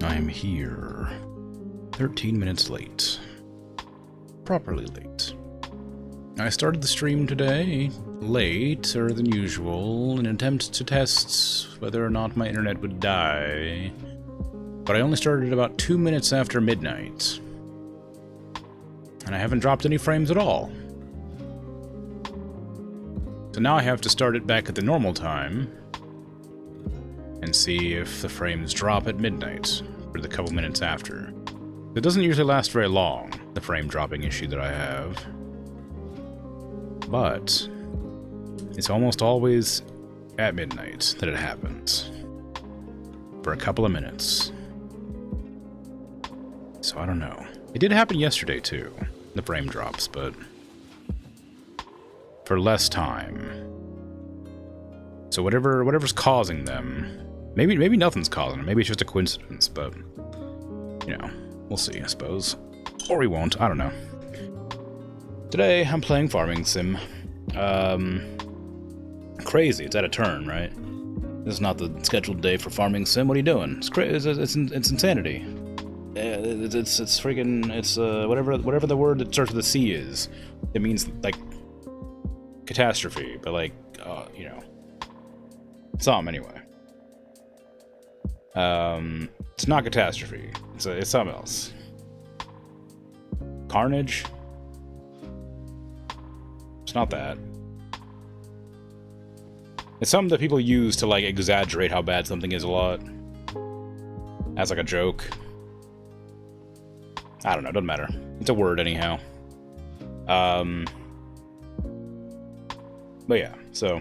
I'm here. 13 minutes late. Properly late. I started the stream today later than usual in an attempt to test whether or not my internet would die. But I only started about 2 minutes after midnight. And I haven't dropped any frames at all. So now I have to start it back at the normal time and see if the frames drop at midnight for the couple minutes after. It doesn't usually last very long, the frame dropping issue that I have. But it's almost always at midnight that it happens. For a couple of minutes. So I don't know. It did happen yesterday too, the frame drops, but for less time. So whatever's causing them, maybe nothing's causing them. Maybe it's just a coincidence, but you know, we'll see, I suppose. Or we won't, I don't know. Today I'm playing Farming Sim. Crazy, it's out of turn, right? This is not the scheduled day for Farming Sim. What are you doing? It's crazy. It's insanity. It's freaking. It's whatever the word that starts with a C is. It means like catastrophe, but like you know, some anyway. It's not catastrophe. It's something else. Carnage. It's not that. It's something that people use to like exaggerate how bad something is a lot. As like a joke. I don't know, doesn't matter. It's a word anyhow. But yeah, so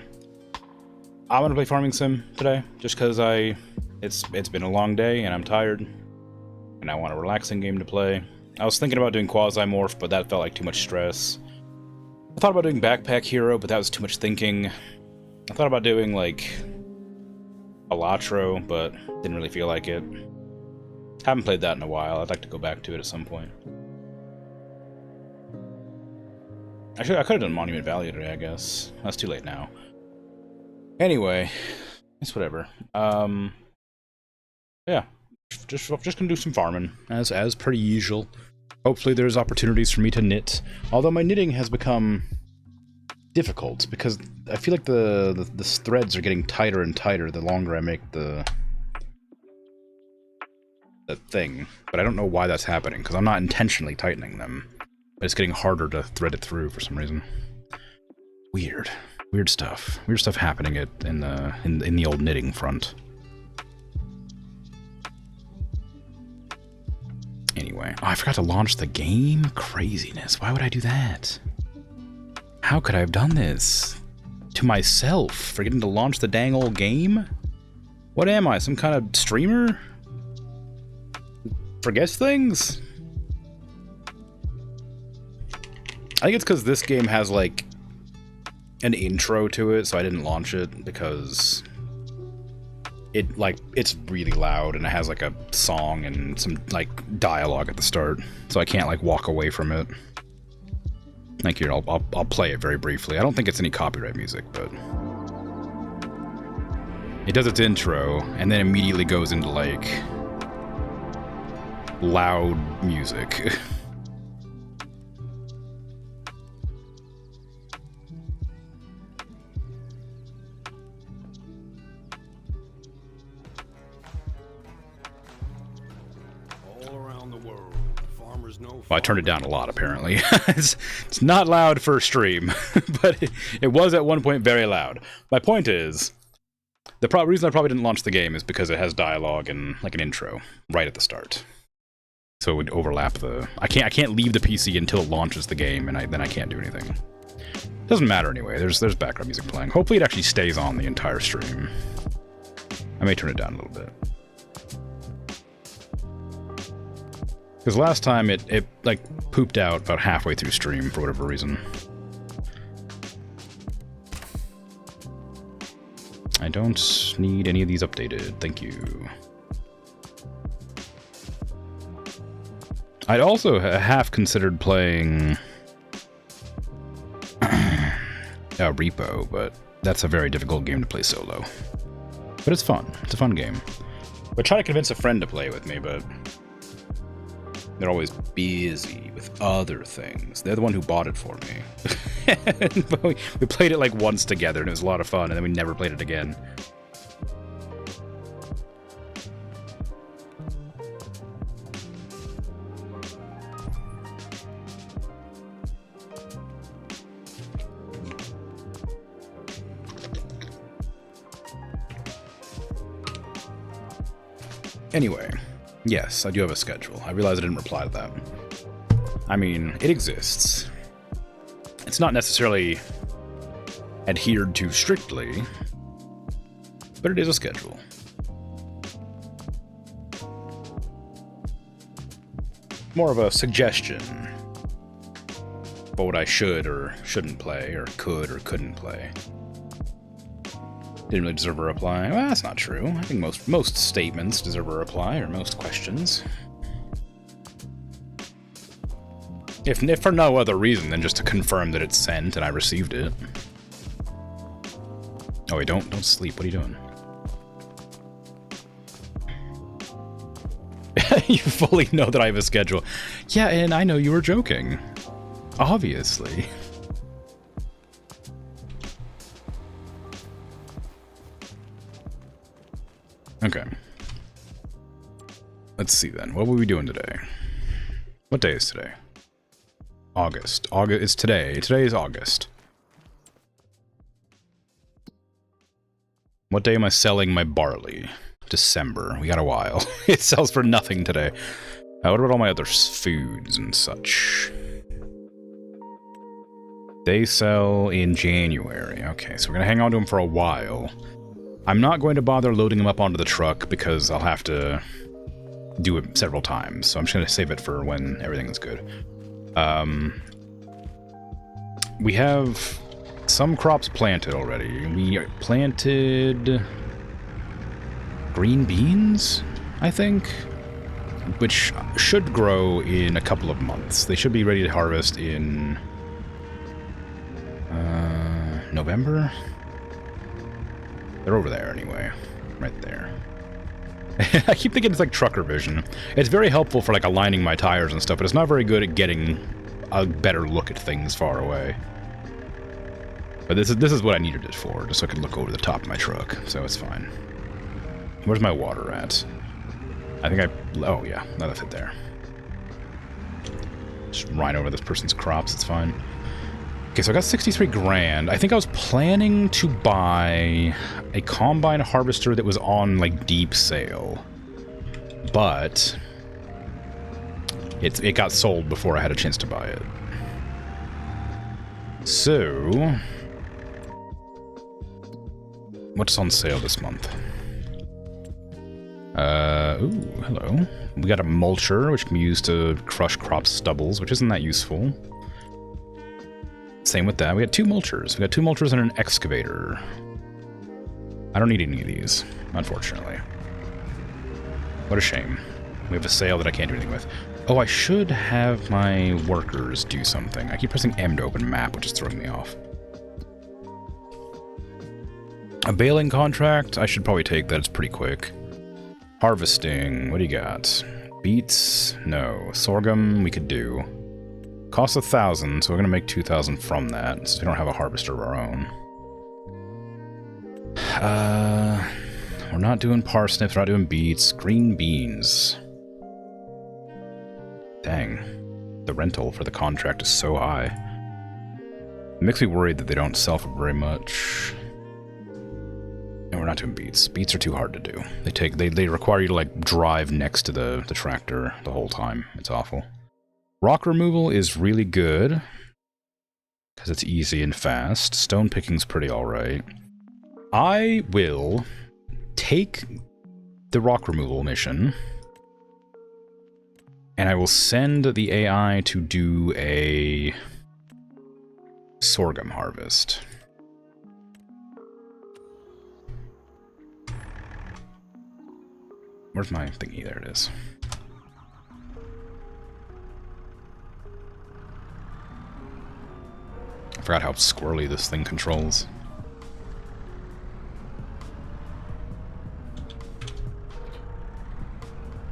I'm gonna play Farming Sim today, just because it's been a long day and I'm tired. And I want a relaxing game to play. I was thinking about doing Quasi-Morph, but that felt like too much stress. I thought about doing Backpack Hero, but that was too much thinking. I thought about doing, like, Alatro, but didn't really feel like it. Haven't played that in a while. I'd like to go back to it at some point. Actually, I could have done Monument Valley today, I guess. That's too late now. Anyway, it's whatever. Yeah. Just gonna do some farming, as per usual. Hopefully there's opportunities for me to knit. Although my knitting has become difficult, because I feel like the threads are getting tighter and tighter the longer I make the thing. But I don't know why that's happening, because I'm not intentionally tightening them. But it's getting harder to thread it through for some reason. Weird. Weird stuff. Weird stuff happening in the old knitting front. Anyway, oh, I forgot to launch the game? Craziness. Why would I do that? How could I have done this? To myself? Forgetting to launch the dang old game? What am I, some kind of streamer? Forgets things? I think it's because this game has, like, an intro to it, so I didn't launch it, because it's really loud, and it has, like, a song and some, like, dialogue at the start, so I can't, like, walk away from it. Like, here, I'll play it very briefly. I don't think it's any copyright music, but it does its intro, and then immediately goes into, like, loud music. Well, I turned it down a lot, apparently. It's not loud for a stream, but it was at one point very loud. My point is, the reason I probably didn't launch the game is because it has dialogue and, like, an intro right at the start. So it would overlap the... I can't leave the PC until it launches the game, and then I can't do anything. Doesn't matter anyway, there's background music playing. Hopefully it actually stays on the entire stream. I may turn it down a little bit. Because last time it like pooped out about halfway through stream for whatever reason. I don't need any of these updated, thank you. I'd also half considered playing Repo, but that's a very difficult game to play solo. But it's fun. It's a fun game. I try to convince a friend to play with me, but they're always busy with other things. They're the one who bought it for me. We played it like once together, and it was a lot of fun, and then we never played it again. Anyway, yes, I do have a schedule. I realize I didn't reply to that. I mean, it exists. It's not necessarily adhered to strictly, but it is a schedule. More of a suggestion about what I should or shouldn't play, or could or couldn't play. Didn't really deserve a reply. Well, that's not true. I think most statements deserve a reply, or most questions. If for no other reason than just to confirm that it's sent and I received it. Oh wait, don't sleep. What are you doing? You fully know that I have a schedule. Yeah, and I know you were joking. Obviously. Okay. Let's see then. What were we doing today? What day is today? August. August is today. Today is August. What day am I selling my barley? December. We got a while. It sells for nothing today. What about all my other foods and such? They sell in January. Okay, so we're gonna hang on to them for a while. I'm not going to bother loading them up onto the truck because I'll have to do it several times. So I'm just going to save it for when everything is good. We have some crops planted already. We planted green beans, I think, which should grow in a couple of months. They should be ready to harvest in November? They're over there anyway. Right there. I keep thinking it's like trucker vision. It's very helpful for like aligning my tires and stuff, but it's not very good at getting a better look at things far away. But this is what I needed it for, just so I could look over the top of my truck, so it's fine. Where's my water at? I think oh yeah, that'll fit there. Just ride over this person's crops, it's fine. Okay, so I got 63 grand. I think I was planning to buy a combine harvester that was on, like, deep sale. But it got sold before I had a chance to buy it. So what's on sale this month? Ooh, hello. We got a mulcher, which can be used to crush crop stubbles, which isn't that useful. Same with that. We got two mulchers. We got two mulchers and an excavator. I don't need any of these, unfortunately. What a shame. We have a sale that I can't do anything with. Oh, I should have my workers do something. I keep pressing M to open map, which is throwing me off. A baling contract? I should probably take that. It's pretty quick. Harvesting. What do you got? Beets? No. Sorghum? We could do. Costs 1,000, so we're going to make 2,000 from that, since we don't have a harvester of our own. We're not doing parsnips, we're not doing beets. Green beans. Dang. The rental for the contract is so high. It makes me worried that they don't sell for very much. And we're not doing beets. Beets are too hard to do. They require you to, like, drive next to the tractor the whole time. It's awful. Rock removal is really good, because it's easy and fast. Stone picking's pretty alright. I will take the rock removal mission, and I will send the AI to do a sorghum harvest. Where's my thingy? There it is. I forgot how squirrely this thing controls.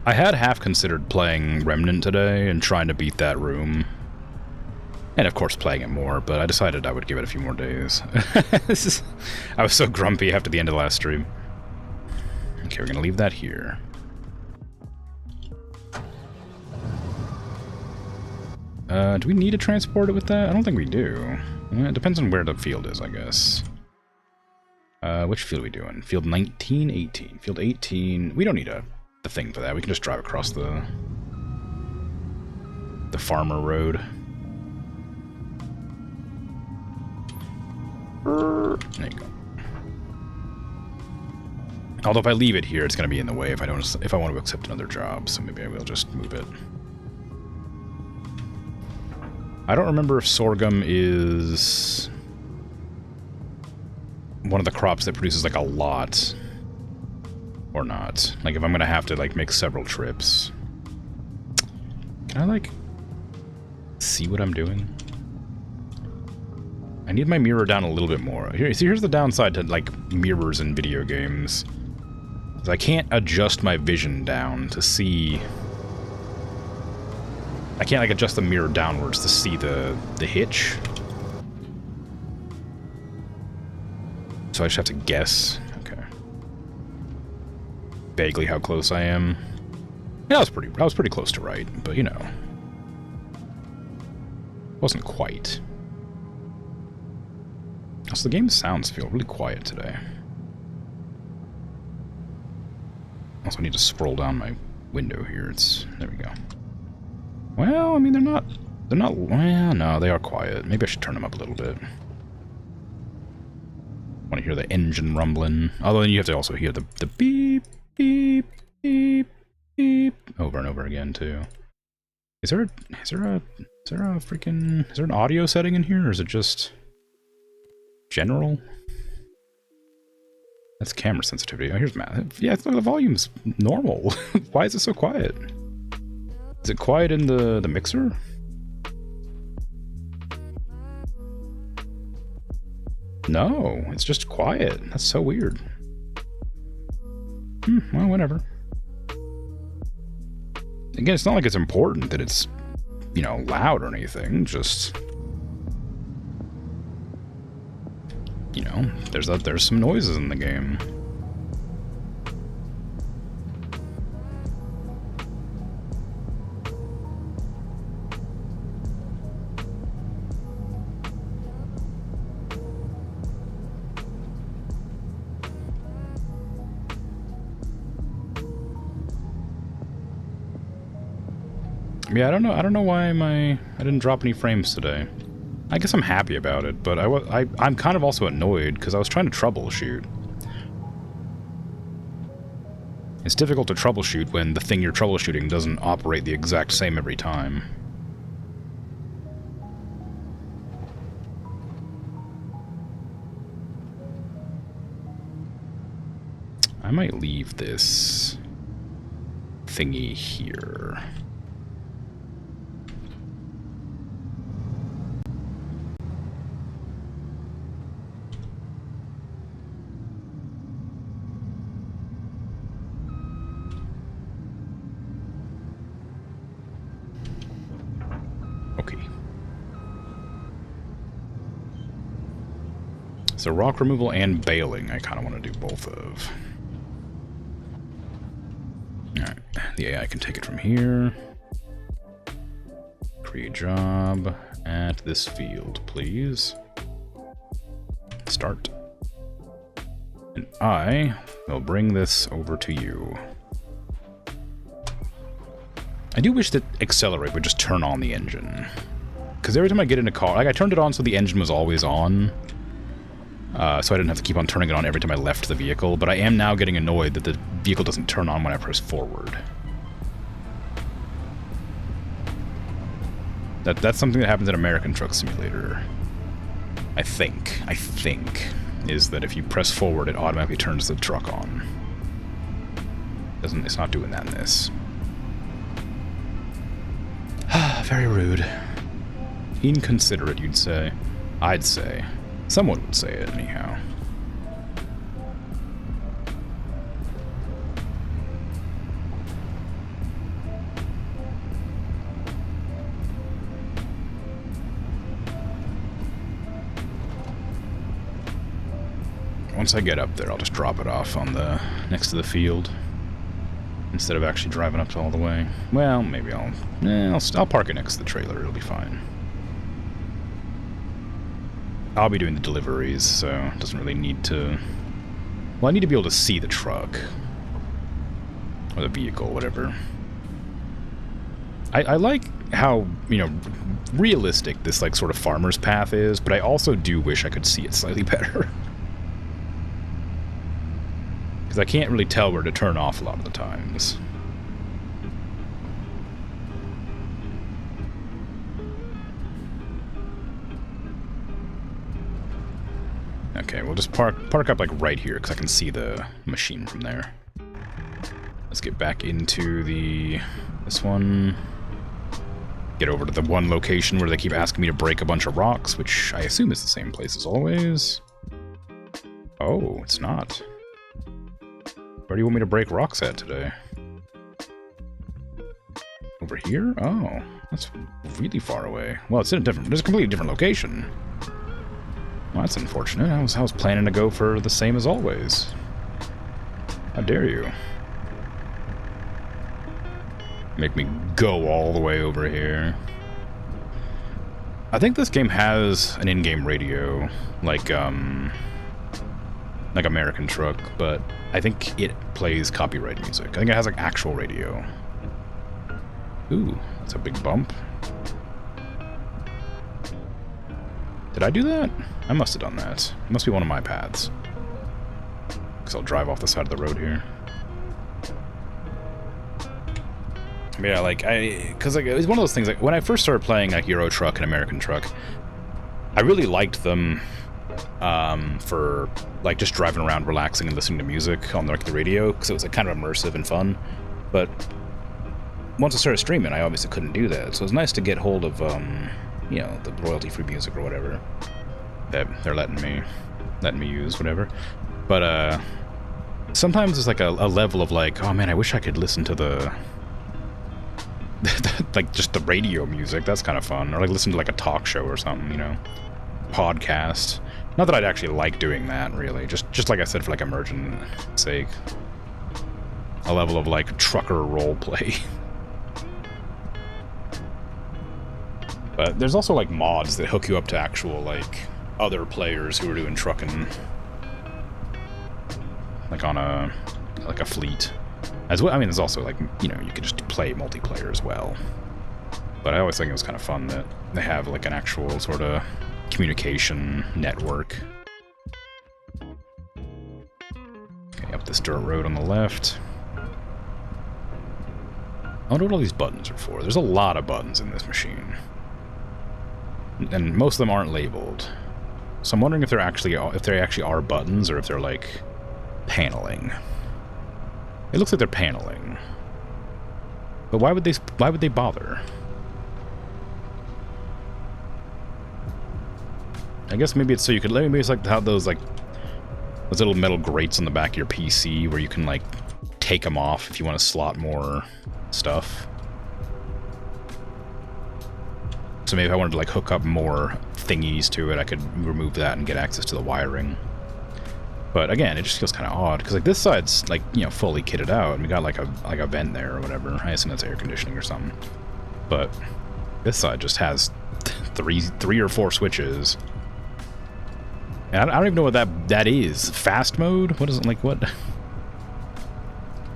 I had half considered playing Remnant today and trying to beat that room. And of course playing it more, but I decided I would give it a few more days. I was so grumpy after the end of the last stream. Okay, we're gonna leave that here. Do we need to transport it with that? I don't think we do. It depends on where the field is, I guess. Which field are we doing? Field 19, 18. Field 18, we don't need the thing for that. We can just drive across the farmer road. There you go. Although if I leave it here, it's going to be in the way if I want to accept another job, so maybe I will just move it. I don't remember if sorghum is one of the crops that produces like a lot or not. Like if I'm going to have to like make several trips. Can I like see what I'm doing? I need my mirror down a little bit more. Here, see, here's the downside to like mirrors in video games. I can't adjust my vision down to see. I can't like adjust the mirror downwards to see the hitch. So I just have to guess. Okay. Vaguely how close I am. Yeah, I was pretty close to right, but you know. Wasn't quite. Also, the game's sounds feel really quiet today. Also, I need to scroll down my window here. There we go. Well, I mean, they're not, well, no, they are quiet. Maybe I should turn them up a little bit. Want to hear the engine rumbling. Although you have to also hear the beep, beep, beep, beep over and over again, too. Is there an audio setting in here, or is it just general? That's camera sensitivity. Oh, here's math. Yeah, the volume's normal. Why is it so quiet? Is it quiet in the mixer? No, it's just quiet. That's so weird. Well, whatever. Again, it's not like it's important that it's, you know, loud or anything. Just, you know, there's some noises in the game. Yeah, I don't know why I didn't drop any frames today. I guess I'm happy about it, but I'm kind of also annoyed because I was trying to troubleshoot. It's difficult to troubleshoot when the thing you're troubleshooting doesn't operate the exact same every time. I might leave this thingy here. So rock removal and baling, I kind of want to do both of. Alright, the AI can take it from here. Create job at this field, please. Start. And I will bring this over to you. I do wish that Accelerate would just turn on the engine. Because every time I get in a car, like I turned it on so the engine was always on. So I didn't have to keep on turning it on every time I left the vehicle, but I am now getting annoyed that the vehicle doesn't turn on when I press forward. That's something that happens in American Truck Simulator. I think, is that if you press forward, it automatically turns the truck on. It's not doing that in this. Very rude. Inconsiderate, you'd say. I'd say. Someone would say it, anyhow. once I get up there, I'll just drop it off on the next to the field instead of actually driving up all the way. Well, maybe I'll park it next to the trailer. It'll be fine. I'll be doing the deliveries, so it doesn't really need to... Well, I need to be able to see the truck. Or the vehicle, whatever. I like how, you know, realistic this, like, sort of farmer's path is, but I also do wish I could see it slightly better. Because I can't really tell where to turn off a lot of the times. Okay, we'll just park up, like, right here, because I can see the machine from there. Let's get back into this one. Get over to the one location where they keep asking me to break a bunch of rocks, which I assume is the same place as always. Oh, it's not. Where do you want me to break rocks at today? Over here? Oh, that's really far away. Well, it's in there's a completely different location. Well, that's unfortunate. I was planning to go for the same as always. How dare you? Make me go all the way over here. I think this game has an in-game radio, like American Truck, but I think it plays copyright music. I think it has, like, actual radio. Ooh, that's a big bump. Did I do that? I must have done that. It must be one of my paths. Because I'll drive off the side of the road here. Yeah, like, because, like, it was one of those things, like, when I first started playing, like, Euro Truck and American Truck, I really liked them for, like, just driving around, relaxing, and listening to music on, like, the radio, because it was, like, kind of immersive and fun. But once I started streaming, I obviously couldn't do that, so it was nice to get hold of, you know, the royalty-free music or whatever that they're letting me use, whatever. But, sometimes it's, like, a level of, like, oh, man, I wish I could listen to the... like, just the radio music. That's kind of fun. Or, like, listen to, like, a talk show or something, you know? Podcast. Not that I'd actually like doing that, really. Just like I said, for, like, immersion sake. A level of, like, trucker roleplay. But there's also, like, mods that hook you up to actual, like, other players who are doing trucking. Like, on a fleet. As well, I mean, there's also, like, you know, you can just play multiplayer as well. But I always think it was kind of fun that they have, like, an actual sort of communication network. Okay, up this dirt road on the left. I wonder what all these buttons are for. There's a lot of buttons in this machine. And most of them aren't labeled. So I'm wondering if they actually are buttons, or if they're, like, paneling. It looks like they're paneling. But why would they bother? I guess maybe it's so you could, maybe it's like how those little metal grates on the back of your PC where you can, like, take them off if you want to slot more stuff. So maybe if I wanted to, like, hook up more thingies to it, I could remove that and get access to the wiring. But again, it just feels kind of odd, because, like, this side's, like, you know, fully kitted out, and we got, like a vent there or whatever. I assume that's air conditioning or something. But this side just has three or four switches. And I don't even know what that is. Fast mode? What is it, like, what?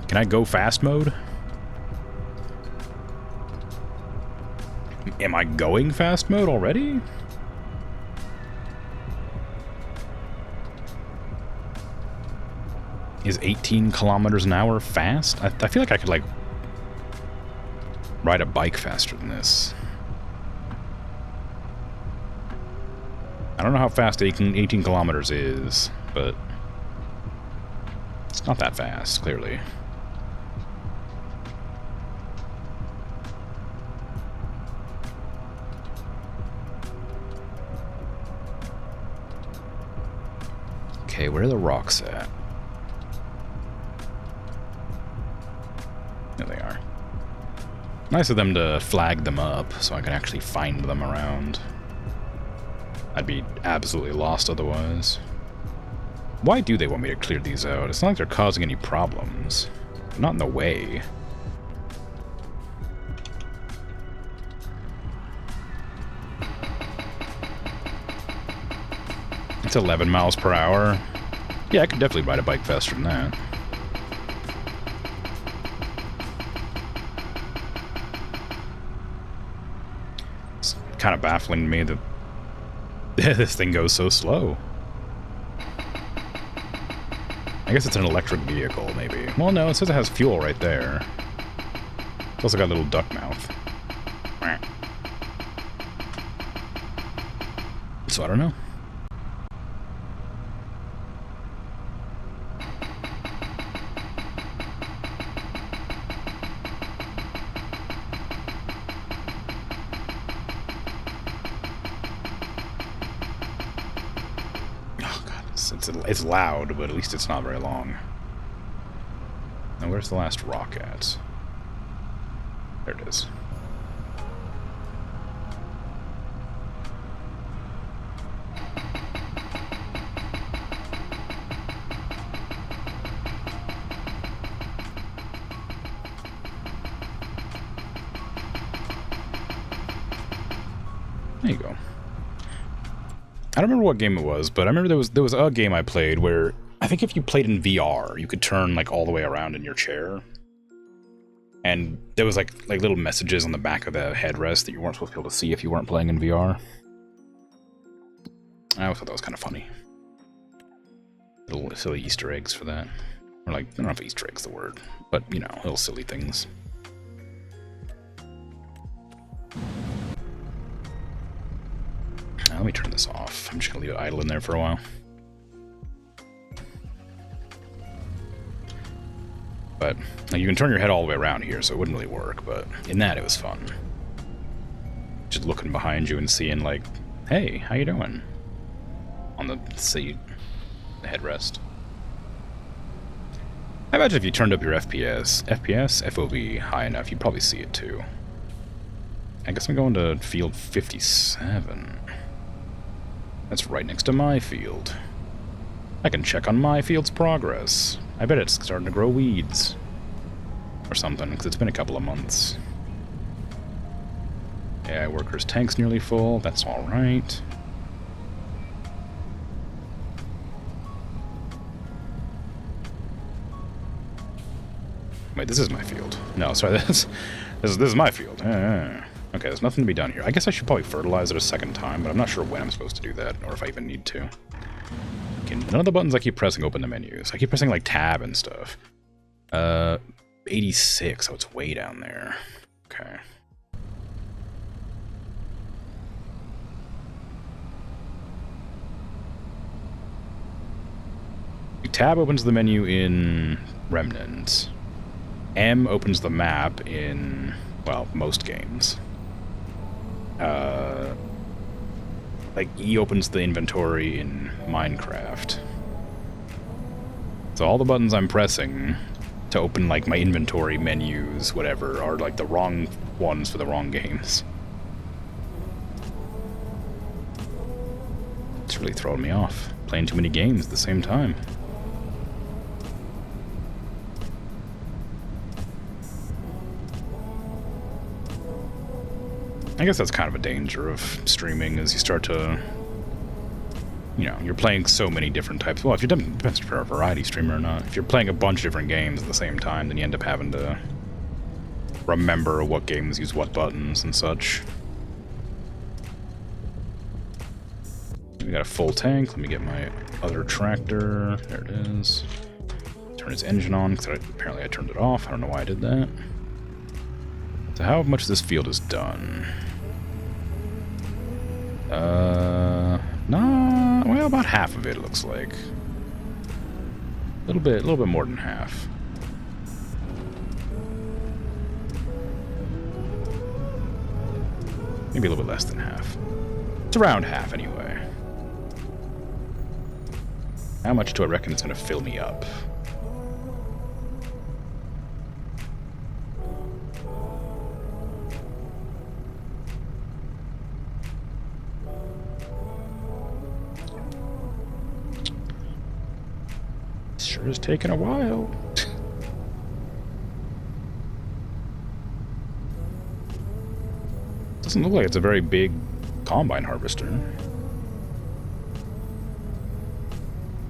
Can I go fast mode? Am I going fast mode already? Is 18 kilometers an hour fast? I feel like I could, like, ride a bike faster than this. I don't know how fast 18 kilometers is, but it's not that fast, clearly. Okay, where are the rocks at? There they are. Nice of them to flag them up so I can actually find them around. I'd be absolutely lost otherwise. Why do they want me to clear these out? It's not like they're causing any problems. They're not in the way. It's 11 miles per hour. Yeah, I could definitely ride a bike faster than that. It's kind of baffling to me that this thing goes so slow. I guess it's an electric vehicle, maybe. Well, no, it says it has fuel right there. It's also got a little duck mouth. So I don't know. It's loud, but at least it's not very long. Now, where's the last rock at? There it is. There you go. I don't remember what game it was, but I remember there was a game I played where I think if you played in VR, you could turn like all the way around in your chair, and there was like little messages on the back of the headrest that you weren't supposed to be able to see if you weren't playing in VR. I always thought that was kind of funny. Little silly Easter eggs for that, or like I don't know if Easter eggs the word, but you know, little silly things. Let me turn this off. I'm just gonna leave it idle in there for a while. But like, you can turn your head all the way around here, so it wouldn't really work, but in that it was fun. Just looking behind you and seeing like, hey, how you doing? On the seat, the headrest. I imagine if you turned up your FPS, FOV high enough, you'd probably see it too. I guess I'm going to field 57. That's right next to my field. I can check on my field's progress. I bet it's starting to grow weeds. Or something, because it's been a couple of months. Yeah, workers' tank's nearly full. That's alright. Wait, this is my field. No, sorry, this is my field. Okay, there's nothing to be done here. I guess I should probably fertilize it a second time, but I'm not sure when I'm supposed to do that, or if I even need to. Okay, none of the buttons I keep pressing open the menus. I keep pressing, like, tab and stuff. 86, oh, it's way down there. Okay. Tab opens the menu in Remnant. M opens the map in, well, most games. Like, E opens the inventory in Minecraft. So all the buttons I'm pressing to open, like, my inventory menus, whatever, are, like, the wrong ones for the wrong games. It's really throwing me off. Playing too many games at the same time. I guess that's kind of a danger of streaming, as you start to, you know, you're playing so many different types. Well, if you're depends if you're a variety streamer or not. If you're playing a bunch of different games at the same time, then you end up having to remember what games use what buttons and such. We got a full tank. Let me get my other tractor. There it is. Turn its engine on, because apparently I turned it off. I don't know why I did that. So how much of this field is done? Nah, well, about half of it looks like. A little bit more than half. Maybe a little bit less than half. It's around half anyway. How much do I reckon it's gonna fill me up? Sure is taking a while. Doesn't look like it's a very big combine harvester.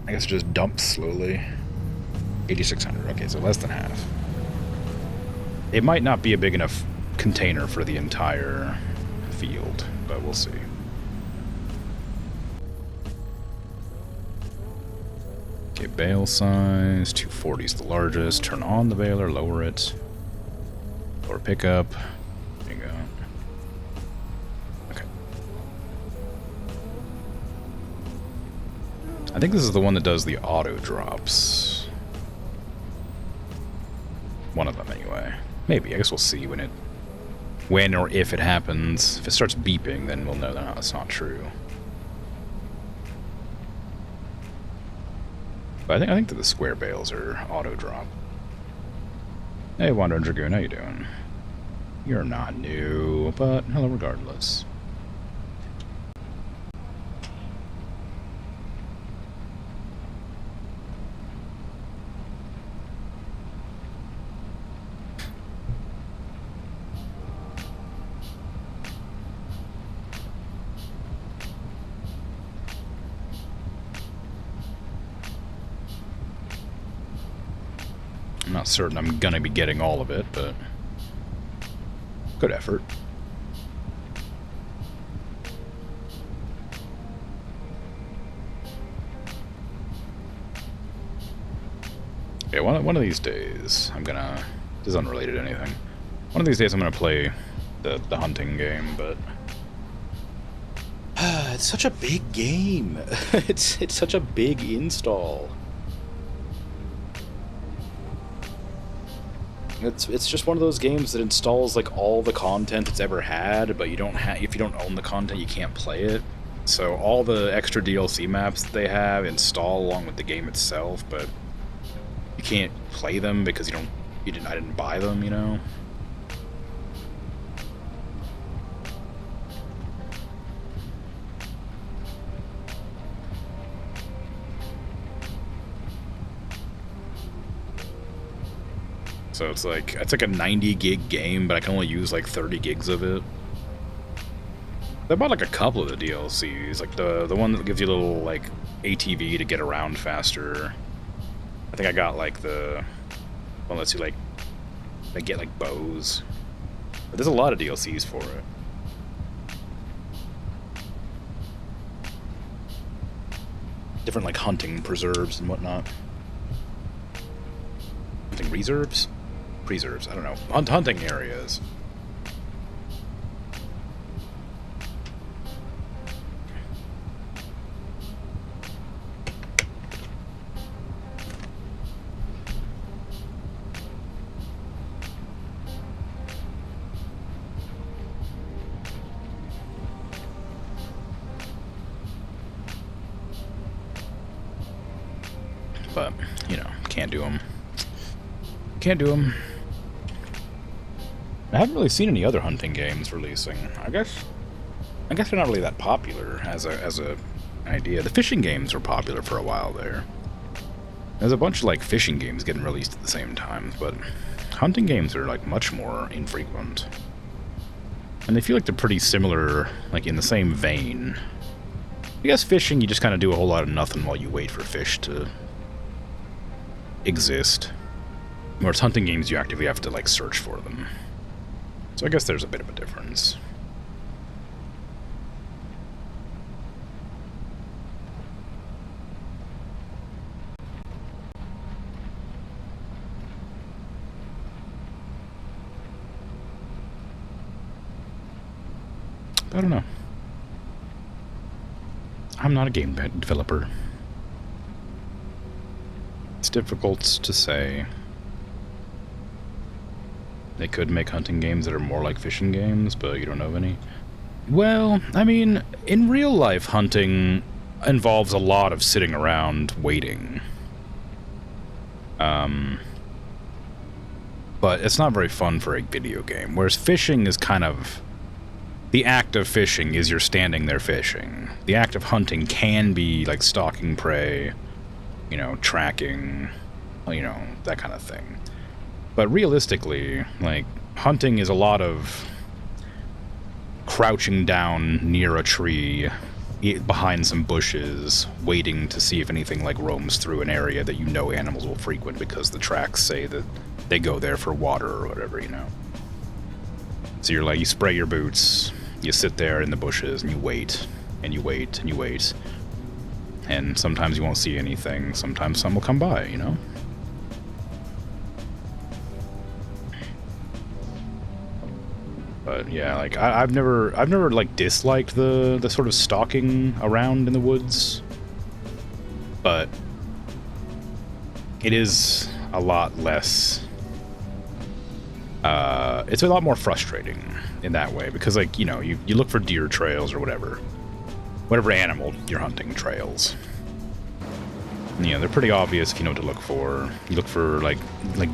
I guess it just dumps slowly. 8,600. Okay, so less than half. It might not be a big enough container for the entire field, but we'll see. Okay, bale size, 240 is the largest. Turn on the baler, lower it. Lower pickup. There you go. Okay. I think this is the one that does the auto drops. One of them, anyway. Maybe. I guess we'll see when or if it happens. If it starts beeping, then we'll know that that's not true. But I think that the square bales are auto drop. Hey, Wandering Dragoon, how you doing? You're not new, but hello regardless. I'm not certain I'm gonna be getting all of it, but good effort. Okay, one of these days I'm gonna... This is unrelated to anything. One of these days I'm gonna play the hunting game, but... it's such a big game. It's such a big install. It's just one of those games that installs like all the content it's ever had, but you don't have, if you don't own the content, you can't play it. So all the extra DLC maps that they have install along with the game itself, but you can't play them because I didn't buy them, you know? So it's like a 90 gig game, but I can only use like 30 gigs of it. They bought like a couple of the DLCs, like the one that gives you a little like ATV to get around faster. I think I got like the one that lets you like get like bows. But there's a lot of DLCs for it. Different like hunting preserves and whatnot. Hunting reserves? Preserves, I don't know. Hunting areas. But, you know, can't do them. Can't do them. I haven't really seen any other hunting games releasing. I guess they're not really that popular as a idea. The fishing games were popular for a while there. There's a bunch of like fishing games getting released at the same time, but hunting games are like much more infrequent. And they feel like they're pretty similar, like in the same vein. I guess fishing, you just kind of do a whole lot of nothing while you wait for fish to exist. Whereas hunting games, you actively have to like search for them. So I guess there's a bit of a difference. I don't know. I'm not a game developer. It's difficult to say. They could make hunting games that are more like fishing games, but you don't know of any. Well, I mean, in real life, hunting involves a lot of sitting around waiting. But it's not very fun for a video game, whereas fishing is kind of... The act of fishing is you're standing there fishing. The act of hunting can be like stalking prey, you know, tracking, you know, that kind of thing. But realistically, like, hunting is a lot of crouching down near a tree, behind some bushes, waiting to see if anything, like, roams through an area that you know animals will frequent because the tracks say that they go there for water or whatever, you know. So you're like, you spray your boots, you sit there in the bushes, and you wait, and you wait, and you wait. And sometimes you won't see anything, sometimes some will come by, you know? But yeah, like, I've never like disliked the sort of stalking around in the woods. But it is a lot less, it's a lot more frustrating in that way, because, like, you know, you look for deer trails or whatever animal you're hunting trails. You know, they're pretty obvious if you know what to look for. You look for, like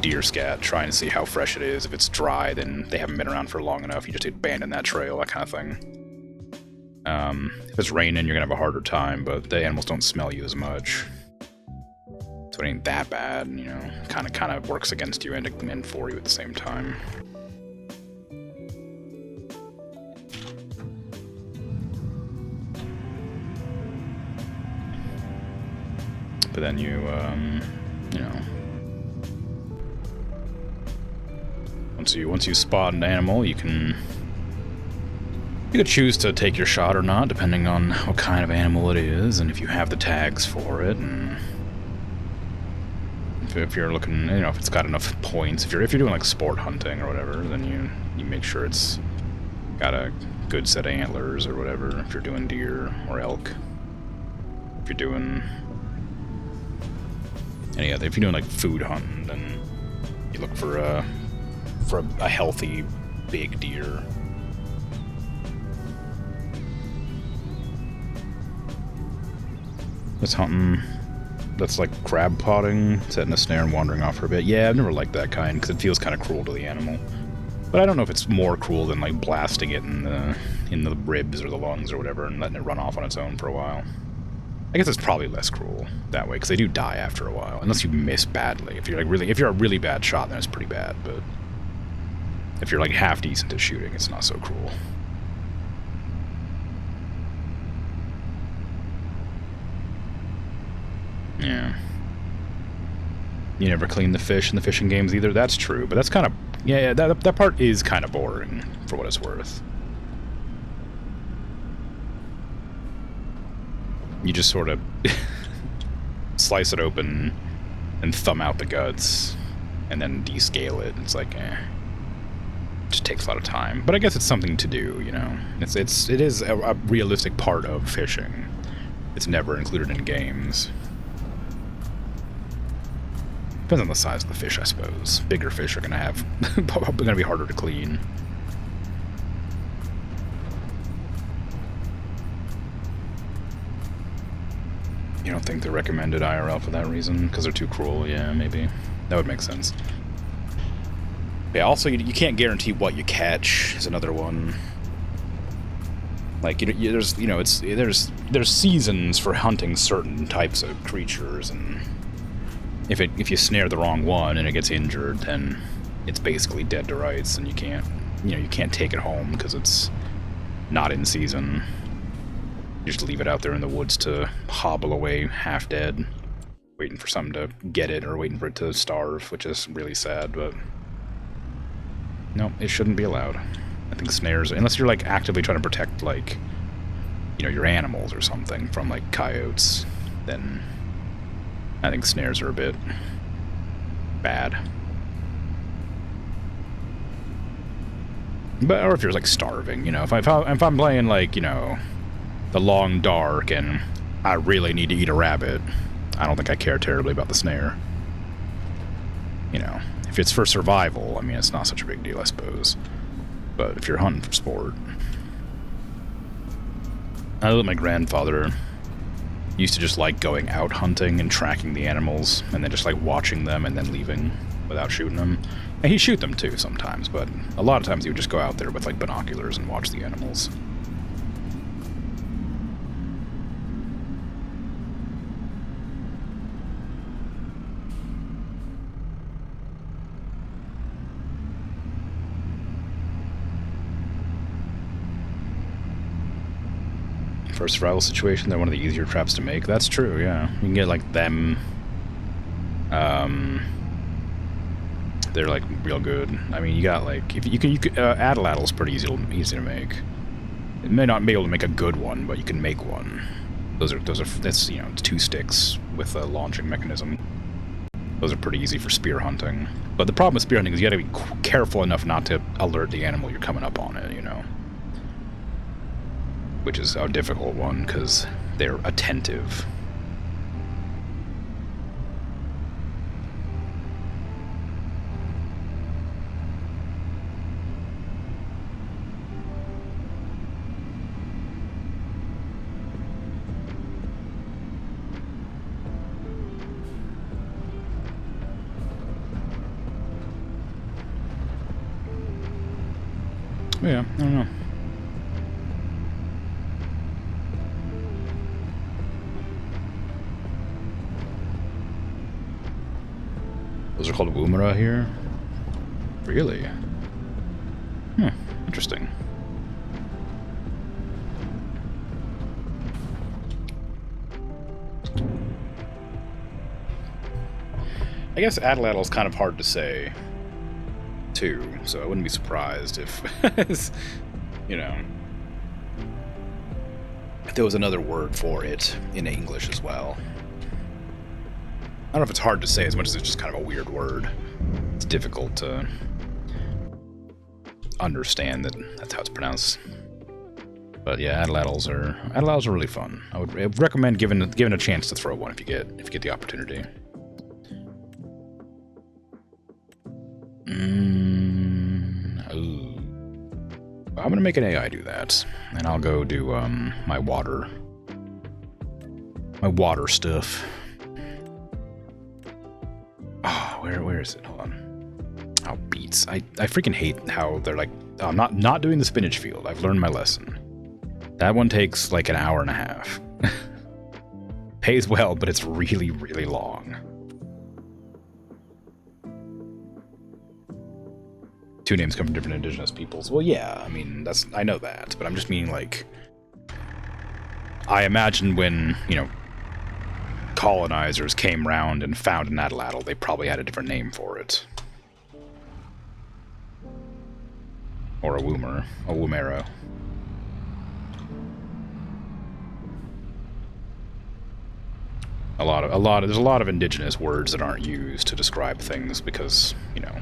deer scat, trying to see how fresh it is. If it's dry, then they haven't been around for long enough. You just abandon that trail, that kind of thing. If it's raining, you're gonna have a harder time, but the animals don't smell you as much. So it ain't that bad, you know. Kind of works against you and for you at the same time. But then you know, once you spot an animal, you could choose to take your shot or not, depending on what kind of animal it is, and if you have the tags for it, and if you're looking, you know, if it's got enough points. If you're doing like sport hunting or whatever, then you make sure it's got a good set of antlers or whatever. If you're doing deer or elk, if you're doing any other, if you're doing like food hunting, then you look for a healthy big deer. This hunting, that's like crab potting, setting a snare and wandering off for a bit. Yeah, I've never liked that kind because it feels kind of cruel to the animal. But I don't know if it's more cruel than like blasting it in the ribs or the lungs or whatever and letting it run off on its own for a while. I guess it's probably less cruel that way because they do die after a while, unless you miss badly. If you're a really bad shot, then it's pretty bad. But if you're like half decent at shooting, it's not so cruel. Yeah. You never clean the fish in the fishing games either. That's true, but that's kind of, yeah, that part is kind of boring for what it's worth. You just sort of slice it open and thumb out the guts and then descale it. It's like, it just takes a lot of time. But I guess it's something to do, you know. It is a realistic part of fishing. It's never included in games. Depends on the size of the fish, I suppose. Bigger fish are gonna be harder to clean. You don't think they're recommended IRL for that reason? Because they're too cruel? Yeah, maybe. That would make sense. Yeah, also, you can't guarantee what you catch is another one. Like, there's seasons for hunting certain types of creatures, and if you snare the wrong one and it gets injured, then it's basically dead to rights, and you can't take it home because it's not in season. You just leave it out there in the woods to hobble away half dead, waiting for something to get it or waiting for it to starve, which is really sad, but no, it shouldn't be allowed. I think snares, unless you're like actively trying to protect, like, you know, your animals or something from like coyotes, then I think snares are a bit bad. But, or if you're like starving, you know, if I'm playing like, you know, the long dark and I really need to eat a rabbit, I don't think I care terribly about the snare. You know, if it's for survival, I mean, it's not such a big deal, I suppose. But if you're hunting for sport, I know that my grandfather used to just like going out hunting and tracking the animals and then just like watching them and then leaving without shooting them. And he'd shoot them too sometimes, but a lot of times he would just go out there with like binoculars and watch the animals. For a survival situation, they're one of the easier traps to make. That's true, yeah. You can get, like, them. They're, like, real good. I mean, you got, like... If you could Atlatl pretty easy to make. It may not be able to make a good one, but you can make one. That's, you know, 2 sticks with a launching mechanism. Those are pretty easy for spear hunting. But the problem with spear hunting is you gotta be careful enough not to alert the animal you're coming up on it, you know? Which is a difficult one, because they're attentive. Yeah, I don't know. Those are called Woomera here? Really? Interesting. I guess Atlatl's kind of hard to say, too, so I wouldn't be surprised if, you know, if there was another word for it in English as well. I don't know if it's hard to say as much as it's just kind of a weird word. It's difficult to understand that that's how it's pronounced. But yeah, Atlatls are really fun. I would recommend giving a chance to throw one if you get the opportunity. I'm gonna make an AI do that, and I'll go do my water stuff. Oh, where is it? Hold on. Oh, beets. I freaking hate how they're like, oh, I'm not doing the spinach field. I've learned my lesson. That one takes like an hour and a half. Pays well, but it's really, really long. 2 names come from different indigenous peoples. Well, yeah, I mean, I know that, but I'm just meaning, like, I imagine when, you know, colonizers came round and found an Atlatl, they probably had a different name for it. Or a Woomera. There's a lot of indigenous words that aren't used to describe things because, you know,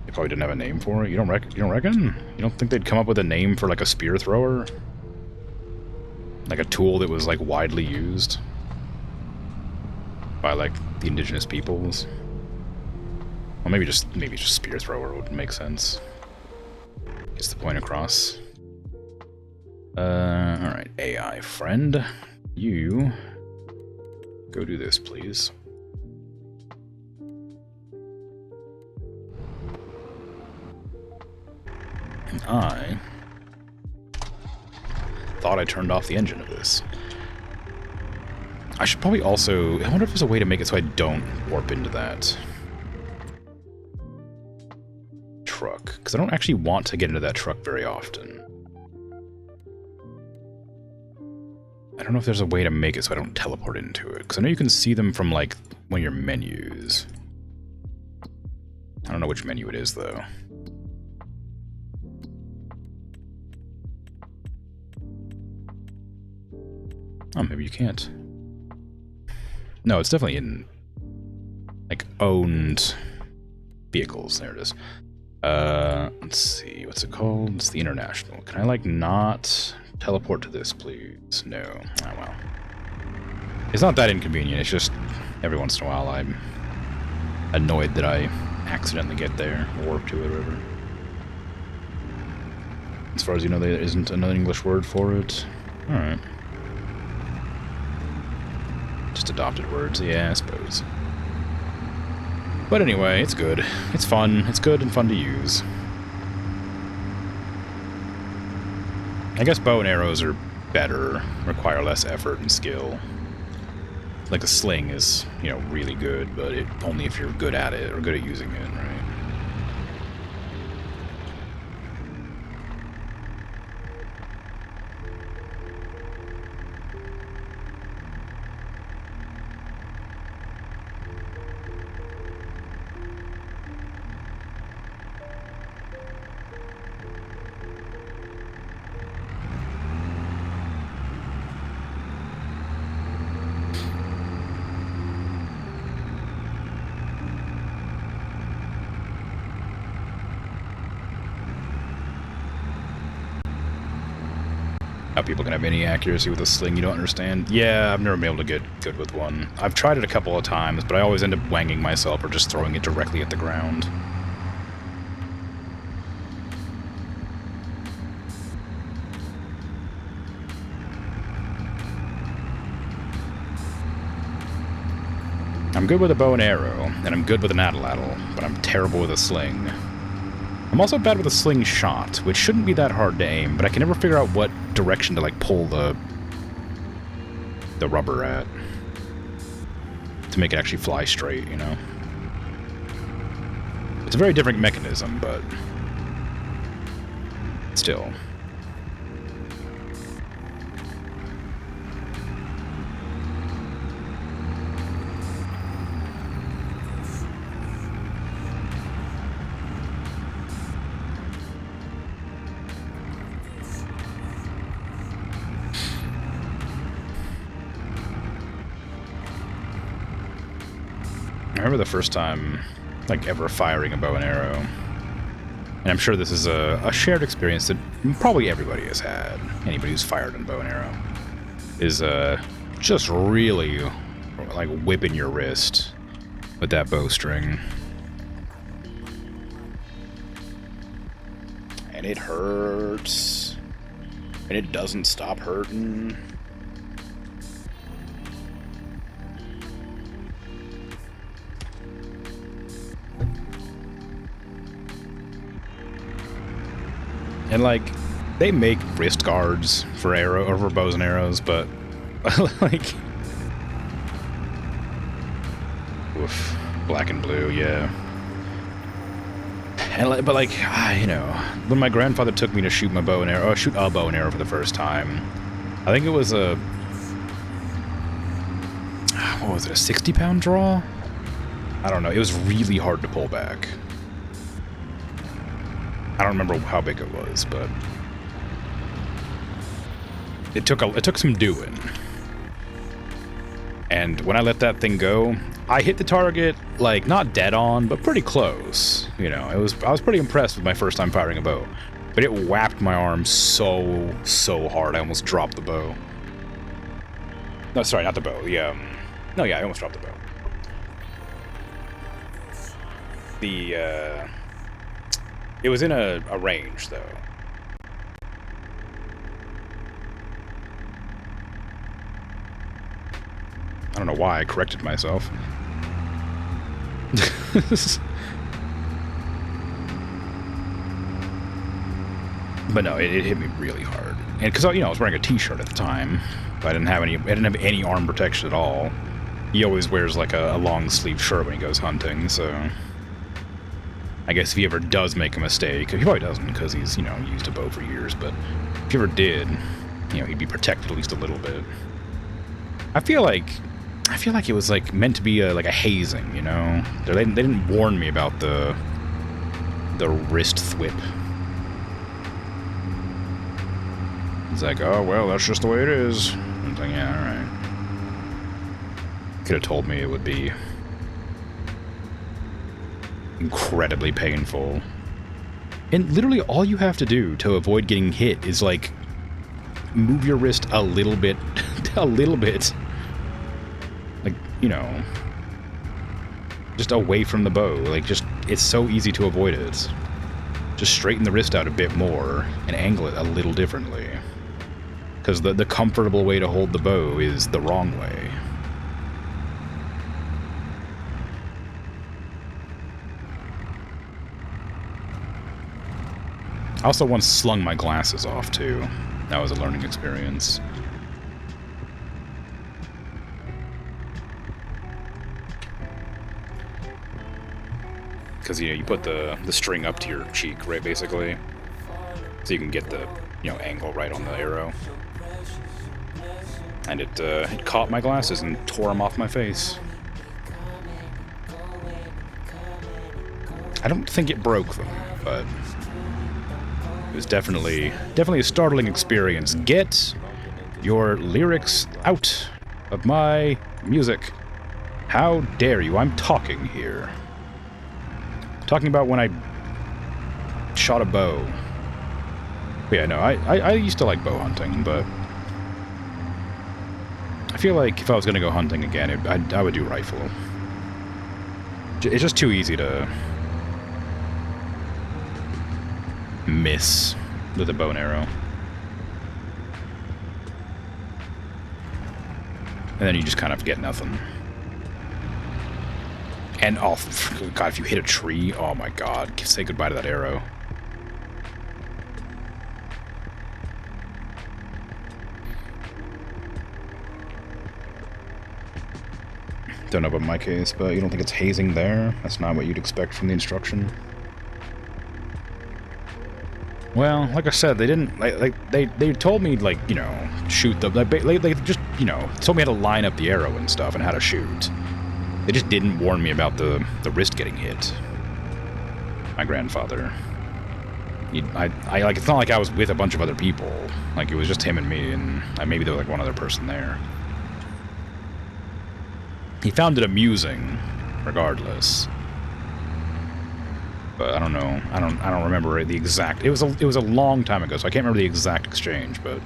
they probably didn't have a name for it. You don't reckon? You don't think they'd come up with a name for like a spear thrower? Like a tool that was like widely used by like the indigenous peoples? Well, maybe just spear thrower would make sense. Gets the point across. Alright, AI friend. You go do this, please. And I thought I turned off the engine of this. I should probably also... I wonder if there's a way to make it so I don't warp into that truck. Because I don't actually want to get into that truck very often. I don't know if there's a way to make it so I don't teleport into it. Because I know you can see them from, like, one of your menus. I don't know which menu it is, though. Oh, maybe you can't. No, it's definitely in, like, owned vehicles. There it is. Let's see. What's it called? It's the International. Can I, like, not teleport to this, please? No. Oh, well. It's not that inconvenient. It's just every once in a while I'm annoyed that I accidentally get there, or warp to it, or whatever. As far as you know, there isn't another English word for it. Alright. Just adopted words, yeah, I suppose. But anyway, it's good. It's fun. It's good and fun to use. I guess bow and arrows are better, require less effort and skill. Like a sling is, you know, really good, but only if you're good at it or good at using it, right? people can have any accuracy with a sling you don't understand. Yeah, I've never been able to get good with one. I've tried it a couple of times, but I always end up wanging myself or just throwing it directly at the ground. I'm good with a bow and arrow, and I'm good with an atlatl, but I'm terrible with a sling. I'm also bad with a slingshot, which shouldn't be that hard to aim, but I can never figure out what direction to, like, pull the rubber at to make it actually fly straight, you know? It's a very different mechanism, but still. I remember the first time, like, ever firing a bow and arrow, and I'm sure this is a shared experience that probably everybody has had, anybody who's fired a bow and arrow, is just really, like, whipping your wrist with that bowstring. And it hurts, and it doesn't stop hurting. And, like, they make wrist guards for bows and arrows, but, like, oof, black and blue, yeah. And, but, like, you know, when my grandfather took me to shoot a bow and arrow for the first time, I think it was what was it, a 60-pound draw? I don't know, it was really hard to pull back. I don't remember how big it was, but it took some doing. And when I let that thing go, I hit the target, like, not dead on, but pretty close. You know, I was pretty impressed with my first time firing a bow. But it whapped my arm so hard, I almost dropped the bow. No, sorry, not the bow. No, yeah, I almost dropped the bow. It was in a range, though. I don't know why I corrected myself. But no, it hit me really hard. And because, you know, I was wearing a t-shirt at the time, but I didn't have any arm protection at all. He always wears, like, a long sleeve shirt when he goes hunting, so I guess if he ever does make a mistake, he probably doesn't because he's, you know, used a bow for years, but if he ever did, you know, he'd be protected at least a little bit. I feel like it was, like, meant to be like a hazing, you know? They didn't warn me about the wrist thwip. It's like, oh, well, that's just the way it is. I'm like, yeah, alright. Could have told me it would be incredibly painful. And literally all you have to do to avoid getting hit is, like, move your wrist a little bit, like, you know, just away from the bow. Like, just, it's so easy to avoid it. Just straighten the wrist out a bit more and angle it a little differently. Because the comfortable way to hold the bow is the wrong way. I also once slung my glasses off, too. That was a learning experience. Because, you know, you put the string up to your cheek, right, basically? So you can get the, you know, angle right on the arrow. And it caught my glasses and tore them off my face. I don't think it broke them, but it was definitely a startling experience. Get your lyrics out of my music. How dare you? I'm talking here. Talking about when I shot a bow. But yeah, no, I used to like bow hunting, but I feel like if I was going to go hunting again, I would do rifle. It's just too easy to miss with a bow and arrow. And then you just kind of get nothing. And, oh, God, if you hit a tree, oh my God, say goodbye to that arrow. Don't know about my case, but you don't think it's hazing there? That's not what you'd expect from the instruction. Well, like I said, they didn't, they told me, like, you know, shoot the, they just, you know, told me how to line up the arrow and stuff and how to shoot. They just didn't warn me about the wrist getting hit. My grandfather. Like, it's not like I was with a bunch of other people. Like, it was just him and me, and maybe there was, like, one other person there. He found it amusing, regardless. But I don't know. I don't remember the exact. It was a long time ago, so I can't remember the exact exchange. But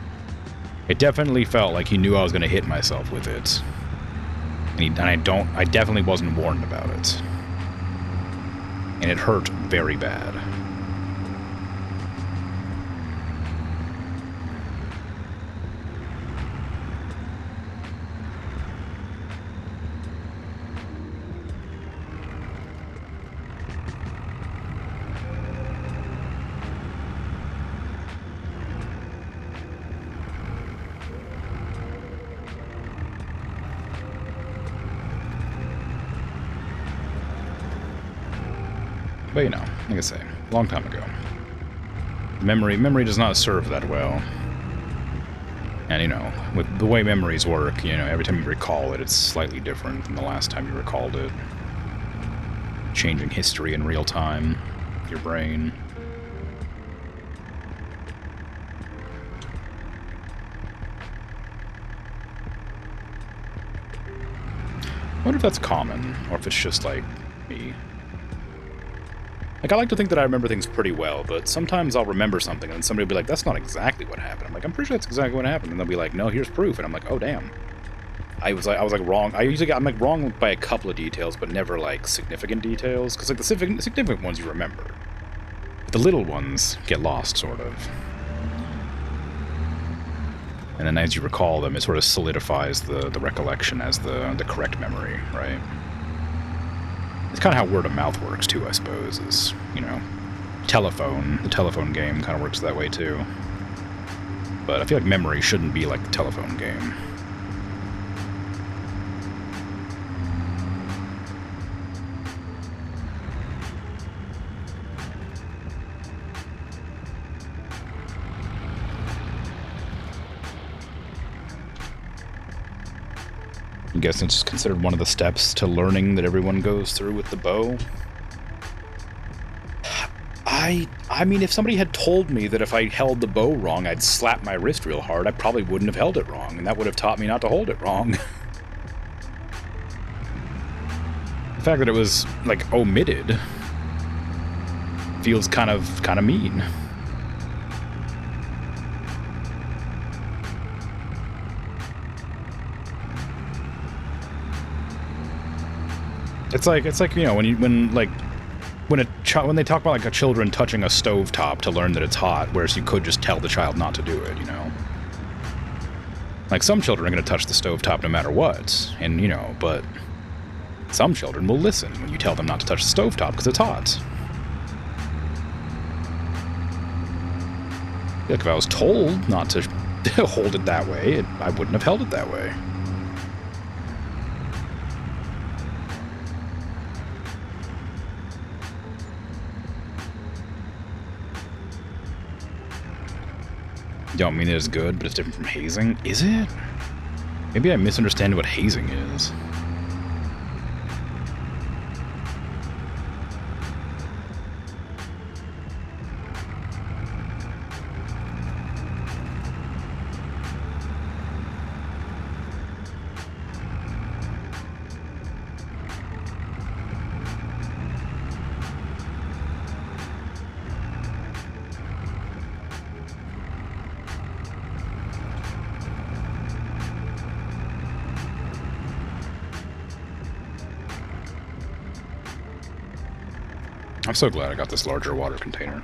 it definitely felt like he knew I was going to hit myself with it, and I definitely wasn't warned about it, and it hurt very bad. But, you know, like I say, a long time ago. Memory does not serve that well. And, you know, with the way memories work, you know, every time you recall it, it's slightly different than the last time you recalled it. Changing history in real time, your brain. I wonder if that's common, or if it's just, like, me. Like, I like to think that I remember things pretty well, but sometimes I'll remember something, and somebody will be like, that's not exactly what happened. I'm like, I'm pretty sure that's exactly what happened. And they'll be like, no, here's proof. And I'm like, oh, damn. I was like wrong. I'm like wrong by a couple of details, but never, like, significant details. Because, like, the significant ones you remember. But the little ones get lost, sort of. And then as you recall them, it sort of solidifies the recollection as the correct memory, right? It's kind of how word of mouth works, too, I suppose, is, you know, the telephone game kind of works that way, too. But I feel like memory shouldn't be like the telephone game. I guess it's considered one of the steps to learning that everyone goes through with the bow. I mean, if somebody had told me that if I held the bow wrong, I'd slap my wrist real hard, I probably wouldn't have held it wrong, and that would have taught me not to hold it wrong. The fact that it was, like, omitted feels kind of mean. It's like you know, when they talk about, like, a children touching a stovetop to learn that it's hot, whereas you could just tell the child not to do it, you know? Like, some children are going to touch the stovetop no matter what, and, you know, but some children will listen when you tell them not to touch the stovetop because it's hot. Like, if I was told not to hold it that way, I wouldn't have held it that way. Don't mean it's good, but it's different from hazing. Is it? Maybe I misunderstand what hazing is. I'm so glad I got this larger water container.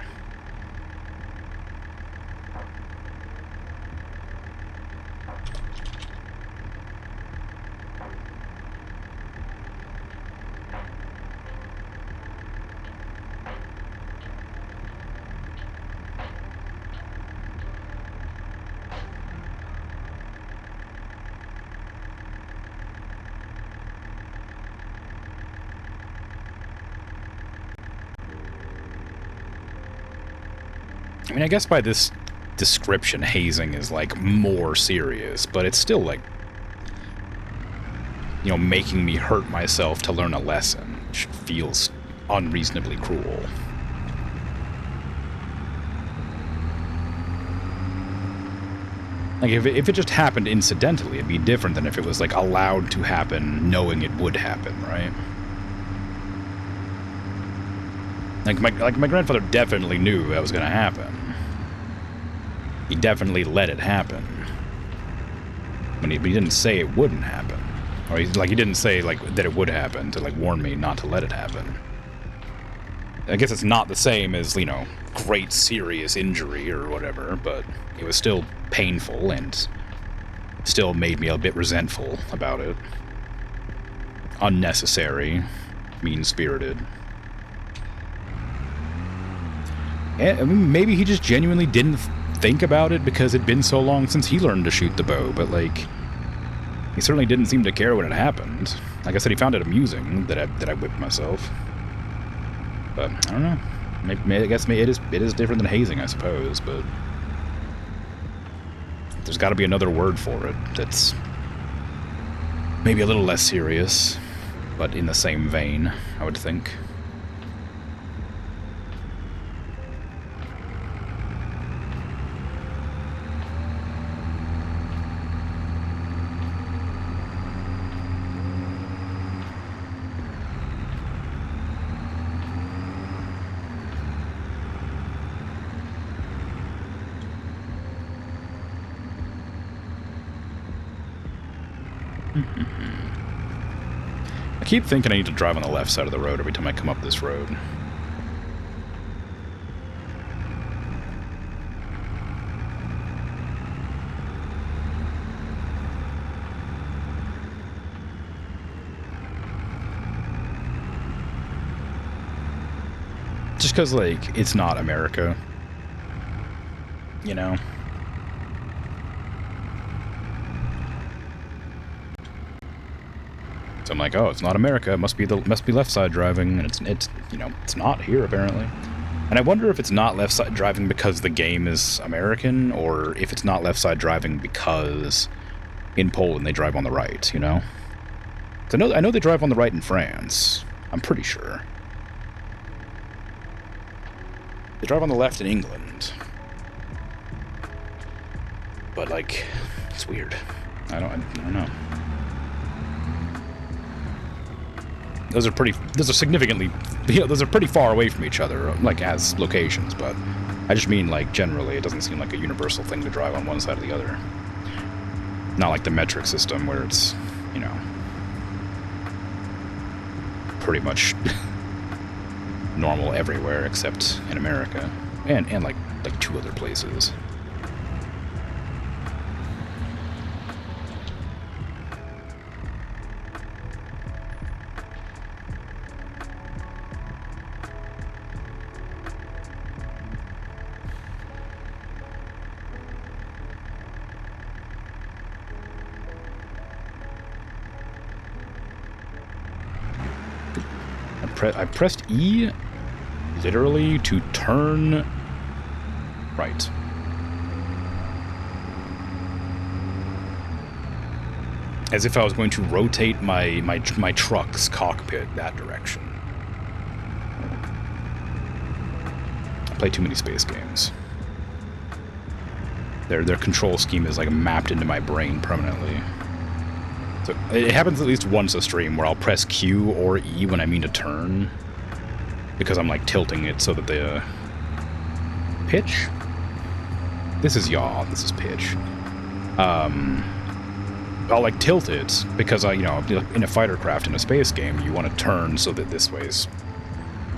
I mean, I guess by this description, hazing is, like, more serious, but it's still, like, you know, making me hurt myself to learn a lesson, which feels unreasonably cruel. Like, if it just happened incidentally, it'd be different than if it was, like, allowed to happen knowing it would happen, right? Like my grandfather definitely knew that was going to happen. He definitely let it happen. But he didn't say it wouldn't happen. Or he didn't say, like, that it would happen to, like, warn me not to let it happen. I guess it's not the same as, you know, great serious injury or whatever, but it was still painful and still made me a bit resentful about it. Unnecessary. Mean-spirited. I mean, maybe he just genuinely didn't think about it because it'd been so long since he learned to shoot the bow, but, like, he certainly didn't seem to care when it happened. Like I said, he found it amusing that I whipped myself. But, I don't know. Maybe, I guess it is different than hazing, I suppose, but there's got to be another word for it that's maybe a little less serious, but in the same vein, I would think. I keep thinking I need to drive on the left side of the road every time I come up this road. Just because, like, it's not America. You know? So I'm like, oh, it's not America. It must be left side driving, and it's you know, it's not here apparently. And I wonder if it's not left side driving because the game is American, or if it's not left side driving because in Poland they drive on the right. You know, 'cause I know they drive on the right in France. I'm pretty sure they drive on the left in England, but, like, it's weird. I don't know. Those are significantly, you know, those are pretty far away from each other, like, as locations, but I just mean, like, generally, it doesn't seem like a universal thing to drive on one side or the other. Not like the metric system, where it's, you know, pretty much normal everywhere except in America, and like 2 other places. I pressed E, literally, to turn right. As if I was going to rotate my truck's cockpit that direction. I play too many space games. Their control scheme is, like, mapped into my brain permanently. So it happens at least once a stream where I'll press Q or E when I mean to turn, because I'm, like, tilting it so that the pitch. This is yaw. This is pitch. I'll, like, tilt it because in a fighter craft in a space game, you want to turn so that this way's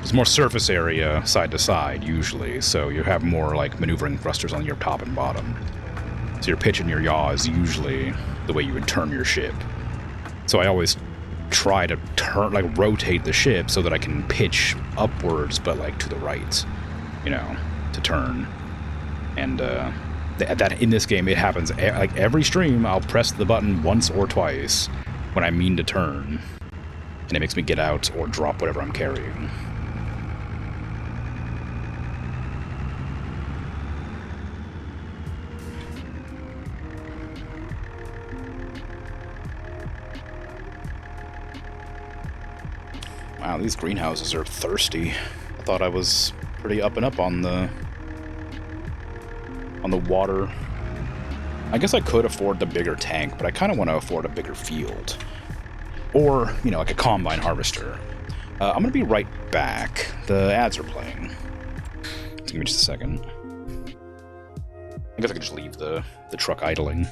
There's more surface area side to side, usually, so you have more, like, maneuvering thrusters on your top and bottom. So your pitch and your yaw is usually the way you would turn your ship. So I always try to turn, like, rotate the ship so that I can pitch upwards, but, like, to the right, you know, to turn. And, that in this game, it happens, like, every stream, I'll press the button once or twice when I mean to turn, and it makes me get out or drop whatever I'm carrying. Wow, these greenhouses are thirsty. I thought I was pretty up and up on the water. I guess I could afford the bigger tank, but I kind of want to afford a bigger field. Or, you know, like a combine harvester. I'm going to be right back. The ads are playing. Just give me just a second. I guess I could just leave the truck idling.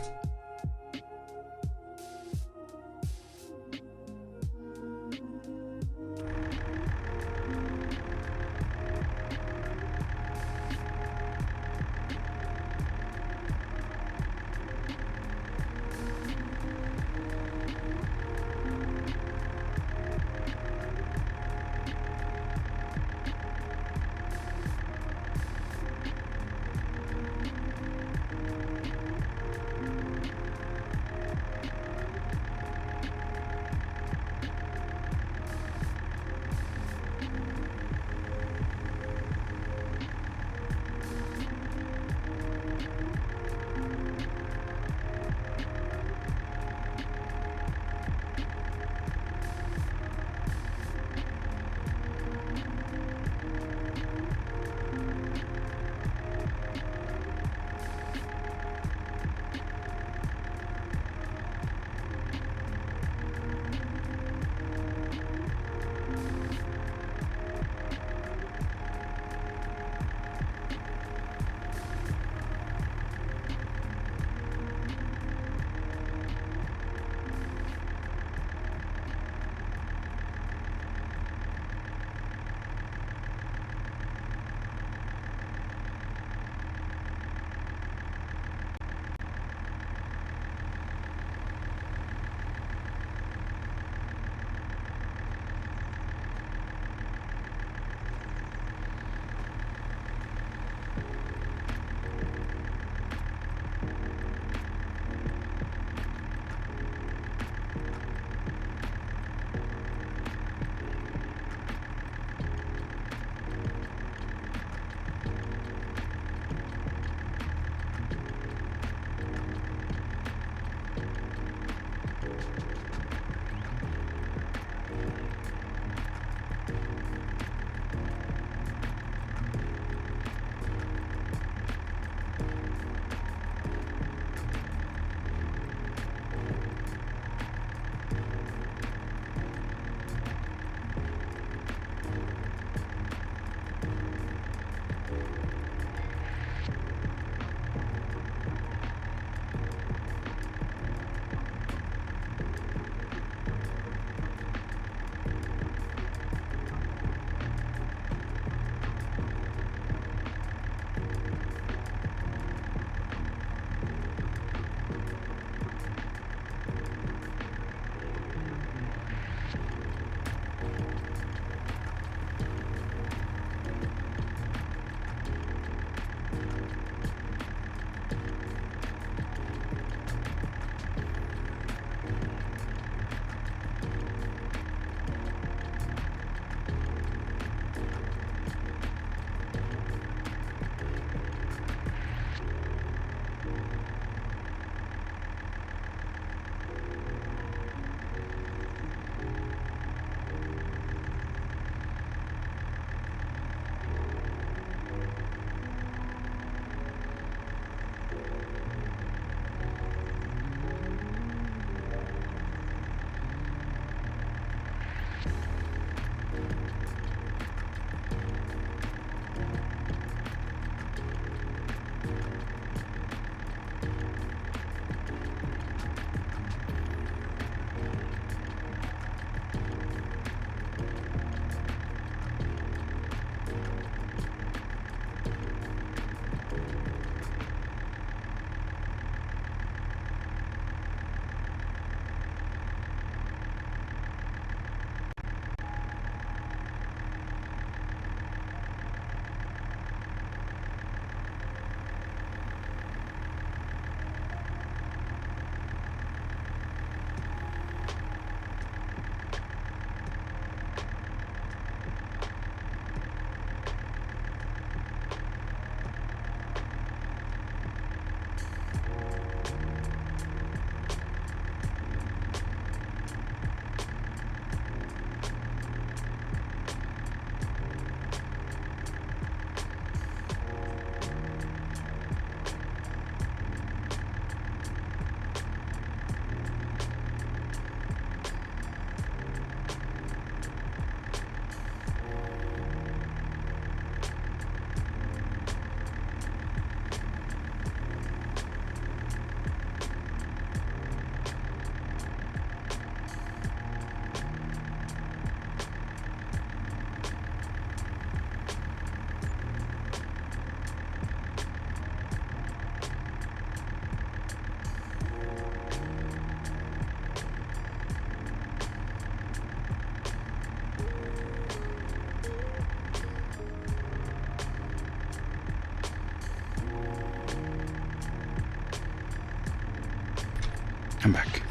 I'm back.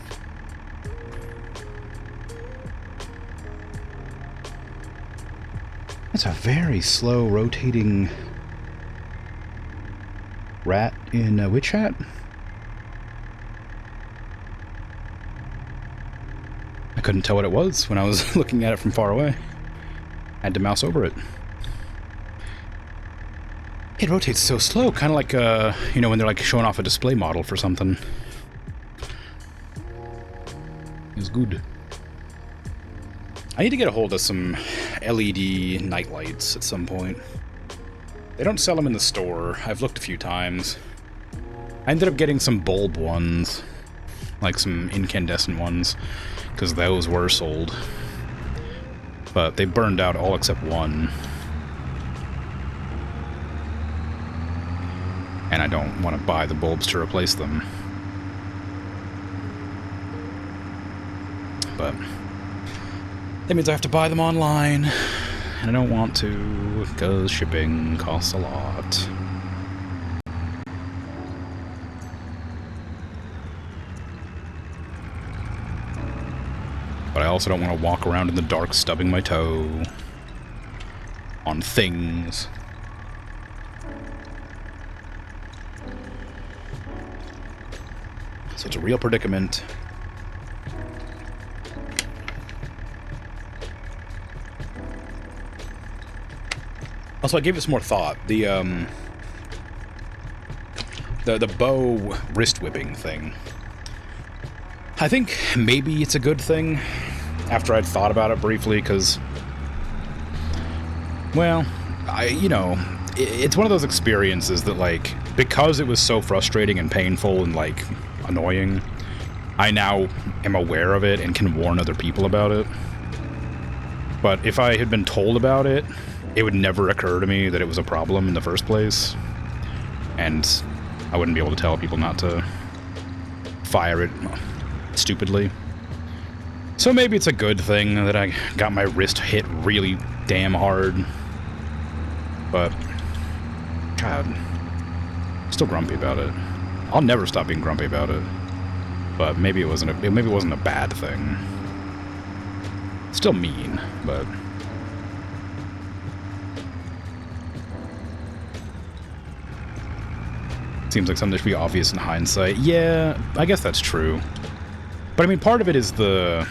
That's a very slow rotating rat in Witch Hat. I couldn't tell what it was when I was looking at it from far away. I had to mouse over it. It rotates so slow, kind of like, you know, when they're like showing off a display model for something. It's good. I need to get a hold of some LED night lights at some point. They don't sell them in the store. I've looked a few times. I ended up getting some bulb ones, like some incandescent ones, because those were sold. But they burned out all except one. And I don't want to buy the bulbs to replace them. But that means I have to buy them online. And I don't want to, because shipping costs a lot. But I also don't want to walk around in the dark stubbing my toe on things. So it's a real predicament. Also, I gave it some more thought. The bow wrist whipping thing. I think maybe it's a good thing after I'd thought about it briefly, because, well, you know, it's one of those experiences that, like, because it was so frustrating and painful and, like, annoying, I now am aware of it and can warn other people about it. But if I had been told about it, it would never occur to me that it was a problem in the first place. And I wouldn't be able to tell people not to fire it stupidly. So maybe it's a good thing that I got my wrist hit really damn hard. But, God, I'm still grumpy about it. I'll never stop being grumpy about it. But maybe it wasn't a bad thing. Still mean, but seems like something that should be obvious in hindsight. Yeah, I guess that's true. But I mean, part of it is the,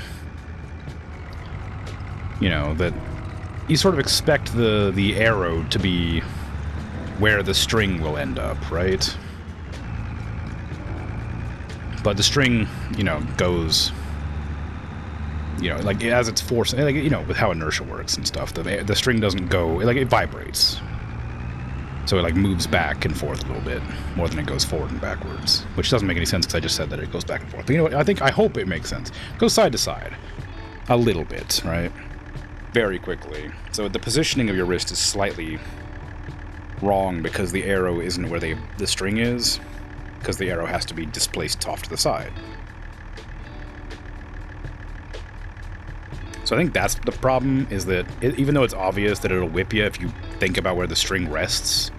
you know, that you sort of expect the arrow to be where the string will end up, right? But the string, you know, goes, you know, like as it's forced, like, you know, with how inertia works and stuff, the string doesn't go, like, it vibrates. So it, like, moves back and forth a little bit more than it goes forward and backwards, which doesn't make any sense because I just said that it goes back and forth. But you know what? I hope it makes sense. It goes side to side a little bit, right? Very quickly. So the positioning of your wrist is slightly wrong because the arrow isn't where the string is, because the arrow has to be displaced off to the side. So I think that's the problem, is that even though it's obvious that it'll whip you if you think about where the string rests,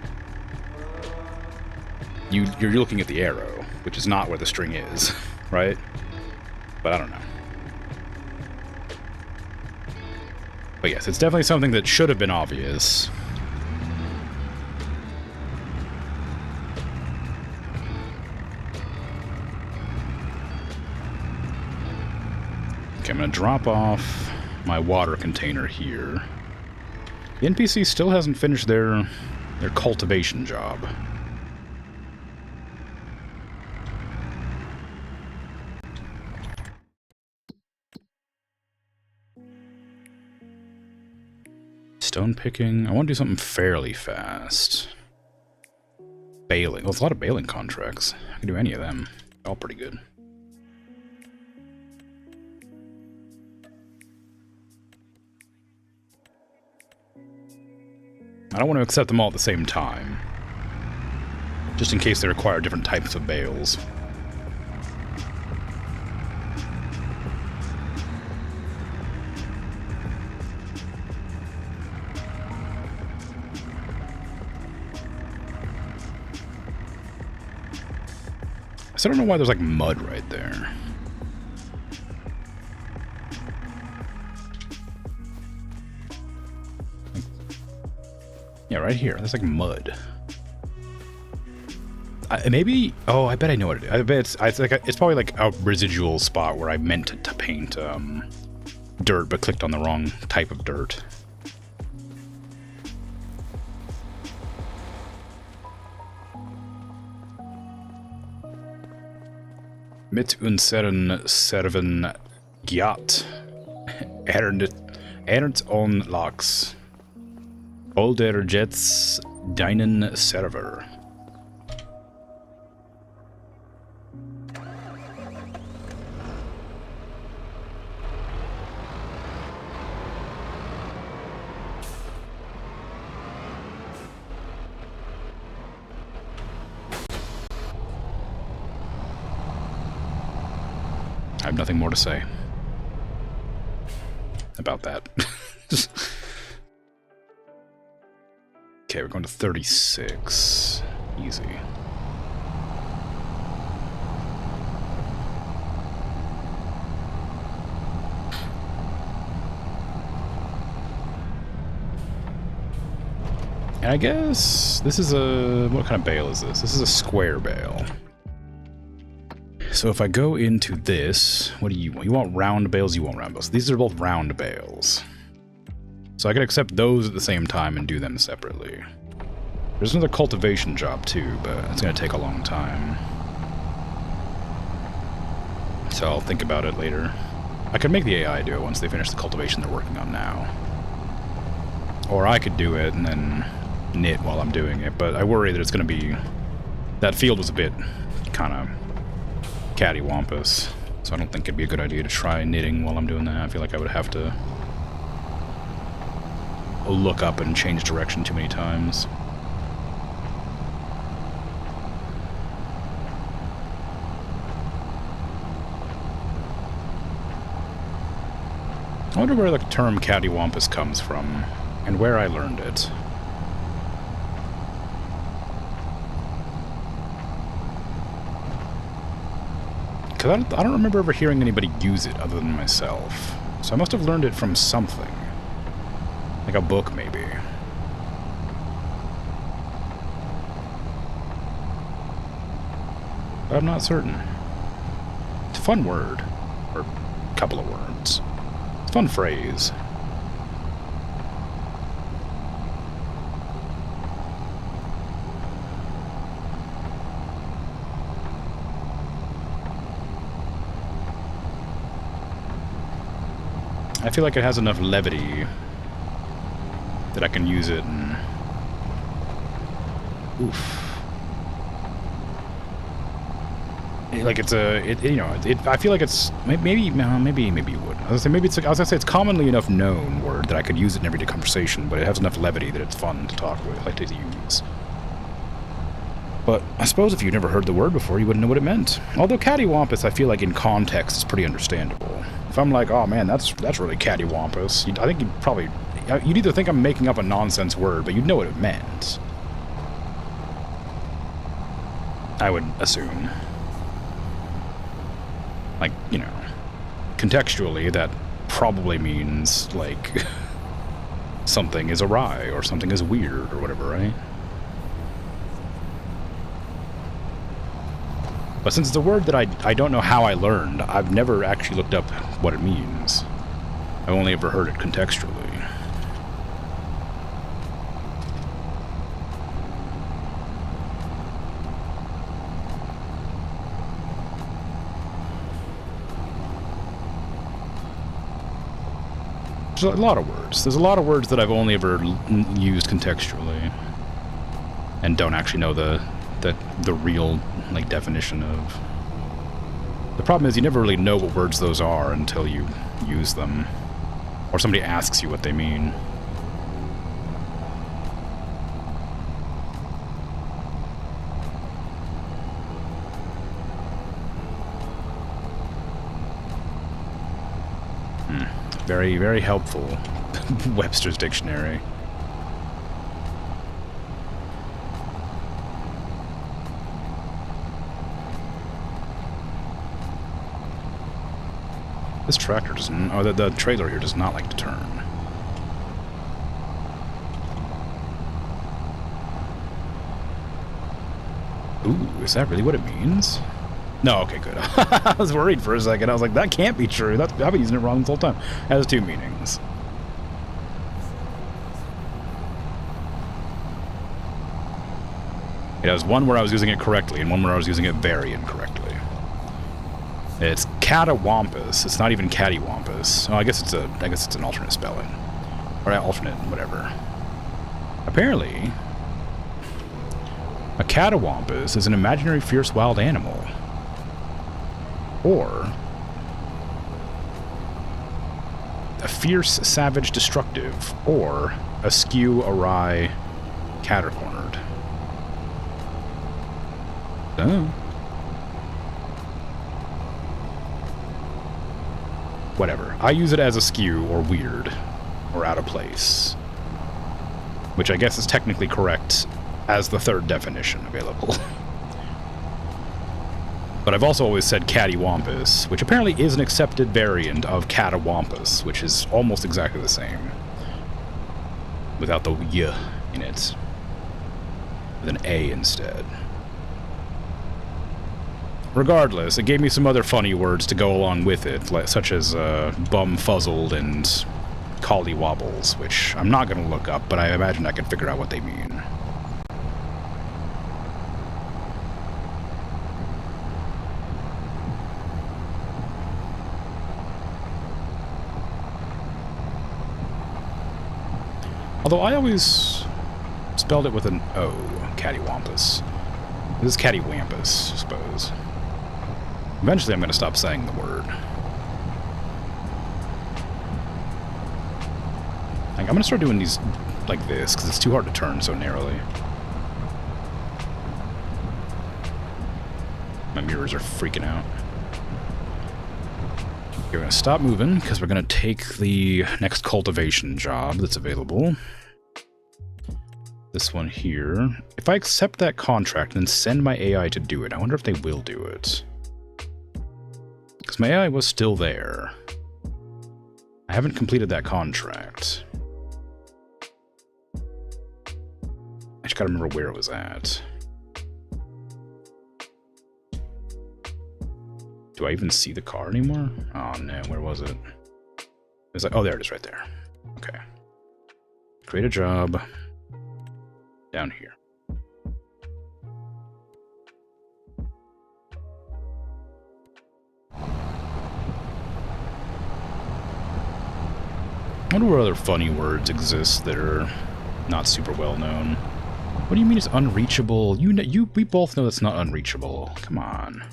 you're looking at the arrow, which is not where the string is, right? But I don't know. But yes, it's definitely something that should have been obvious. Okay, I'm gonna drop off my water container here. The NPC still hasn't finished their cultivation job. Stone picking. I want to do something fairly fast. Baling. Well, there's a lot of baling contracts. I can do any of them. All pretty good. I don't want to accept them all at the same time, just in case they require different types of bales. So I don't know why there's like mud right there. Yeah, right here. That's like mud. Maybe... Oh, I bet I know what it is. I bet it's probably like a residual spot where I meant to paint dirt, but clicked on the wrong type of dirt. Mit unseren Serven Gjat. Ernst on Lachs. Older Jets Deinen Server. I have nothing more to say about that. Okay, we're going to 36. Easy. And I guess this is a... What kind of bale is this? This is a square bale. So if I go into this, what do you want? You want round bales? You want round bales. These are both round bales. So I can accept those at the same time and do them separately. There's another cultivation job too, but it's going to take a long time. So I'll think about it later. I could make the AI do it once they finish the cultivation they're working on now. Or I could do it and then knit while I'm doing it, but I worry that it's going to be... That field was a bit kind of cattywampus, so I don't think it'd be a good idea to try knitting while I'm doing that. I feel like I would have to look up and change direction too many times. I wonder where the term cattywampus comes from, and where I learned it. Because I don't remember ever hearing anybody use it other than myself. So I must have learned it from something. Like a book, maybe. But I'm not certain. It's a fun word. Or a couple of words. It's a fun phrase. I feel like it has enough levity that I can use it and... Oof. Like it's a... you know, I feel like it's... Maybe you would. I was gonna say it's commonly enough known word that I could use it in everyday conversation, but it has enough levity that it's fun to talk with, like to use. But I suppose if you've never heard the word before, you wouldn't know what it meant. Although cattywampus, I feel like in context, is pretty understandable. If I'm like, oh man, that's really cattywampus, I think you'd probably... You'd either think I'm making up a nonsense word, but you'd know what it meant. I would assume. Like, you know, contextually, that probably means, like, something is awry, or something is weird, or whatever, right? But since it's a word that I don't know how I learned, I've never actually looked up what it means. I've only ever heard it contextually. There's a lot of words. There's a lot of words that I've only ever used contextually, and don't actually know the real, like, definition of. The problem is you never really know what words those are until you use them, or somebody asks you what they mean. Very, very helpful. Webster's Dictionary. This tractor doesn't... Oh, the trailer here does not like to turn. Ooh, is that really what it means? No, okay, good. I was worried for a second. I was like, that can't be true. I've been using it wrong this whole time. It has two meanings. It has one where I was using it correctly and one where I was using it very incorrectly. It's catawampus. It's not even cattywampus. Oh, I guess it's an alternate spelling. Or alternate, whatever. Apparently, a catawampus is an imaginary fierce wild animal. Or a fierce, savage, destructive. Or askew, awry, catercornered. Oh. Whatever. I use it as askew or weird or out of place, which I guess is technically correct as the third definition available. But I've also always said cattywampus, which apparently is an accepted variant of catawampus, which is almost exactly the same, without the y in it, with an a instead. Regardless, it gave me some other funny words to go along with it, such as bum-fuzzled and collywobbles, which I'm not going to look up, but I imagine I can figure out what they mean. Although I always spelled it with an O, cattywampus. This is cattywampus, I suppose. Eventually I'm going to stop saying the word. I'm going to start doing these like this, because it's too hard to turn so narrowly. My mirrors are freaking out. We're going to stop moving, because we're going to take the next cultivation job that's available. This one here. If I accept that contract and send my AI to do it, I wonder if they will do it. Because my AI was still there. I haven't completed that contract. I just gotta remember where it was at. Do I even see the car anymore? Oh no, where was it? It was like, oh, there it is right there. Okay. Create a job. Down here. I wonder what other funny words exist that are not super well known. What do you mean it's unreachable? We both know that's not unreachable. Come on.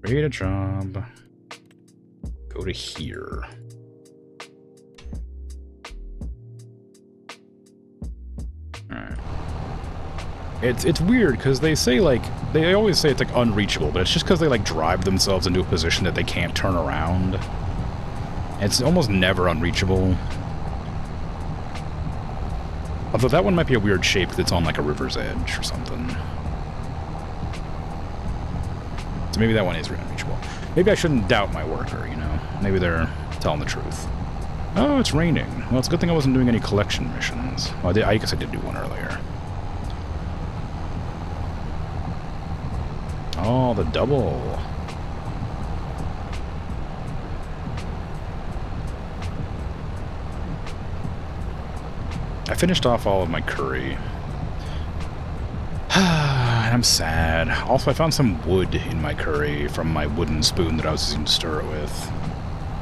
Create a job. Go to here. Alright. It's weird because they say they always say it's like unreachable, but it's just because they like drive themselves into a position that they can't turn around. It's almost never unreachable. Although that one might be a weird shape because it's on like a river's edge or something. So maybe that one is unreachable. Maybe I shouldn't doubt my worker, you know? Maybe they're telling the truth. Oh, it's raining. Well, it's a good thing I wasn't doing any collection missions. Well, I guess I did do one earlier. Oh, the double. I finished off all of my curry. And I'm sad. Also, I found some wood in my curry from my wooden spoon that I was using to stir it with.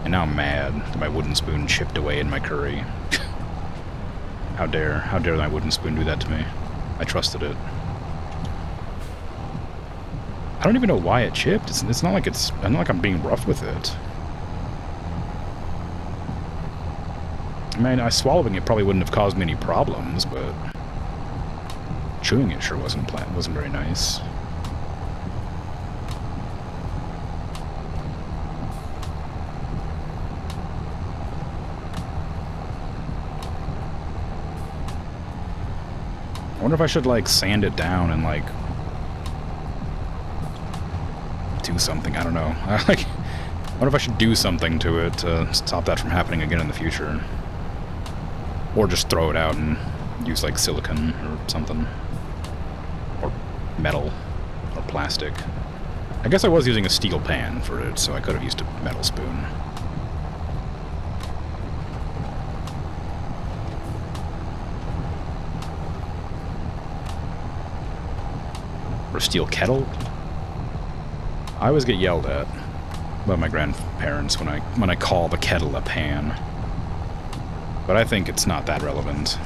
And now I'm mad that my wooden spoon chipped away in my curry. How dare my wooden spoon do that to me? I trusted it. I don't even know why it chipped. It's not like I'm being rough with it. I mean, swallowing it probably wouldn't have caused me any problems, but chewing it sure wasn't very nice. I wonder if I should like sand it down and like do something. I don't know. I wonder if I should do something to it to stop that from happening again in the future. Or just throw it out and use like silicone or something. Or metal or plastic. I guess I was using a steel pan for it, so I could have used a metal spoon. Or a steel kettle? I always get yelled at by my grandparents when I call the kettle a pan. But I think it's not that relevant.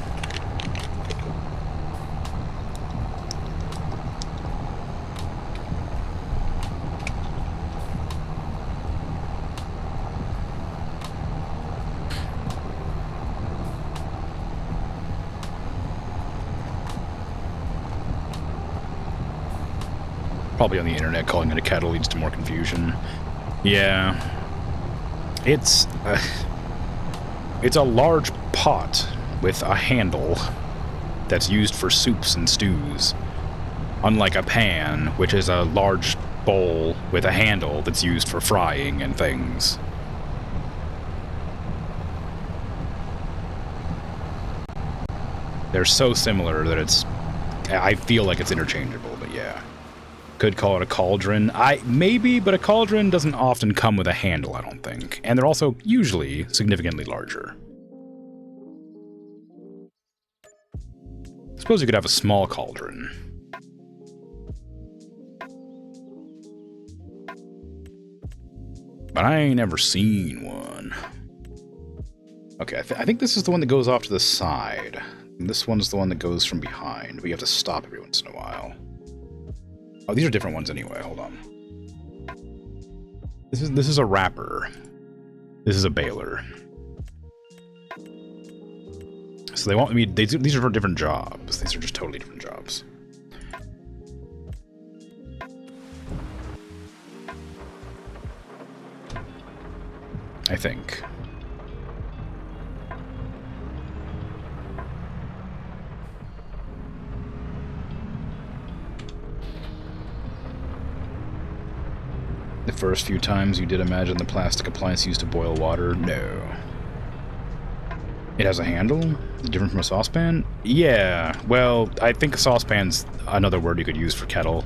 Probably on the internet, calling it a kettle leads to more confusion. Yeah. It's a large pot with a handle that's used for soups and stews. Unlike a pan, which is a large bowl with a handle that's used for frying and things. They're so similar that I feel like it's interchangeable, but yeah. Could call it a cauldron. Maybe, but a cauldron doesn't often come with a handle, I don't think. And they're also usually significantly larger. I suppose you could have a small cauldron. But I ain't ever seen one. Okay, I think this is the one that goes off to the side. And this one's the one that goes from behind. But you have to stop every once in a while. Oh, these are different ones anyway. Hold on. This is a wrapper. This is a baler. So they want me. These are for different jobs. These are just totally different jobs. I think. The first few times you did imagine the plastic appliance used to boil water? No. It has a handle? Different from a saucepan? Yeah, well, I think a saucepan's another word you could use for kettle.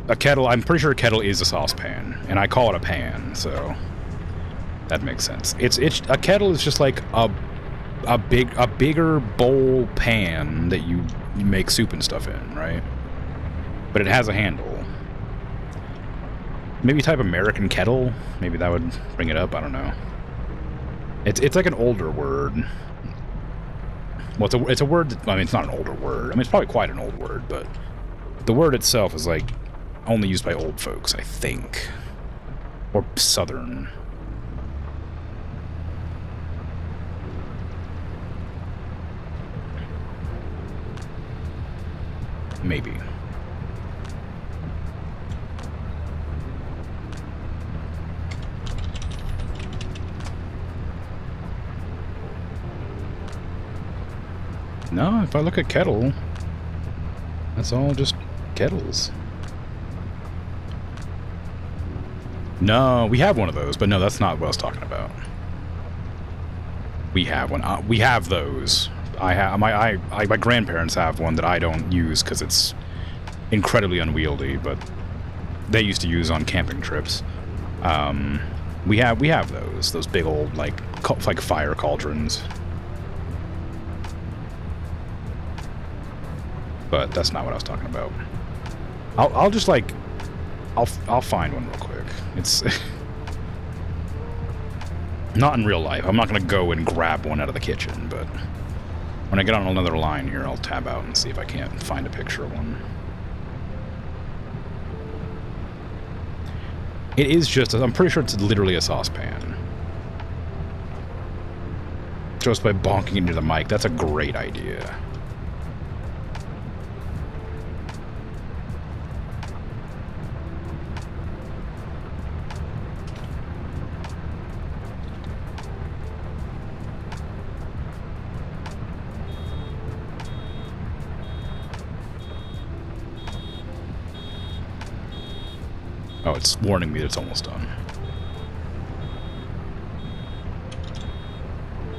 A kettle, I'm pretty sure a kettle is a saucepan, and I call it a pan, so that makes sense. A kettle is just like a bigger bowl pan that you make soup and stuff in, right? But it has a handle. Maybe type American kettle? Maybe that would bring it up, I don't know. It's like an older word. Well, it's a word that, I mean, it's not an older word. I mean, it's probably quite an old word, but the word itself is, like, only used by old folks, I think. Or Southern. Maybe. No, if I look at kettle, that's all just kettles. No, we have one of those, but no, that's not what I was talking about. We have one. We have those. My grandparents have one that I don't use because it's incredibly unwieldy, but they used to use on camping trips. We have those big old like fire cauldrons. But that's not what I was talking about. I'll just like I'll find one real quick. It's not in real life. I'm not gonna go and grab one out of the kitchen, but when I get on another line here, I'll tab out and see if I can't find a picture of one. It is just, I'm pretty sure it's literally a saucepan. Just by bonking into the mic. That's a great idea. Oh, it's warning me that it's almost done.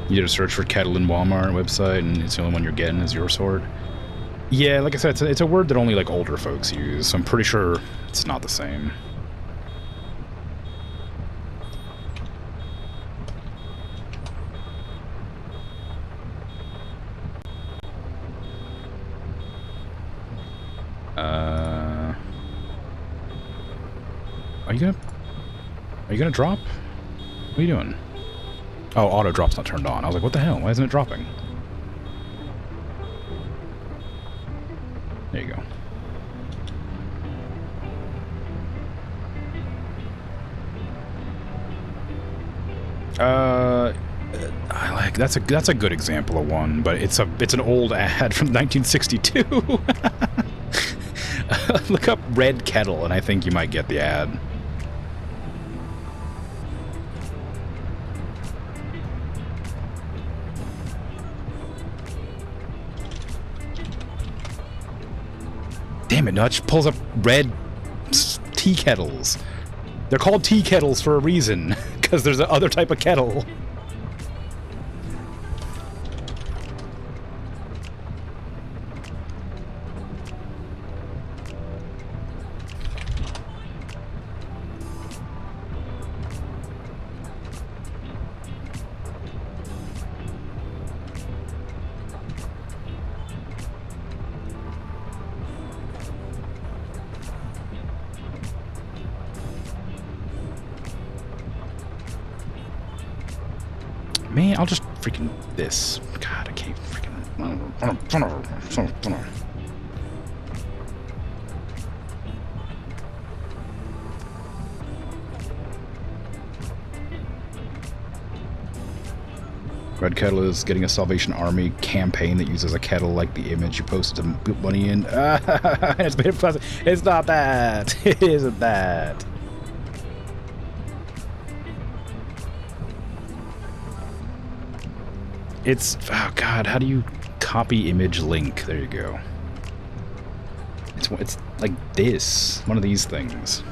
You did a search for kettle in Walmart website, and it's the only one you're getting is your sword. Yeah, like I said, it's a word that only, like, older folks use, so I'm pretty sure it's not the same. Are you gonna drop? What are you doing? Oh, auto drop's not turned on. I was like, what the hell? Why isn't it dropping? There you go. I like that's a good example of one, but it's an old ad from 1962. Look up Red Kettle, and I think you might get the ad. Damn it, Nutch pulls up red tea kettles. They're called tea kettles for a reason, because there's another type of kettle. Man, I'll just freaking this. God, I can't freaking. Red Kettle is getting a Salvation Army campaign that uses a kettle like the image you posted to put money in. It's made of plastic. It's not that. It isn't that. It's, oh god, how do you copy image link? There you go. It's like this, one of these things.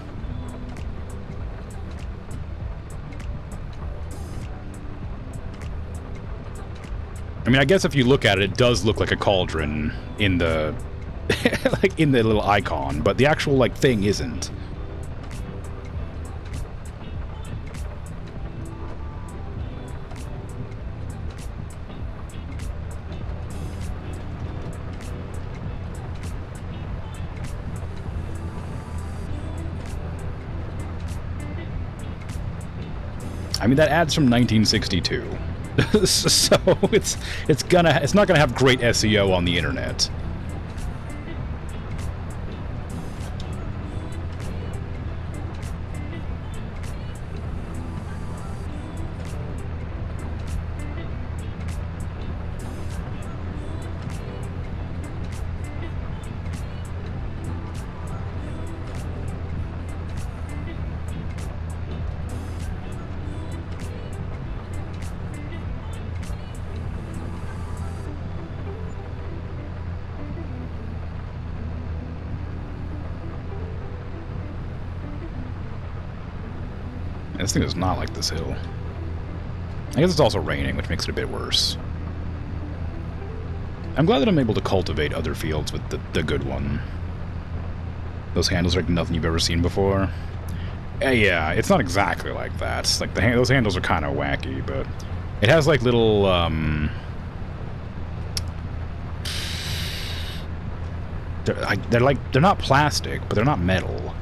I mean, I guess if you look at it, it does look like a cauldron in the, like in the little icon, but the actual like thing isn't. I mean, that ad's from 1962, so it's not gonna have great SEO on the internet. This thing is not like this hill. I guess it's also raining, which makes it a bit worse. I'm glad that I'm able to cultivate other fields with the good one. Those handles are like nothing you've ever seen before. Yeah, it's not exactly like that. It's like those handles are kind of wacky, but it has like little they're not plastic, but they're not metal.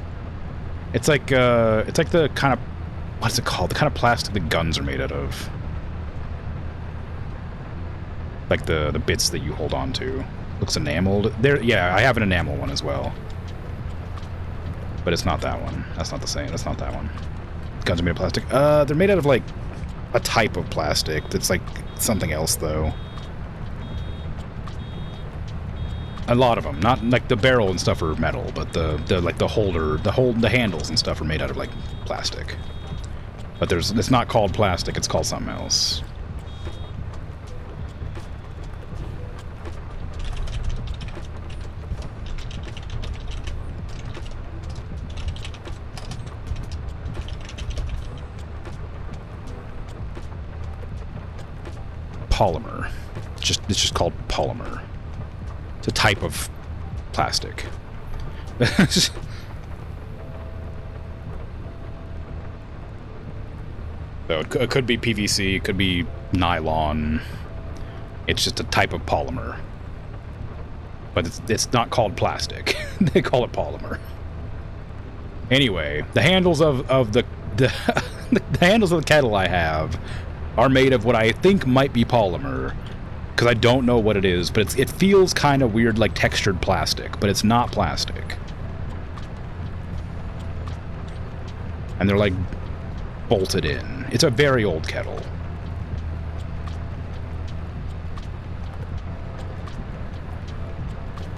It's like the kind of, what's it called? The kind of plastic that guns are made out of. Like the bits that you hold on to. Looks enameled. There, yeah, I have an enamel one as well. But it's not that one. That's not the same. That's not that one. Guns are made of plastic. They're made out of like a type of plastic that's like something else though. A lot of them, not like the barrel and stuff are metal, but the like the holder, the handles and stuff are made out of like plastic. But it's not called plastic, it's called something else. Polymer. It's just called polymer. It's a type of plastic. So it could be PVC, it could be nylon. It's just a type of polymer. But it's not called plastic. They call it polymer. Anyway, the handles of the the handles of the kettle I have are made of what I think might be polymer, because I don't know what it is, but it feels kind of weird, like textured plastic, but it's not plastic. And they're like bolted in. It's a very old kettle.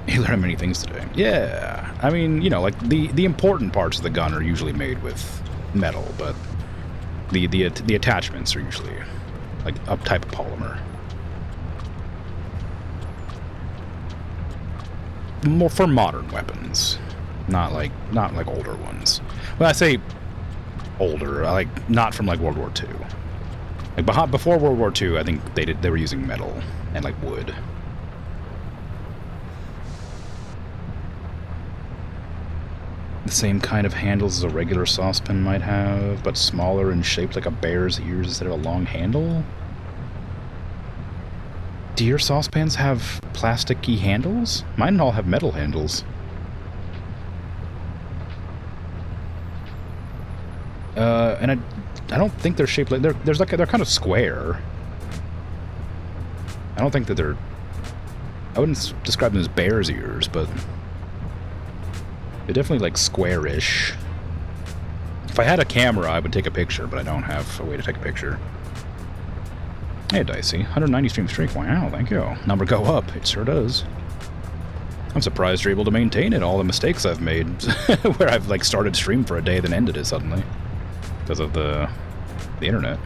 You learn many things today. Yeah, I mean, you know, like the important parts of the gun are usually made with metal, but the attachments are usually like a type of polymer. More for modern weapons, not like older ones. When I say older, like not from like World War II. Like before World War II, I think they were using metal and like wood. The same kind of handles as a regular saucepan might have, but smaller and shaped like a bear's ears instead of a long handle? Do your saucepans have plasticky handles? Mine all have metal handles. And I don't think they're shaped like they're kind of square. I don't think that I wouldn't describe them as bear's ears, but they're definitely like squarish. If I had a camera, I would take a picture, but I don't have a way to take a picture. Hey, Dicey. 190 stream streak. Wow, thank you. Number go up. It sure does. I'm surprised you're able to maintain it, all the mistakes I've made. Where I've like started stream for a day, then ended it suddenly. Because of the internet.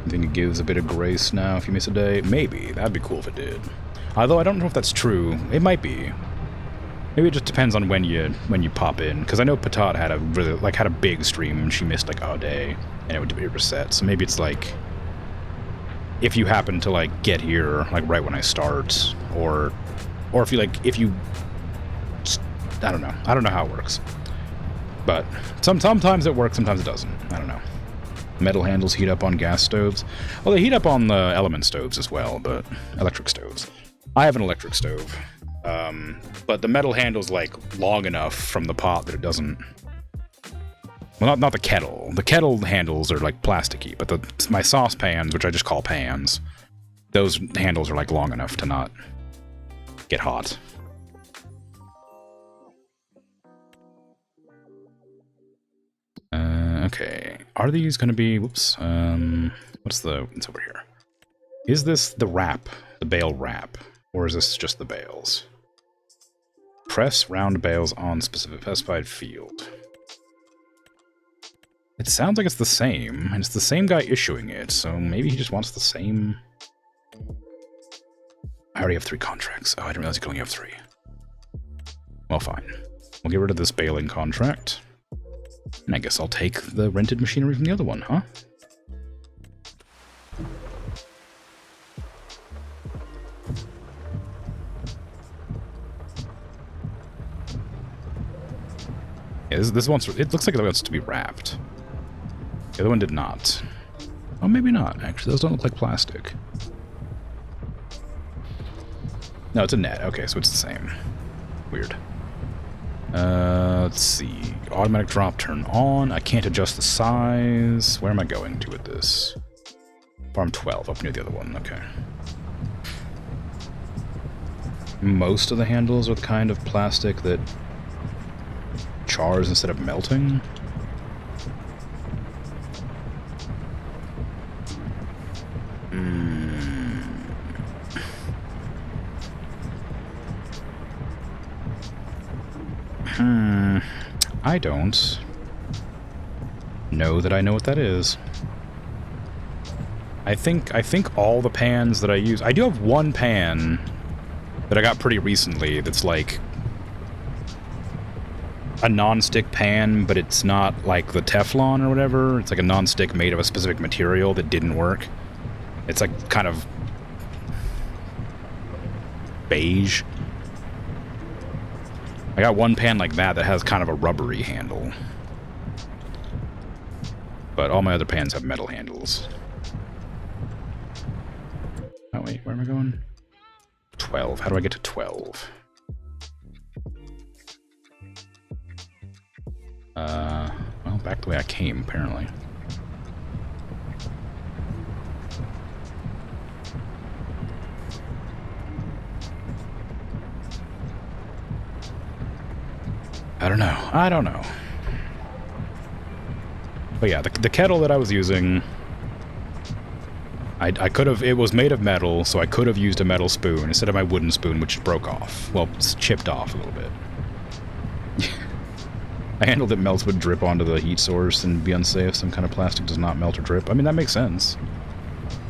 I think it gives a bit of grace now if you miss a day. Maybe. That'd be cool if it did. Although I don't know if that's true. It might be. Maybe it just depends on when you pop in. Because I know Patat had a big stream and she missed like a day and it would be reset. So maybe it's like if you happen to like get here like right when I start, or if you I don't know. I don't know how it works. But sometimes it works, sometimes it doesn't. I don't know. Metal handles heat up on gas stoves. Well, they heat up on the element stoves as well, but electric stoves. I have an electric stove, but the metal handle's like long enough from the pot that it doesn't. Well, not the kettle. The kettle handles are like plasticky, but my saucepans, which I just call pans, those handles are like long enough to not get hot. Okay, are these going to be, whoops, what's over here? Is this the wrap, the bale wrap, or is this just the bales? Press round bales on specified field. It sounds like it's the same, and it's the same guy issuing it, so maybe he just wants the same. I already have 3 contracts. Oh, I didn't realize you could only have 3. Well, fine. We'll get rid of this baling contract. And I guess I'll take the rented machinery from the other one, huh? Yeah, this one's, it looks like it wants to be wrapped. The other one did not. Oh, maybe not, actually. Those don't look like plastic. No, it's a net. Okay, so it's the same. Weird. Let's see. Automatic drop turn on. I can't adjust the size. Where am I going to with this? Farm 12, up near the other one. Okay. Most of the handles are the kind of plastic that chars instead of melting. I don't know that I know what that is. I think all the pans that I use... I do have one pan that I got pretty recently that's like a non-stick pan, but it's not like the Teflon or whatever. It's like a non-stick made of a specific material that didn't work. It's like kind of beige. I got one pan like that that has kind of a rubbery handle. But all my other pans have metal handles. Oh wait, where am I going? 12. How do I get to 12? Well, back the way I came, apparently. I don't know. But yeah, the kettle that I was using, I could have, it was made of metal, so I could have used a metal spoon instead of my wooden spoon, which broke off. Well, it's chipped off a little bit. A handle that melts would drip onto the heat source and be unsafe. Some kind of plastic does not melt or drip. I mean, that makes sense.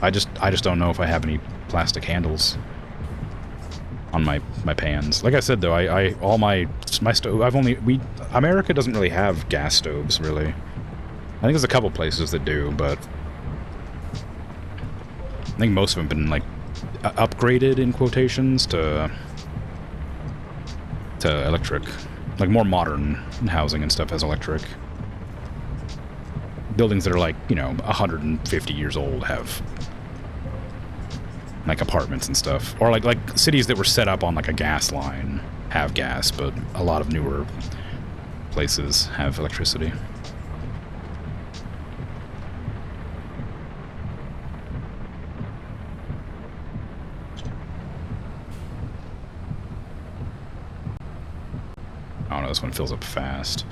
I just don't know if I have any plastic handles on my pans. Like I said, though, all my stove, America doesn't really have gas stoves, really. I think there's a couple places that do, but I think most of them have been, like, upgraded, in quotations, to electric. Like, more modern housing and stuff has electric. Buildings that are, like, you know, 150 years old have, like, apartments and stuff. Or, like cities that were set up on, like, a gas line have gas, but a lot of newer places have electricity. I don't know, this one fills up fast.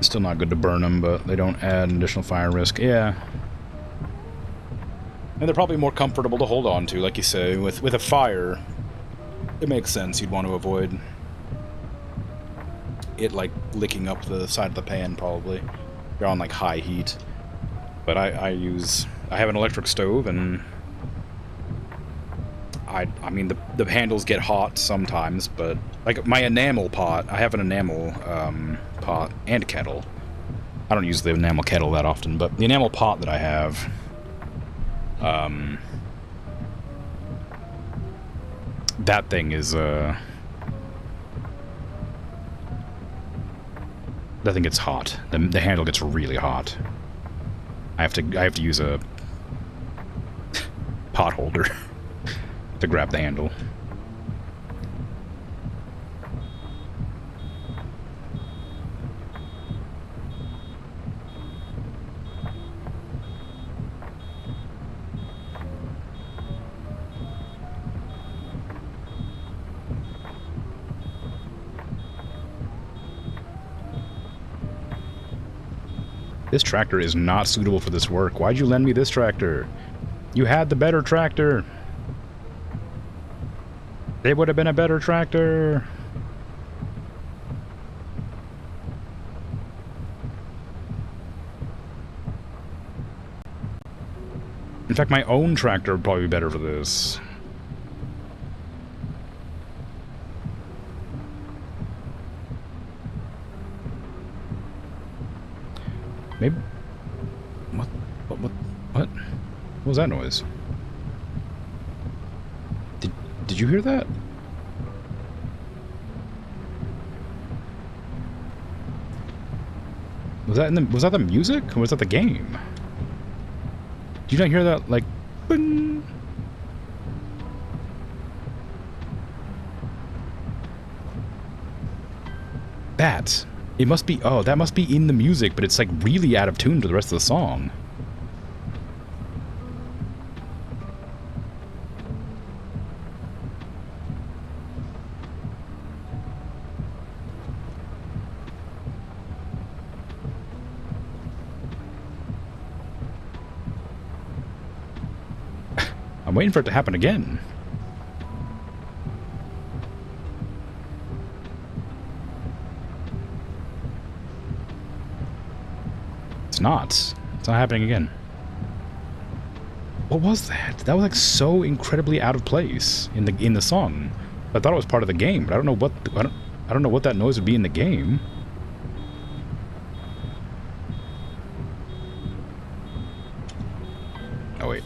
Still not good to burn them, but they don't add additional fire risk. Yeah. And they're probably more comfortable to hold on to, like you say. With a fire, it makes sense. You'd want to avoid it, like, licking up the side of the pan, probably. You're on, like, high heat. But I have an electric stove, and I mean, the handles get hot sometimes, but, like, my enamel pot, I have an enamel pot and kettle. I don't use the enamel kettle that often, but the enamel pot that I have, that thing is, that thing gets hot. The handle gets really hot. I have to use a pot holder to grab the handle. This tractor is not suitable for this work. Why'd you lend me this tractor? You had the better tractor. It would have been a better tractor. In fact, my own tractor would probably be better for this. Maybe... What? What was that noise? Did you hear that? Was that the music, or was that the game? Did you not hear that, like, bing? That. It must be, oh, that must be in the music, but it's, like, really out of tune to the rest of the song. I'm waiting for it to happen again. not. It's not happening again. What was that? That was like so incredibly out of place in the song. I thought it was part of the game, but I don't know what I don't know what that noise would be in the game. Oh wait.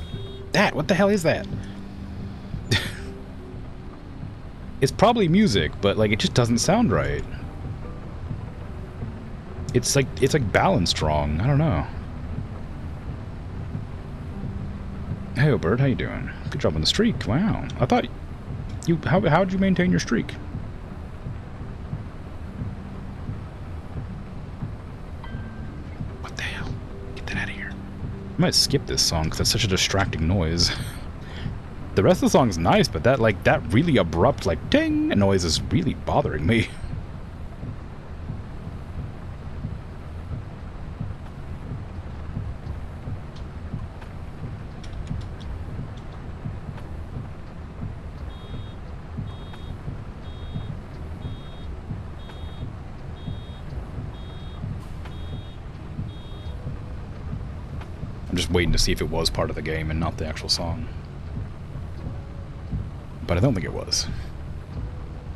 That, what the hell is that? It's probably music, but like it just doesn't sound right. It's like balanced wrong. I don't know. Hey, Obert, how you doing? Good job on the streak. Wow. I thought you... How'd you maintain your streak? What the hell? Get that out of here. I might skip this song because that's such a distracting noise. The rest of the song's nice, but that really abrupt, like, ding noise is really bothering me. I'm just waiting to see if it was part of the game and not the actual song. But I don't think it was.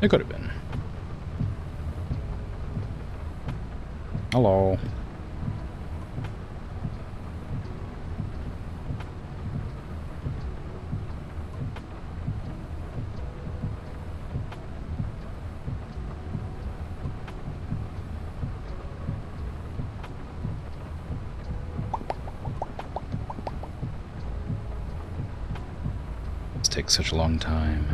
It could have been. Hello. Takes such a long time.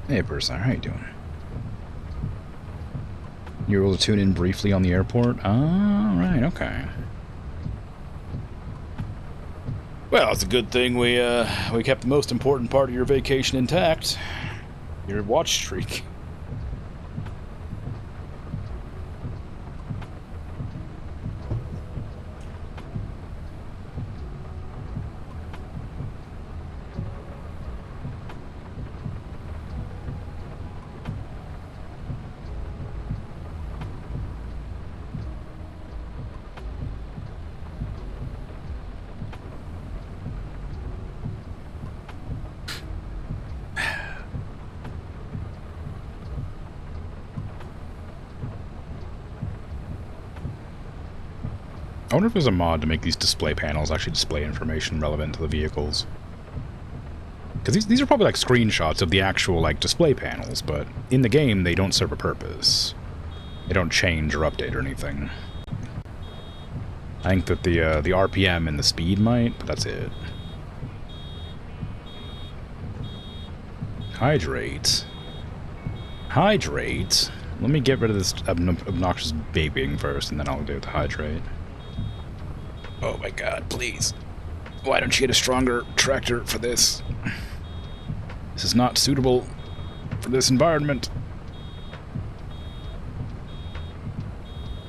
Hey, person, how you doing? You were able to tune in briefly on the airport? Oh, right, okay. Well, it's a good thing we kept the most important part of your vacation intact. Your watch streak. I wonder if there's a mod to make these display panels actually display information relevant to the vehicles. Because these are probably like screenshots of the actual like display panels, but in the game they don't serve a purpose. They don't change or update or anything. I think that the RPM and the speed might, but that's it. Hydrate. Hydrate? Let me get rid of this obnoxious babying first, and then I'll do the hydrate. Oh my god, please. Why don't you get a stronger tractor for this? This is not suitable for this environment.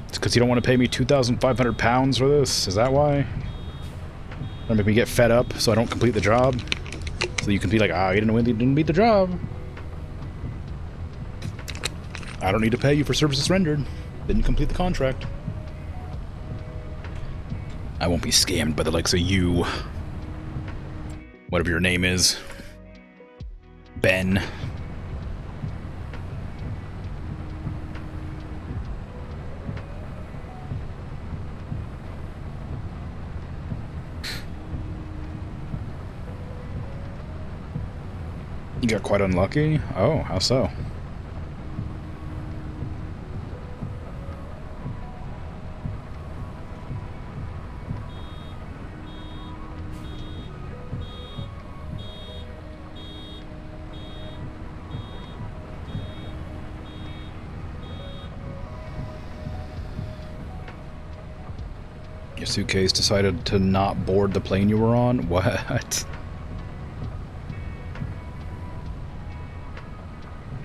It's because you don't want to pay me 2,500 pounds for this? Is that why? That'll make me get fed up so I don't complete the job? So you can be like, ah, you didn't beat the job. I don't need to pay you for services rendered. Didn't complete the contract. I won't be scammed by the likes of you. Whatever your name is. Ben. You got quite unlucky? Oh, how so? Your suitcase decided to not board the plane you were on? What?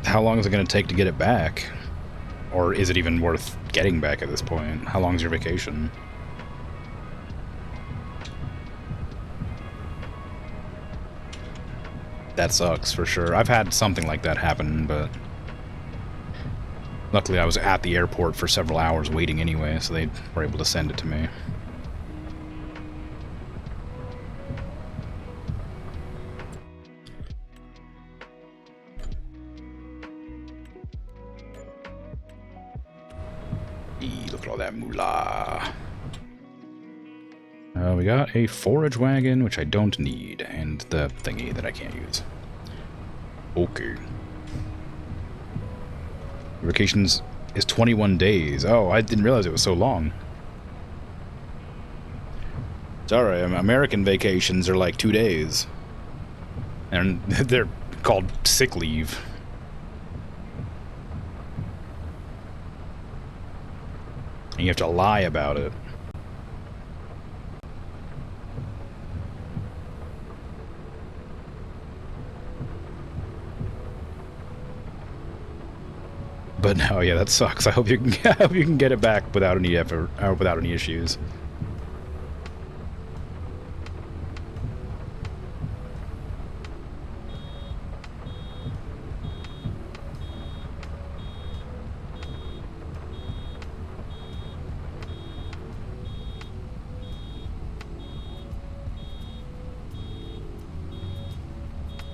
How long is it going to take to get it back? Or is it even worth getting back at this point? How long is your vacation? That sucks, for sure. I've had something like that happen, but... Luckily, I was at the airport for several hours waiting anyway, so they were able to send it to me. Look at all that moolah. We got a forage wagon, which I don't need, and the thingy that I can't use. Okay. Vacations is 21 days. Oh, I didn't realize it was so long. Sorry, American vacations are like 2 days. And they're called sick leave. And you have to lie about it. But no, yeah, that sucks. I hope you can. I hope you can get it back without any effort, or without any issues.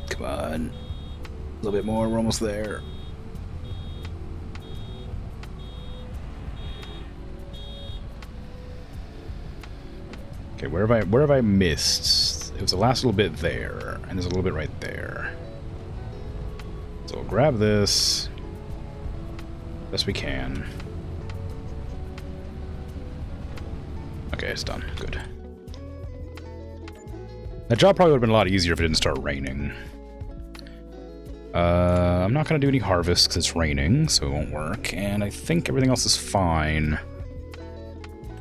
Come on, a little bit more. We're almost there. Okay, where have I missed? It was the last little bit there, and there's a little bit right there. So we'll grab this best we can. Okay, it's done. Good. That job probably would have been a lot easier if it didn't start raining. I'm not going to do any harvests because it's raining, so it won't work. And I think everything else is fine.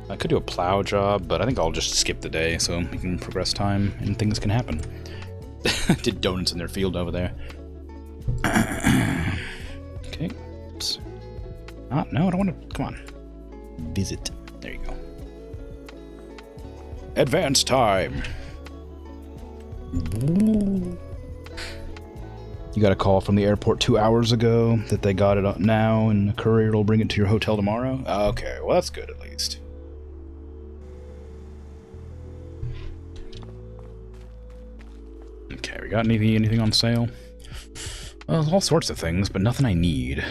I could do a plow job, but I think I'll just skip the day so we can progress time and things can happen. Did donuts in their field over there. Okay. Oops. No, I don't want to. Come on. Visit. There you go. Advance time. Ooh. You got a call from the airport 2 hours ago that they got it up now and the courier will bring it to your hotel tomorrow? Okay, well that's good at least. Okay, we got anything on sale? Well, all sorts of things, but nothing I need.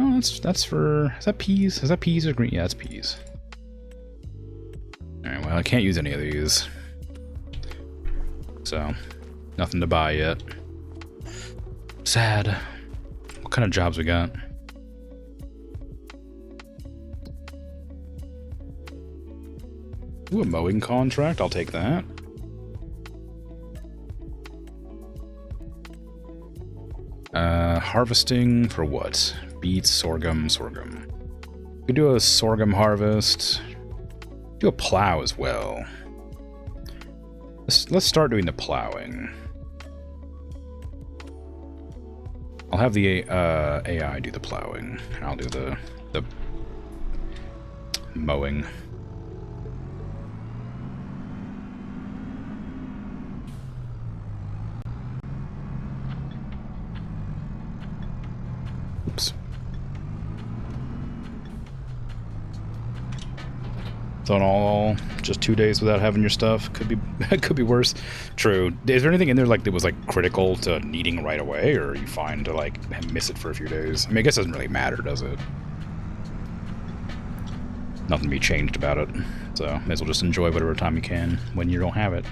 Oh, that's for... Is that peas? Is that peas or green? Yeah, it's peas. Alright, well, I can't use any of these. So, nothing to buy yet. Sad. What kind of jobs we got? Ooh, a mowing contract. I'll take that. Harvesting for what? Beets, sorghum. Could do a sorghum harvest. Do a plow as well. Let's start doing the plowing. I'll have the AI do the plowing. I'll do the mowing. Oops. So in all, just 2 days without having your stuff could be worse. True. Is there anything in there like that was like critical to needing right away, or are you fine to like miss it for a few days? I mean, I guess it doesn't really matter, does it? Nothing to be changed about it. So may as well just enjoy whatever time you can when you don't have it.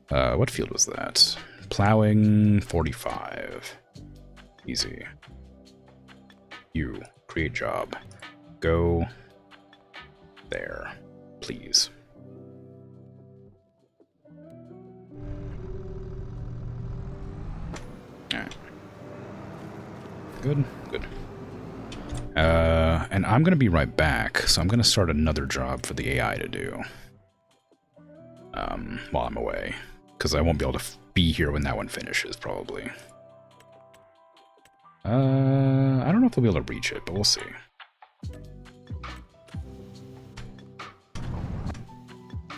What field was that? Plowing 45. Easy. You create job. Go there, please. Alright. Good. And I'm gonna be right back, so I'm gonna start another job for the AI to do. While I'm away. Because I won't be able to be here when that one finishes, probably. I don't know if they'll be able to reach it, but we'll see.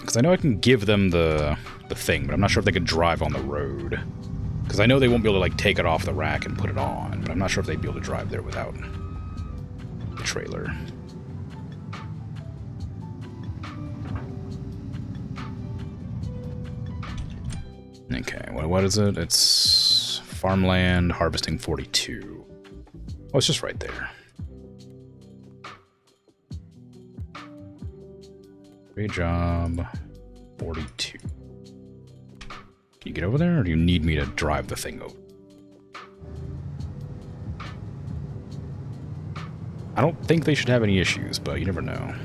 Because I know I can give them the thing, but I'm not sure if they can drive on the road. Because I know they won't be able to, like, take it off the rack and put it on, but I'm not sure if they'd be able to drive there without the trailer. Okay, what is it? It's farmland harvesting 42. Oh, it's just right there. Great job. 42. Can you get over there, or do you need me to drive the thing over? I don't think they should have any issues, but you never know.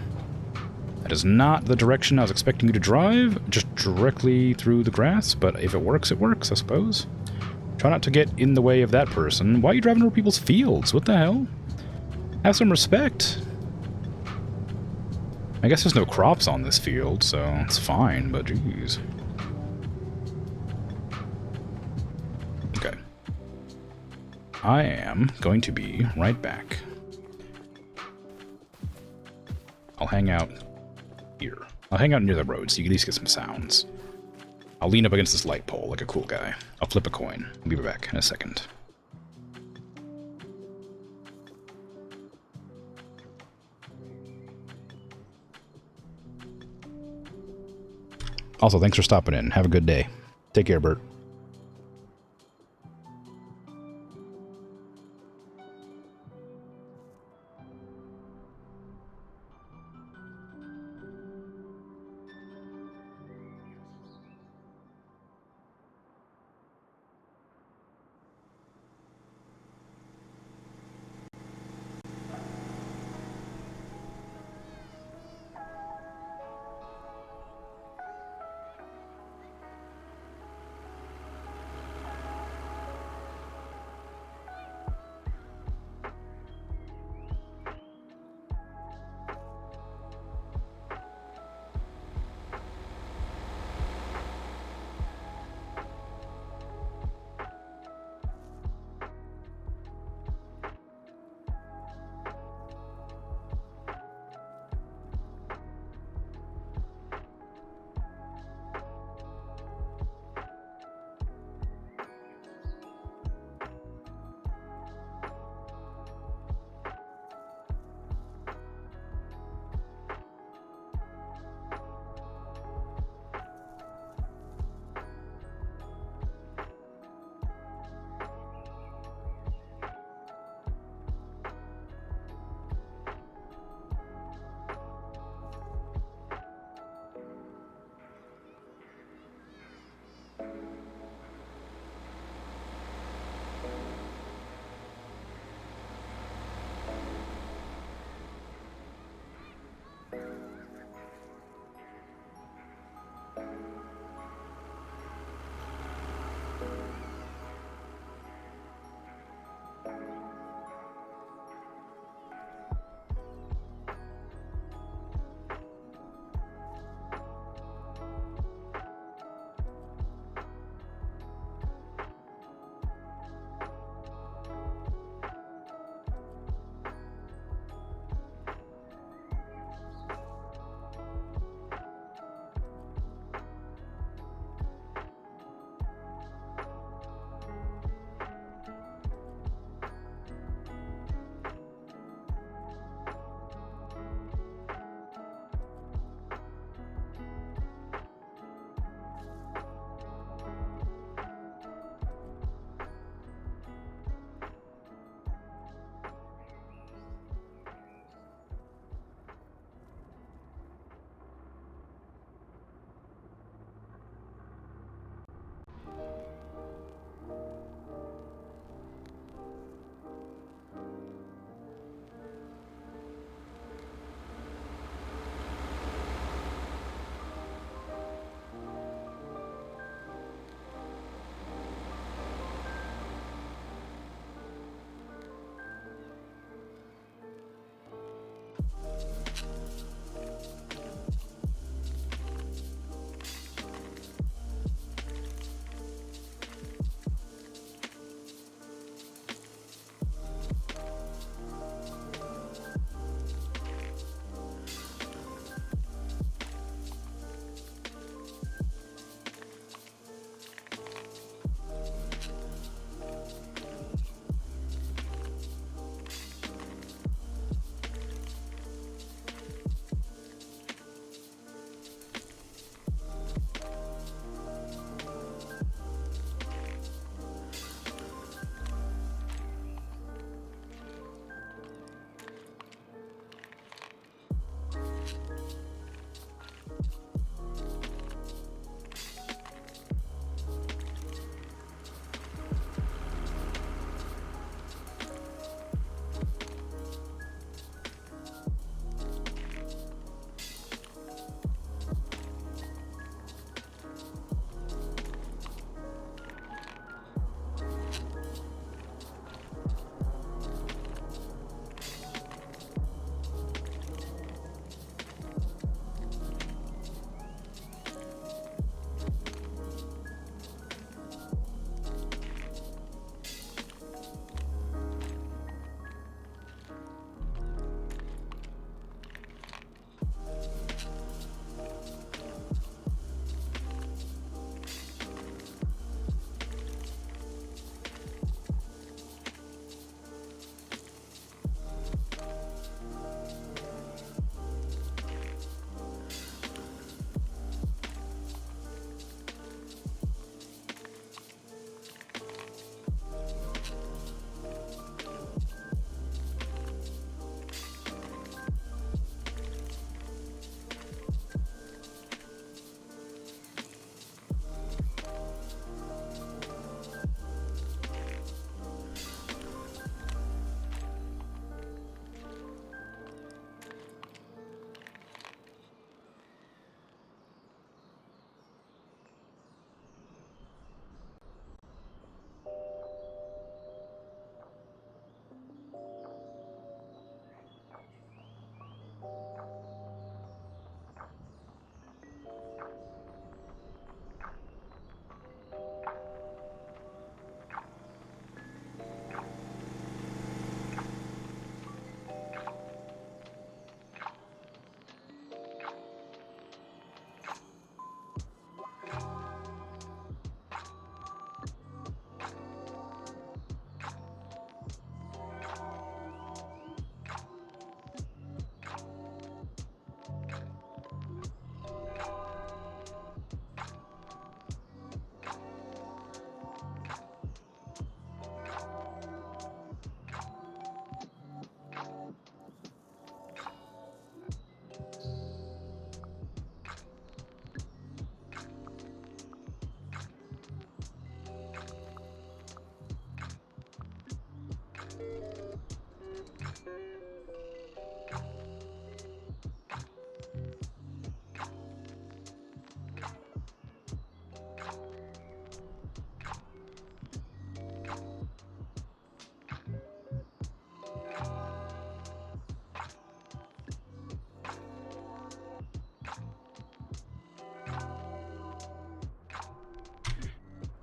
That is not the direction I was expecting you to drive, just directly through the grass, but if it works, I suppose. Try not to get in the way of that person. Why are you driving over people's fields? What the hell? Have some respect. I guess there's no crops on this field, so it's fine, but geez. Okay. I am going to be right back. I'll hang out here. I'll hang out near the road so you can at least get some sounds. I'll lean up against this light pole like a cool guy. I'll flip a coin. I'll be back in a second. Also, thanks for stopping in. Have a good day. Take care, Bert.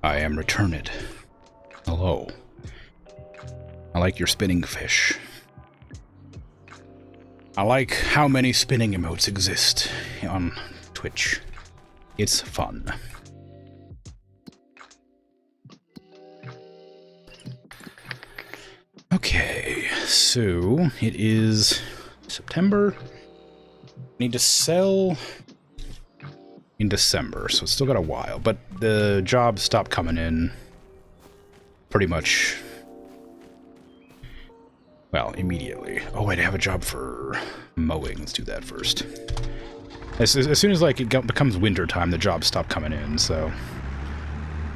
I am returned. Hello. I like your spinning fish. I like how many spinning emotes exist on Twitch. It's fun. Okay, so it is September. Need to sell in December, so it's still got a while, but the jobs stopped coming in pretty much, well, immediately. Oh wait, I have a job for mowing. Let's do that first. As soon as like it becomes winter time, the jobs stop coming in, so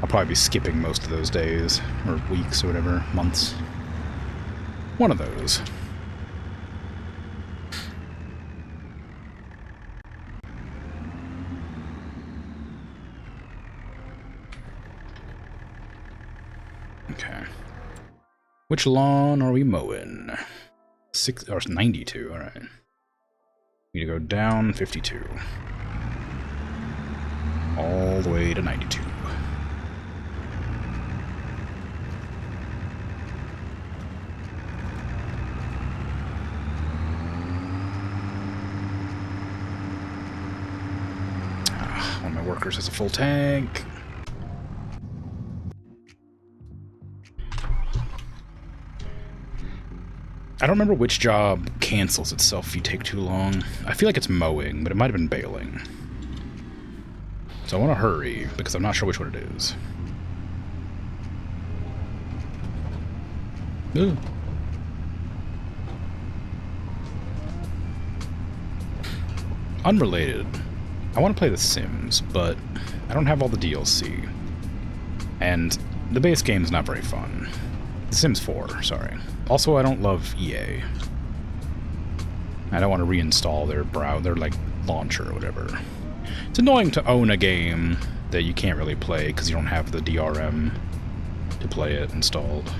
I'll probably be skipping most of those days, or weeks, or whatever, months. One of those. Okay. Which lawn are we mowing? 92, alright. We need to go down 52. All the way to 92. One of my workers has a full tank. I don't remember which job cancels itself if you take too long. I feel like it's mowing, but it might have been baling. So I want to hurry, because I'm not sure which one it is. Ugh. Unrelated. I want to play The Sims, but I don't have all the DLC. And the base game's not very fun. The Sims 4, sorry. Also, I don't love EA. I don't want to reinstall their like launcher or whatever. It's annoying to own a game that you can't really play because you don't have the DRM to play it installed.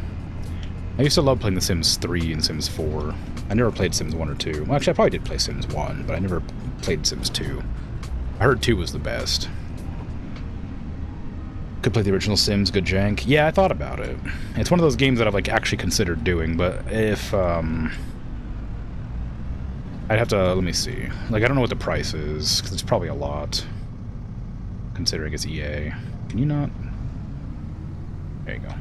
I used to love playing The Sims 3 and Sims 4. I never played Sims 1 or 2. Well, actually, I probably did play Sims 1, but I never played Sims 2. I heard 2 was the best. Could play the original Sims, good jank. Yeah, I thought about it. It's one of those games that I've like actually considered doing, but if I'd have to, let me see. Like, I don't know what the price is, because it's probably a lot, considering it's EA. Can you not? There you go.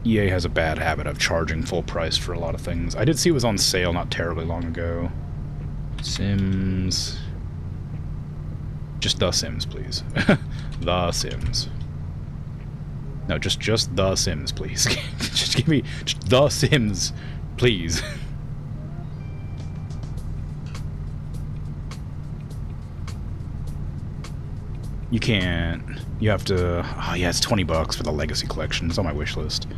EA has a bad habit of charging full price for a lot of things. I did see it was on sale not terribly long ago. Sims... Just The Sims, please. The Sims. No, just The Sims, please. Just give me just The Sims, please. You can't. You have to. Oh yeah, it's $20 for the Legacy Collection. It's on my wish list.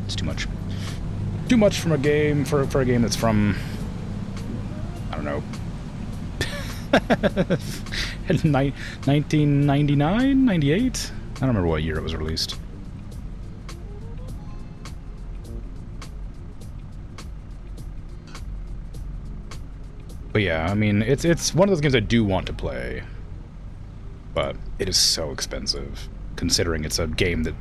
It's too much. Too much from a game for a game that's from. I don't know. 1999? 98? I don't remember what year it was released. But yeah, I mean, it's one of those games I do want to play. But it is so expensive, considering it's a game that,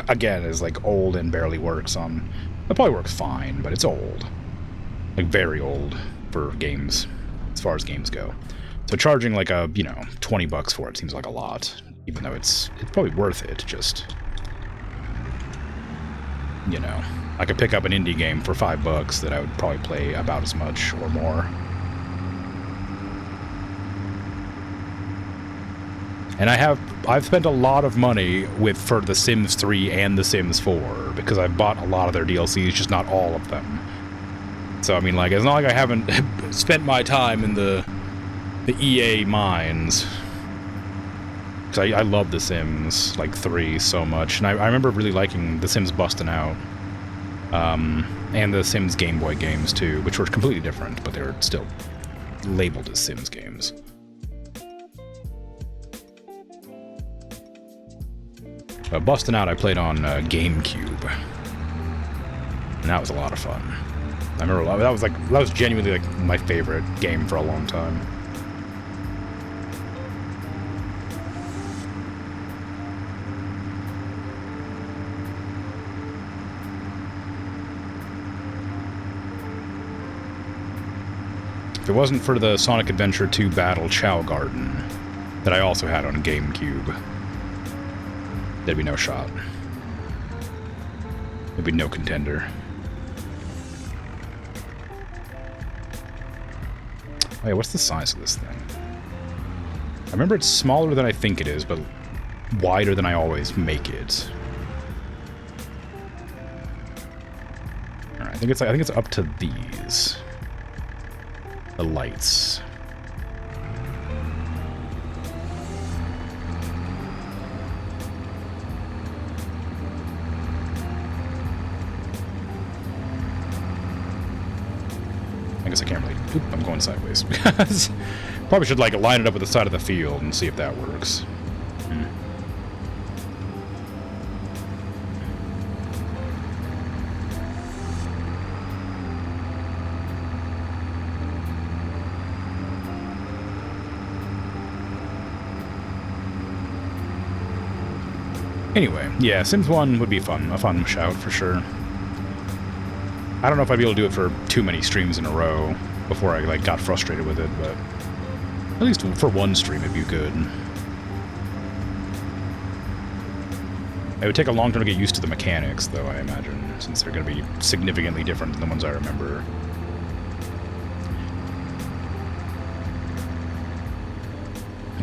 again, is like old and barely works on... It probably works fine, but it's old. Like, very old for games, as far as games go. So charging like a, you know, $20 for it seems like a lot, even though it's probably worth it, just, you know, I could pick up an indie game for $5 that I would probably play about as much or more. And I've spent a lot of money for The Sims 3 and The Sims 4, because I've bought a lot of their DLCs, just not all of them. So, I mean, like, it's not like I haven't spent my time in the EA mines. Because I love The Sims, like, 3 so much. And I remember really liking The Sims Bustin' Out. And The Sims Game Boy games, too, which were completely different, but they were still labeled as Sims games. Bustin' Out I played on GameCube. And that was a lot of fun. I remember that was genuinely like my favorite game for a long time. it wasn't for the Sonic Adventure 2 Battle Chow Garden that I also had on GameCube, there'd be no shot. There'd be no contender. Oh yeah, what's the size of this thing? I remember it's smaller than I think it is, but wider than I always make it. Alright, I think it's up to these. The lights. I guess I can't really... Oop, I'm going sideways. Probably should, like, line it up with the side of the field and see if that works. Anyway, yeah, Sims 1 would be fun. A fun shout, for sure. I don't know if I'd be able to do it for too many streams in a row before I, like, got frustrated with it, but at least for one stream it'd be good. It would take a long time to get used to the mechanics, though, I imagine, since they're going to be significantly different than the ones I remember.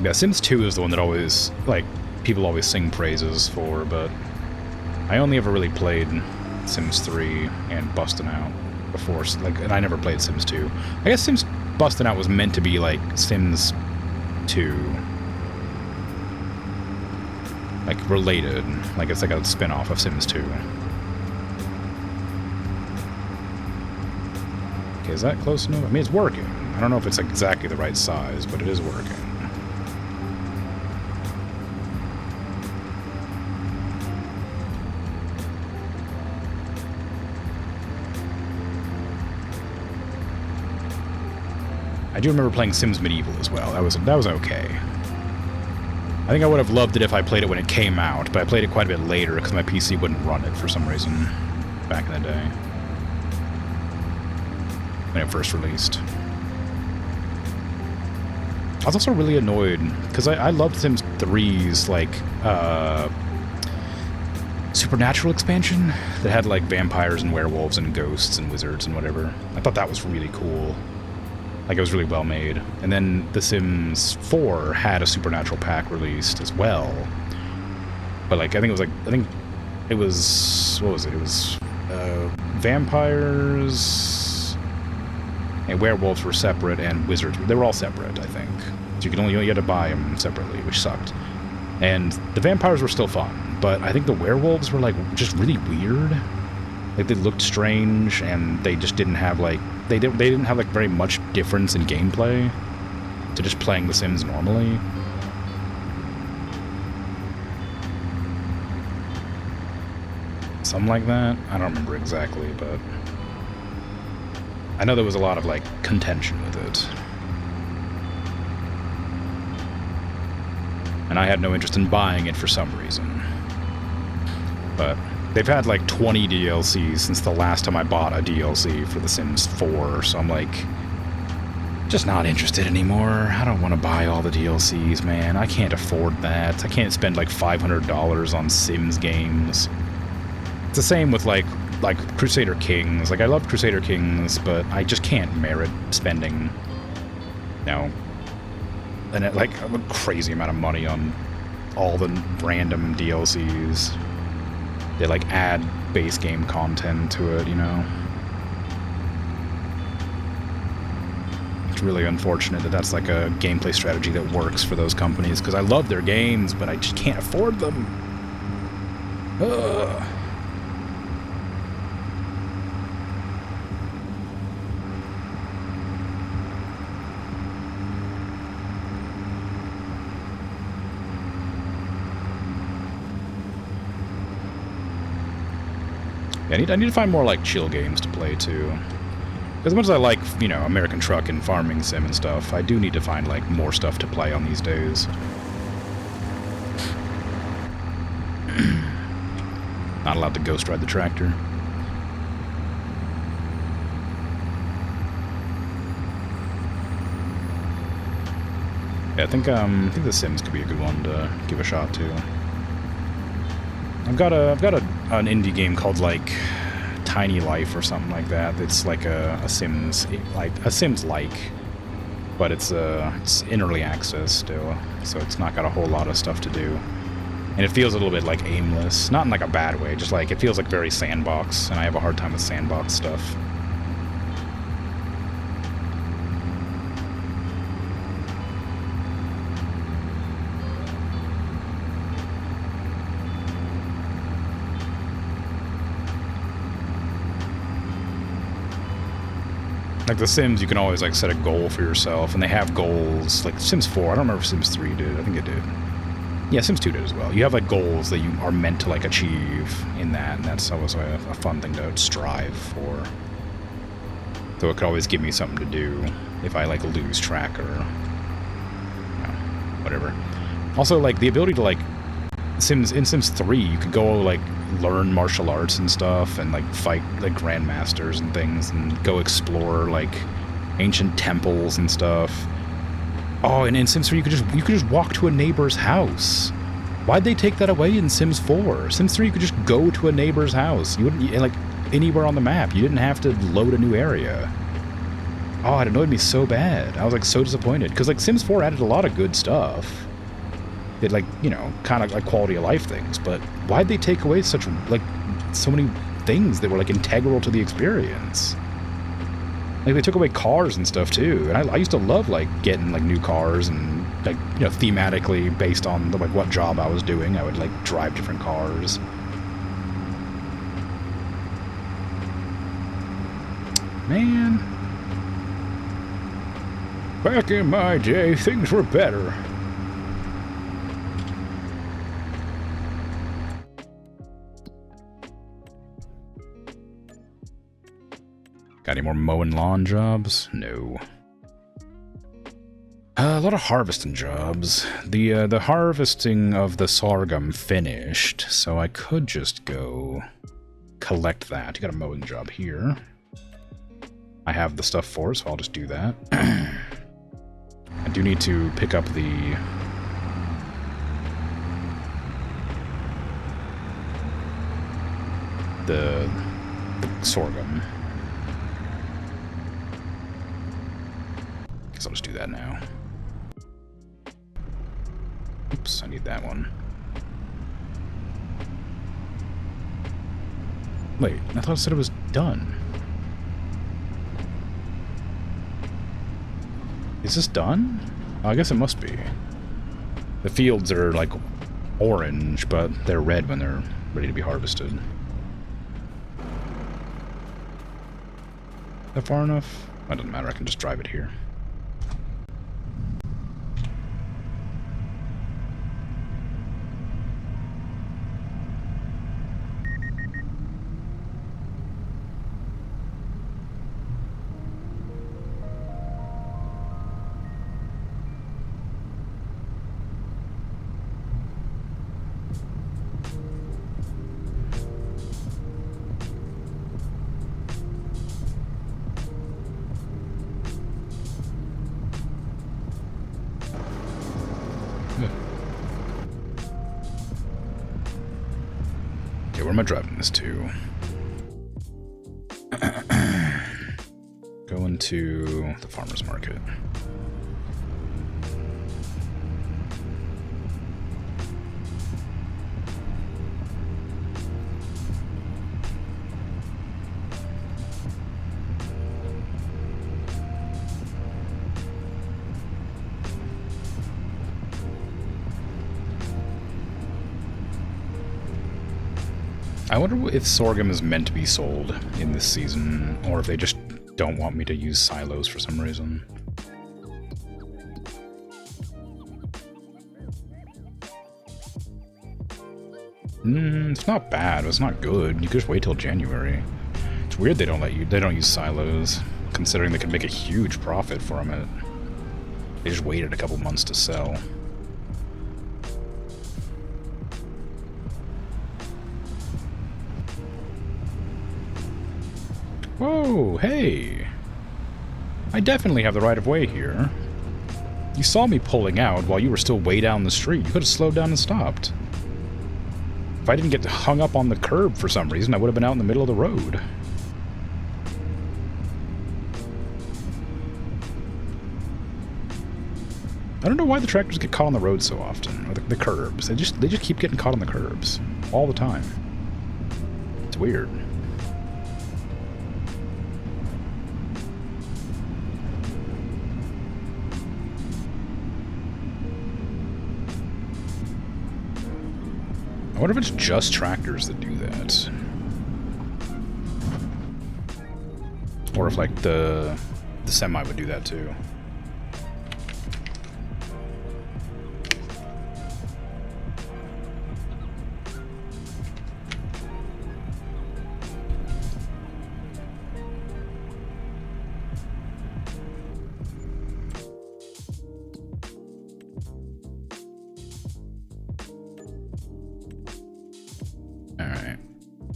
Yeah, Sims 2 is the one that always, like, people always sing praises for, but I only ever really played Sims 3 and Bustin' Out before, like, and I never played Sims 2. I guess Sims Bustin' Out was meant to be like Sims 2, like related, like it's like a spin-off of Sims 2. Okay, is that close enough? I mean, it's working. I don't know if it's exactly the right size, but it is working. I do remember playing Sims Medieval as well. That was okay. I think I would have loved it if I played it when it came out, but I played it quite a bit later because my PC wouldn't run it for some reason back in the day when it first released. I was also really annoyed because I loved Sims 3's like supernatural expansion that had like vampires and werewolves and ghosts and wizards and whatever. I thought that was really cool. Like, it was really well made. And then The Sims 4 had a Supernatural pack released as well. But, like, I think it was, what was it? It was, vampires and werewolves were separate, and wizards, they were all separate, I think. So you had to buy them separately, which sucked. And the vampires were still fun, but I think the werewolves were, like, just really weird. Like, they looked strange, and they just didn't have, like, they didn't have, like, very much difference in gameplay to just playing The Sims normally. Something like that? I don't remember exactly, but I know there was a lot of, like, contention with it. And I had no interest in buying it for some reason. But they've had like 20 DLCs since the last time I bought a DLC for The Sims 4, so I'm like, just not interested anymore. I don't want to buy all the DLCs, man. I can't afford that. I can't spend like $500 on Sims games. It's the same with like Crusader Kings. Like, I love Crusader Kings, but I just can't merit spending, like a crazy amount of money on all the random DLCs. They, like, add base game content to it, you know? It's really unfortunate that that's, like, a gameplay strategy that works for those companies, because I love their games, but I just can't afford them. Ugh. Yeah, I need to find more, like, chill games to play, too. As much as I like, you know, American Truck and Farming Sim and stuff, I do need to find, like, more stuff to play on these days. Not allowed to ghost ride the tractor. Yeah, I think The Sims could be a good one to give a shot to. I've got an indie game called like Tiny Life or something like that. It's like a Sims like, but it's in early access still, so it's not got a whole lot of stuff to do, and it feels a little bit like aimless, not in like a bad way, just like it feels like very sandbox, and I have a hard time with sandbox stuff. Like The Sims, you can always like set a goal for yourself, and they have goals. Like Sims 4, I don't remember if Sims 3 did. I think it did. Yeah, Sims 2 did as well. You have like goals that you are meant to like achieve in that, and that's always a fun thing to strive for. So it could always give me something to do if I like lose track or whatever. Also, like the ability to like in Sims 3, you could go like learn martial arts and stuff, and like fight like grandmasters and things, and go explore like ancient temples and stuff. Oh, and in Sims 3 you could just walk to a neighbor's house. Why'd they take that away in Sims 4? Sims 3 you could just go to a neighbor's house. You wouldn't like anywhere on the map. You didn't have to load a new area. Oh, it annoyed me so bad. I was like so disappointed because like Sims 4 added a lot of good stuff. It like, you know, kind of like quality of life things, but why'd they take away such like so many things that were like integral to the experience? Like they took away cars and stuff too, and I used to love like getting like new cars and like, you know, thematically based on the, like what job I was doing, I would like drive different cars. Man, back in my day, things were better. Got any more mowing lawn jobs? No. A lot of harvesting jobs. The harvesting of the sorghum finished, so I could just go collect that. You got a mowing job here. I have the stuff for it, so I'll just do that. I do need to pick up the sorghum. Guess I'll just do that now. Oops, I need that one. Wait, I thought it said it was done. Is this done? Oh, I guess it must be. The fields are like orange, but they're red when they're ready to be harvested. Is that far enough? That doesn't matter, I can just drive it here. Where am I driving this to? Going to the farmer's market. I wonder if sorghum is meant to be sold in this season, or if they just don't want me to use silos for some reason. It's not bad, but it's not good. You could just wait till January. It's weird they don't use silos, considering they can make a huge profit from it. They just waited a couple months to sell. Whoa, hey! I definitely have the right of way here. You saw me pulling out while you were still way down the street. You could have slowed down and stopped. If I didn't get hung up on the curb for some reason, I would have been out in the middle of the road. I don't know why the tractors get caught on the road so often, or the curbs. They just keep getting caught on the curbs all the time. It's weird. I wonder if it's just tractors that do that. Or if, like, the semi would do that, too.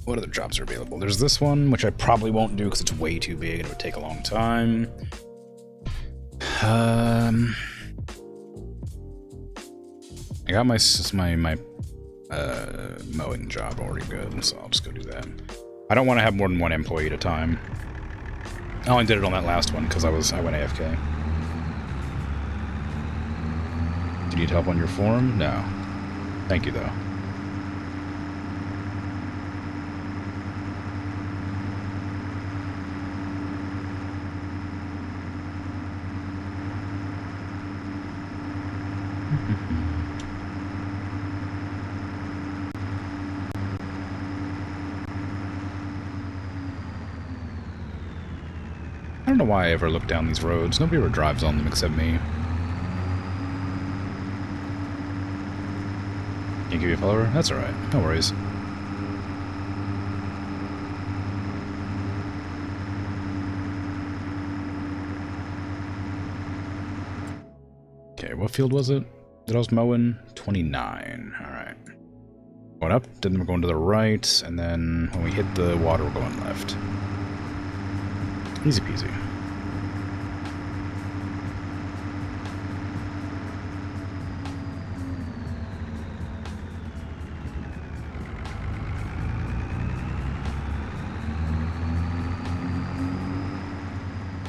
What other jobs are available? There's this one, which I probably won't do because it's way too big and it would take a long time. I got my mowing job already good, so I'll just go do that. I don't want to have more than one employee at a time. I only did it on that last one because I went AFK. Do you need help on your forum? No. Thank you, though. I don't know why I ever look down these roads. Nobody ever drives on them except me. Can you give you a follower? That's alright. No worries. Okay, what field was it that I was mowing? 29. Alright. Going up, then we're going to the right, and then when we hit the water, we're going left. Easy peasy.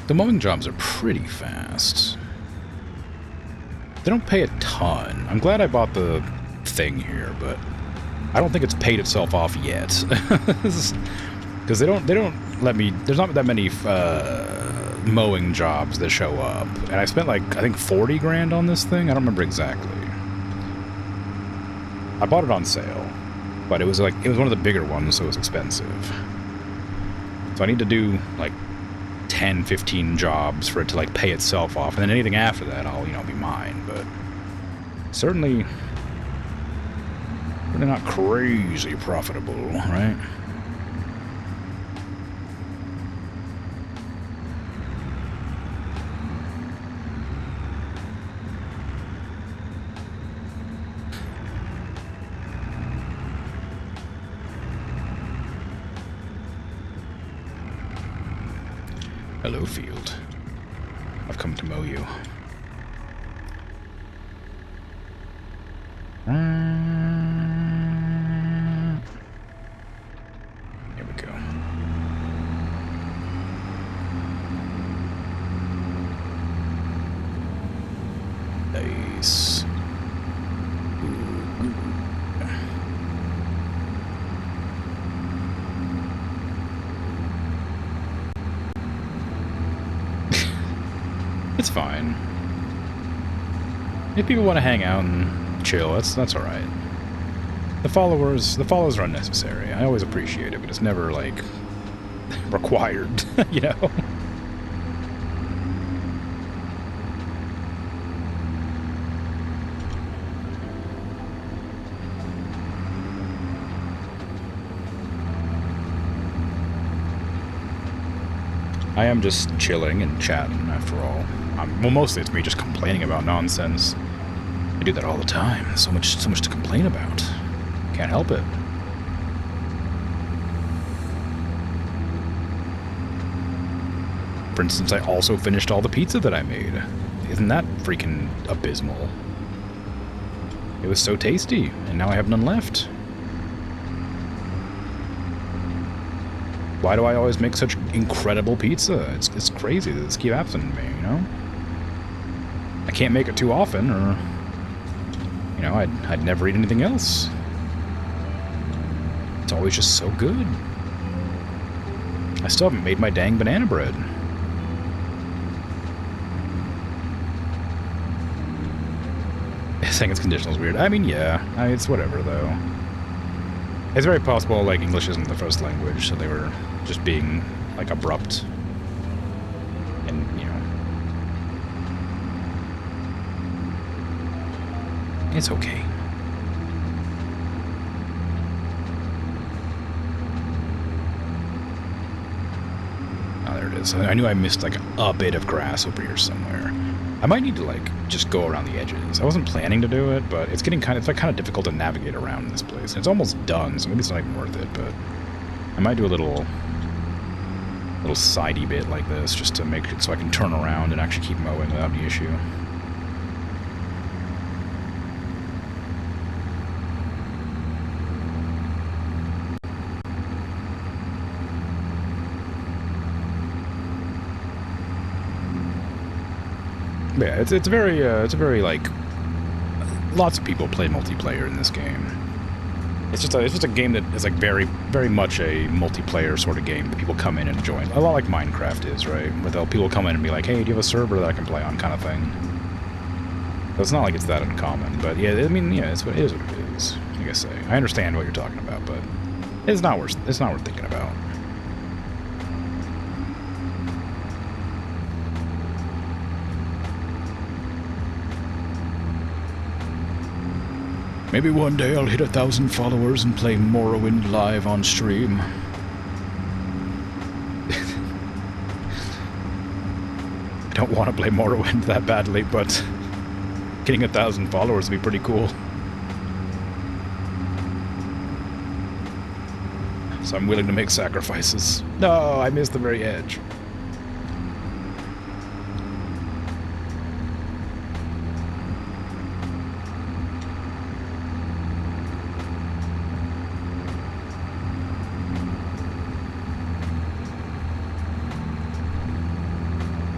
The mowing jobs are pretty fast. They don't pay a ton. I'm glad I bought the thing here, but I don't think it's paid itself off yet. Because they don't let me. There's not that many mowing jobs that show up, and I spent like I think 40 grand on this thing. I don't remember exactly. I bought it on sale, but it was one of the bigger ones, so it was expensive. So I need to do like 10, 15 jobs for it to like pay itself off, and then anything after that, I'll be mine. But certainly not crazy profitable, right? Hello, field. I've come to mow you. Here we go. Nice. It's fine. If people want to hang out and chill, that's all right. The followers are unnecessary. I always appreciate it, but it's never like required, you know. I am just chilling and chatting, after all. Well, mostly it's me just complaining about nonsense. I do that all the time. There's so much to complain about. Can't help it. For instance, I also finished all the pizza that I made. Isn't that freaking abysmal? It was so tasty, and now I have none left. Why do I always make such incredible pizza? It's crazy that this keeps happening to me, you know? I can't make it too often, or... You know, I'd never eat anything else. It's always just so good. I still haven't made my dang banana bread. Saying it's conditional is weird. I mean, yeah. I mean, it's whatever, though. It's very possible, like, English isn't the first language, so they were just being, like, abrupt. And, you know... It's okay. Oh, there it is. I knew I missed, like, a bit of grass over here somewhere. I might need to, like, just go around the edges. I wasn't planning to do it, but it's getting kind of difficult to navigate around this place. And it's almost done, so maybe it's not even worth it, but I might do a little sidey bit like this just to make it so I can turn around and actually keep mowing without any issue. But yeah, it's a very like lots of people play multiplayer in this game. It's just a game that is like very much a multiplayer sort of game that people come in and join. A lot like Minecraft is, right? Where people come in and be like, "Hey, do you have a server that I can play on?" kind of thing. So it's not like it's that uncommon, but yeah, I mean, yeah, it is what it is. Like I say, I understand what you're talking about, but it's not worth thinking about. Maybe one day I'll hit 1,000 followers and play Morrowind live on stream. I don't want to play Morrowind that badly, but getting 1,000 followers would be pretty cool. So I'm willing to make sacrifices. No, I missed the very edge.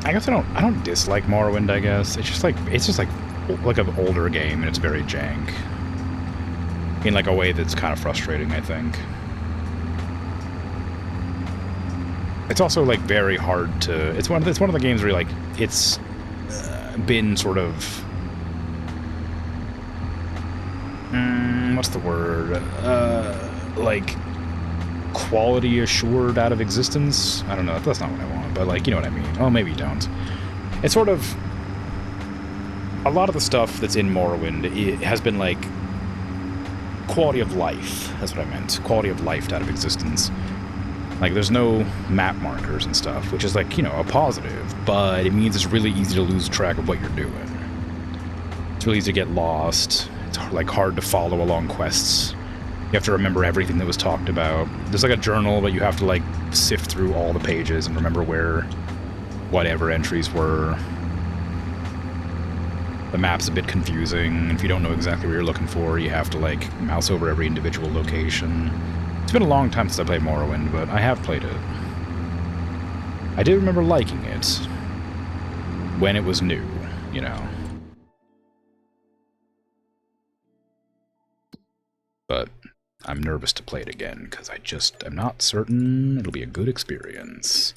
I guess I don't dislike Morrowind, I guess. It's just like an older game and it's very jank. In like a way that's kind of frustrating, I think. It's also like very hard to it's one of the games where like it's been sort of what's the word? Like quality assured out of existence? I don't know, that's not what I want, but like, you know what I mean. Oh, maybe you don't. It's sort of a lot of the stuff that's in Morrowind, it has been like quality of life. That's what I meant. Quality of life out of existence. Like there's no map markers and stuff, which is like, you know, a positive, but it means it's really easy to lose track of what you're doing. It's really easy to get lost. It's like hard to follow along quests. You have to remember everything that was talked about. There's like a journal, but you have to like sift through all the pages and remember where whatever entries were. The map's a bit confusing. If you don't know exactly what you're looking for, you have to like mouse over every individual location. It's been a long time since I played Morrowind, but I have played it. I do remember liking it when it was new, you know. But I'm nervous to play it again, because I'm not certain it'll be a good experience.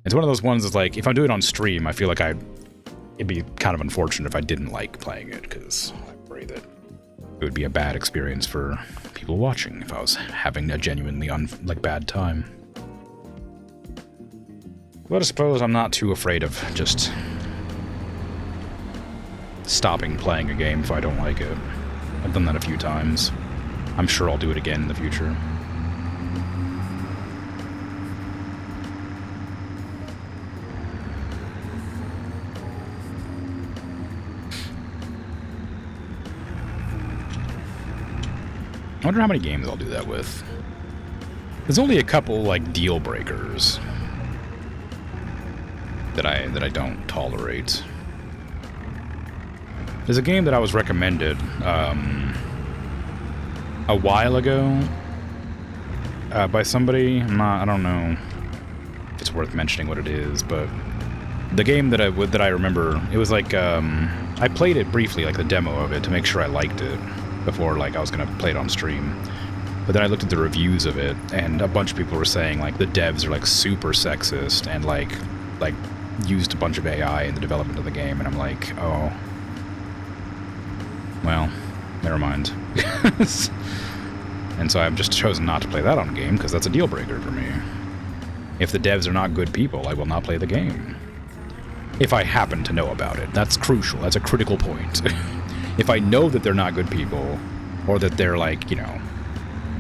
It's one of those ones that's like, if I do it on stream, I feel like it'd be kind of unfortunate if I didn't like playing it, because I worry that it would be a bad experience for people watching if I was having a genuinely bad time. But I suppose I'm not too afraid of just stopping playing a game if I don't like it. I've done that a few times. I'm sure I'll do it again in the future. I wonder how many games I'll do that with. There's only a couple, like, deal breakers that I don't tolerate. There's a game that I was recommended a while ago by somebody. I don't know if it's worth mentioning what it is, but the game that I remember, it was like I played it briefly, like the demo of it, to make sure I liked it before like I was gonna play it on stream. But then I looked at the reviews of it, and a bunch of people were saying like the devs are like super sexist and like used a bunch of AI in the development of the game, and I'm like, oh, well, never mind. And so I've just chosen not to play that on game because that's a deal breaker for me. If the devs are not good people, I will not play the game. If I happen to know about it. That's crucial. That's a critical point. If I know that they're not good people, or that they're like, you know,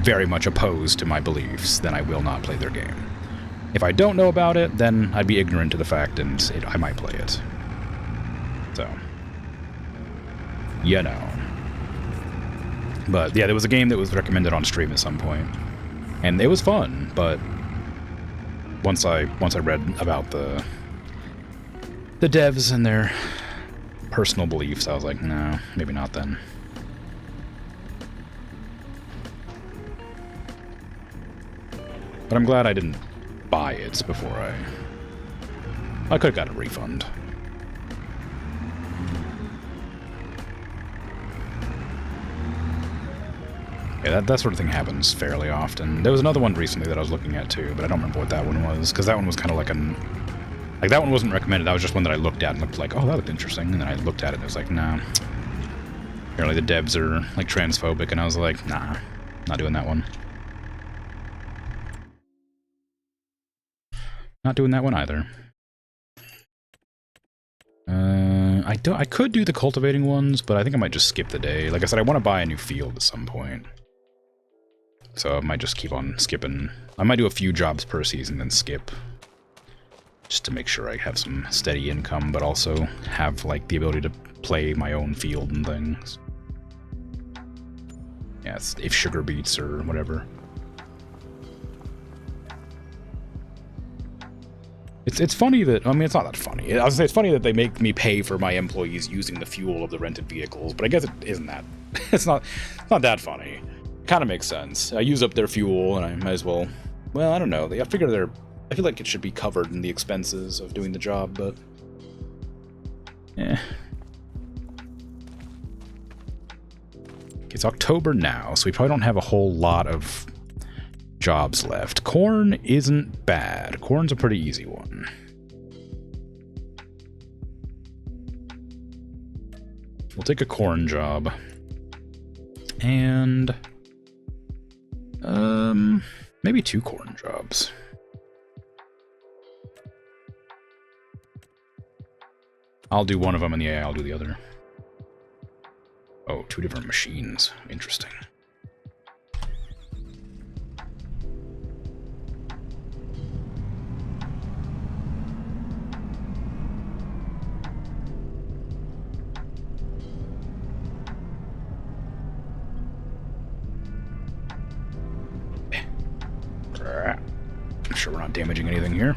very much opposed to my beliefs, then I will not play their game. If I don't know about it, then I'd be ignorant to the fact and I might play it. So, you know. But yeah, there was a game that was recommended on stream at some point, and it was fun, but once I read about the devs and their personal beliefs, I was like, no, maybe not then. But I'm glad I didn't buy it before I could have got a refund. Yeah, that sort of thing happens fairly often. There was another one recently that I was looking at too, but I don't remember what that one was, because that one was kind of like like that one wasn't recommended. That was just one that I looked at and looked like, oh, that looked interesting, and then I looked at it and it was like, nah. Apparently the devs are like transphobic, and I was like, nah, not doing that one. Not doing that one either. I could do the cultivating ones, but I think I might just skip the day. Like I said, I want to buy a new field at some point. So I might just keep on skipping. I might do a few jobs per season, then skip. Just to make sure I have some steady income, but also have, like, the ability to play my own field and things. Yeah, if sugar beets or whatever. It's funny that, I mean, it's not that funny. I was gonna say it's funny that they make me pay for my employees using the fuel of the rented vehicles, but I guess it isn't that. It's not that funny. It kind of makes sense. I use up their fuel, and I might as well. Well, I don't know. I figure I feel like it should be covered in the expenses of doing the job, but yeah. It's October now, so we probably don't have a whole lot of jobs left. Corn isn't bad. Corn's a pretty easy one. We'll take a corn job. And maybe 2 corn jobs. I'll do one of them, and yeah, I'll do the other. Oh, 2 different machines. Interesting. I'm sure we're not damaging anything here.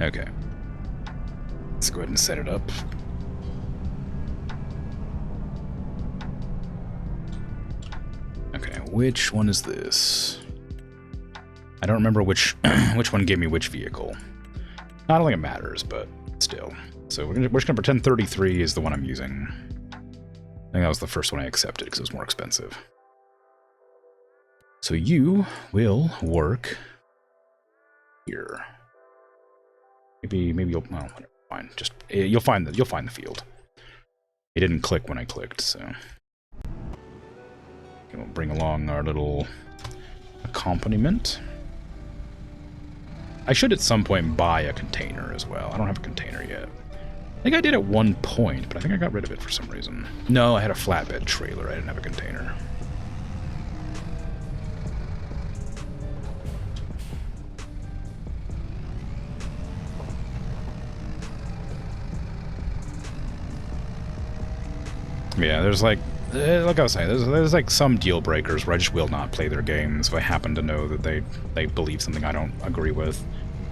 Okay. Let's go ahead and set it up. Okay, which one is this? I don't remember which one gave me which vehicle. I don't think it matters, but still. So we're just gonna pretend 33 is the one I'm using. I think that was the first one I accepted because it was more expensive. So you will work here. Maybe you'll, well, whatever. Fine. Just you'll find the field. It didn't click when I clicked, so okay, we'll bring along our little accompaniment. I should at some point buy a container as well. I don't have a container yet. I think I did at one point, but I think I got rid of it for some reason. No, I had a flatbed trailer. I didn't have a container. Yeah, there's like I was saying, there's like some deal breakers where I just will not play their games if I happen to know that they believe something I don't agree with.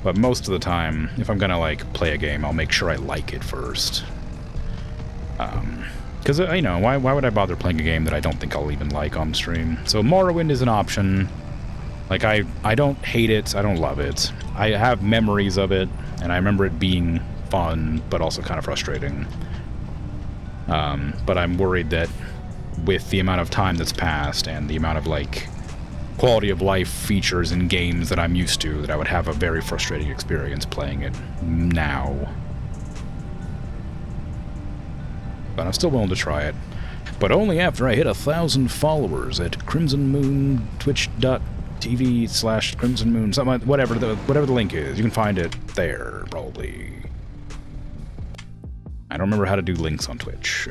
But most of the time, if I'm gonna like play a game, I'll make sure I like it first. Because Because, you know, why would I bother playing a game that I don't think I'll even like on stream? So Morrowind is an option. Like, I don't hate it, I don't love it. I have memories of it, and I remember it being fun, but also kind of frustrating. But I'm worried that with the amount of time that's passed and the amount of, like, quality of life features in games that I'm used to, that I would have a very frustrating experience playing it now. But I'm still willing to try it. But only after I hit 1,000 followers at Crimson Moon, twitch.tv/Crimson Moon, something like, whatever the link is. You can find it there, probably. I don't remember how to do links on Twitch.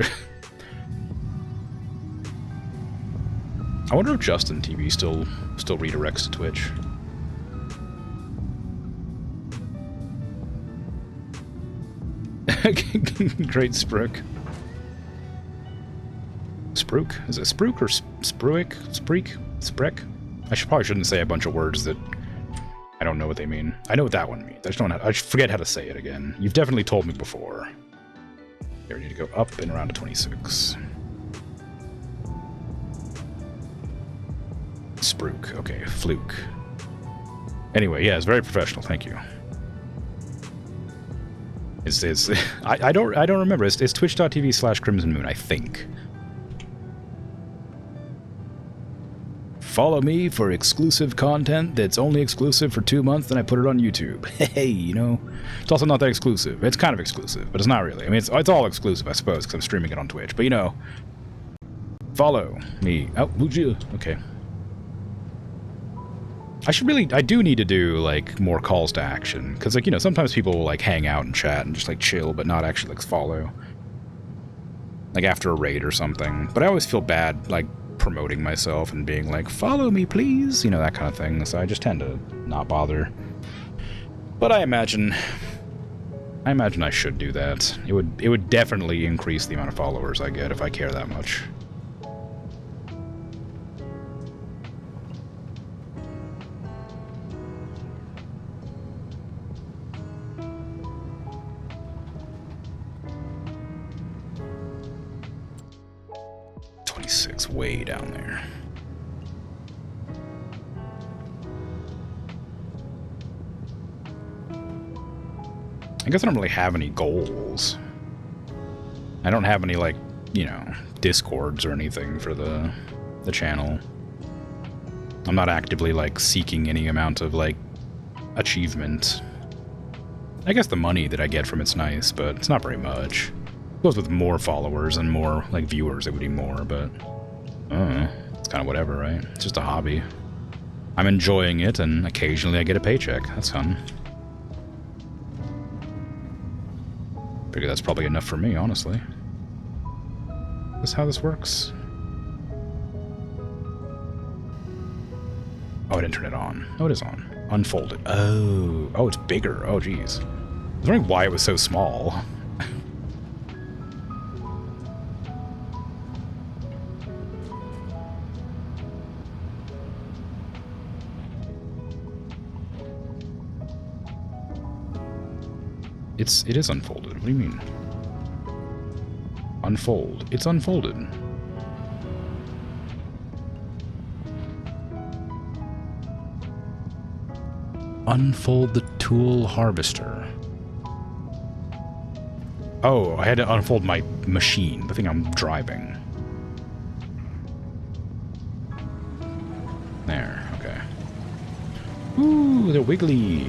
I wonder if Justin TV still redirects to Twitch. Great Sprook. Spruik? Is it Spruik or Spruik? Spreek? Sprek? Probably shouldn't say a bunch of words that I don't know what they mean. I know what that one means. I forget how to say it again. You've definitely told me before. Here, we need to go up and around to 26. Spruik. Okay, fluke. Anyway, yeah, it's very professional. Thank you. I don't remember. It's twitch.tv/Crimson Moon, I think. Follow me for exclusive content that's only exclusive for 2 months, then I put it on YouTube. Hey, you know, it's also not that exclusive. It's kind of exclusive, but it's not really. I mean, it's all exclusive, I suppose, because I'm streaming it on Twitch. But, you know, follow me. Oh, would you? Okay. I do need to do, like, more calls to action. Because, like, you know, sometimes people will, like, hang out and chat and just, like, chill, but not actually, like, follow. Like, after a raid or something. But I always feel bad, like, promoting myself and being like, follow me, please. You know, that kind of thing. So I just tend to not bother. But I imagine I should do that. It would definitely increase the amount of followers I get if I care that much. Way down there. I guess I don't really have any goals. I don't have any, like, you know, discords or anything for the channel. I'm not actively, like, seeking any amount of, like, achievement. I guess the money that I get from it's nice, but it's not very much. It goes with more followers and more, like, viewers, it would be more, but it's kind of whatever, right? It's just a hobby. I'm enjoying it, and occasionally I get a paycheck. That's fun. Figure that's probably enough for me, honestly. Is this how this works? Oh, I didn't turn it on. Oh, it is on. Unfolded. Oh, it's bigger. Oh, geez. I was wondering why it was so small. It is unfolded. What do you mean? Unfold. It's unfolded. Unfold the tool harvester. Oh, I had to unfold my machine, the thing I'm driving. There, okay. Ooh, they're wiggly.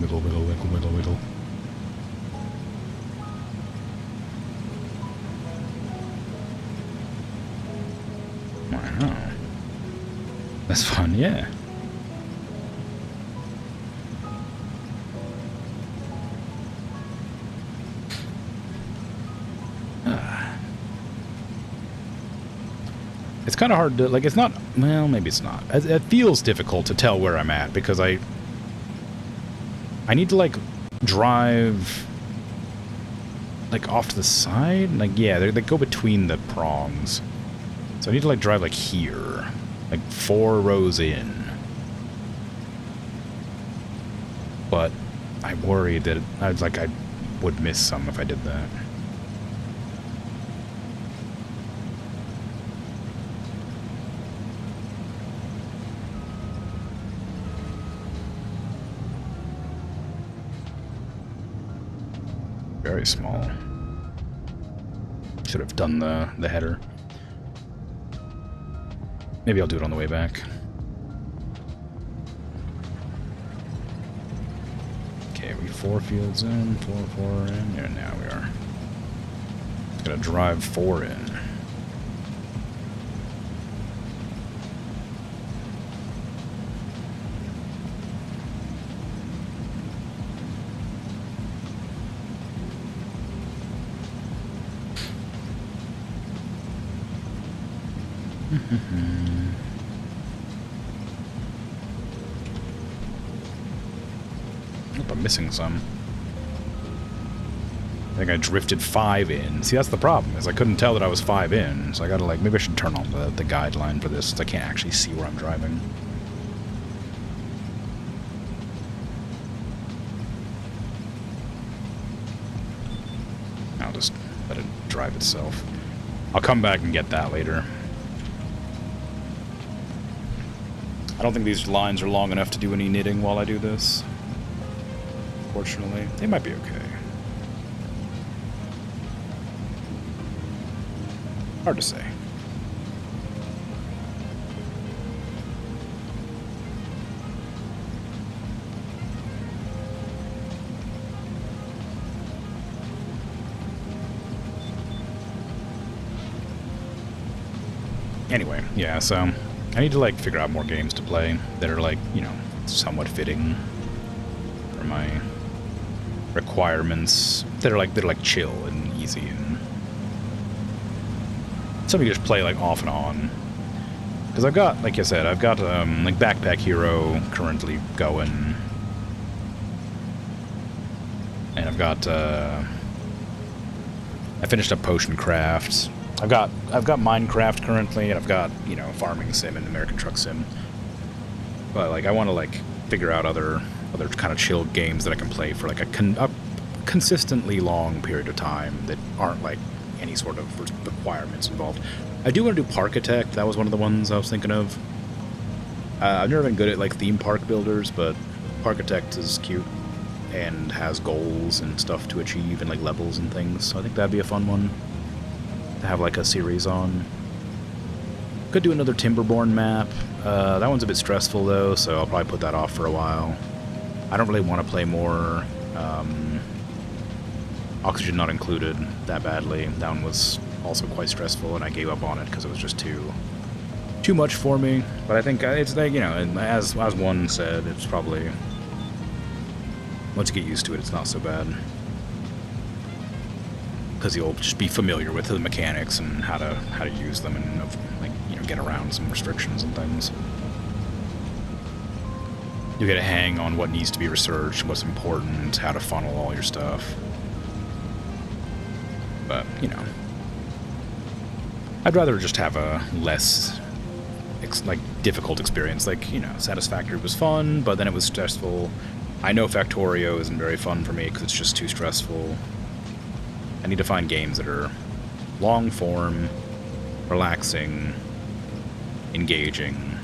Wiggle, wiggle, wiggle, wiggle, wiggle. Wow. That's fun, yeah. It's kind of hard to, like, it's not, well, maybe it's not. It feels difficult to tell where I'm at because I need to, like, drive, like, off to the side. Like, yeah, they go between the prongs. So I need to, like, drive, like, here. Like 4 rows in. But I worried that I would miss some if I did that. Very small. Should have done the header. Maybe I'll do it on the way back. Okay, we 4 fields in, 4 in, and now we are. Gonna drive 4 in. Nope, I'm missing some. I think I drifted 5 in. See, that's the problem, is I couldn't tell that I was 5 in, so I gotta, like, maybe I should turn on the guideline for this, since I can't actually see where I'm driving. I'll just let it drive itself. I'll come back and get that later. I don't think these lines are long enough to do any knitting while I do this. Fortunately, they might be okay. Hard to say. Anyway, yeah, so I need to, like, figure out more games to play that are, like, you know, somewhat fitting for my requirements. That are like chill and easy, and something you just play, like, off and on. Because I've got, like I said, I've got, like, Backpack Hero currently going. And I've got, I finished up Potion Craft. I've got Minecraft currently, and I've got, you know, Farming Sim and American Truck Sim. But, like, I want to, like, figure out other kind of chill games that I can play for, like, a consistently long period of time that aren't, like, any sort of requirements involved. I do want to do Parkitect. That was one of the ones I was thinking of. I've never been good at, like, theme park builders, but Parkitect is cute and has goals and stuff to achieve and, like, levels and things. So I think that'd be a fun one to have, like, a series on. Could do another Timberborn map. That one's a bit stressful, though, so I'll probably put that off for a while. I don't really want to play more Oxygen Not Included that badly. That one was also quite stressful, and I gave up on it because it was just too much for me. But I think it's, like, you know, as one said, it's probably, once you get used to it, it's not so bad. Because you'll just be familiar with the mechanics and how to use them and, like, you know, get around some restrictions and things. You get a hang on what needs to be researched, what's important, how to funnel all your stuff. But, you know, I'd rather just have a less, like, difficult experience. Like, you know, Satisfactory was fun, but then it was stressful. I know Factorio isn't very fun for me because it's just too stressful. I need to find games that are long form, relaxing, engaging,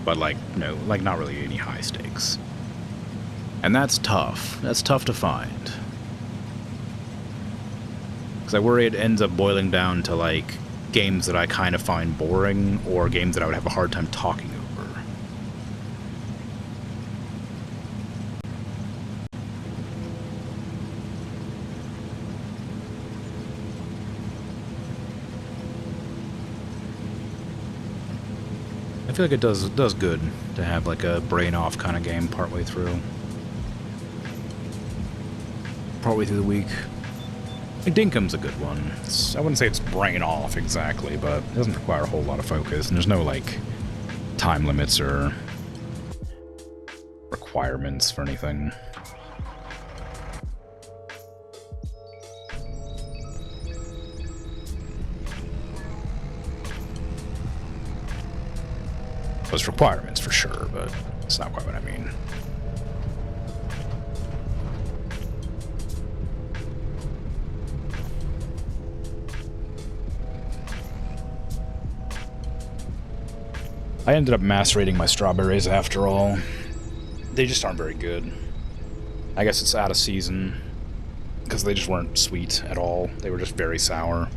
but, like, no, like, not really any high stakes. And that's tough. That's tough to find. Because I worry it ends up boiling down to, like, games that I kind of find boring, or games that I would have a hard time talking over. I feel like it does good to have, like, a brain off kind of game partway through the week. Like, Dinkum's a good one. I wouldn't say it's brain off exactly, but it doesn't require a whole lot of focus, and there's no, like, time limits or requirements for anything. Those requirements for sure, but it's not quite what I mean. I ended up macerating my strawberries after all. They just aren't very good. I guess it's out of season, because they just weren't sweet at all. They were just very sour.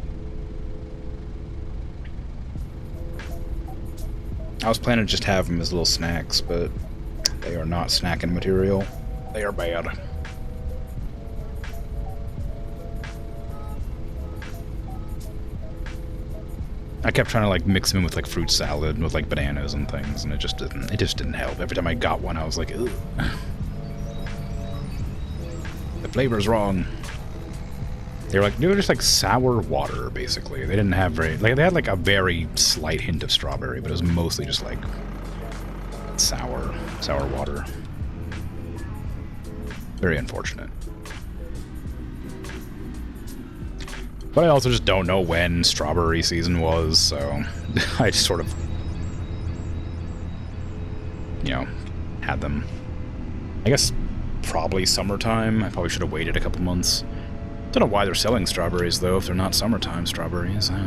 I was planning to just have them as little snacks, but they are not snacking material. They are bad. I kept trying to like mix them in with like fruit salad with like bananas and things, and it just didn't help. Every time I got one, I was like, ugh. The flavor's wrong. They were just like sour water, basically. They didn't have very, like, they had like a very slight hint of strawberry, but it was mostly just like sour water. Very unfortunate. But I also just don't know when strawberry season was, so I just sort of, you know, had them. I guess probably summertime. I probably should have waited a couple months. Don't know why they're selling strawberries, though, if they're not summertime strawberries. I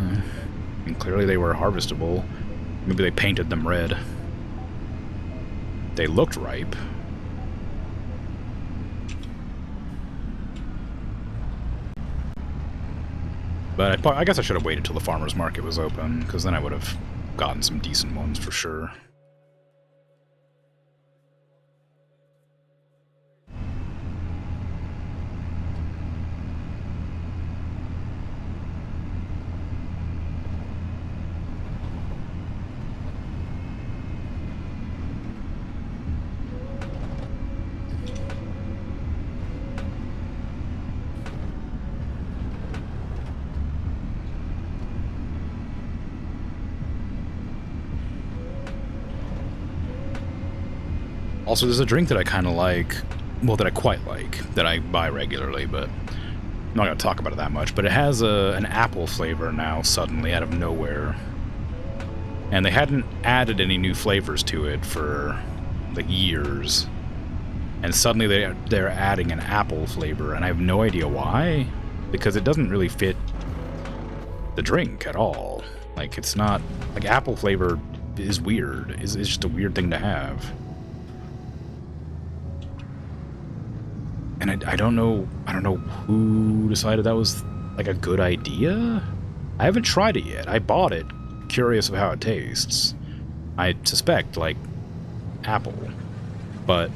mean, clearly they were harvestable. Maybe they painted them red. They looked ripe. But I guess I should have waited till the farmer's market was open, because then I would have gotten some decent ones for sure. Also, there's a drink that I kind of like, well, that I quite like, that I buy regularly, but I'm not going to talk about it that much. But it has an apple flavor now, suddenly, out of nowhere. And they hadn't added any new flavors to it for, like, years. And suddenly they're adding an apple flavor, and I have no idea why, because it doesn't really fit the drink at all. Like, it's not, like, apple flavor is weird. It's just a weird thing to have. And I don't know who decided that was, like, a good idea? I haven't tried it yet. I bought it, curious of how it tastes. I suspect, like, apple. But,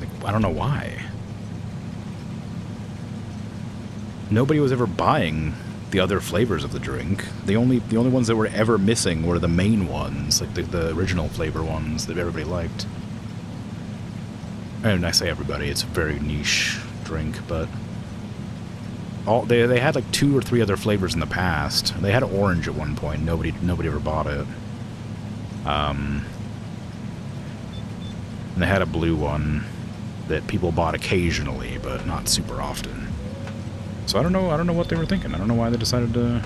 like, I don't know why. Nobody was ever buying the other flavors of the drink. The only ones that were ever missing were the main ones, like the original flavor ones that everybody liked. And I say everybody, it's a very niche drink, but they had like 2 or 3 other flavors in the past. They had orange at one point. Nobody ever bought it. And they had a blue one that people bought occasionally, but not super often. So I don't know what they were thinking. I don't know why they decided to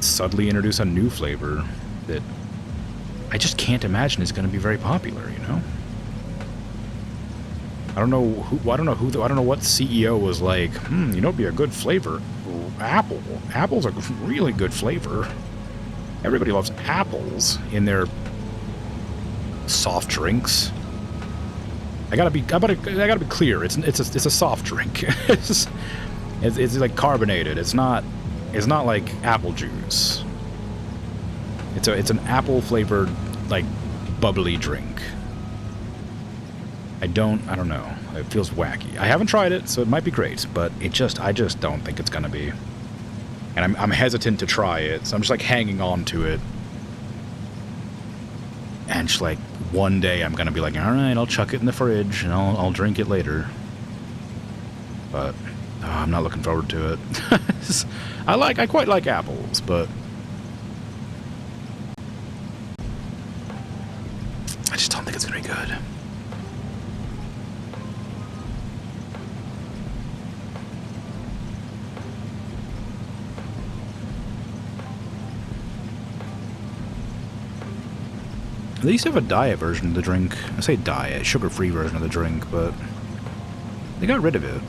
suddenly introduce a new flavor that I just can't imagine is going to be very popular, you know? I don't know what CEO was like, you know, it'd be a good flavor. Apple. Apple's a really good flavor. Everybody loves apples in their soft drinks. I gotta be clear. It's a soft drink. it's like carbonated. It's not like apple juice. It's an apple flavored, like, bubbly drink. I don't know. It feels wacky. I haven't tried it, so it might be great, but I just don't think it's gonna be. And I'm hesitant to try it, so I'm just like hanging on to it. And just like one day I'm gonna be like, all right, I'll chuck it in the fridge and I'll drink it later. But I'm not looking forward to it. I quite like apples, but I just don't think it's gonna be good. They used to have a diet version of the drink. I say diet, sugar-free version of the drink, but they got rid of it.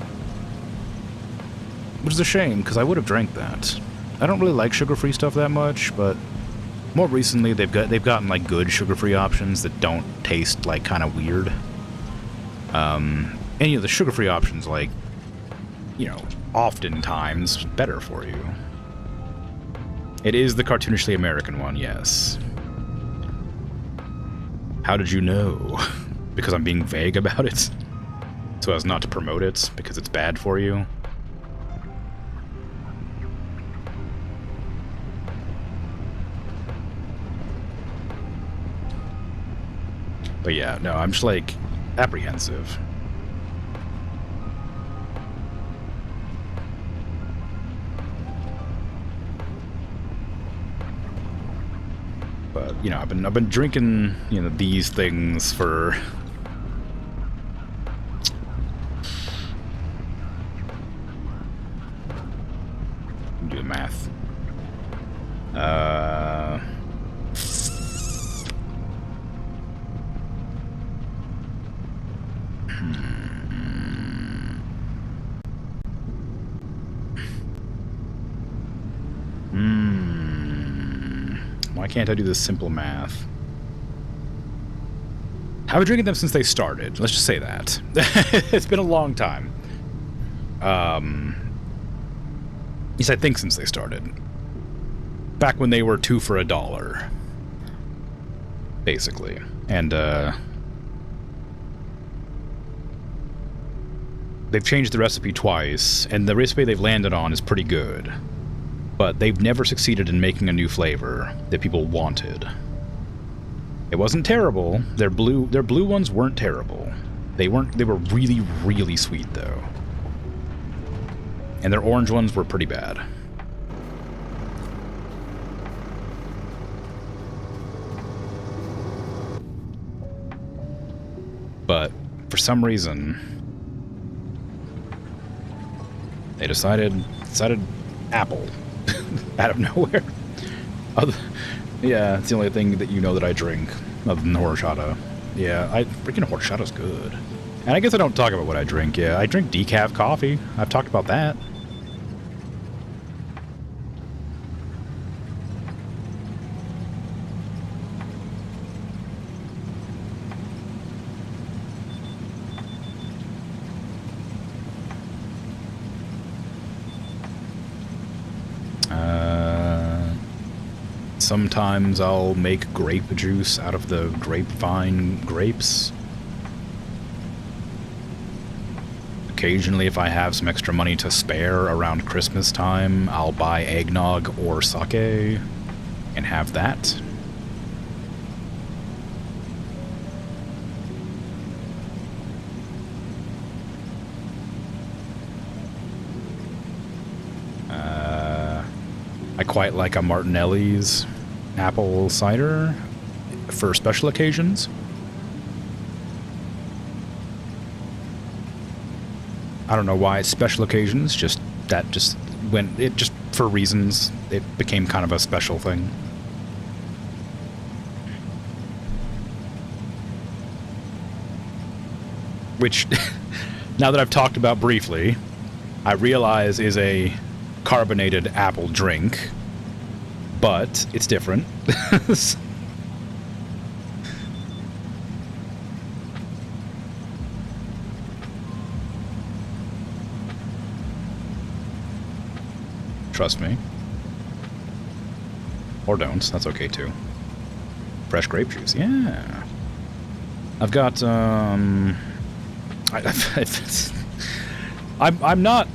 Which is a shame, because I would have drank that. I don't really like sugar-free stuff that much, but more recently they've gotten like good sugar-free options that don't taste like kind of weird. And you know, the sugar-free options, like, you know, oftentimes better for you. It is the cartoonishly American one, yes. How did you know? Because I'm being vague about it? So as not to promote it, because it's bad for you? But yeah, no, I'm just like apprehensive. But you know, I've been drinking, you know, these things for do the math. Why can't I do this simple math? I've been drinking them since they started. Let's just say that. It's been a long time. At least I think since they started. Back when they were 2 for $1. Basically. And, they've changed the recipe twice, and the recipe they've landed on is pretty good. But they've never succeeded in making a new flavor that people wanted. It wasn't terrible. Their blue ones weren't terrible. They were really, really sweet though. And their orange ones were pretty bad. But for some reason they decided apple. Out of nowhere. Yeah, it's the only thing that you know that I drink, other than horchata. Yeah, freaking horchata's good. And I guess I don't talk about what I drink. Yeah, I drink decaf coffee. I've talked about that. Sometimes I'll make grape juice out of the grapevine grapes. Occasionally, if I have some extra money to spare around Christmas time, I'll buy eggnog or sake and have that. I quite like a Martinelli's apple cider for special occasions. I don't know why it's special occasions, just for reasons, it became kind of a special thing. Which, now that I've talked about briefly, I realize is a carbonated apple drink, but it's different. Trust me. Or don't, that's okay too. Fresh grape juice, yeah. I've got, I'm not...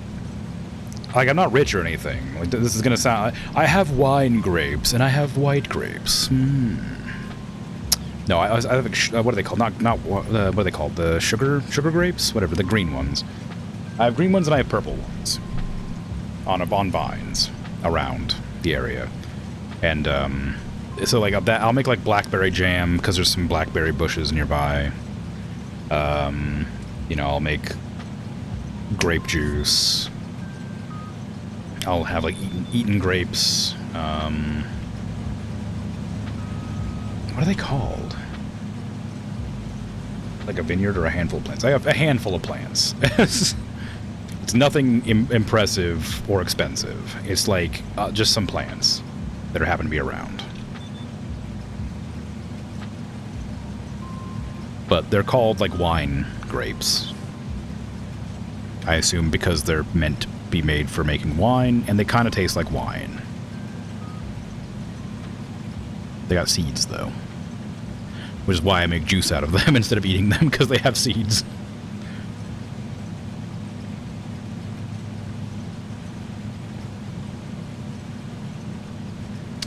Like, I'm not rich or anything. Like, this is gonna sound... I have wine grapes, and I have white grapes. No, I have... what are they called? What are they called? The sugar grapes? Whatever, the green ones. I have green ones, and I have purple ones. On vines around the area. And, so, like, I'll make, like, blackberry jam, because there's some blackberry bushes nearby. You know, I'll make grape juice... I'll have, like, eaten grapes. What are they called? like a vineyard or a handful of plants? I have a handful of plants. It's nothing impressive or expensive. It's like just some plants that happen to be around. But they're called like wine grapes. I assume because they're meant to be made for making wine, and they kind of taste like wine. They got seeds, though. Which is why I make juice out of them instead of eating them, because they have seeds.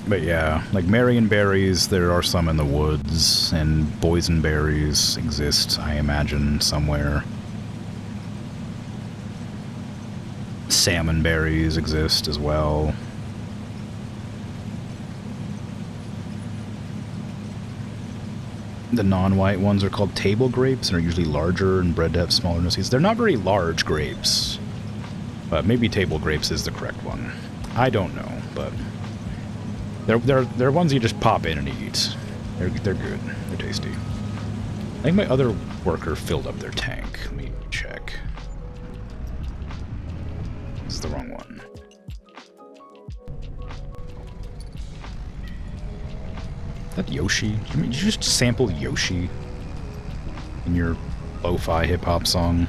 But yeah, like marionberries, there are some in the woods, and boysenberries exist, I imagine, somewhere. Salmon berries exist as well. The non-white ones are called table grapes and are usually larger and bred to have smaller seeds. They're not very large grapes, but maybe table grapes is the correct one. I don't know, but they're ones you just pop in and eat. They're good. They're tasty. I think my other worker filled up their tank. Let me check. This is the wrong one. Is that Yoshi? Did you just sample Yoshi in your lo-fi hip-hop song?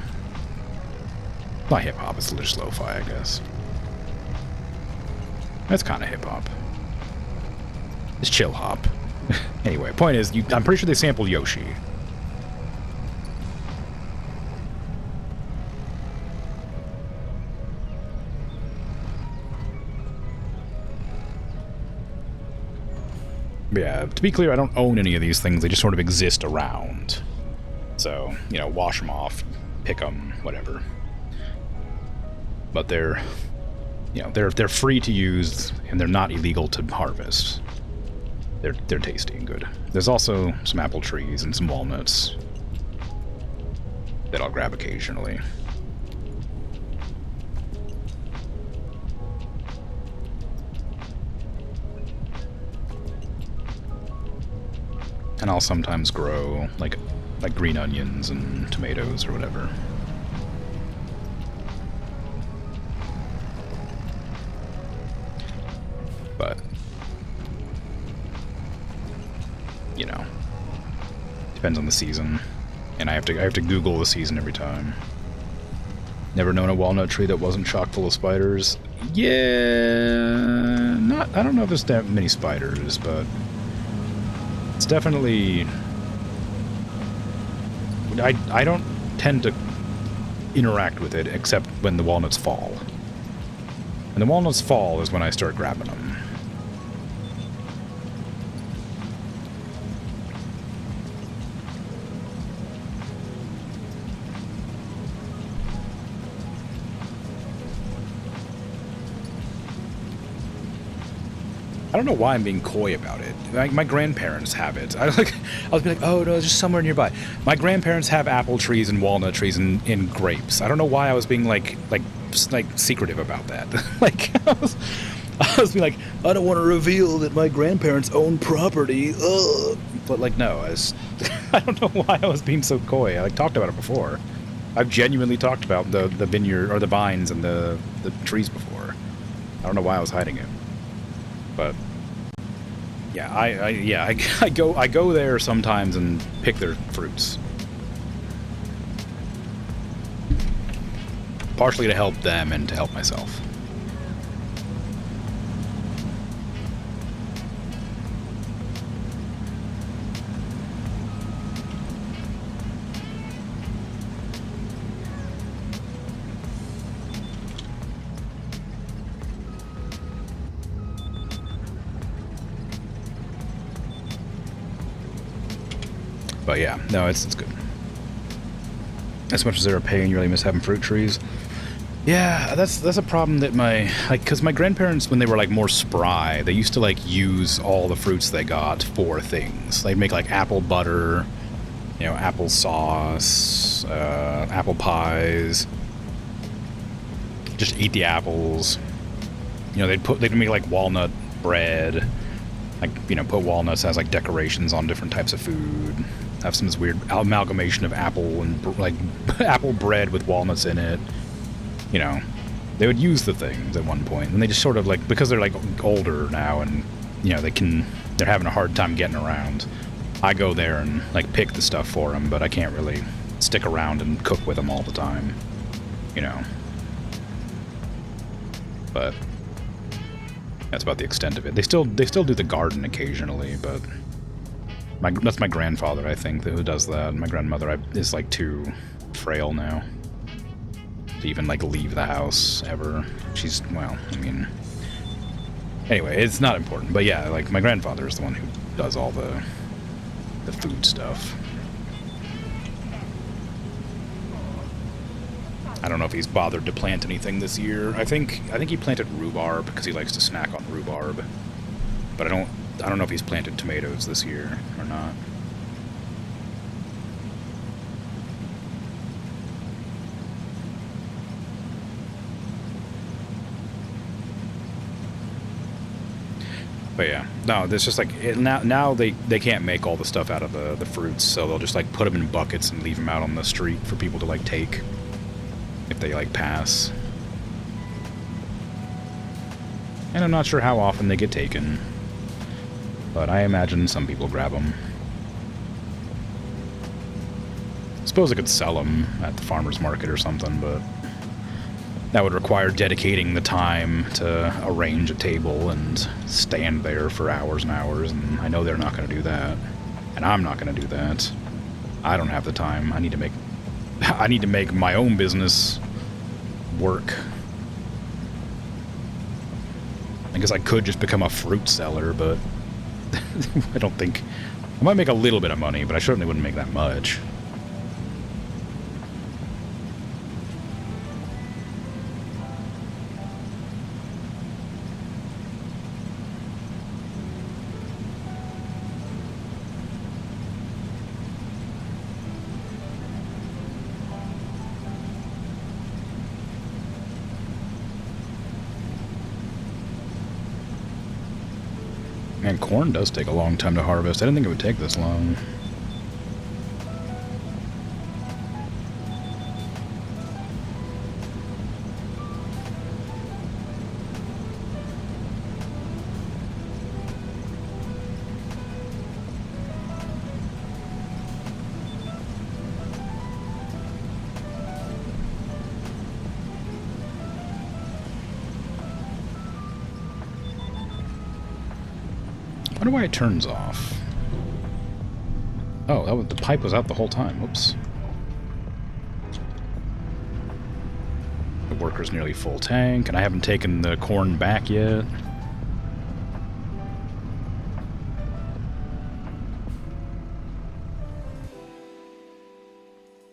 Not hip-hop, it's just lo-fi, I guess. That's kind of hip-hop. It's chill-hop. Anyway, point is, I'm pretty sure they sampled Yoshi. Yeah, to be clear, I don't own any of these things. They just sort of exist around. So, you know, wash them off, pick them, whatever. But they're, you know, they're free to use, and they're not illegal to harvest. They're tasty and good. There's also some apple trees and some walnuts that I'll grab occasionally. And I'll sometimes grow like green onions and tomatoes or whatever. But you know, depends on the season, and I have to Google the season every time. Never known a walnut tree that wasn't chock full of spiders. Yeah, I don't know if there's that many spiders, but it's definitely... I don't tend to interact with it except when the walnuts fall. When the walnuts fall is when I start grabbing them. I don't know why I'm being coy about it. Like, my grandparents have it. I was be like, oh no, it's just somewhere nearby. My grandparents have apple trees and walnut trees and grapes. I don't know why I was being like secretive about that. Like I was being like, I don't want to reveal that my grandparents own property. Ugh. But like, no, I don't know why I was being so coy. I talked about it before. I've genuinely talked about the vineyard or the vines and the trees before. I don't know why I was hiding it. But yeah, I go there sometimes and pick their fruits, partially to help them and to help myself. But yeah, no, it's good. As much as they're a pain, you really miss having fruit trees. Yeah, that's a problem that because my grandparents, when they were like more spry, they used to like use all the fruits they got for things. They'd make like apple butter, you know, apple sauce, apple pies. Just eat the apples. You know, they'd make like walnut bread. Like, you know, put walnuts as like decorations on different types of food. have some weird amalgamation of apple and like apple bread with walnuts in it. You know, they would use the things at one point, and they just sort of like, because they're like older now, and you know they're having a hard time getting around. I go there and like pick the stuff for them, but I can't really stick around and cook with them all the time. You know, but that's about the extent of it. They still do the garden occasionally, but that's my grandfather, I think, who does that. My grandmother is like too frail now to even like leave the house ever. She's, well, I mean, anyway, it's not important. But yeah, like my grandfather is the one who does all the food stuff. I don't know if he's bothered to plant anything this year. I think he planted rhubarb because he likes to snack on rhubarb. But I don't know if he's planted tomatoes this year or not. But yeah, no, there's just like now they can't make all the stuff out of the fruits, so they'll just like put them in buckets and leave them out on the street for people to like take if they like pass. And I'm not sure how often they get taken, but I imagine some people grab them. I suppose I could sell them at the farmer's market or something, but that would require dedicating the time to arrange a table and stand there for hours and hours, and I know they're not going to do that. And I'm not going to do that. I don't have the time. I need to make my own business work. I guess I could just become a fruit seller, but I don't think... I might make a little bit of money, but I certainly wouldn't make that much. Man, corn does take a long time to harvest. I didn't think it would take this long. I wonder why it turns off. Oh, the pipe was out the whole time. Whoops. The worker's nearly full tank, and I haven't taken the corn back yet.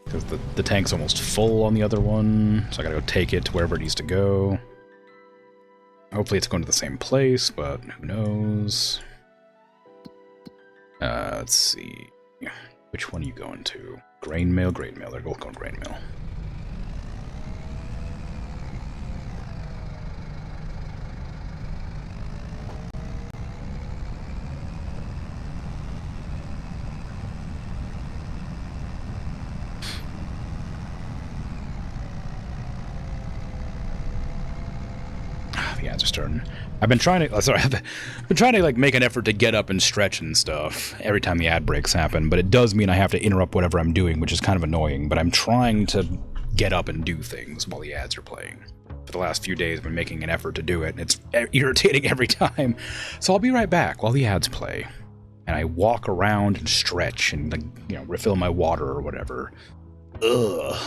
Because the tank's almost full on the other one, so I gotta go take it to wherever it needs to go. Hopefully it's going to the same place, but who knows. Let's see. Which one are you going to? Grain mill, grain mill. They're both going grain mill. The ads are starting. I've been trying to like make an effort to get up and stretch and stuff every time the ad breaks happen, but it does mean I have to interrupt whatever I'm doing, which is kind of annoying, but I'm trying to get up and do things while the ads are playing. For the last few days I've been making an effort to do it, and it's irritating every time. So I'll be right back while the ads play. And I walk around and stretch and, like, you know, refill my water or whatever. Ugh.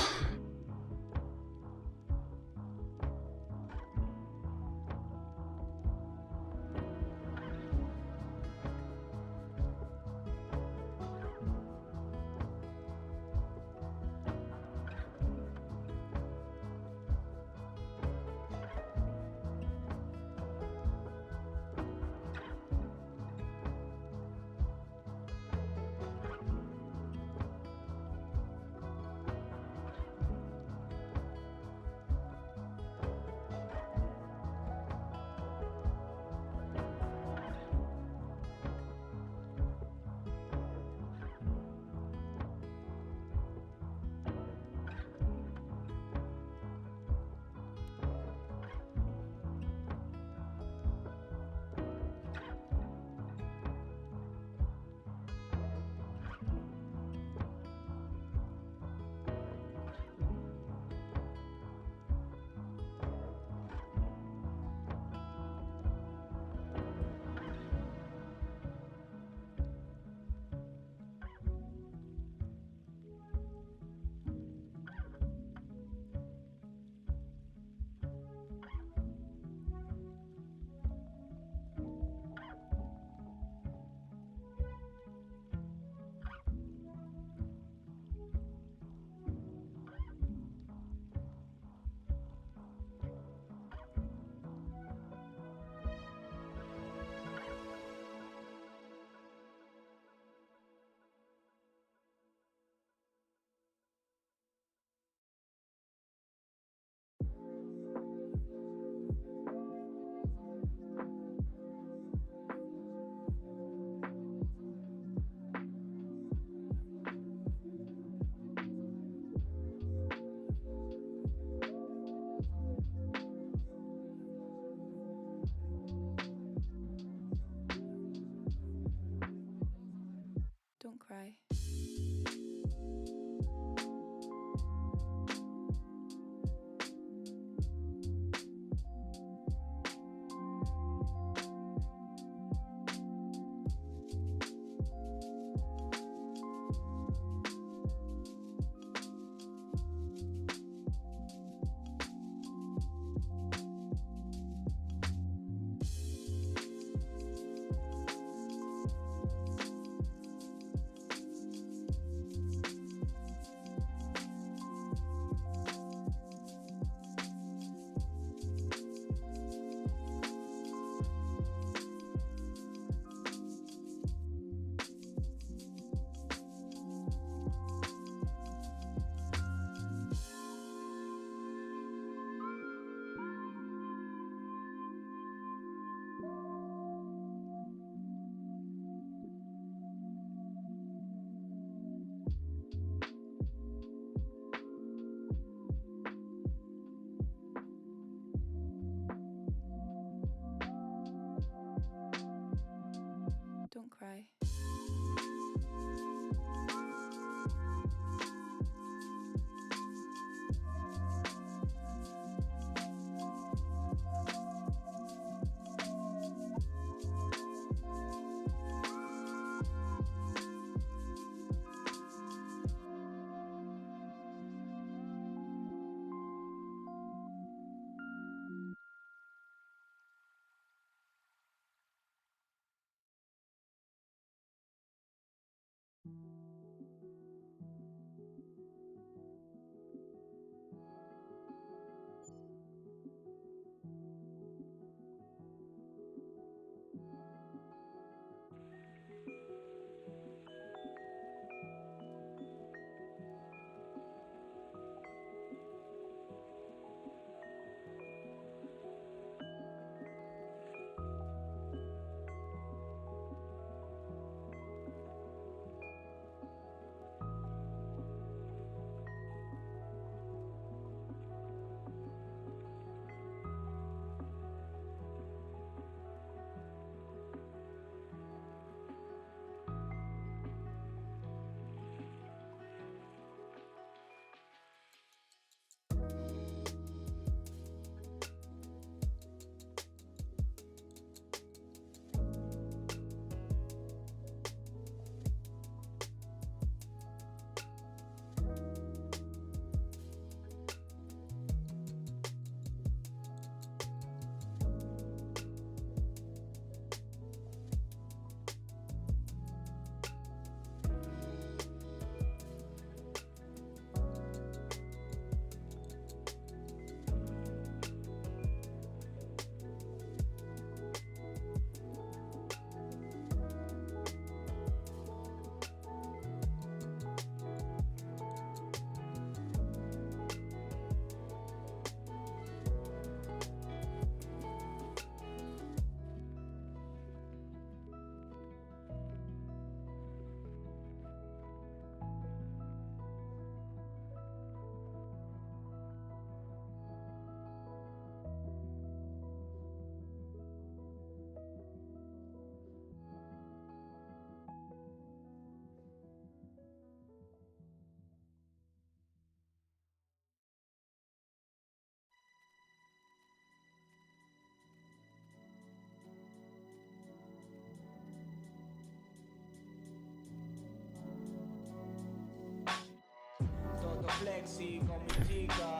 cry.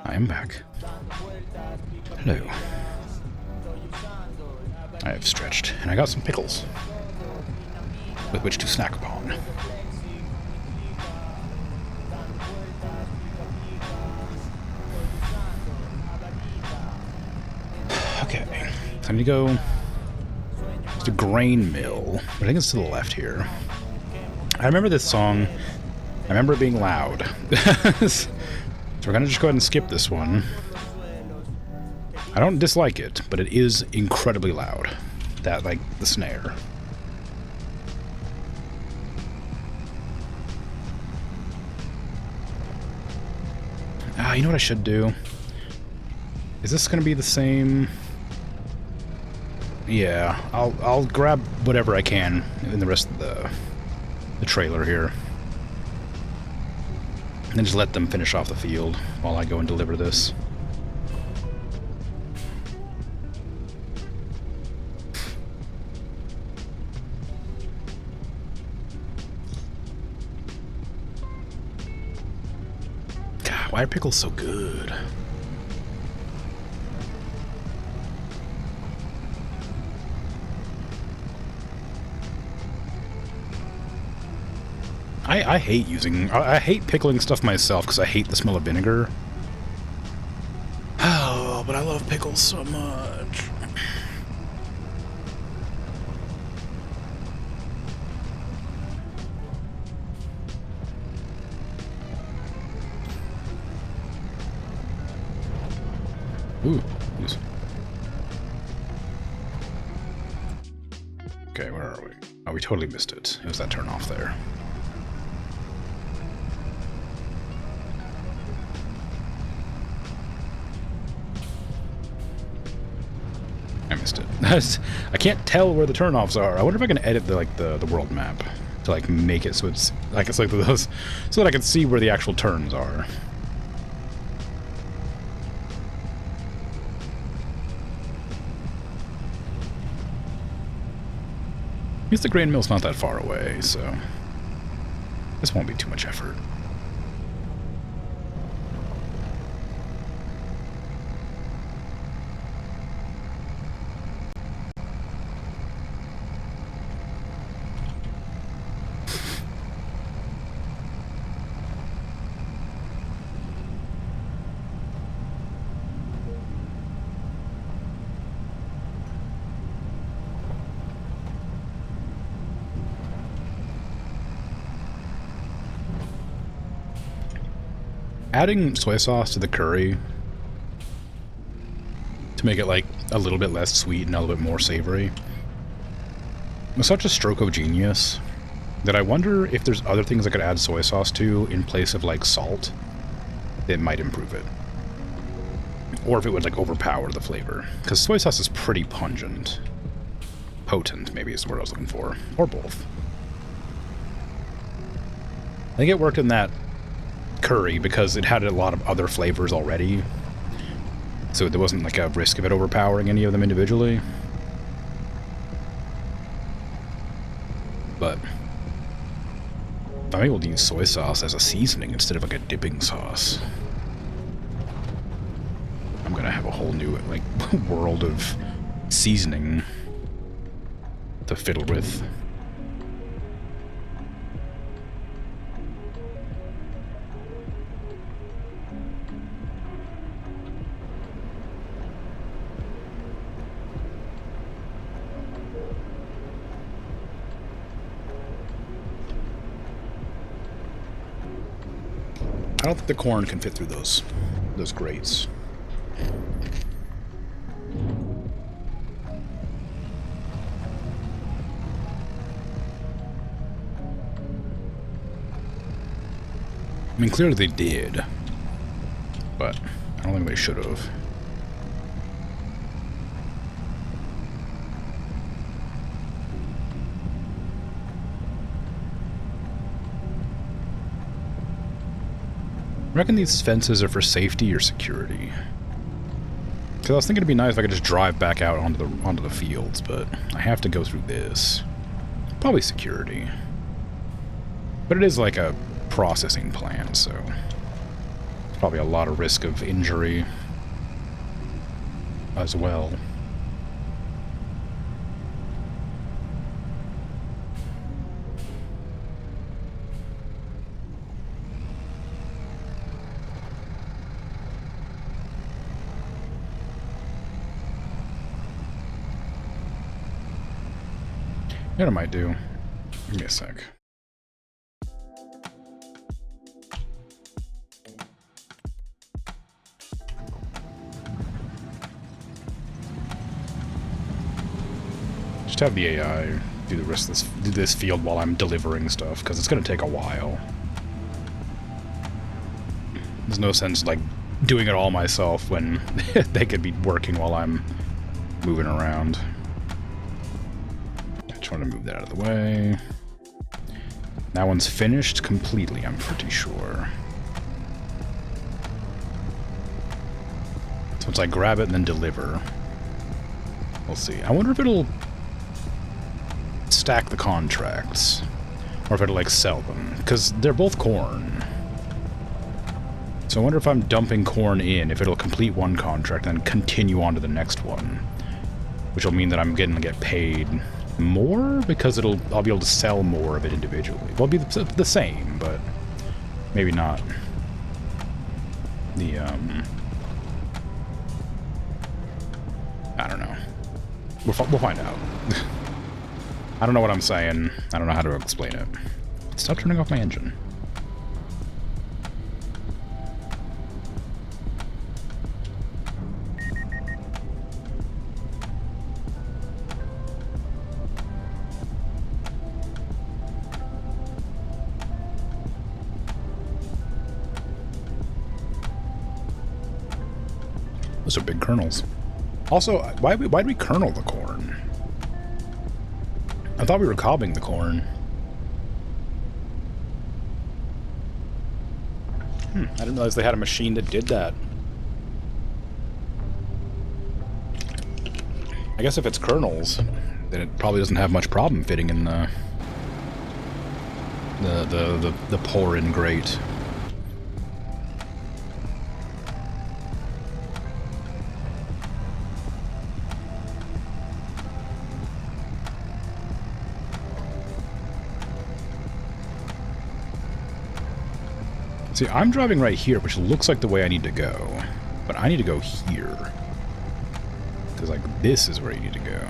I am back. Hello. I have stretched, and I got some pickles with which to snack upon. Okay, time to go to the grain mill. I think it's to the left here. I remember this song. I remember it being loud. So we're gonna just go ahead and skip this one. I don't dislike it, but it is incredibly loud. That, like, the snare. You know what I should do? Is this gonna be the same? Yeah, I'll grab whatever I can in the rest of the trailer here. And then just let them finish off the field while I go and deliver this. God, why are pickles so good? I hate I hate pickling stuff myself because I hate the smell of vinegar. Oh, but I love pickles so much. Ooh, geez. Okay, where are we? Oh, we totally missed it. It was that turn off there. I missed it. I can't tell where the turnoffs are. I wonder if I can edit the world map to like make it so it's like those, so that I can see where the actual turns are. I guess the grain mill's not that far away, so this won't be too much effort. Adding soy sauce to the curry to make it like a little bit less sweet and a little bit more savory was such a stroke of genius that I wonder if there's other things I could add soy sauce to in place of like salt that might improve it. Or if it would like overpower the flavor. Because soy sauce is pretty pungent. Potent, maybe is the word I was looking for. Or both. I think it worked in that curry because it had a lot of other flavors already, so there wasn't like a risk of it overpowering any of them individually. But I'm able to use soy sauce as a seasoning instead of like a dipping sauce. I'm gonna have a whole new like world of seasoning to fiddle with. I don't think the corn can fit through those grates. I mean, clearly they did, but I don't think they should have. I reckon these fences are for safety or security. Because I was thinking it'd be nice if I could just drive back out onto the fields, but I have to go through this. Probably security. But it is like a processing plant, so there's probably a lot of risk of injury as well. You know what I might do? Give me a sec. Just have the AI do the rest of this field while I'm delivering stuff, because it's going to take a while. There's no sense like doing it all myself when they could be working while I'm moving around. Trying to move that out of the way. That one's finished completely, I'm pretty sure. So it's like grab it and then deliver. We'll see. I wonder if it'll stack the contracts, or if it'll like sell them, because they're both corn. So I wonder if I'm dumping corn in, if it'll complete one contract and then continue on to the next one, which will mean that I'm getting to get paid more, because I'll be able to sell more of it individually. Well, it'll be the same, but maybe not. The I don't know. We'll find out. I don't know what I'm saying. I don't know how to explain it. Stop turning off my engine. Those are big kernels. Also, why'd we kernel the corn? I thought we were cobbing the corn. I didn't realize they had a machine that did that. I guess if it's kernels, then it probably doesn't have much problem fitting in the pour-in grate. See, I'm driving right here, which looks like the way I need to go. But I need to go here. Because, like, this is where you need to go.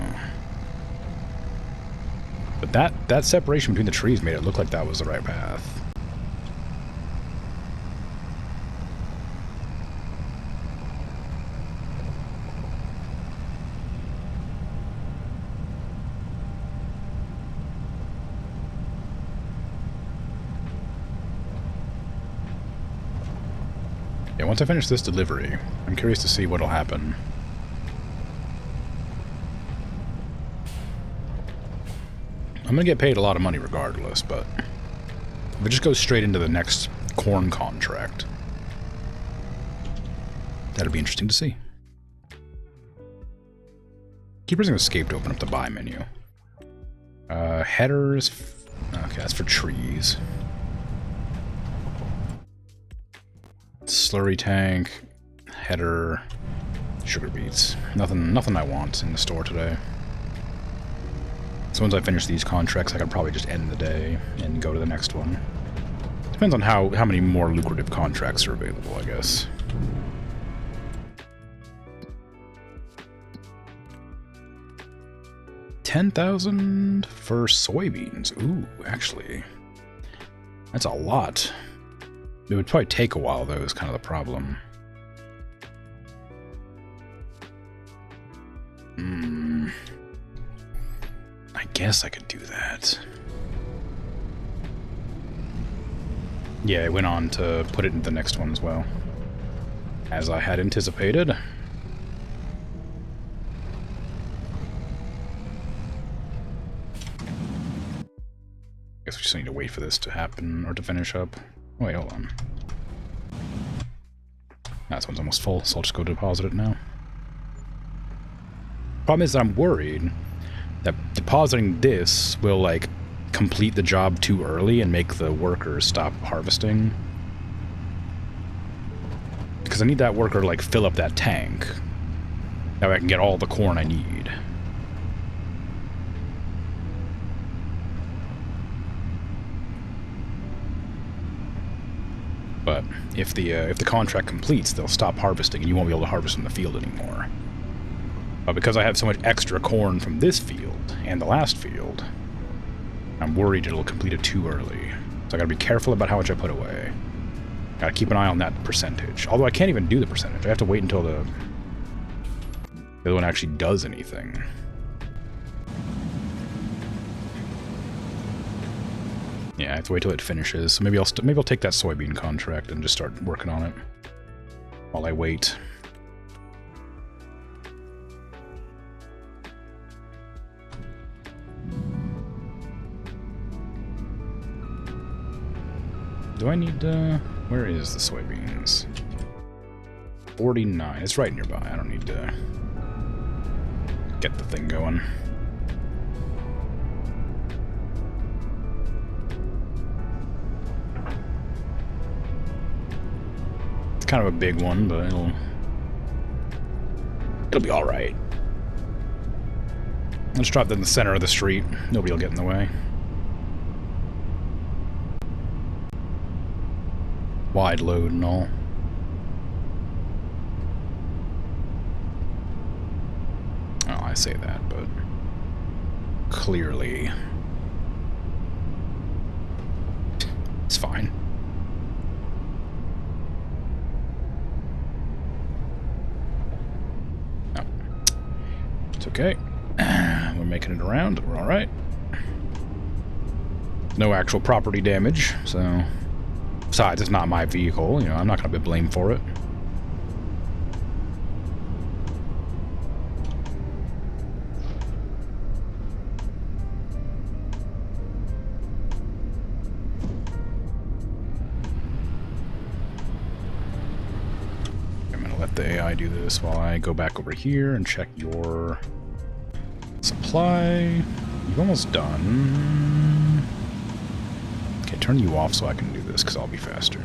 But that separation between the trees made it look like that was the right path. Yeah, once I finish this delivery, I'm curious to see what'll happen. I'm gonna get paid a lot of money regardless, but if it just goes straight into the next corn contract, that'd be interesting to see. Keep pressing escape to open up the buy menu. Headers. Okay, that's for trees. Slurry tank, header, sugar beets. Nothing I want in the store today. So once I finish these contracts, I can probably just end the day and go to the next one. Depends on how many more lucrative contracts are available, I guess. $10,000 for soybeans. Ooh, actually, that's a lot. It would probably take a while, though, is kind of the problem. I guess I could do that. Yeah, I went on to put it in the next one as well. As I had anticipated. Guess we just need to wait for this to happen, or to finish up. Wait, hold on. This one's almost full, so I'll just go deposit it now. Problem is that I'm worried that depositing this will, like, complete the job too early and make the workers stop harvesting. Because I need that worker to, like, fill up that tank. That way I can get all the corn I need. But if the contract completes, they'll stop harvesting and you won't be able to harvest in the field anymore. But because I have so much extra corn from this field and the last field, I'm worried it'll complete it too early. So I gotta be careful about how much I put away. Gotta keep an eye on that percentage. Although I can't even do the percentage. I have to wait until the other one actually does anything. Yeah, I have to wait till it finishes. So maybe I'll take that soybean contract and just start working on it while I wait. Do I need where is the soybeans? 49. It's right nearby. I don't need to get the thing going. It's kind of a big one, but it'll be all right. Let's drop that in the center of the street. Nobody will get in the way. Wide load and all. Oh, I say that, but clearly it's fine. No. It's okay. We're making it around. We're all right. No actual property damage, so... Besides, it's not my vehicle, you know, I'm not going to be blamed for it. let the AI do this while I go back over here and check your supply. You've almost done. Okay, turn you off so I can do this, because I'll be faster.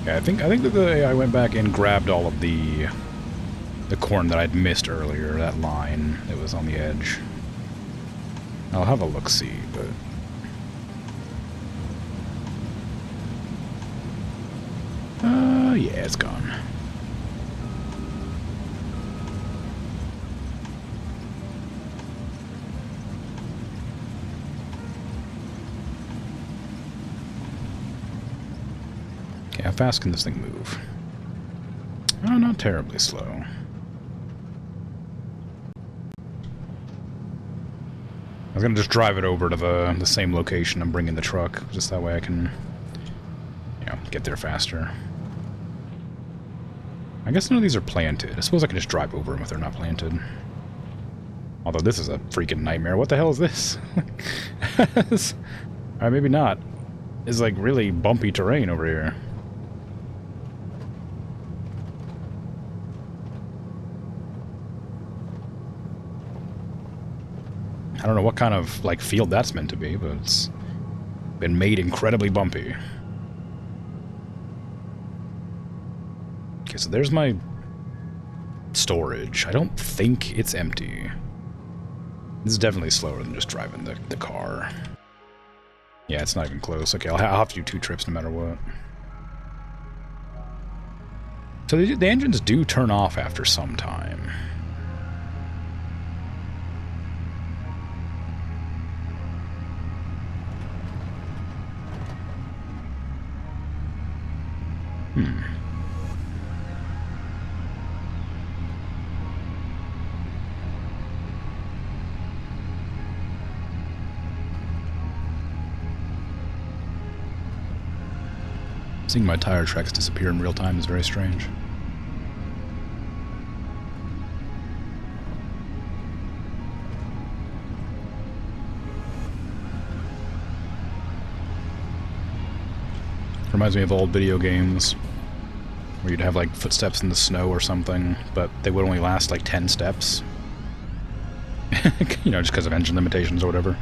Yeah, I think that the AI went back and grabbed all of the corn that I'd missed earlier, that line that was on the edge. I'll have a look-see, but... yeah, it's gone. Okay, how fast can this thing move? Oh, not terribly slow. I was gonna just drive it over to the same location and bring in the truck, just that way I can, you know, get there faster. I guess none of these are planted. I suppose I can just drive over them if they're not planted. Although this is a freaking nightmare. What the hell is this? Alright, maybe not. It's like really bumpy terrain over here. I don't know what kind of, like, field that's meant to be, but it's been made incredibly bumpy. Okay, so there's my storage. I don't think it's empty. This is definitely slower than just driving the car. Yeah, it's not even close. Okay, I'll have to do 2 trips no matter what. So the engines do turn off after some time. Seeing my tire tracks disappear in real time is very strange. Reminds me of old video games where you'd have like footsteps in the snow or something, but they would only last like 10 steps. You know, just because of engine limitations or whatever.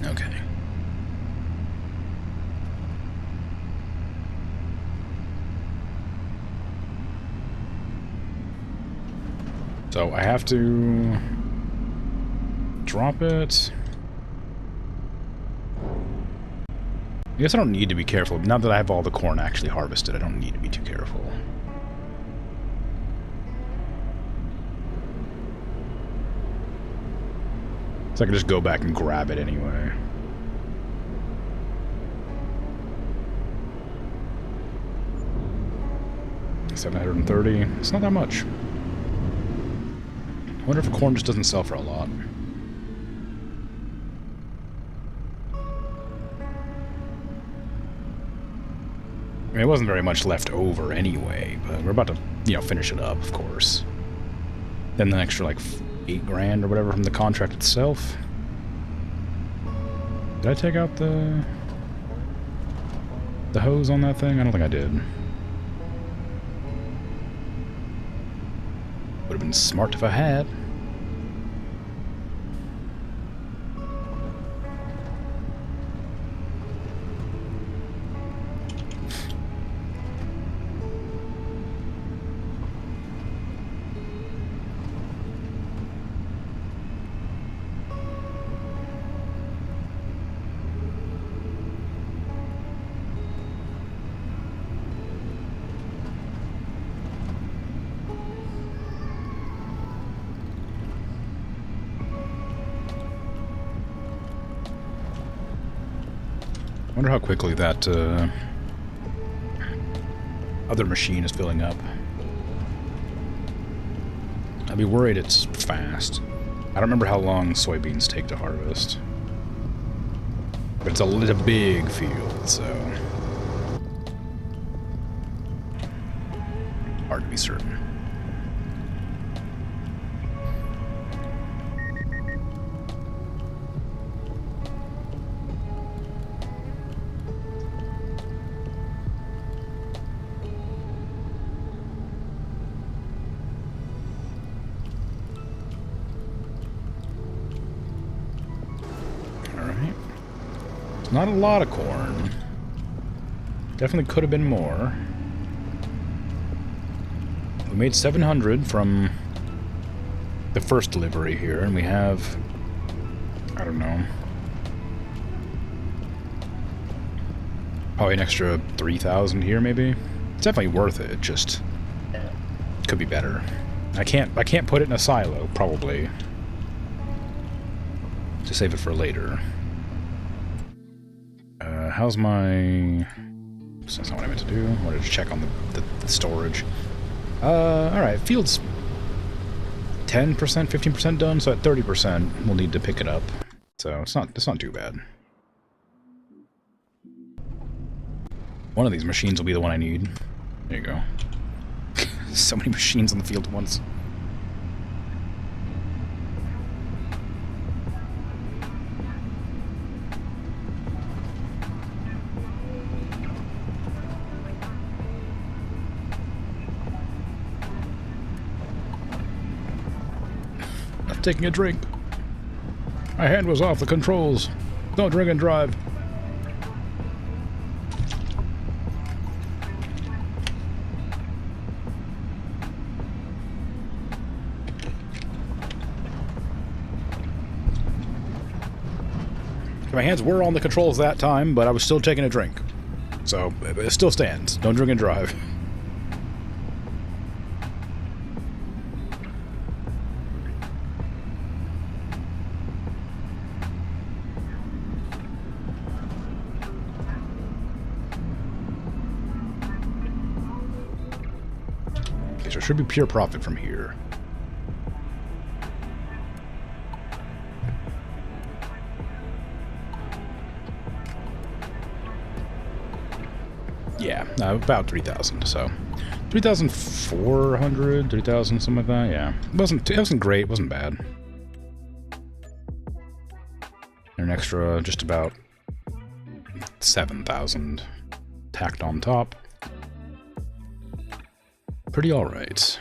Okay. So I have to drop it. I guess I don't need to be careful. Now that I have all the corn actually harvested, I don't need to be too careful. So I can just go back and grab it anyway. $730. It's not that much. I wonder if corn just doesn't sell for a lot. I mean, it wasn't very much left over anyway, but we're about to, you know, finish it up, of course. Then the extra, like, 8 grand or whatever from the contract itself. Did I take out the hose on that thing? I don't think I did. Would have been smart if I had. Wonder how quickly that other machine is filling up. I'd be worried it's fast. I don't remember how long soybeans take to harvest. But it's a big field, so... hard to be certain. Not a lot of corn. Definitely could have been more. We made 700 from the first delivery here, and we have, I don't know, probably an extra 3,000 here, maybe. It's definitely worth it. It just could be better. I can't put it in a silo, probably, to save it for later. How's my... That's not what I meant to do. I wanted to check on the storage. Alright, field's 10%, 15% done, so at 30% we'll need to pick it up. So it's not too bad. One of these machines will be the one I need. There you go. So many machines on the field at once. Taking a drink. My hand was off the controls. Don't drink and drive. My hands were on the controls that time, but I was still taking a drink. So, it still stands. Don't drink and drive. So it should be pure profit from here. Yeah, about 3,000, so 3,400, 3,000, something like that. Yeah, it wasn't great, it wasn't bad. An extra, just about 7,000 tacked on top. Pretty alright.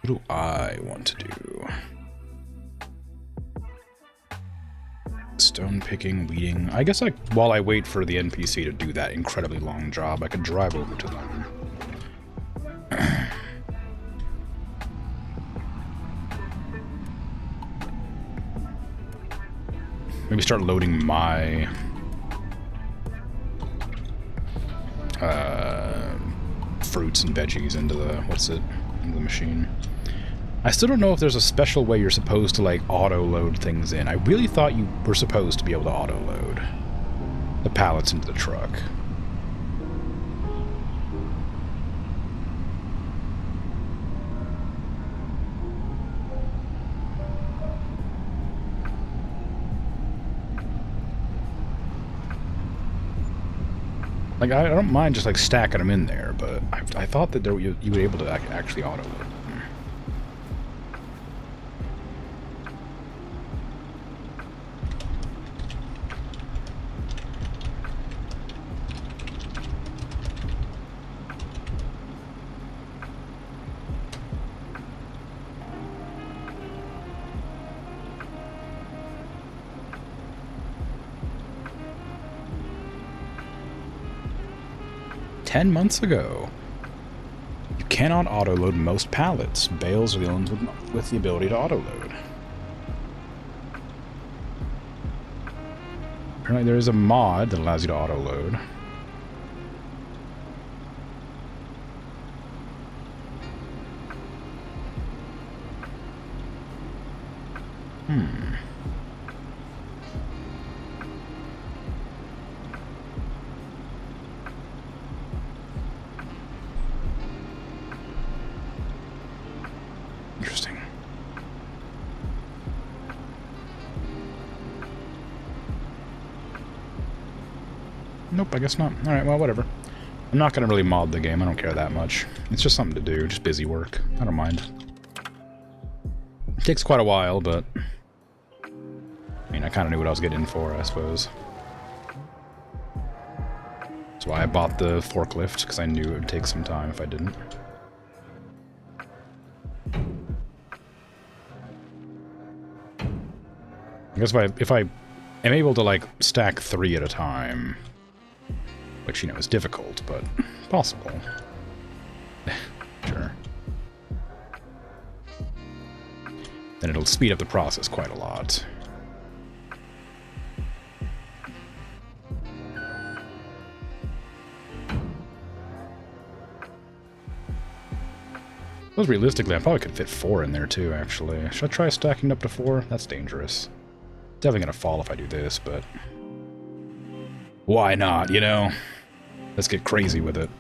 What do I want to do? Stone picking, weeding. I guess while I wait for the NPC to do that incredibly long job, I could drive over to them. Maybe start loading my fruits and veggies into the into the machine. I still don't know if there's a special way you're supposed to like auto-load things in. I really thought you were supposed to be able to auto-load the pallets into the truck. Like, I don't mind just, like, stacking them in there, but I thought that you would be able to actually auto-load them. "10 months ago. You cannot auto-load most pallets. Bales are the only ones with the ability to auto-load." Apparently there is a mod that allows you to auto-load. Nope, I guess not. Alright, well, whatever. I'm not gonna really mod the game, I don't care that much. It's just something to do, just busy work. I don't mind. It takes quite a while, but... I mean, I kinda knew what I was getting in for, I suppose. That's why I bought the forklift, because I knew it would take some time if I didn't. I guess if I am able to, like, stack 3 at a time, which, you know, is difficult, but possible. Sure. Then it'll speed up the process quite a lot. Suppose realistically, I probably could fit 4 in there too, actually. Should I try stacking up to 4? That's dangerous. Definitely gonna fall if I do this, but... why not, you know? Let's get crazy with it.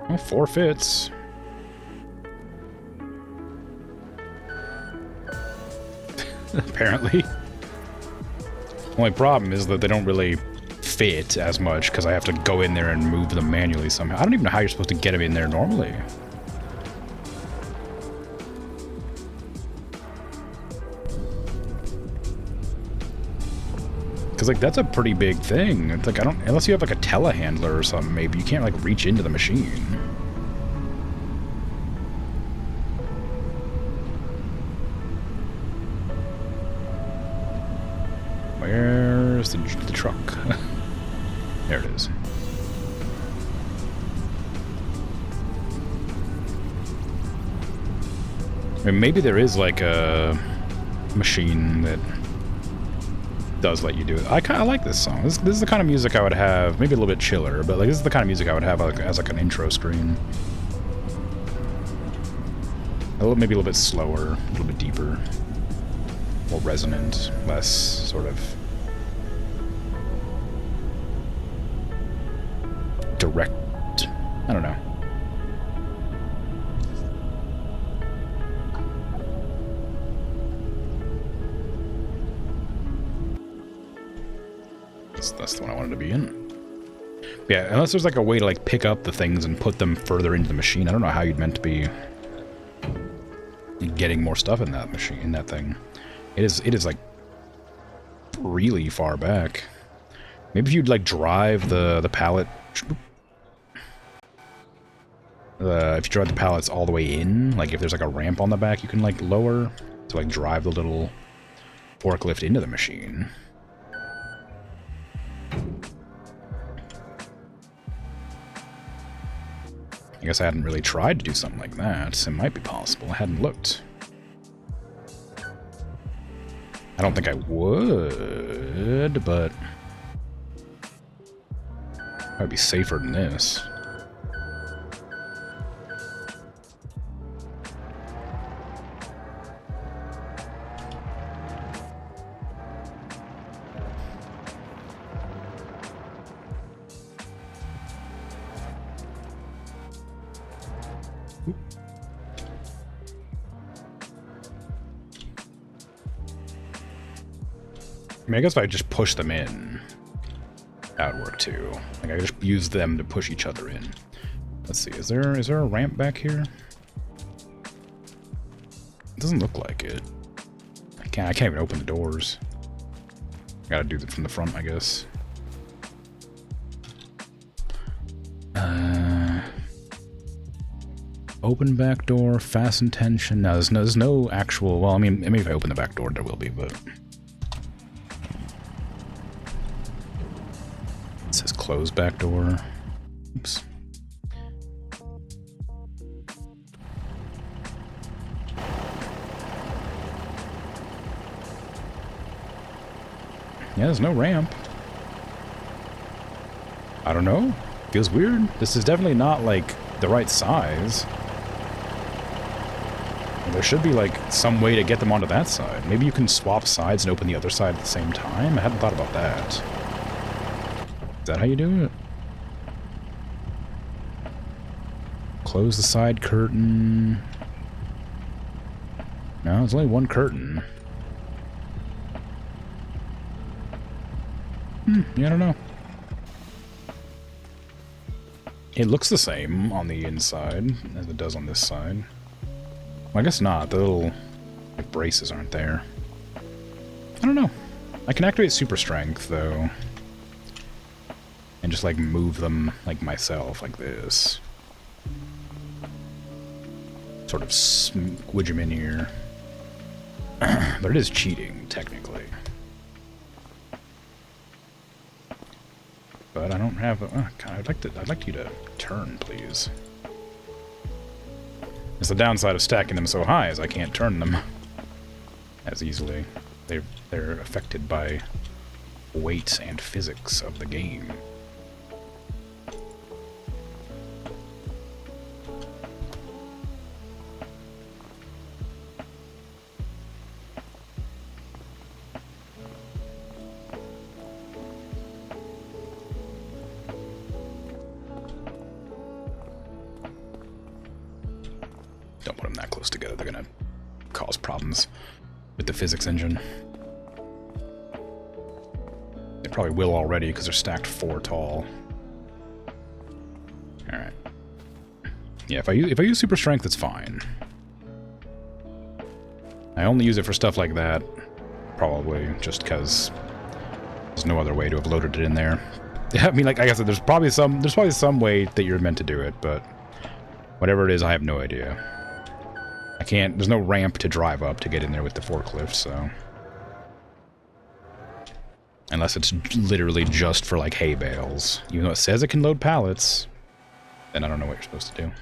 Well, 4 fits. Apparently. Only problem is that they don't really fit as much because I have to go in there and move them manually somehow. I don't even know how you're supposed to get them in there normally. Because, like, that's a pretty big thing. It's like, unless you have, like, a telehandler or something, maybe, you can't, like, reach into the machine. Where's the truck? There it is. I mean, maybe there is, like, a machine that does let you do it. I kind of like this song. This is the kind of music I would have, maybe a little bit chiller, but like this is the kind of music I would have like, as like an intro screen. Maybe a little bit slower, a little bit deeper, more resonant, less sort of direct. I don't know. That's the one I wanted to be in. Yeah, unless there's like a way to like pick up the things and put them further into the machine. I don't know how you'd meant to be getting more stuff in that machine, in that thing. It is like really far back. Maybe if you'd like drive the pallet. If you drive the pallets all the way in, like if there's like a ramp on the back, you can like lower to like drive the little forklift into the machine. I guess I hadn't really tried to do something like that. It might be possible. I hadn't looked. I don't think I would, but I'd be safer than this. I mean, I guess if I just push them in, that would work too. Like, I just use them to push each other in. Let's see, is there a ramp back here? It doesn't look like it. I can't even open the doors. Gotta do it from the front, I guess. Open back door, fasten tension. No, there's no actual... Well, I mean, maybe if I open the back door, there will be, but... It says close back door. Oops. Yeah, there's no ramp. I don't know. Feels weird. This is definitely not, like, the right size. There should be, like, some way to get them onto that side. Maybe you can swap sides and open the other side at the same time? I hadn't thought about that. Is that how you do it? Close the side curtain. No, it's only one curtain. Yeah, I don't know. It looks the same on the inside as it does on this side. Well, I guess not. The little like, braces aren't there. I don't know. I can activate super strength, though. And just, like, move them, like, myself, like this. Sort of squidge them in here. But it is cheating, technically. But I don't have... I'd like you to turn, please. It's the downside of stacking them so high, is I can't turn them as easily. They're affected by weight and physics of the game. Don't put them that close together, they're gonna cause problems with the physics engine. They probably will already because they're stacked 4 tall. Alright. Yeah, if I use super strength, it's fine. I only use it for stuff like that, probably, just because there's no other way to have loaded it in there. I mean, like I said, there's probably some way that you're meant to do it, but whatever it is, I have no idea. I can't, there's no ramp to drive up to get in there with the forklift, so... Unless it's literally just for, like, hay bales. Even though it says it can load pallets, then I don't know what you're supposed to do.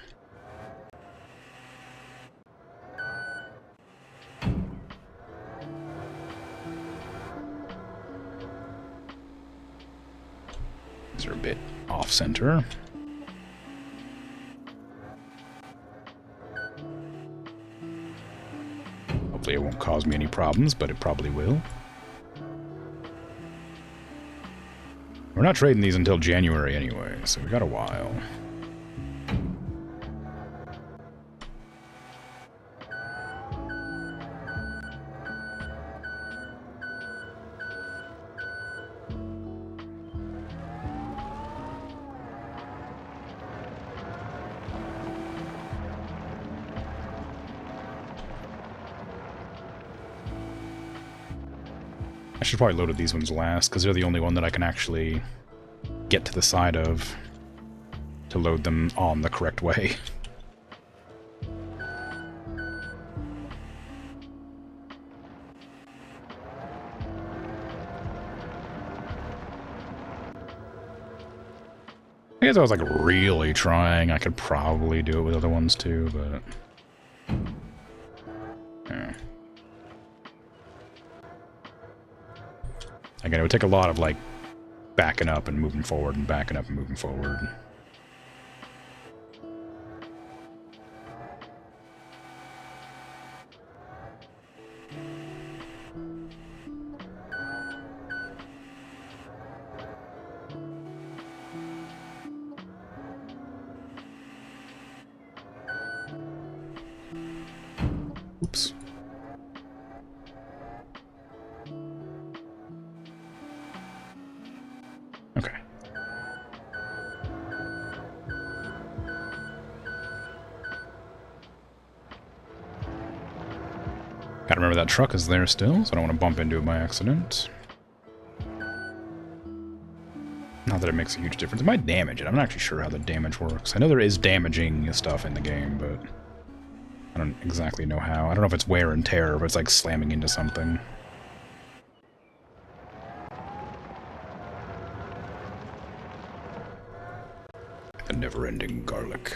These are a bit off-center. Hopefully it won't cause me any problems, but it probably will. We're not trading these until January anyway, so we got a while. I should probably loaded these ones last, because they're the only one that I can actually get to the side of to load them on the correct way. I guess I was like really trying. I could probably do it with other ones too, but... Yeah. Again, it would take a lot of, like, backing up and moving forward and backing up and moving forward. Oops. Okay. Gotta remember that truck is there still, so I don't want to bump into it by accident. Not that it makes a huge difference. It might damage it. I'm not actually sure how the damage works. I know there is damaging stuff in the game, but I don't exactly know how. I don't know if it's wear and tear, but it's like slamming into something. The never-ending garlic.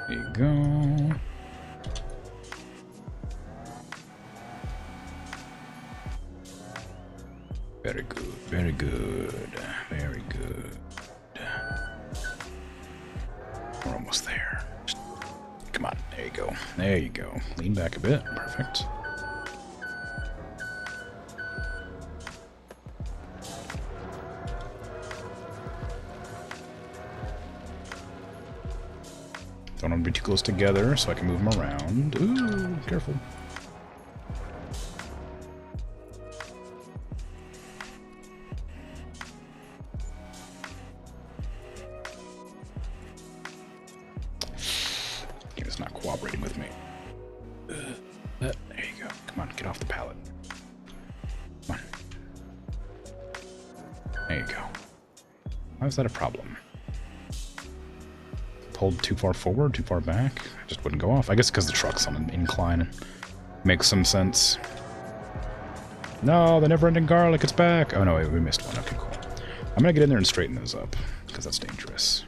There you go. Very good, very good, very good. We're almost there. Just, come on, there you go. There you go. Lean back a bit. Perfect. Don't want to be too close together so I can move them around. Ooh, careful. It's not cooperating with me. There you go. Come on, get off the pallet. Come on. There you go. Why is that a problem? Pulled too far forward, too far back? It just wouldn't go off. I guess because the truck's on an incline. Makes some sense. No, the never-ending garlic, it's back! Oh no, wait, we missed one. Okay, cool. I'm gonna get in there and straighten those up, because that's dangerous.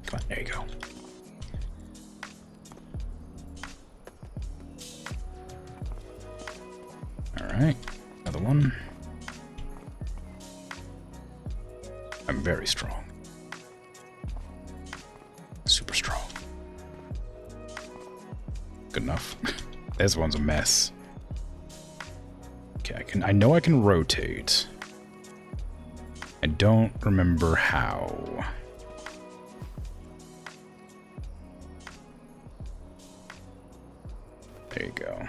Come on, there you go. Alright, another one. I'm very strong. Super strong. Good enough. This one's a mess. Okay, I know I can rotate. I don't remember how. There you go.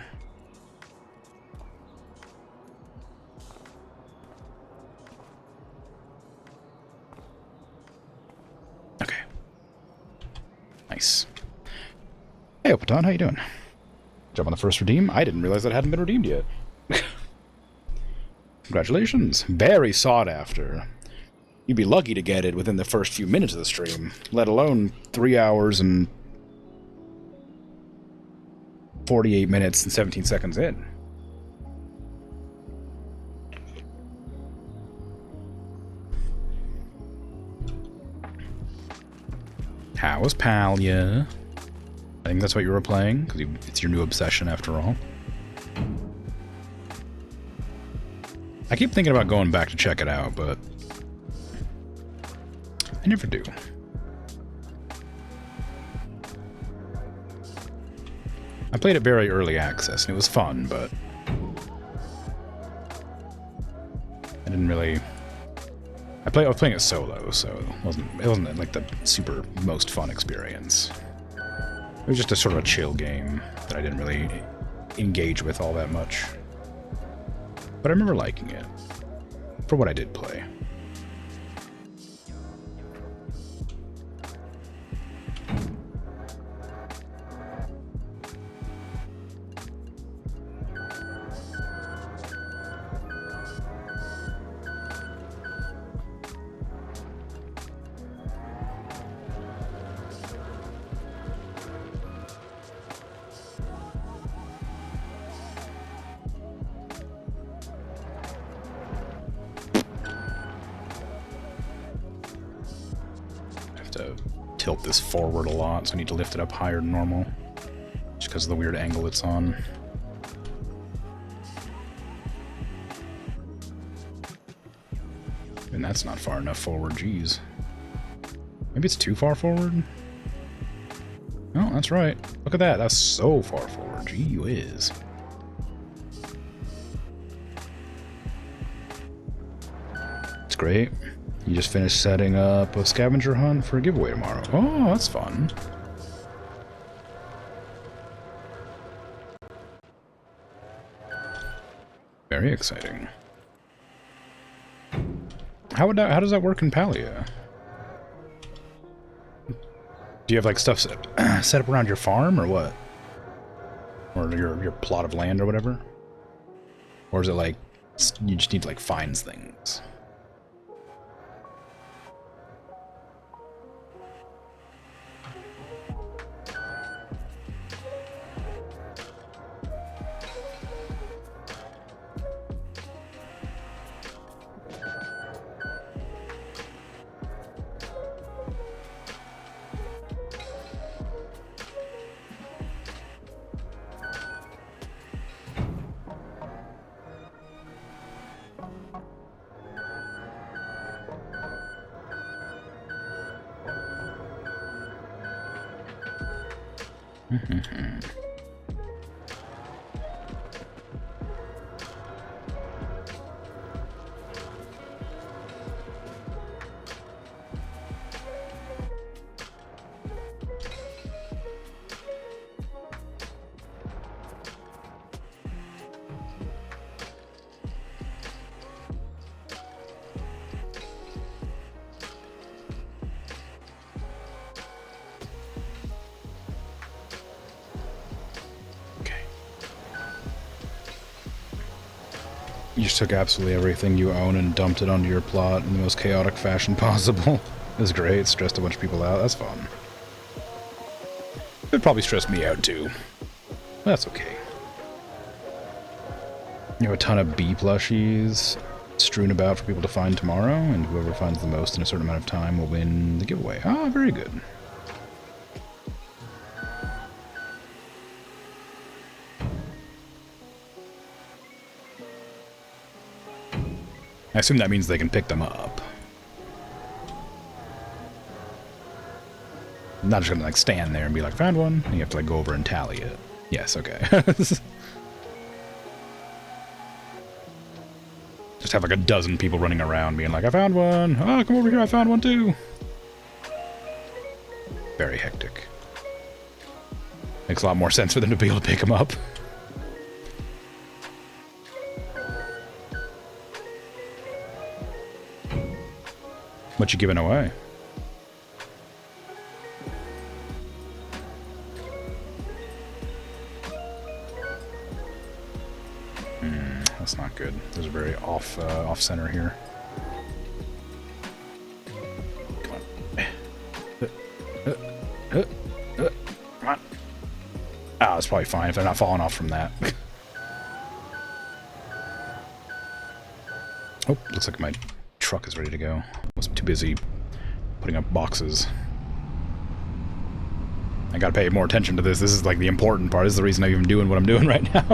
Okay. Nice. Hey, Opaton, how you doing? Jump on the first redeem? I didn't realize that hadn't been redeemed yet. Congratulations. Very sought after. You'd be lucky to get it within the first few minutes of the stream, let alone 3 hours and 48 minutes and 17 seconds in. How was Palia? I think that's what you were playing, because it's your new obsession after all. I keep thinking about going back to check it out, but I never do. I played it very early access, and it was fun, but I didn't really... I was playing it solo, so it wasn't like the super most fun experience. It was just a sort of a chill game that I didn't really engage with all that much. But I remember liking it, for what I did play. Tilt this forward a lot, so I need to lift it up higher than normal, just because of the weird angle it's on. And that's not far enough forward, jeez. Maybe it's too far forward? Oh, that's right. Look at that, that's so far forward, gee whiz. It's great. You just finished setting up a scavenger hunt for a giveaway tomorrow. Oh, that's fun. Very exciting. How does that work in Palia? Do you have like stuff set up around your farm or what? Or your plot of land or whatever? Or is it like you just need to like find things? You just took absolutely everything you own and dumped it onto your plot in the most chaotic fashion possible. It was great. Stressed a bunch of people out. That's fun. It probably stressed me out too. That's okay. You have a ton of bee plushies strewn about for people to find tomorrow, and whoever finds the most in a certain amount of time will win the giveaway. Ah, very good. I assume that means they can pick them up. I'm not just gonna like stand there and be like, found one. You have to like go over and tally it. Yes, okay. Just have like a dozen people running around being like, I found one. Oh, come over here, I found one too. Very hectic. Makes a lot more sense for them to be able to pick them up. What you giving away? That's not good. Those are very off center here. Come on. Come on. Ah, it's probably fine if they're not falling off from that. Oh, looks like my truck is ready to go. I was too busy putting up boxes. I gotta pay more attention to this. This is like the important part. This is the reason I'm even doing what I'm doing right now.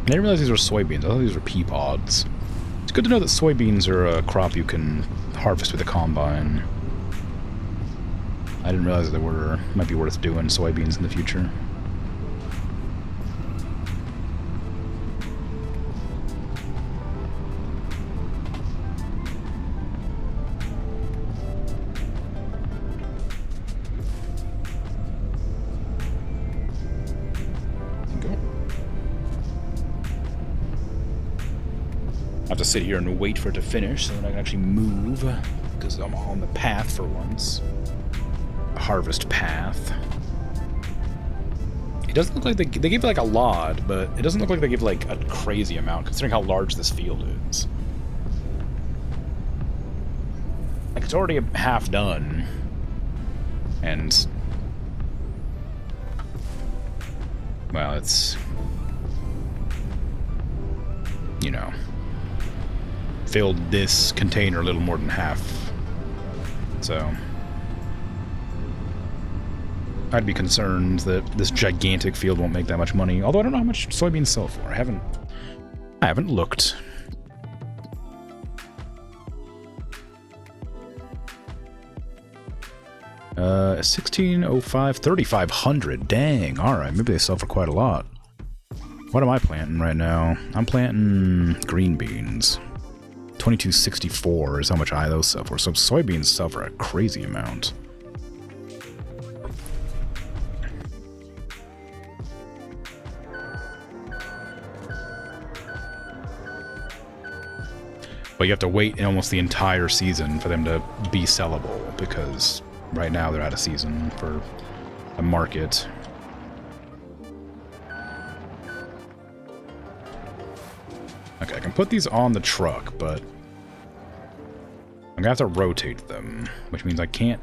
I didn't realize these were soybeans. I thought these were pea pods. It's good to know that soybeans are a crop you can harvest with a combine. I didn't realize that there might be worth doing soybeans in the future. I have to sit here and wait for it to finish so that I can actually move, because I'm on the path for once. Harvest path. It doesn't look like they gave like a lot, but it doesn't look like they give like a crazy amount considering how large this field is. Like it's already half done, and well, it's, you know, filled this container a little more than half, so I'd be concerned that this gigantic field won't make that much money. Although I don't know how much soybeans sell for. I haven't looked. $16.05, 3,500. Dang. All right, maybe they sell for quite a lot. What am I planting right now? I'm planting green beans. $22.64 is how much those sell for. So soybeans sell for a crazy amount. But you have to wait almost the entire season for them to be sellable, because right now they're out of season for the market. Okay, I can put these on the truck, but I'm gonna have to rotate them, which means I can't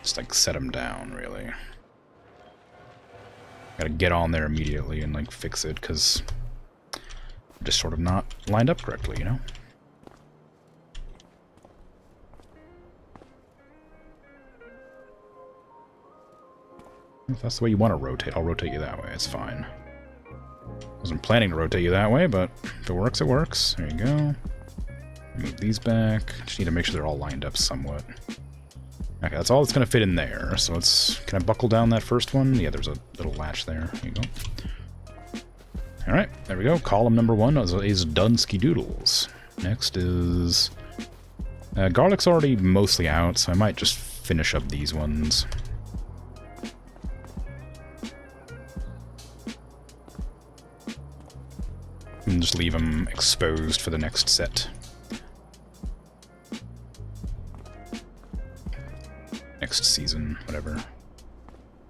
just like set them down, really. Gotta get on there immediately and like fix it, because just sort of not lined up correctly, you know? If that's the way you want to rotate, I'll rotate you that way. It's fine. Wasn't planning to rotate you that way, but if it works, it works. There you go. Move these back. Just need to make sure they're all lined up somewhat. Okay, that's all that's going to fit in there. So let's... Can I buckle down that first one? Yeah, there's a little latch there. There you go. Alright, there we go. Column number 1 is done ski-doodles. Next is... garlic's already mostly out, so I might just finish up these ones. And just leave them exposed for the next set. Next season, whatever.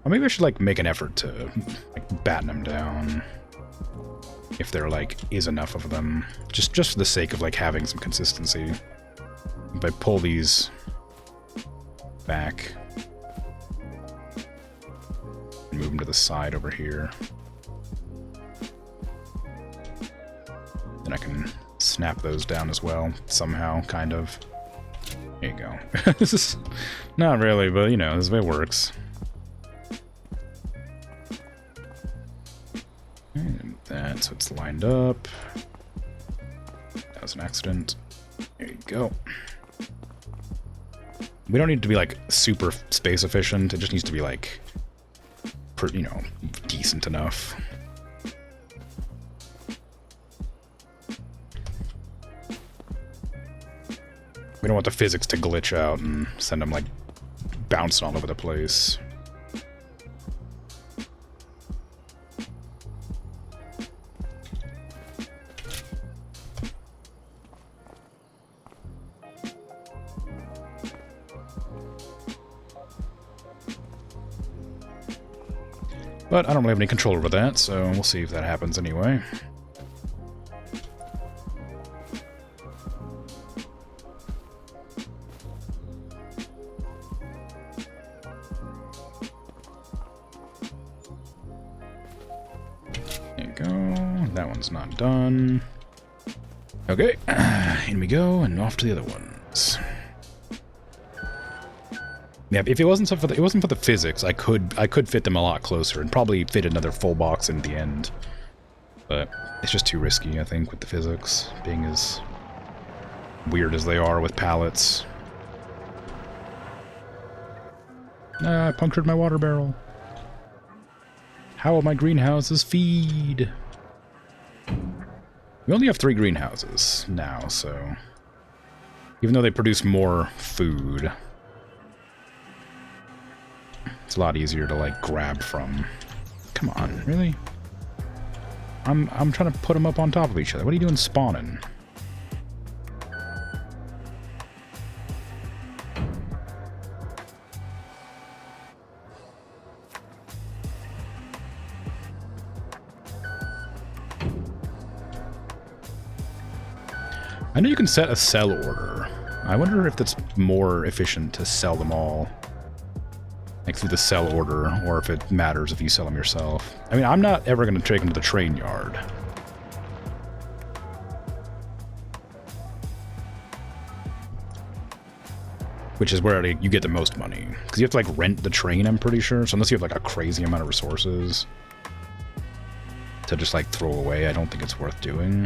Or maybe I should, like, make an effort to, like, batten them down. If there, like, is enough of them. Just for the sake of, like, having some consistency. If I pull these back and move them to the side over here, then I can snap those down as well, somehow, kind of. There you go. This is not really, but, you know, this is the way it works. And that, so it's lined up. That was an accident. There you go. We don't need to be, like, super space efficient. It just needs to be, like, you know, decent enough. We don't want the physics to glitch out and send them, like, bouncing all over the place. But I don't really have any control over that, so we'll see if that happens anyway. There you go. That one's not done. Okay, in we go, and off to the other ones. Yeah, if it wasn't for the physics, I could fit them a lot closer and probably fit another full box in the end. But it's just too risky, I think, with the physics being as weird as they are with pallets. Ah, I punctured my water barrel. How will my greenhouses feed? We only have 3 greenhouses now, so even though they produce more food, it's a lot easier to, like, grab from. Come on, really? I'm trying to put them up on top of each other. What are you doing spawning? I know you can set a sell order. I wonder if that's more efficient to sell them all, like through the sell order, or if it matters if you sell them yourself. I mean, I'm not ever going to take them to the train yard. Which is where you get the most money. Because you have to, like, rent the train, I'm pretty sure. So unless you have, like, a crazy amount of resources to just, like, throw away, I don't think it's worth doing.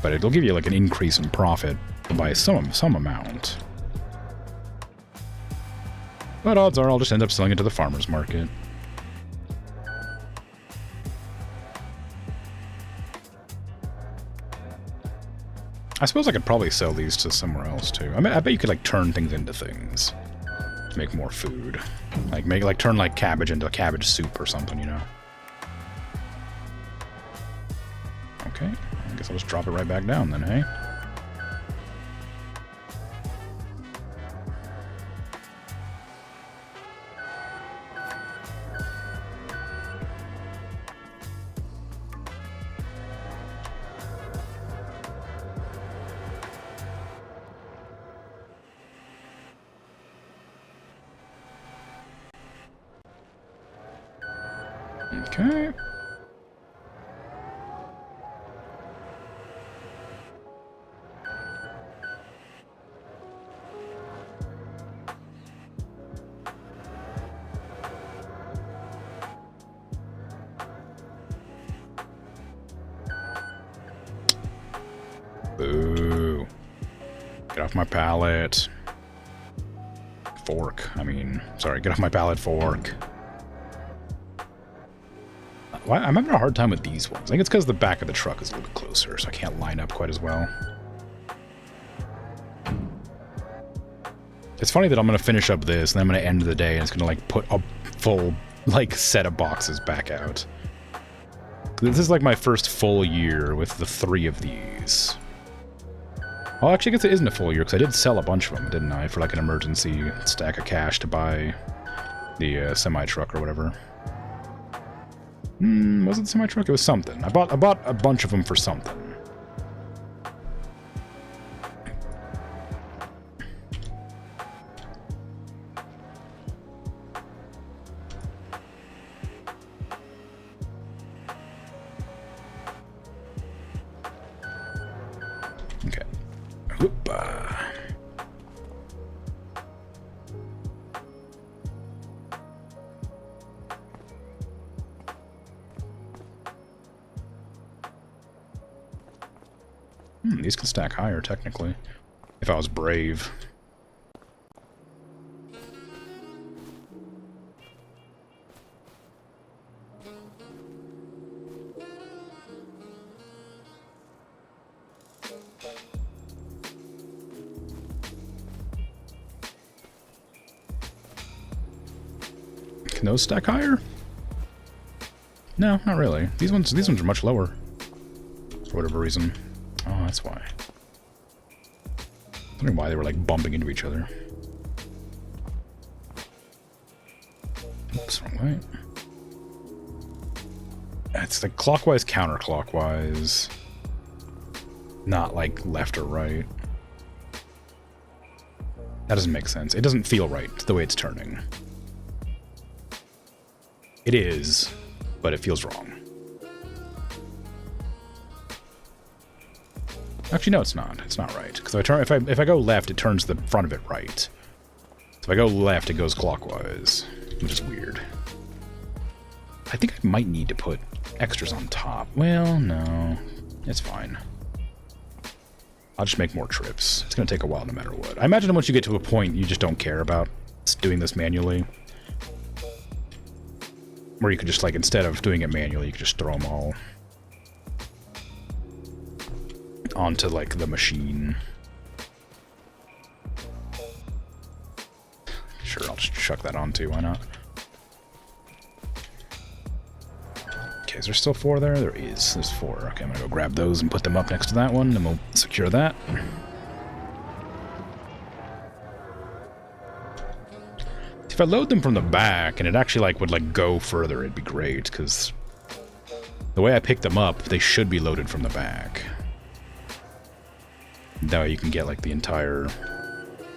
But it'll give you, like, an increase in profit by some amount. But odds are I'll just end up selling it to the farmer's market. I suppose I could probably sell these to somewhere else, too. I mean, I bet you could, like, turn things into things to make more food. Like, turn, like, cabbage into a cabbage soup or something, you know? Okay. I guess I'll just drop it right back down then, hey? Okay. Boo. Get off my pallet. Fork. I mean, sorry, get off my pallet, fork. Why? I'm having a hard time with these ones. I think it's because the back of the truck is a little bit closer, so I can't line up quite as well. It's funny that I'm going to finish up this, and then I'm going to end the day, and it's going to, like, put a full, like, set of boxes back out. This is, like, my first full year with the 3 of these. Well, actually, I guess it isn't a full year, because I did sell a bunch of them, didn't I? For, like, an emergency stack of cash to buy the semi-truck or whatever. Was it the semi-truck? It was something. I bought a bunch of them for something. Okay. Whoop-a. These can stack higher, technically. If I was brave. Can those stack higher? No, not really. These ones are much lower. For whatever reason. Oh, that's why. I wondering why they were like bumping into each other. Oops, wrong way. It's like clockwise, counterclockwise. Not like left or right. That doesn't make sense. It doesn't feel right the way it's turning. It is, but it feels wrong. Actually, no, it's not. It's not right. Because if I go left, it turns the front of it right. So if I go left, it goes clockwise, which is weird. I think I might need to put extras on top. Well, no, it's fine. I'll just make more trips. It's going to take a while no matter what. I imagine once you get to a point, you just don't care about doing this manually. Where you could just, like, instead of doing it manually, you could just throw them all onto, like, the machine. Sure, I'll just chuck that on too, why not? Okay, is there still 4 there? There is. There's 4. Okay, I'm gonna go grab those and put them up next to that one, and we'll secure that. If I load them from the back, and it actually, like, would, like, go further, it'd be great, because the way I picked them up, they should be loaded from the back. That way you can get, like, the entire...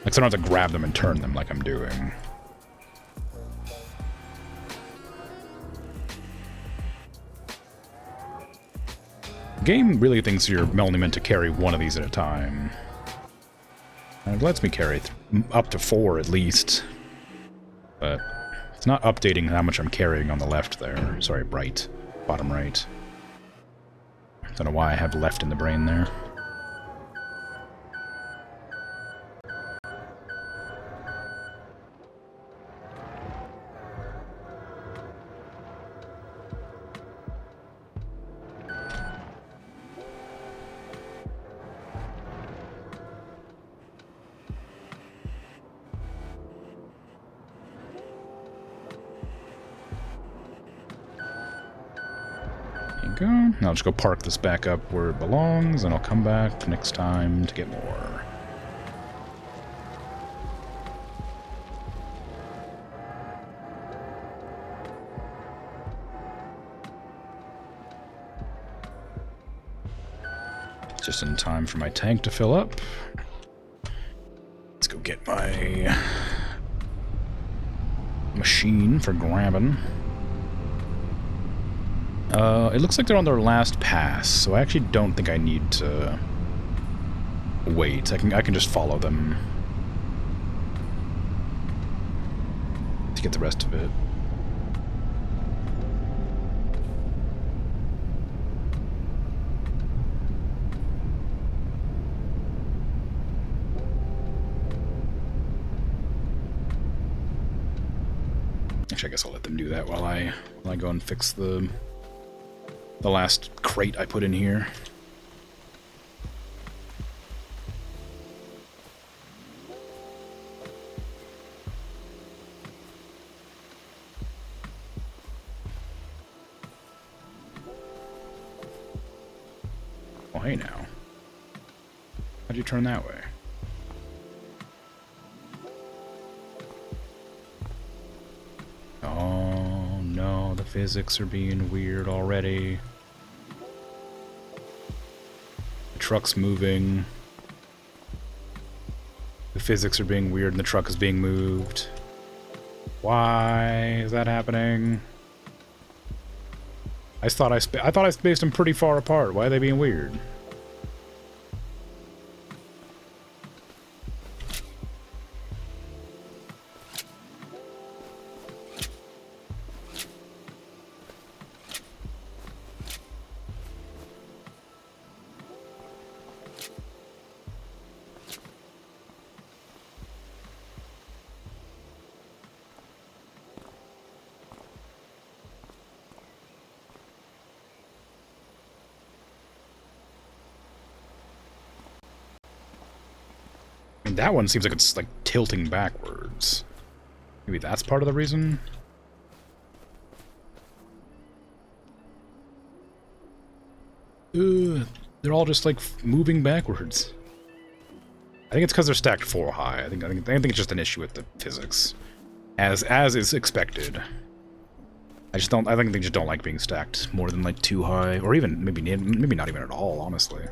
Like, so I don't have to grab them and turn them like I'm doing. The game really thinks you're only meant to carry one of these at a time. And it lets me carry up to 4 at least. But it's not updating how much I'm carrying on the left there. Sorry, right. Bottom right. Don't know why I have left in the brain there. Go. Now I'll just go park this back up where it belongs, and I'll come back next time to get more. Just in time for my tank to fill up. Let's go get my machine for grabbing. It looks like they're on their last pass, so I actually don't think I need to wait. I can just follow them to get the rest of it. Actually, I guess I'll let them do that while I go and fix the last crate I put in here. Oh, hey now. How'd you turn that way? Oh no, the physics are being weird already. The truck's moving. The physics are being weird and the truck is being moved. Why is that happening? I thought I spaced them pretty far apart. Why are they being weird? That one seems like it's like tilting backwards. Maybe that's part of the reason? They're all just like moving backwards. I think it's because they're stacked 4 high. I think it's just an issue with the physics. As is expected. I think they just don't like being stacked more than like 2 high, or even maybe not even at all, honestly.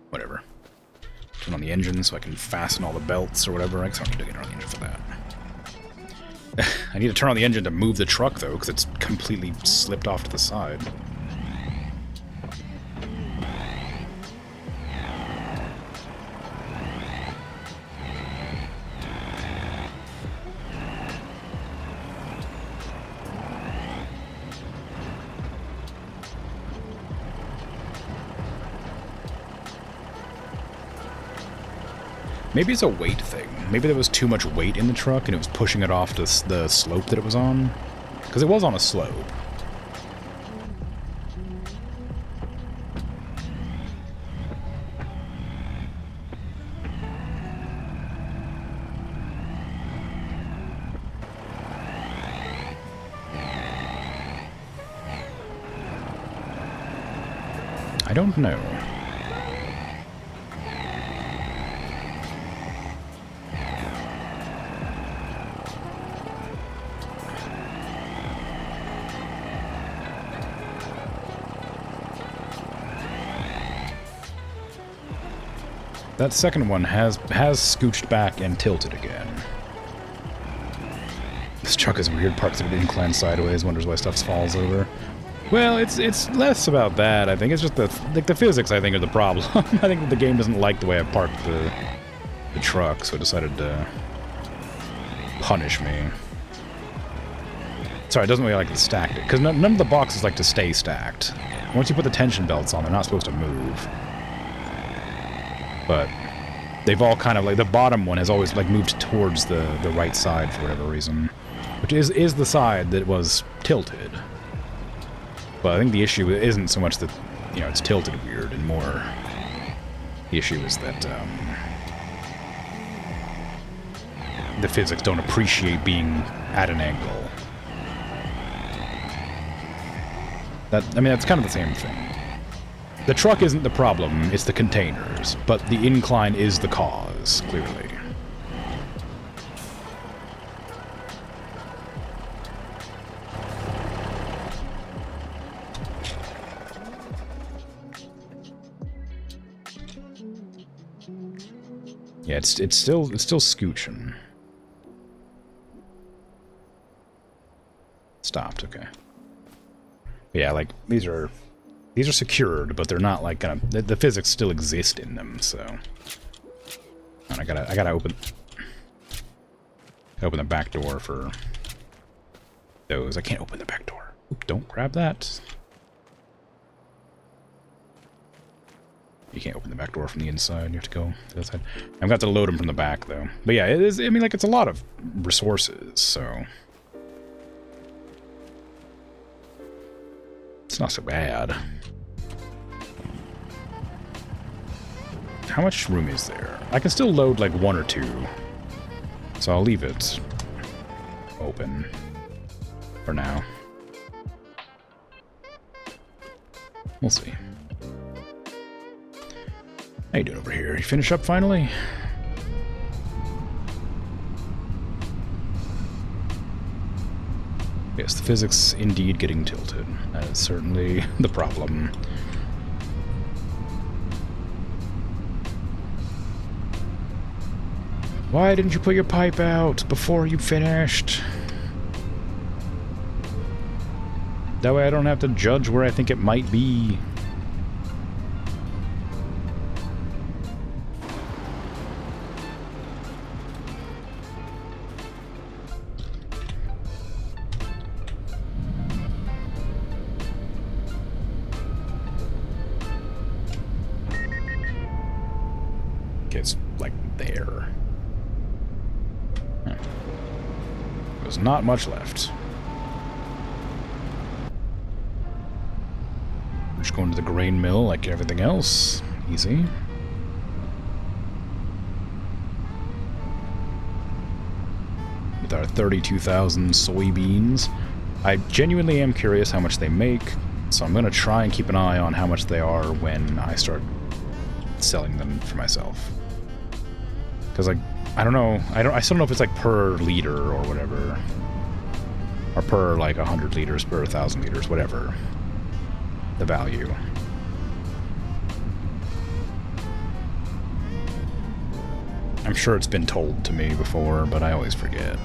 Whatever. Turn on the engine so I can fasten all the belts or whatever. I guess I don't need to turn on the engine for that. I need to turn on the engine to move the truck, though, because it's completely slipped off to the side. Maybe it's a weight thing. Maybe there was too much weight in the truck and it was pushing it off to the slope that it was on. Because it was on a slope. I don't know. That second one has scooched back and tilted again. This truck has weird parts of it inclined sideways, wonders why stuff falls over. Well, it's less about that, I think. It's just the physics, I think, are the problem. I think that the game doesn't like the way I parked the truck, so it decided to punish me. Sorry, it doesn't really like to stack it, because none of the boxes like to stay stacked. Once you put the tension belts on, they're not supposed to move. But they've all kind of, like, the bottom one has always, like, moved towards the right side for whatever reason. Which is the side that was tilted. But I think the issue isn't so much that, you know, it's tilted weird, and more the issue is that, the physics don't appreciate being at an angle. I mean, that's kind of the same thing. The truck isn't the problem, it's the containers, but the incline is the cause, clearly. Yeah, it's still scooching. Stopped, okay. Yeah, like, these are secured, but they're not like gonna. The physics still exist in them, so. And I gotta open the back door for those. I can't open the back door. Oop, don't grab that. You can't open the back door from the inside. You have to go to the side. I've got to load them from the back, though. But yeah, it is. I mean, like, it's a lot of resources, so it's not so bad. How much room is there? I can still load, like, 1 or 2. So I'll leave it open for now. We'll see. How you doing over here? You finish up finally? Yes, the physics indeed getting tilted. That is certainly the problem. Why didn't you put your pipe out before you finished? That way I don't have to judge where I think it might be. It's like there. Huh. There's not much left. We're just going to the grain mill like everything else. Easy. With our 32,000 soybeans. I genuinely am curious how much they make, so I'm going to try and keep an eye on how much they are when I start selling them for myself. Because, like, I don't know. I still don't know if it's, like, per liter or whatever. Or per, like, 100 liters, per 1,000 liters, whatever. The value. I'm sure it's been told to me before, but I always forget.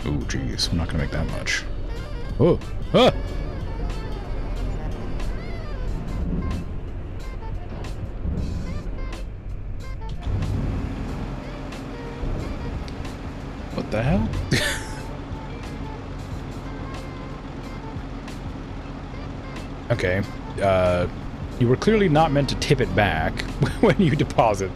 Oh, geez. I'm not going to make that much. Oh! Ah! What the hell? Okay. You were clearly not meant to tip it back when you deposit.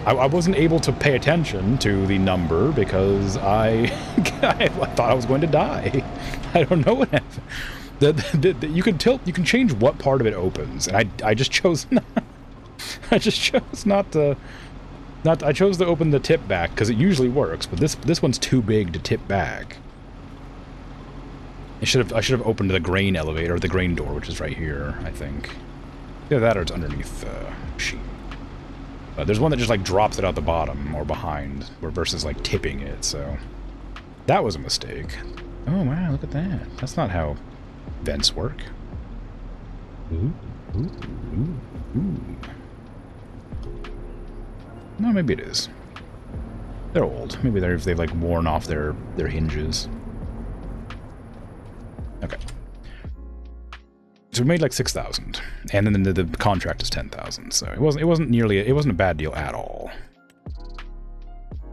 I wasn't able to pay attention to the number because I thought I was going to die. I don't know what happened. You can tilt. You can change what part of it opens, and I just chose not. I just chose not to. I chose to open the tip back because it usually works, but this one's too big to tip back. I should have opened the grain elevator, the grain door, which is right here, I think. Yeah, that or it's underneath the sheet. There's one that just, like, drops it out the bottom or behind, versus, like, tipping it, so... That was a mistake. Oh, wow, look at that. That's not how vents work. Ooh, ooh, ooh, ooh. No, maybe it is. They're old. Maybe they've, like, worn off their hinges. Okay. So we made like 6,000, and then the contract is 10,000. So it wasn't a bad deal at all.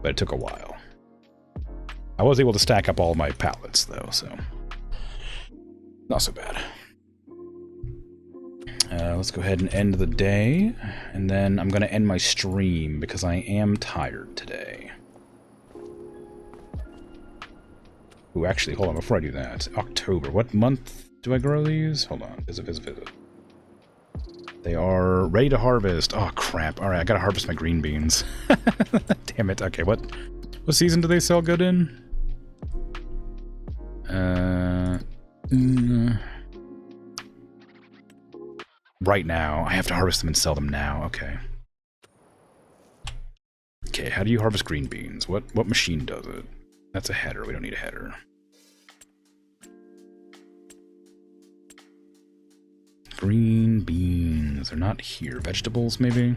But it took a while. I was able to stack up all my pallets though, so not so bad. Let's go ahead and end the day, and then I'm gonna end my stream because I am tired today. Ooh, actually, hold on, before I do that. October. What month do I grow these? Hold on. Visit. They are ready to harvest. Oh, crap. Alright, I gotta harvest my green beans. Damn it. Okay, what season do they sell good in? Right now. I have to harvest them and sell them now. Okay. Okay, how do you harvest green beans? What machine does it? That's a header. We don't need a header. Green beans. They're not here. Vegetables, maybe?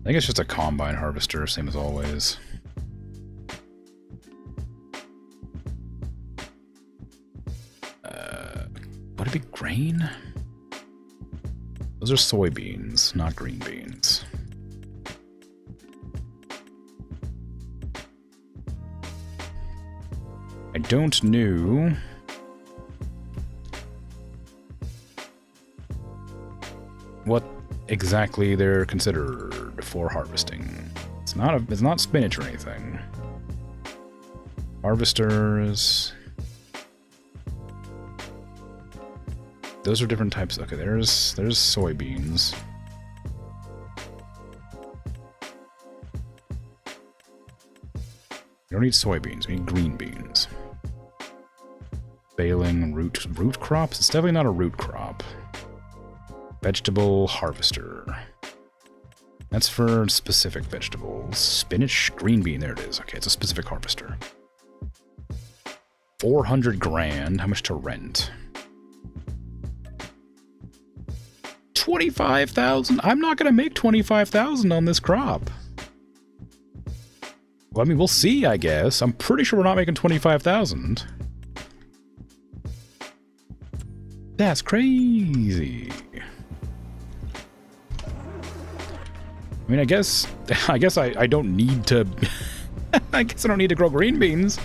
I think it's just a combine harvester, same as always. Would it be grain? Those are soybeans, not green beans. I don't know what exactly they're considered for harvesting. It's not spinach or anything. Harvesters. Those are different types. Okay, there's soybeans. We don't need soybeans, we need green beans. Baling root crops? It's definitely not a root crop. Vegetable harvester. That's for specific vegetables. Spinach, green bean, there it is. Okay, it's a specific harvester. 400 grand. How much to rent? 25,000? I'm not gonna make 25,000 on this crop. Well, I mean, we'll see, I guess. I'm pretty sure we're not making 25,000. That's crazy. I mean, I guess I don't need to... I guess I don't need to grow green beans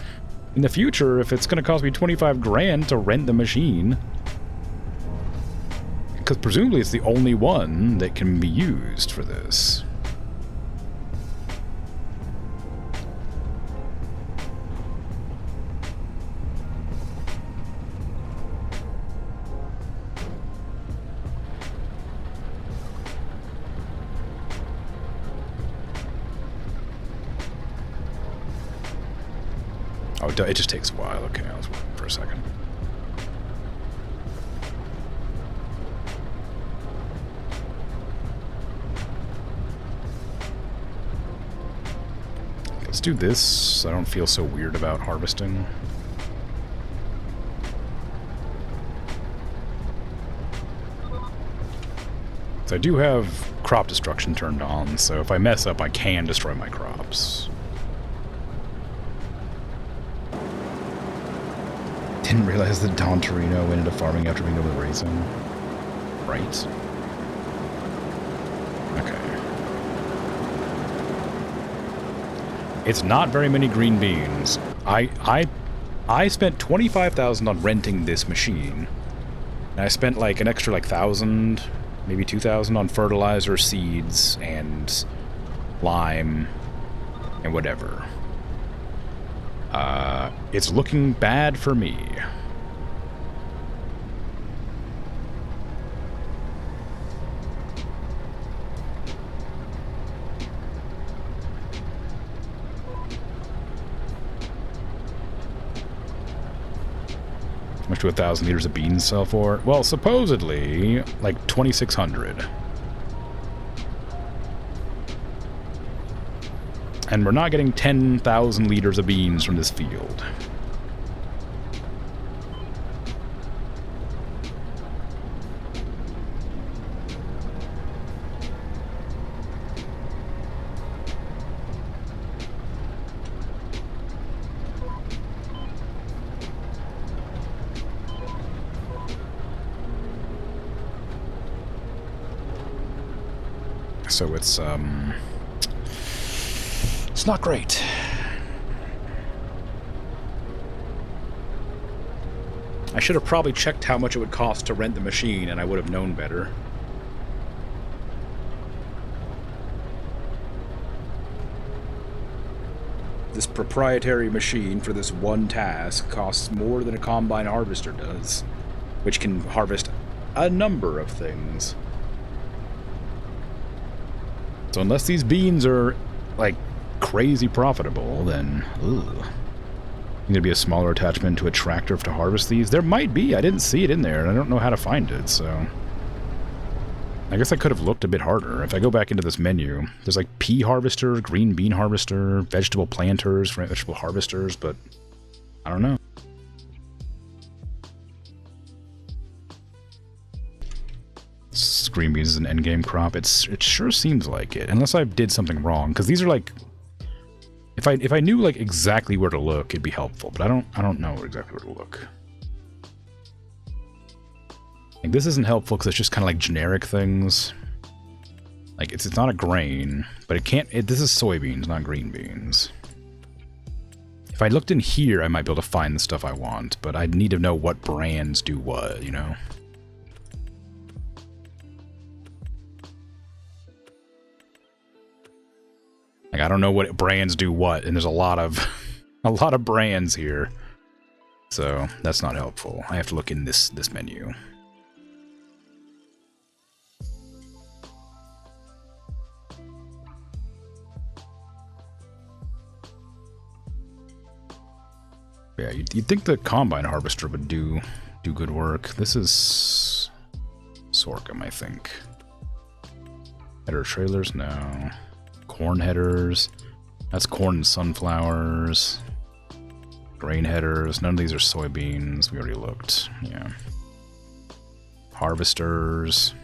in the future if it's going to cost me 25 grand to rent the machine. Because presumably it's the only one that can be used for this. Oh, it just takes a while. Okay, I was waiting for a second. Let's do this so I don't feel so weird about harvesting. So I do have crop destruction turned on, so if I mess up, I can destroy my crops. Didn't realize that Don Torino went into farming after being able to raise him. Right? Okay. It's not very many green beans. I spent 25,000 on renting this machine. And I spent like an extra like 1,000, maybe 2,000 on fertilizer, seeds, and lime, and whatever. It's looking bad for me. How much do 1,000 liters of beans sell for? Well, supposedly, like 2,600. And we're not getting 10,000 liters of beans from this field. So it's not great. I should have probably checked how much it would cost to rent the machine, and I would have known better. This proprietary machine for this one task costs more than a combine harvester does, which can harvest a number of things. So unless these beans are, like, crazy profitable, then, ugh. Gonna be a smaller attachment to a tractor to harvest these? There might be. I didn't see it in there, and I don't know how to find it, so... I guess I could have looked a bit harder. If I go back into this menu, there's like pea harvester, green bean harvester, vegetable planters, vegetable harvesters, but I don't know. green beans is an endgame crop. It sure seems like it, unless I did something wrong. Because these are like, if I knew like exactly where to look, it'd be helpful. But I don't know exactly where to look. Like, this isn't helpful because it's just kind of like generic things. Like, it's not a grain, but it can't. This is soybeans, not green beans. If I looked in here, I might be able to find the stuff I want, but I'd need to know what brands do what, you know? Like, I don't know what brands do what, and there's a lot of brands here. So, that's not helpful. I have to look in this menu. Yeah, you'd think the combine harvester would do good work. This is sorghum, I think. Header trailers, no. Corn headers. That's corn and sunflowers. Grain headers. None of these are soybeans. We already looked. Yeah. Harvesters.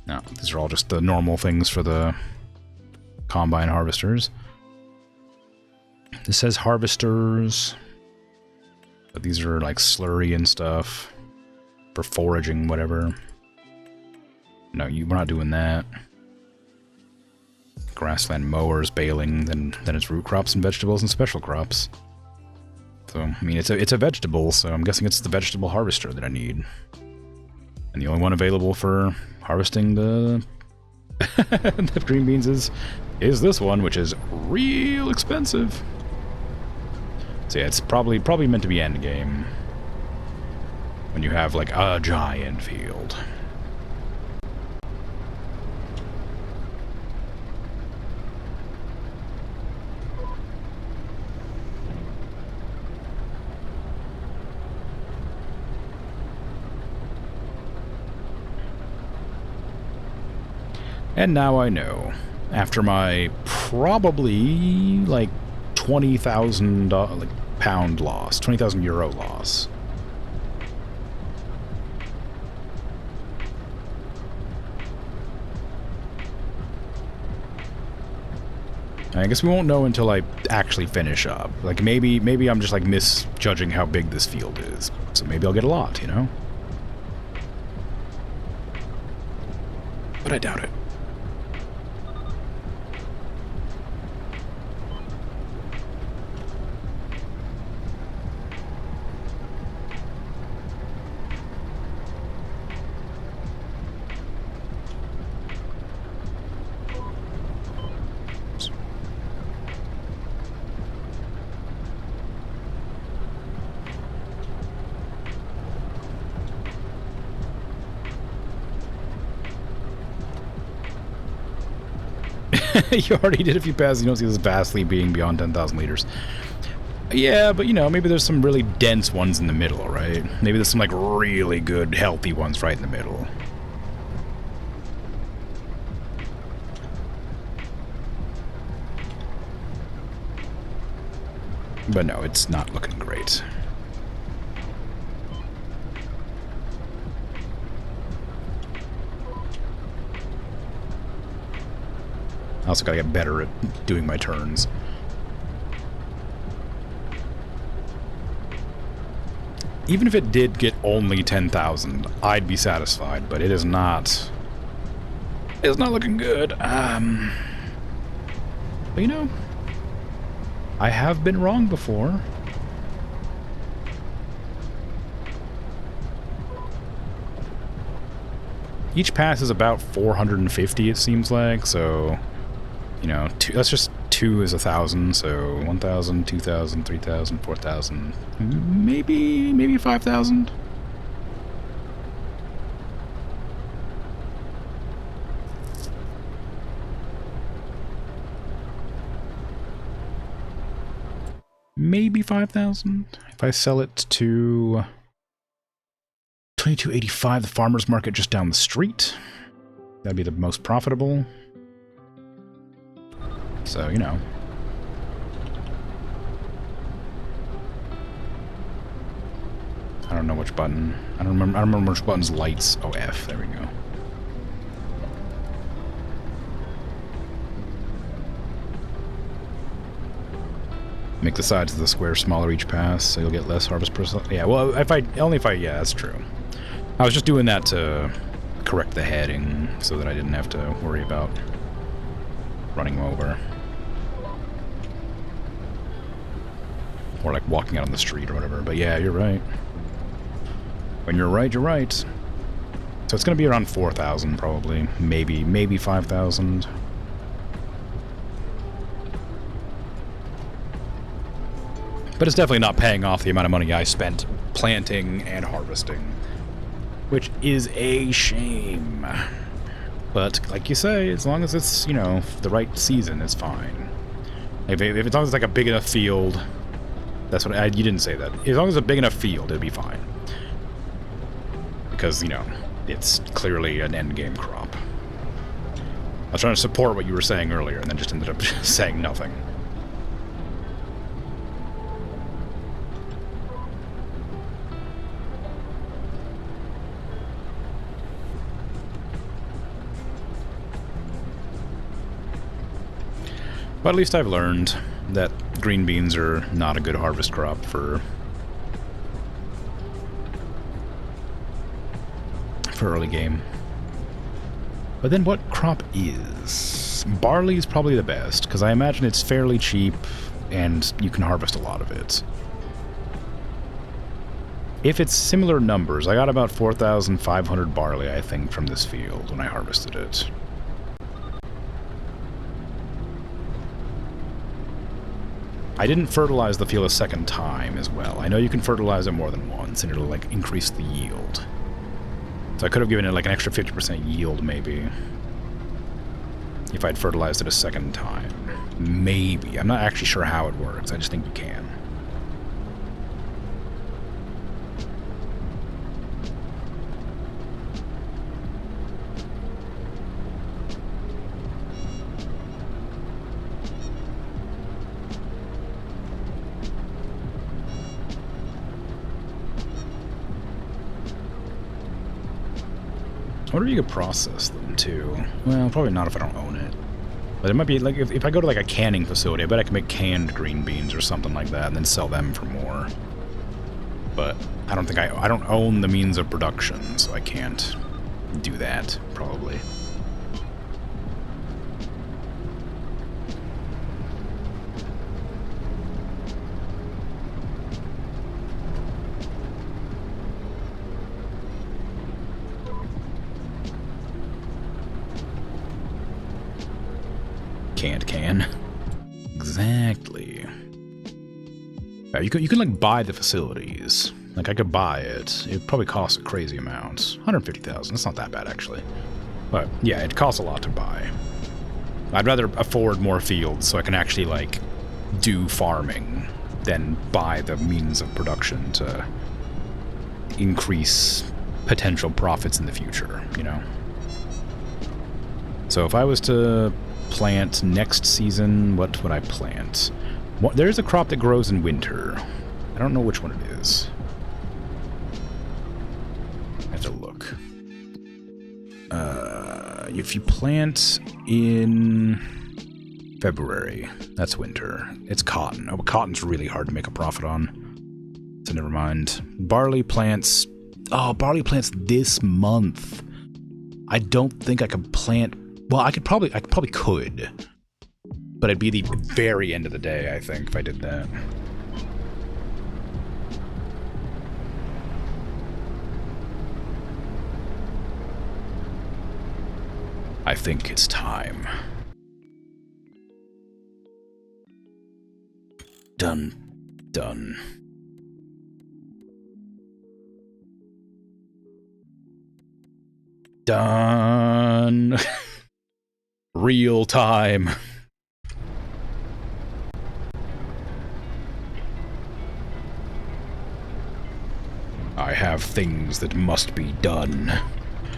No, these are all just the normal things for the combine harvesters. This says harvesters, but these are like slurry and stuff for foraging, whatever. No, we're not doing that. Grassland mowers, baling, then it's root crops and vegetables and special crops. So I mean, it's a vegetable, so I'm guessing it's the vegetable harvester that I need, and the only one available for harvesting the the green beans is this one, which is real expensive. So yeah, it's probably meant to be endgame when you have like a giant field. And now I know. After my probably like 20,000 pound loss, 20,000 euro loss. I guess we won't know until I actually finish up. Like maybe I'm just like misjudging how big this field is. So maybe I'll get a lot, you know? But I doubt it. You already did a few passes. You don't see this vastly being beyond 10,000 liters. Yeah, but you know, maybe there's some really dense ones in the middle, right? Maybe there's some like really good, healthy ones right in the middle. But no, it's not looking great. I also gotta get better at doing my turns. Even if it did get only 10,000, I'd be satisfied, but it is not... It's not looking good. But you know, I have been wrong before. Each pass is about 450, it seems like, so... You know, that's just 2 is 1,000, so 1,000, 2,000, 3,000, 4,000, maybe 5,000. Maybe 5,000. If I sell it to 22.85, the farmer's market just down the street, that'd be the most profitable. So, you know. don't know which button. I don't remember which button's lights. Oh, F. There we go. Make the sides of the square smaller each pass, so you'll get less harvest percent. Yeah, well, yeah, that's true. I was just doing that to correct the heading, so that I didn't have to worry about running them over. Or like walking out on the street or whatever, but yeah, you're right. When you're right, you're right. So it's gonna be around 4,000 probably, maybe 5,000. But it's definitely not paying off the amount of money I spent planting and harvesting, which is a shame. But like you say, as long as it's, you know, the right season, it's fine. If as long as it's like a big enough field, that's what you didn't say that. As long as it's a big enough field, it'll be fine. Because, you know, it's clearly an endgame crop. I was trying to support what you were saying earlier, and then just ended up saying nothing. But at least I've learned that green beans are not a good harvest crop for early game. But then what crop is? Barley is probably the best, because I imagine it's fairly cheap and you can harvest a lot of it. If it's similar numbers, I got about 4,500 barley, I think, from this field when I harvested it. I didn't fertilize the field a second time as well. I know you can fertilize it more than once, and it'll, like, increase the yield. So I could have given it, like, an extra 50% yield, maybe. If I'd fertilized it a second time. Maybe. I'm not actually sure how it works. I just think you can. I wonder if you could process them, too. Well, probably not if I don't own it. But it might be, like, if I go to, like, a canning facility, I bet I can make canned green beans or something like that and then sell them for more. But I don't think I don't own the means of production, so I can't do that, probably. Can't can. Exactly. Yeah, you can like buy the facilities. Like I could buy it. It probably costs a crazy amount. 150,000. That's not that bad actually. But yeah, it costs a lot to buy. I'd rather afford more fields so I can actually like do farming than buy the means of production to increase potential profits in the future, you know? So if I was to plant next season, what would I plant? There's a crop that grows in winter. I don't know which one it is. I have to look. If you plant in February, that's winter. It's cotton. Oh, but cotton's really hard to make a profit on. So never mind. Barley plants. Oh, barley plants this month. I don't think I could plant. Well, I probably could, but it'd be the very end of the day, I think, if I did that. I think it's time. Done. Done. Done. Real time. I have things that must be done,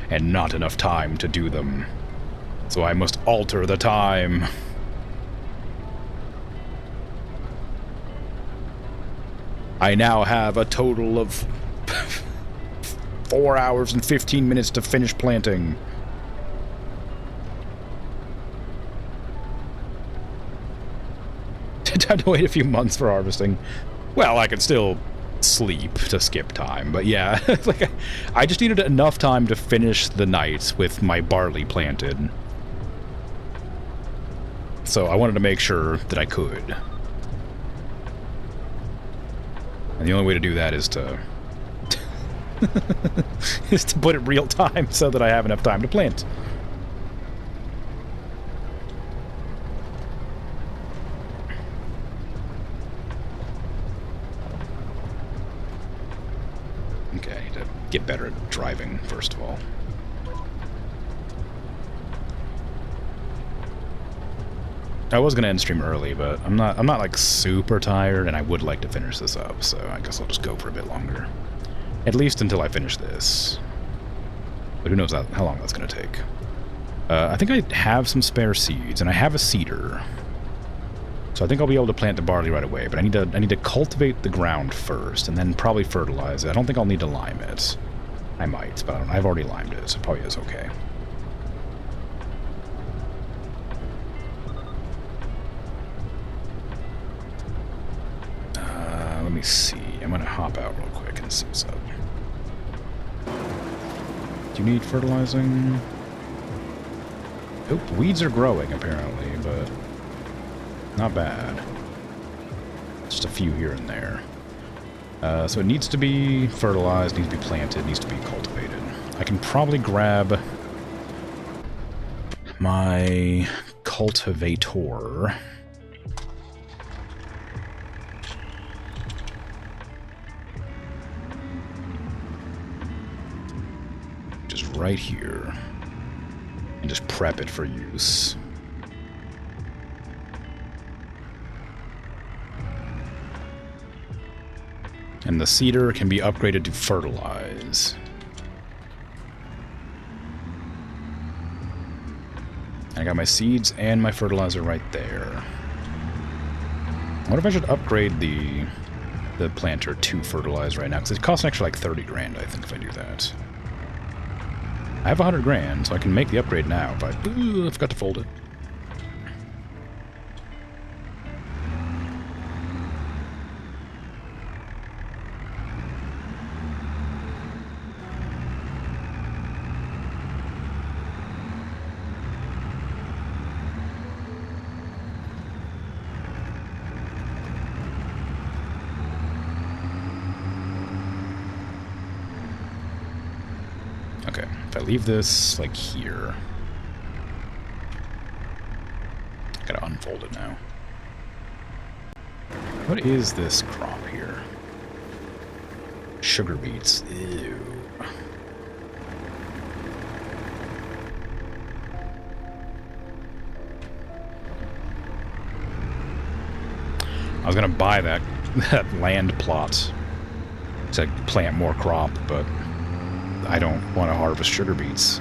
and not enough time to do them. So I must alter the time. I now have a total of 4 hours and 15 minutes to finish planting. Time to wait a few months for harvesting. Well, I could still sleep to skip time, but yeah, like I just needed enough time to finish the night with my barley planted. So I wanted to make sure that I could. And the only way to do that is to is to put it real time so that I have enough time to plant. Okay, I need to get better at driving, first of all. I was gonna end stream early, but I'm not like super tired, and I would like to finish this up, so I guess I'll just go for a bit longer. At least until I finish this. But who knows how long that's gonna take. I think I have some spare seeds, and I have a seeder. So I think I'll be able to plant the barley right away, but I need to cultivate the ground first, and then probably fertilize it. I don't think I'll need to lime it. I might, but I've already limed it, so it probably is okay. Let me see. I'm gonna hop out real quick and see what's up. Do you need fertilizing? Oop, weeds are growing apparently, but not bad. Just a few here and there. So it needs to be fertilized, needs to be planted, needs to be cultivated. I can probably grab my cultivator. Just right here. And just prep it for use. And the seeder can be upgraded to fertilize. I got my seeds and my fertilizer right there. I wonder if I should upgrade the planter to fertilize right now, because it costs an extra like 30 grand, I think, if I do that. I have 100 grand, so I can make the upgrade now, but I forgot to fold it. Okay, if I leave this, like, here... I gotta unfold it now. What is this crop here? Sugar beets. Ew. I was gonna buy that land plot to plant more crop, but I don't want to harvest sugar beets.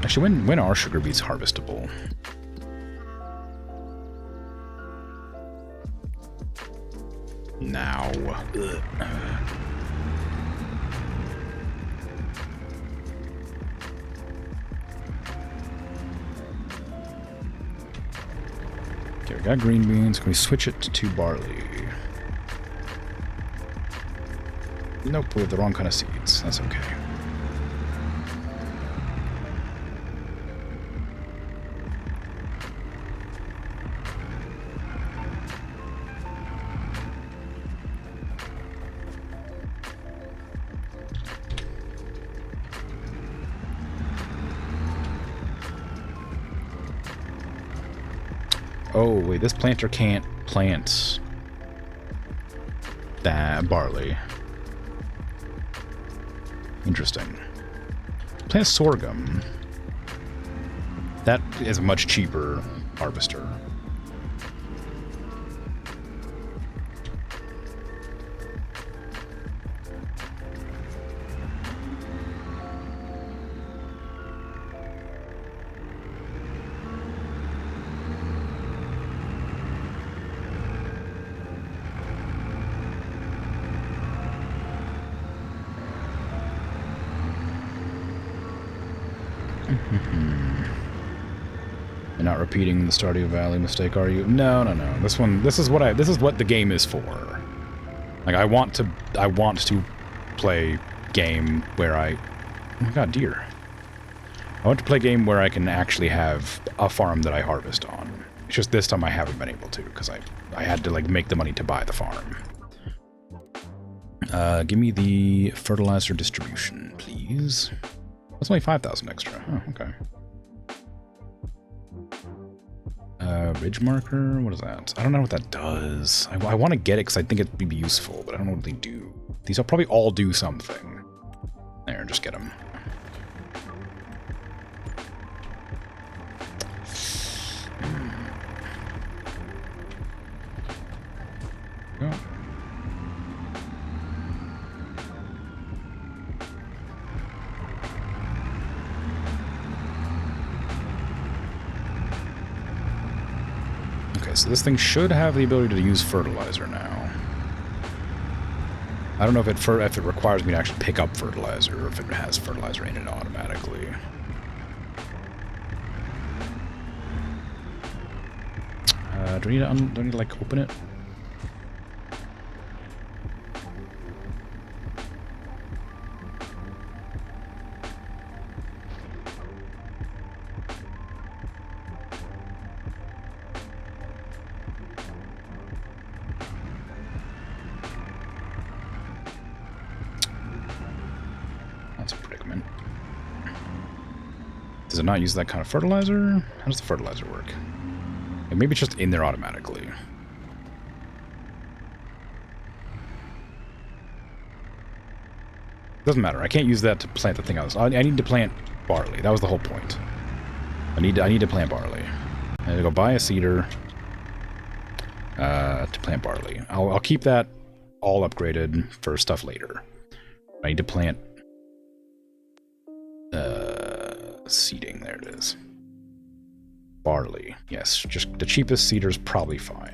Actually, when are sugar beets harvestable? Now. Ugh. Okay, we got green beans. Can we switch it to barley? Nope, we have the wrong kind of seeds. That's okay. Oh, wait, this planter can't plant that barley. Interesting. Plant sorghum. That is a much cheaper harvester. not repeating the Stardew Valley mistake, are you? No, no, no. This is what the game is for. Like, I want to play game where oh my god, deer. I want to play a game where I can actually have a farm that I harvest on. It's just this time I haven't been able to, because I had to, like, make the money to buy the farm. Give me the fertilizer distribution, please. That's only 5,000 extra. Oh, okay. Ridge marker? What is that? I don't know what that does. I want to get it because I think it'd be useful, but I don't know what they do. These will probably all do something. There, just get them. Go. Okay, so this thing should have the ability to use fertilizer now. I don't know if it requires me to actually pick up fertilizer, or if it has fertilizer in it automatically. Do I need to like open it? Does it not use that kind of fertilizer? How does the fertilizer work? Maybe it's just in there automatically. Doesn't matter. I can't use that to plant the thing else. I need to plant barley. That was the whole point. I need to plant barley. I need to go buy a seeder to plant barley. I'll keep that all upgraded for stuff later. I need to plant seeding. There it is. Barley. Yes, just the cheapest seeder's probably fine.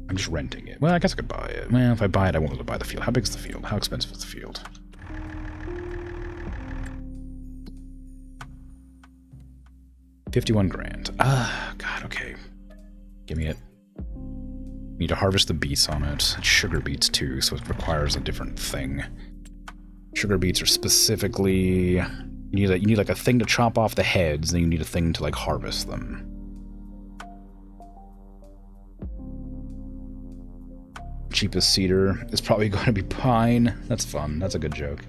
I'm just renting it. Well, I guess I could buy it. Well, if I buy it, I won't be able to buy the field. How big is the field? How expensive is the field? $51 grand. Ah, God, okay. Give me it. Need to harvest the beets on it. It's sugar beets too, so it requires a different thing. Sugar beets are specifically... You need like a thing to chop off the heads, then you need a thing to like harvest them. Cheapest cedar is probably going to be pine. That's fun. That's a good joke.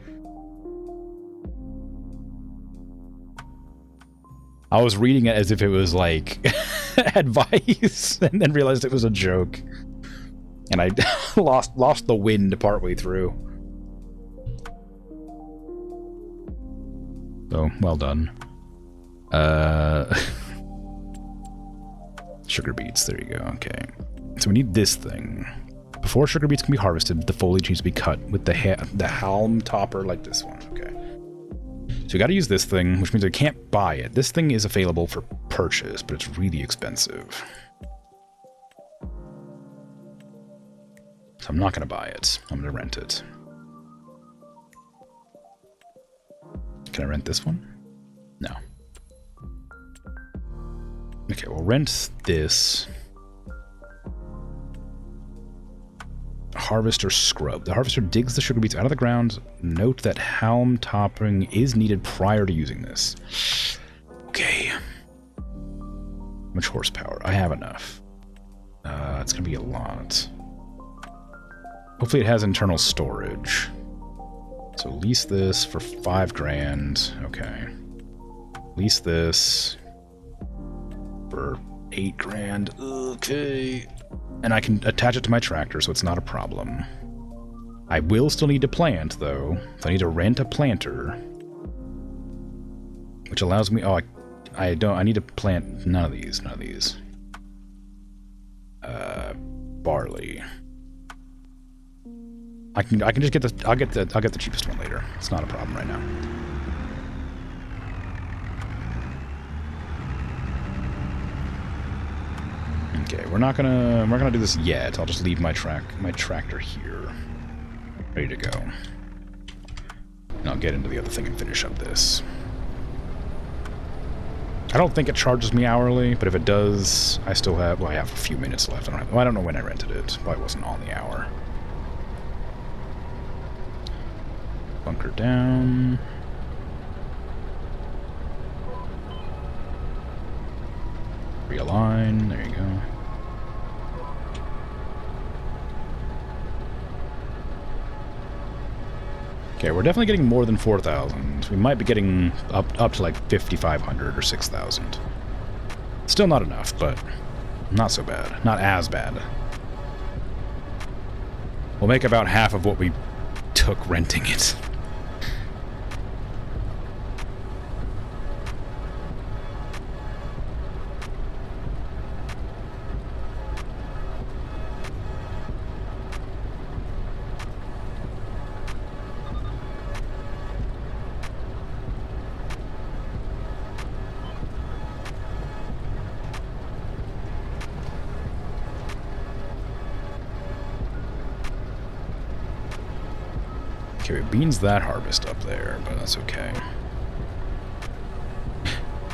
I was reading it as if it was like advice, and then realized it was a joke, and I lost the wind partway through. So, well done. Sugar beets, there you go, okay. So we need this thing. Before sugar beets can be harvested, the foliage needs to be cut with the halm topper like this one, okay. So we gotta use this thing, which means I can't buy it. This thing is available for purchase, but it's really expensive. So I'm not gonna buy it, I'm gonna rent it. Can I rent this one? No. Okay, we'll rent this. Harvester scrub. The harvester digs the sugar beets out of the ground. Note that halm topping is needed prior to using this. Okay. How much horsepower? I have enough. It's gonna be a lot. Hopefully it has internal storage. So lease this for $5 grand. Okay. Lease this for $8 grand. Okay. And I can attach it to my tractor, so it's not a problem. I will still need to plant, though. So I need to rent a planter. Which allows me... Oh, I need to plant none of these. None of these. Barley. I can just get the... I'll get the cheapest one later. It's not a problem right now. Okay, we're not gonna do this yet. I'll just leave my tractor here, ready to go, and I'll get into the other thing and finish up this. don't think it charges me hourly, but if it does, I still have... Well, I have a few minutes left. I don't know when I rented it. Probably wasn't on the hour. Bunker down. Realign. There you go. Okay, we're definitely getting more than 4,000. We might be getting up to like 5,500 or 6,000. Still not enough, but not so bad. Not as bad. We'll make about half of what we took renting it. Okay, it beans that harvest up there, but that's okay.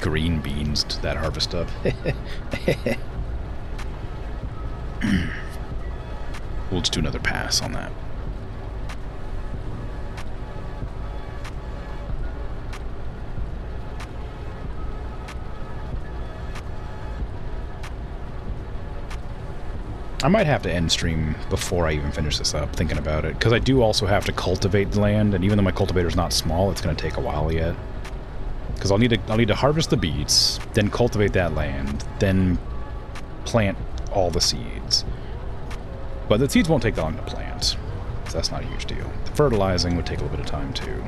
Green beans that harvest up. We'll just do another pass on that. I might have to end stream before I even finish this up, thinking about it, because I do also have to cultivate the land, and even though my cultivator's not small, it's going to take a while yet. Because I'll need to harvest the beets, then cultivate that land, then plant all the seeds. But the seeds won't take that long to plant, so that's not a huge deal. The fertilizing would take a little bit of time too.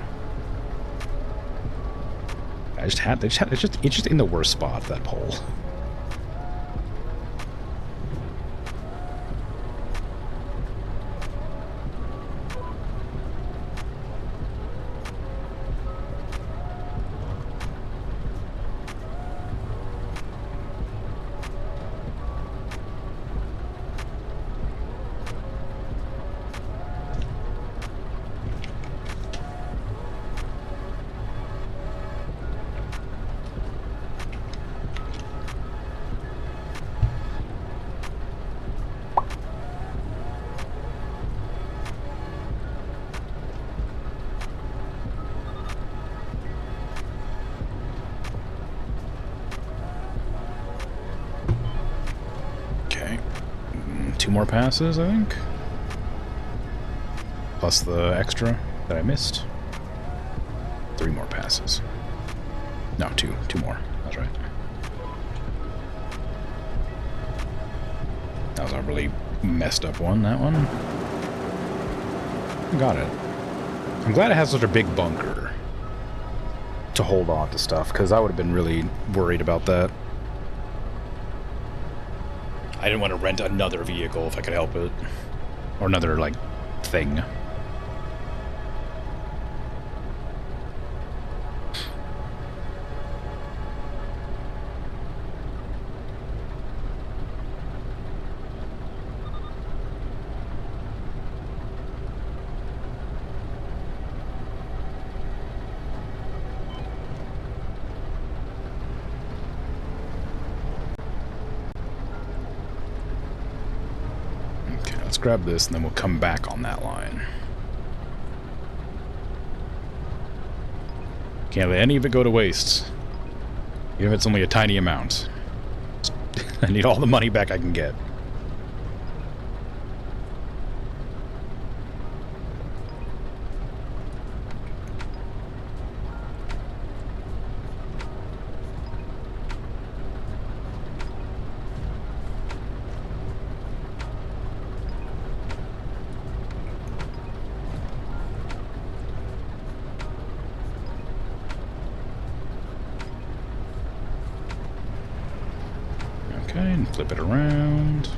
It's just in the worst spot, that pole. Two more passes, I think. Plus the extra that I missed. 3 more passes. No, two more. That's right. That was a really messed up one, that one. Got it. I'm glad it has such a big bunker to hold on to stuff, because I would have been really worried about that. I didn't want to rent another vehicle if I could help it. Or another, like, thing. Let's grab this, and then we'll come back on that line. Can't let any of it go to waste. Even if it's only a tiny amount. I need all the money back I can get. And flip it around.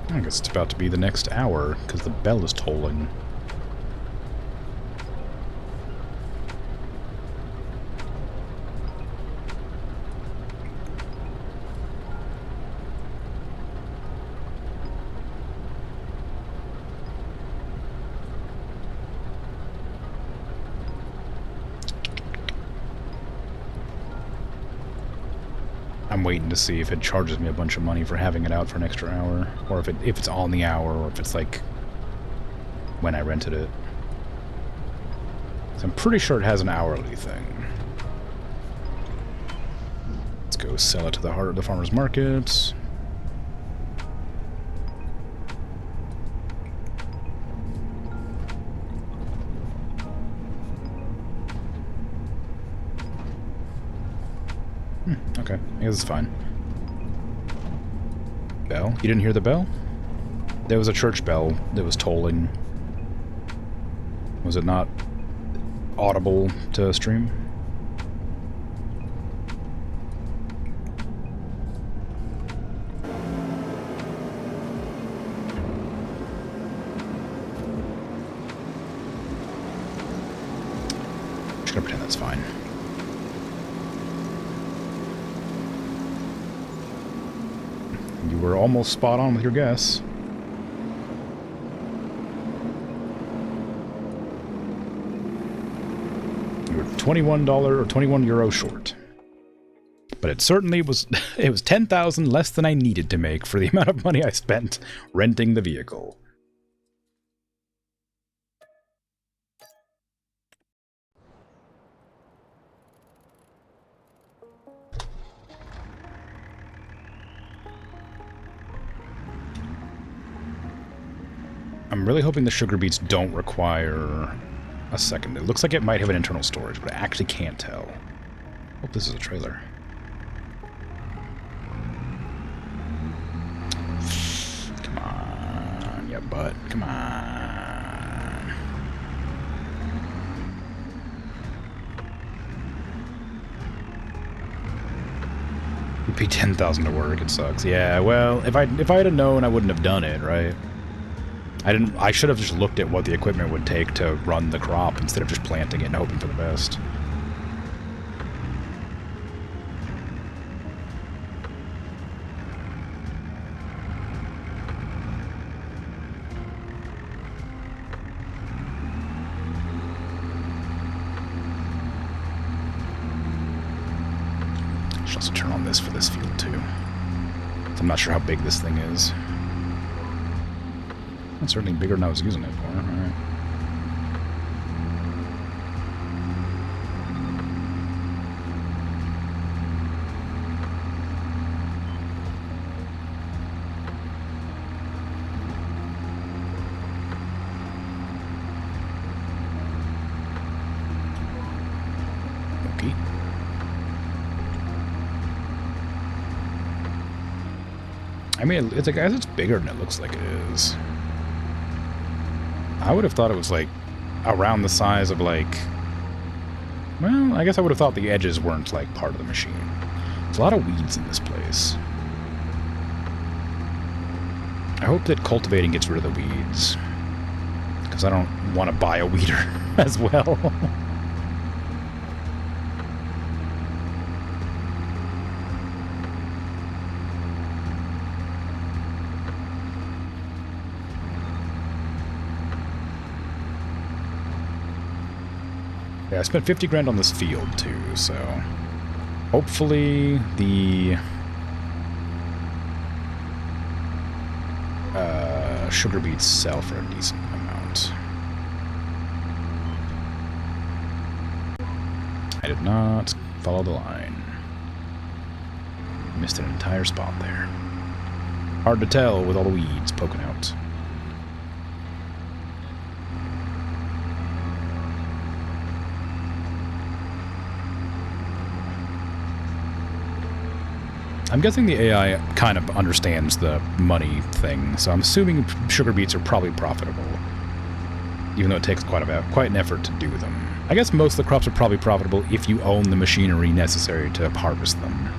I guess it's about to be the next hour, because the bell is tolling. I'm waiting to see if it charges me a bunch of money for having it out for an extra hour, or if it's on the hour, or if it's like when I rented it. So I'm pretty sure it has an hourly thing. Let's go sell it to the farmer's market. Okay, I guess it's fine. Bell? You didn't hear the bell? There was a church bell that was tolling. Was it not audible to stream? Just gonna pretend that's fine. You were almost spot on with your guess. You were $21 or 21 euro short. But it certainly was, it was 10,000 less than I needed to make for the amount of money I spent renting the vehicle. I'm really hoping the sugar beets don't require a second. It looks like it might have an internal storage, but I actually can't tell. Hope this is a trailer. Come on, you butt. Come on. You pay $10,000 to work. It sucks. Yeah, well, if I'd have known, I wouldn't have done it, right? I should have just looked at what the equipment would take to run the crop instead of just planting it and hoping for the best. I should also turn on this for this field too. I'm not sure how big this thing is. It's certainly bigger than I was using it for. All right. Okay. I mean, I guess it's bigger than it looks like it is. I would have thought it was, like, around the size of, like... Well, I guess I would have thought the edges weren't, like, part of the machine. There's a lot of weeds in this place. I hope that cultivating gets rid of the weeds. Because I don't want to buy a weeder as well. Yeah, I spent 50 grand on this field too, so hopefully the sugar beets sell for a decent amount. I did not follow the line. Missed an entire spot there. Hard to tell with all the weeds poking out. I'm guessing the AI kind of understands the money thing, so I'm assuming sugar beets are probably profitable, even though it takes quite an effort to do them. I guess most of the crops are probably profitable if you own the machinery necessary to harvest them,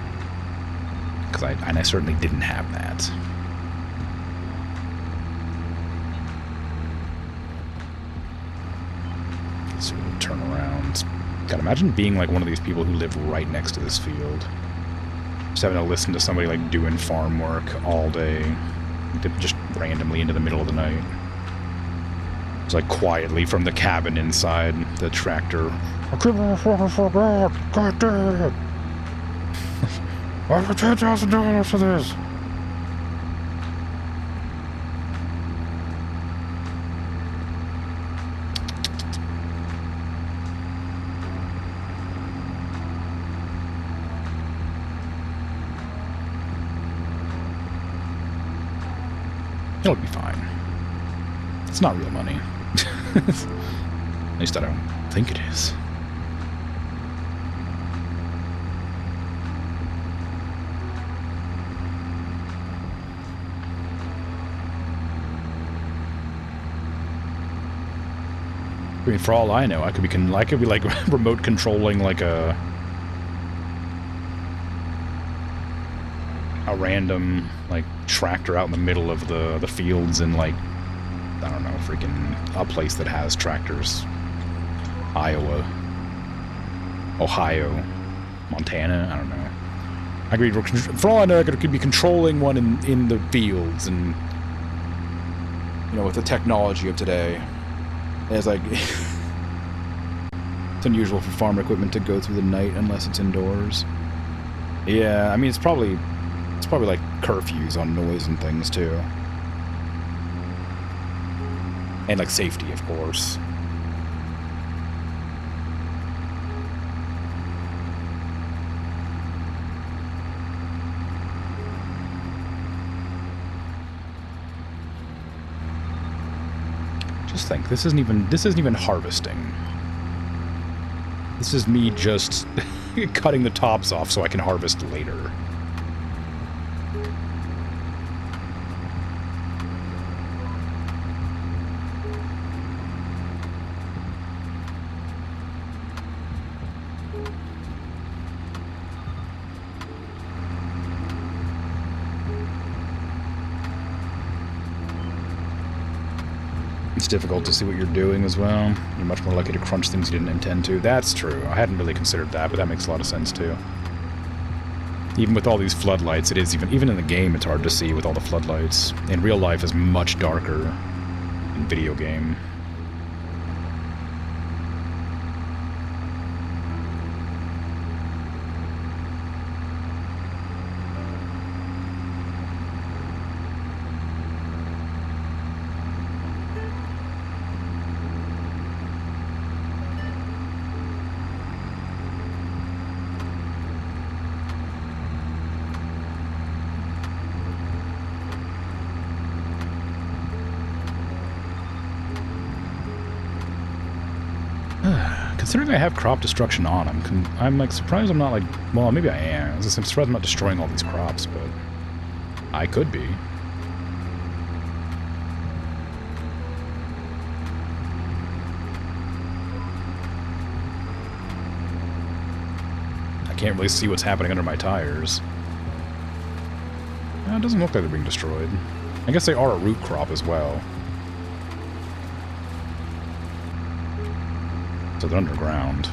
because I certainly didn't have that. So we'll turn around. God, imagine being like one of these people who live right next to this field. Just having to listen to somebody like doing farm work all day, just randomly into the middle of the night. It's like quietly from the cabin inside the tractor. I for $10,000 for this. It'll be fine. It's not real money. At least I don't think it is. I mean, for all I know, I could be like remote controlling like a random like tractor out in the middle of the fields in like, I don't know, freaking a place that has tractors. Iowa, Ohio, Montana, I don't know. I could, for all I know, I could be controlling one in the fields, and you know, with the technology of today, it's like it's unusual for farm equipment to go through the night unless it's indoors. Yeah, I mean it's probably like curfews on noise and things too, and like safety, of course. Just think, this isn't even harvesting. This is me just cutting the tops off so I can harvest later. It's difficult to see what you're doing as well. You're much more likely to crunch things you didn't intend to. That's true. I hadn't really considered that, but that makes a lot of sense too. Even with all these floodlights, it is even in the game, it's hard to see with all the floodlights. In real life, is much darker in video game. Considering I have crop destruction on, I'm like surprised I'm not like, well, maybe I am. I'm surprised I'm not destroying all these crops, but I could be. I can't really see what's happening under my tires. It doesn't look like they're being destroyed. I guess they are a root crop as well. So they're underground.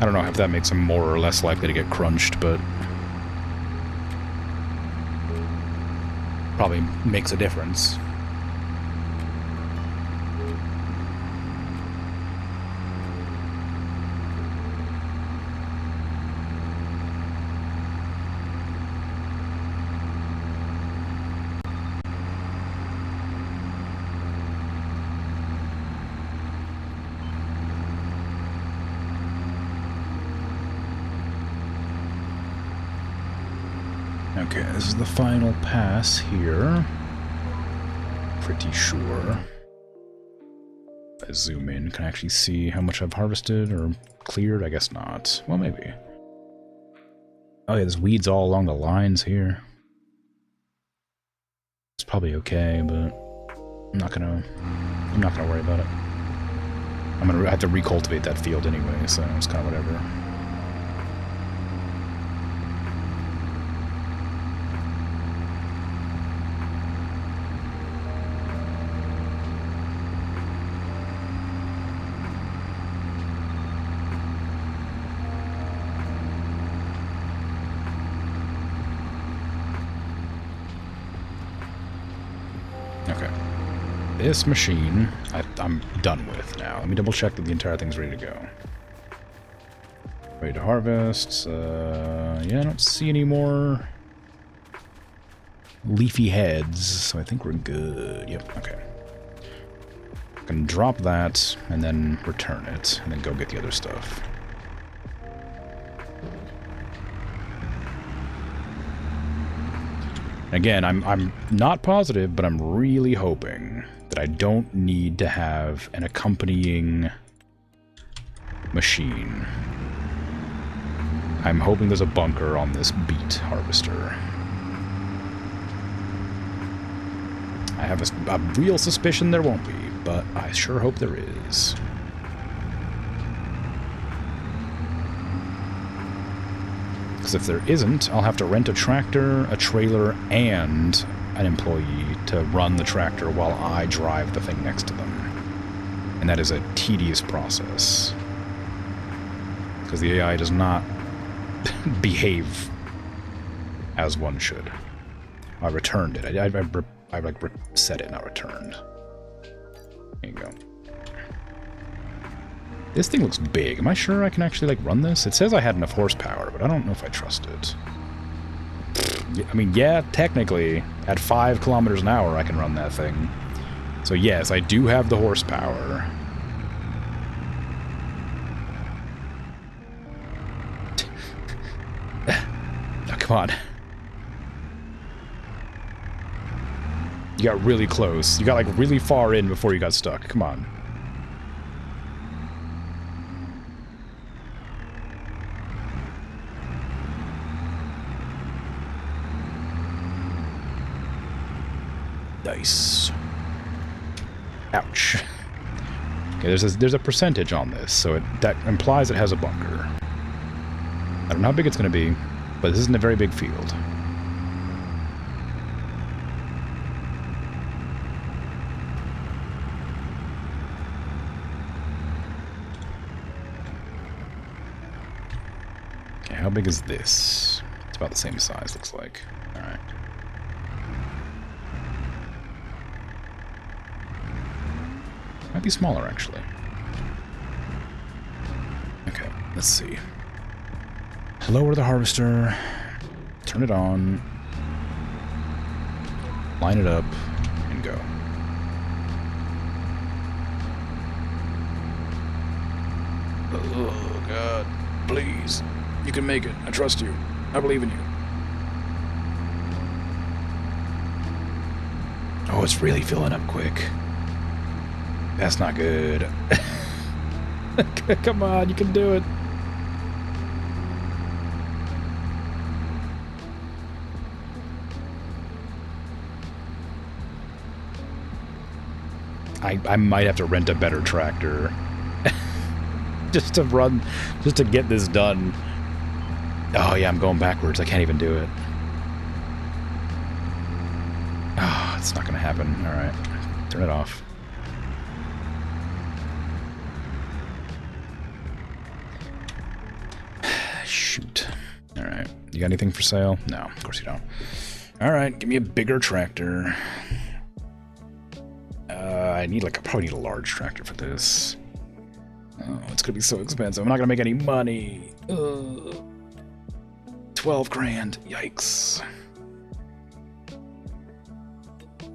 I don't know if that makes them more or less likely to get crunched, but probably makes a difference. Okay, this is the final pass here. Pretty sure. If I zoom in, can I actually see how much I've harvested or cleared? I guess not. Well, maybe. Oh yeah, there's weeds all along the lines here. It's probably okay, but I'm not gonna worry about it. I'm gonna have to recultivate that field anyway, so it's kind of whatever. This machine, I'm done with now. Let me double check that the entire thing's ready to go. Ready to harvest. Yeah, I don't see any more leafy heads, so I think we're good. Yep, okay. I can drop that, and then return it, and then go get the other stuff. Again, I'm not positive, but I'm really hoping that I don't need to have an accompanying machine. I'm hoping there's a bunker on this beet harvester. I have a real suspicion there won't be, but I sure hope there is. Because if there isn't, I'll have to rent a tractor, a trailer, and an employee to run the tractor while I drive the thing next to them. And that is a tedious process. Because the AI does not behave as one should. I returned it. I like set it, not returned. There you go. This thing looks big. Am I sure I can actually, like, run this? It says I had enough horsepower, but I don't know if I trust it. I mean, yeah, technically, at 5 kilometers an hour, I can run that thing. So yes, I do have the horsepower. Oh, come on. You got really close. You got, like, really far in before you got stuck. Come on. Nice. Ouch. Okay, there's a percentage on this, so that implies it has a bunker. I don't know how big it's going to be, but this isn't a very big field. Okay, how big is this? It's about the same size, looks like. Alright. Might be smaller, actually. Okay, let's see. Lower the harvester. Turn it on. Line it up. And go. Oh, God. Please. You can make it. I trust you. I believe in you. Oh, it's really filling up quick. That's not good. Come on, you can do it. I might have to rent a better tractor. just to get this done. Oh yeah, I'm going backwards. I can't even do it. Oh, it's not gonna happen. Alright. Turn it off. Shoot. Alright. You got anything for sale? No, of course you don't. Alright, give me a bigger tractor. I probably need a large tractor for this. Oh, it's gonna be so expensive. I'm not gonna make any money. 12 grand. Yikes.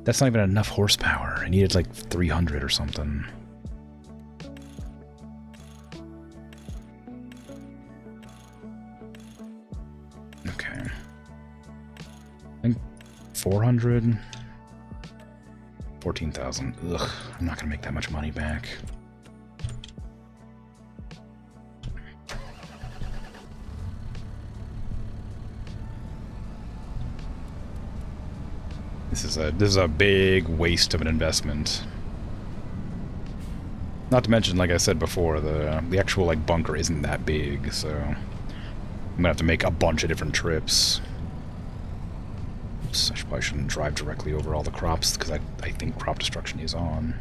That's not even enough horsepower. I needed like 300 or something. Okay. I think 400. 14,000. Ugh, I'm not gonna make that much money back. This is a big waste of an investment. Not to mention, like I said before, the actual like bunker isn't that big, so I'm gonna have to make a bunch of different trips. Oops, I probably shouldn't drive directly over all the crops because I think crop destruction is on.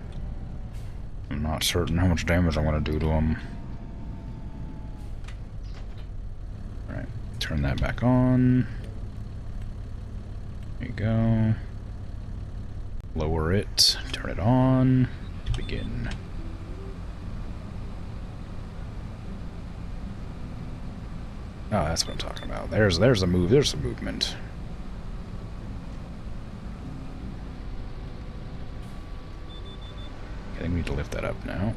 I'm not certain how much damage I'm gonna do to them. All right, turn that back on. There you go. Lower it, turn it on, begin. Oh, that's what I'm talking about. There's a move. There's some movement. I think we need to lift that up now.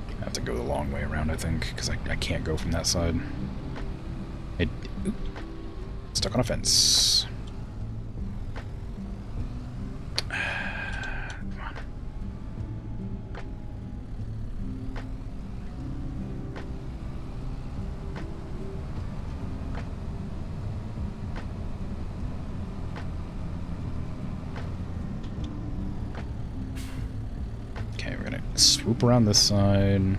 I have to go the long way around, I think, because I can't go from that side. Stuck on a fence. Come on. Okay, we're gonna swoop around this side.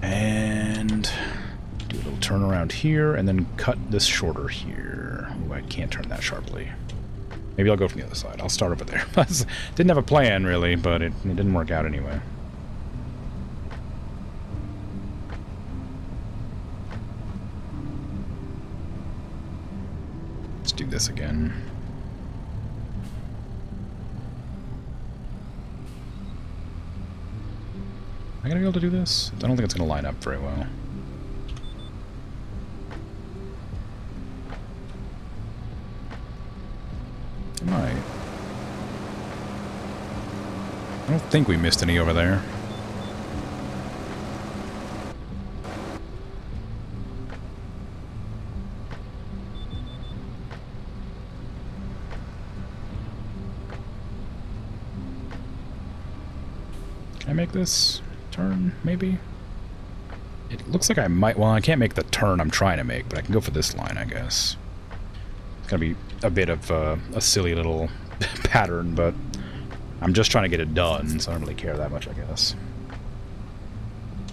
And do a little turn around here, and then cut this shorter here. Ooh, I can't turn that sharply. Maybe I'll go from the other side. I'll start over there. Didn't have a plan, really, but it didn't work out anyway. Let's do this again. Am I gonna be able to do this? I don't think it's gonna line up very well. Am I? I don't think we missed any over there. Can I make this turn, maybe? It looks like I might... Well, I can't make the turn I'm trying to make, but I can go for this line, I guess. It's gonna be a bit of a silly little pattern, but I'm just trying to get it done, so I don't really care that much, I guess.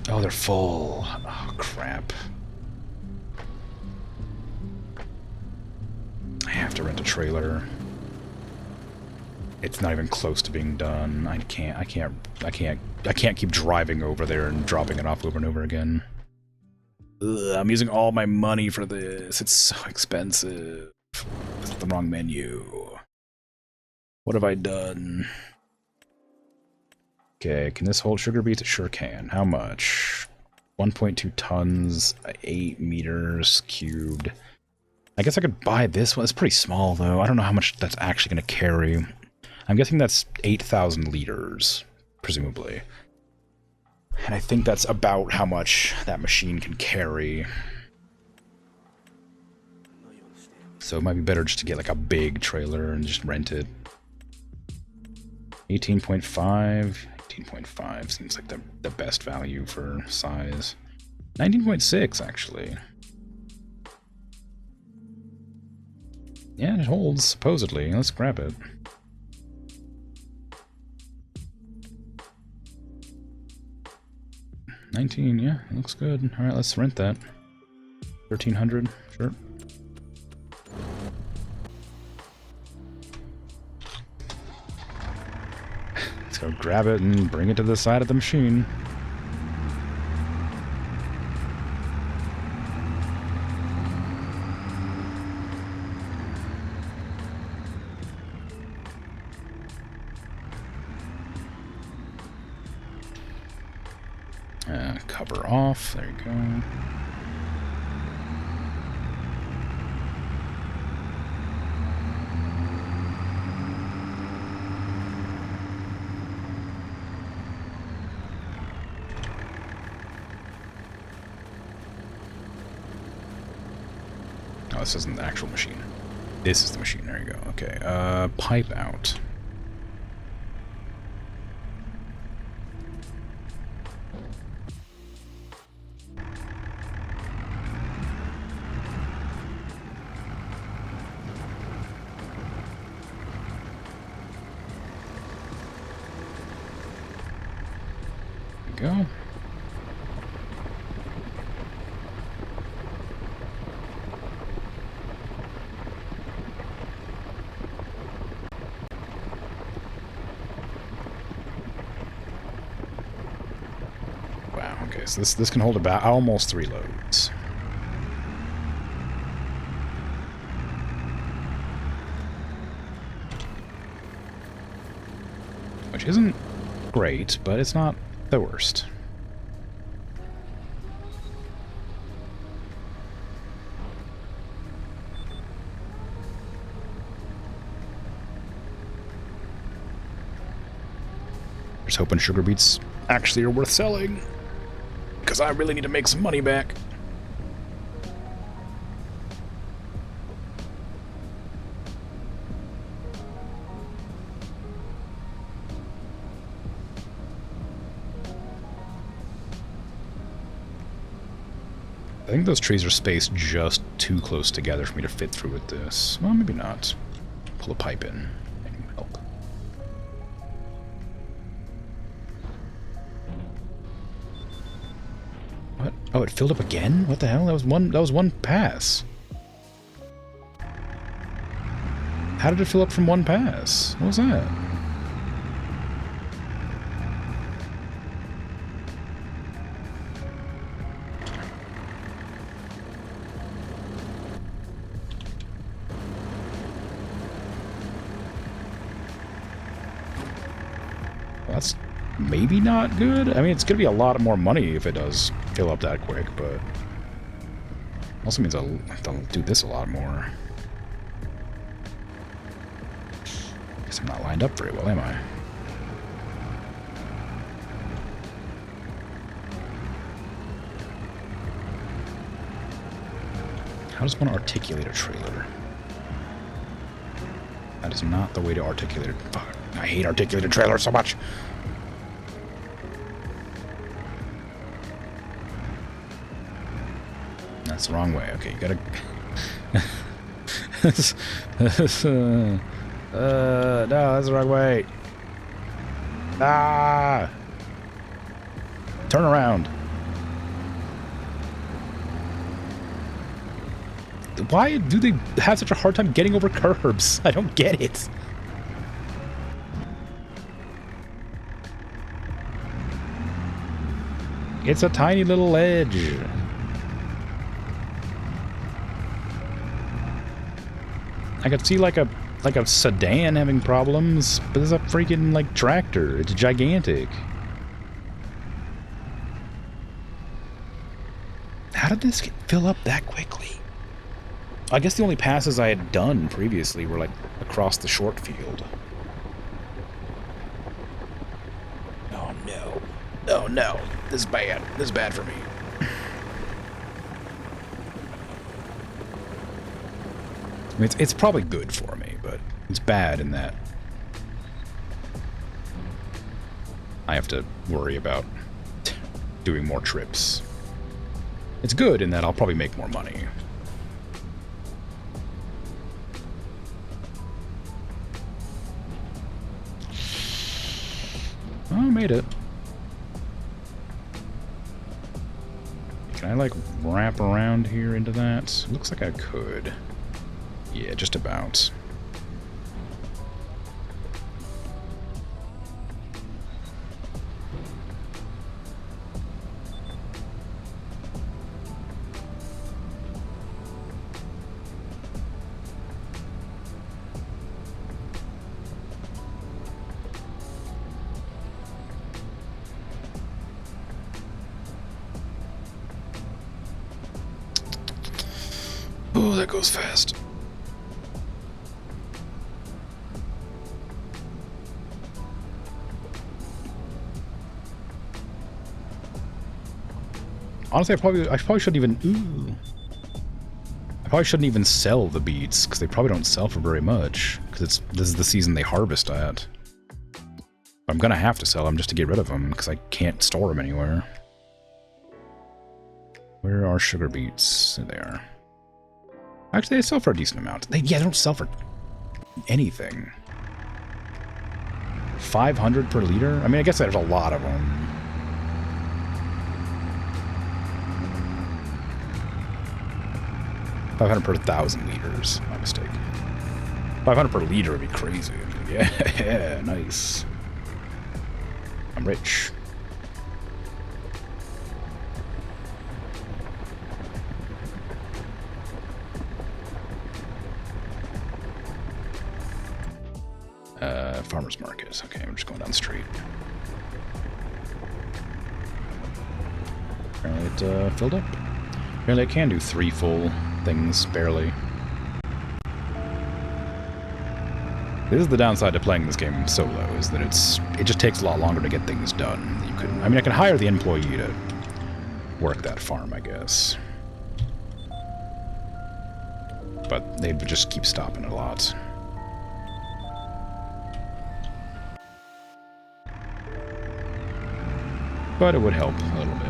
Oh, they're full. Oh, crap. I have to rent a trailer. It's not even close to being done. I can't keep driving over there and dropping it off over and over again. Ugh, I'm using all my money for this. It's so expensive. It's the wrong menu. What have I done? Okay, can this hold sugar beets? It sure can. How much? 1.2 tons, 8 meters cubed. I guess I could buy this one. It's pretty small, though. I don't know how much that's actually going to carry. I'm guessing that's 8,000 liters, presumably. And I think that's about how much that machine can carry. So it might be better just to get like a big trailer and just rent it. 18.5. 18.5 seems like the best value for size. 19.6, actually. Yeah, it holds, supposedly. Let's grab it. $19, yeah, looks good. Alright, let's rent that. $1,300, sure. Let's go grab it and bring it to the side of the machine. Cover off, there you go. Oh, this isn't the actual machine. This is the machine, there you go. Okay, pipe out. Go. Wow, okay, so this can hold about almost 3 loads. which isn't great, but it's not the worst. Just hoping sugar beets actually are worth selling, because I really need to make some money back. I think those trees are spaced just too close together for me to fit through with this. Well, maybe not. Pull a pipe in and help. What? Oh, it filled up again? What the hell? That was one pass. How did it fill up from one pass? What was that? That's maybe not good. I mean, it's going to be a lot more money if it does fill up that quick, but also means I'll have to do this a lot more. Guess I'm not lined up very well, am I? How does one articulate a trailer? That is not the way to articulate it. Fuck. I hate articulated trailers so much. That's the wrong way. Okay, you gotta... no, that's the wrong way. Ah! Turn around. Why do they have such a hard time getting over curbs? I don't get it. It's a tiny little ledge. I could see like a sedan having problems, but it's a freaking like tractor. It's gigantic. How did this fill up that quickly? I guess the only passes I had done previously were like across the short field. Oh no. Oh no. This is bad. This is bad for me. I mean, it's probably good for me, but it's bad in that I have to worry about doing more trips. It's good in that I'll probably make more money. Oh, I made it. Can I, like, wrap around here into that? Looks like I could. Yeah, just about. Oh, that goes fast. Honestly, I probably shouldn't even. Ooh. I probably shouldn't even sell the beets because they probably don't sell for very much because this is the season they harvest at. I'm gonna have to sell them just to get rid of them because I can't store them anywhere. Where are sugar beets? There they are. Actually, they sell for a decent amount. They don't sell for anything. 500 per liter? I mean, I guess there's a lot of them. $500 per 1,000 liters. My mistake. 500 per liter would be crazy. Yeah, nice. I'm rich. farmer's market. Okay, I'm just going down the street. Apparently it filled up. Apparently I can do 3 full things, barely. This is the downside to playing this game solo, is that it just takes a lot longer to get things done. You couldn't, I mean, I can hire the employee to work that farm, I guess. But they would just keep stopping a lot. But it would help a little bit.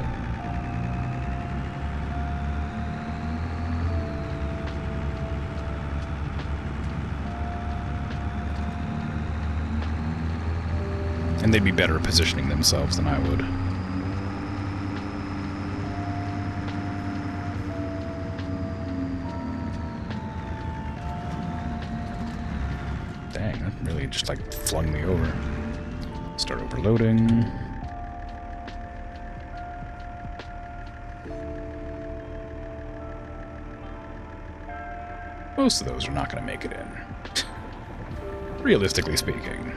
And they'd be better at positioning themselves than I would. Dang, that really just like flung me over. Start overloading. Most of those are not going to make it in. Realistically speaking.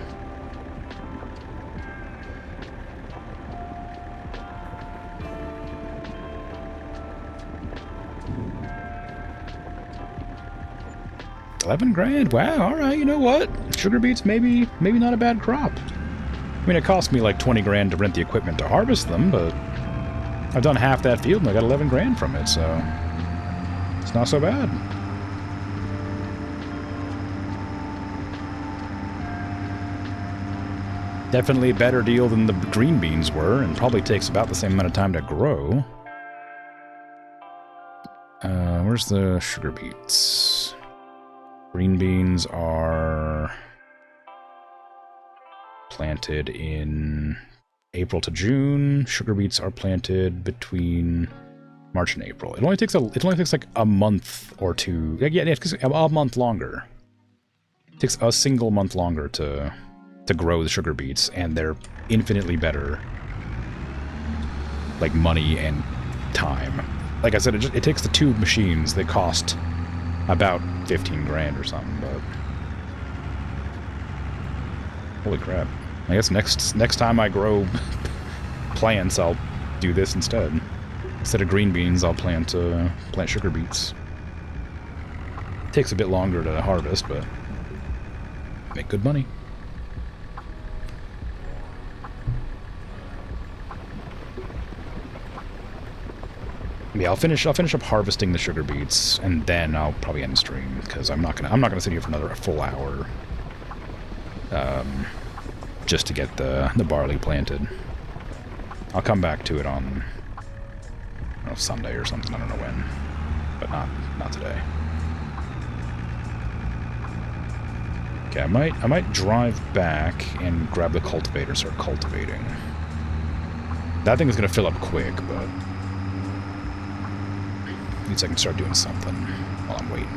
$11,000? Wow, alright, you know what? Sugar beets, maybe not a bad crop. I mean, it cost me like $20,000 to rent the equipment to harvest them, but I've done half that field and I got $11,000 from it, so it's not so bad. Definitely a better deal than the green beans were, and probably takes about the same amount of time to grow. Where's the sugar beets? Green beans are planted in April to June. Sugar beets are planted between March and April. It only takes like a month or two. Yeah, it takes a month longer. It takes a single month longer to grow the sugar beets, and they're infinitely better, like money and time. Like I said, it takes the 2 machines. They cost about $15,000 or something, but holy crap! I guess next time I grow plants, I'll do this instead. Instead of green beans, I'll plant sugar beets. It takes a bit longer to harvest, but make good money. Yeah, I'll finish up harvesting the sugar beets, and then I'll probably end stream, because I'm not gonna sit here for another full hour, just to get the barley planted. I'll come back to it on, I don't know, Sunday or something. I don't know when, but not today. Okay, I might drive back and grab the cultivator, start cultivating. That thing is gonna fill up quick, but at least I can start doing something while I'm waiting.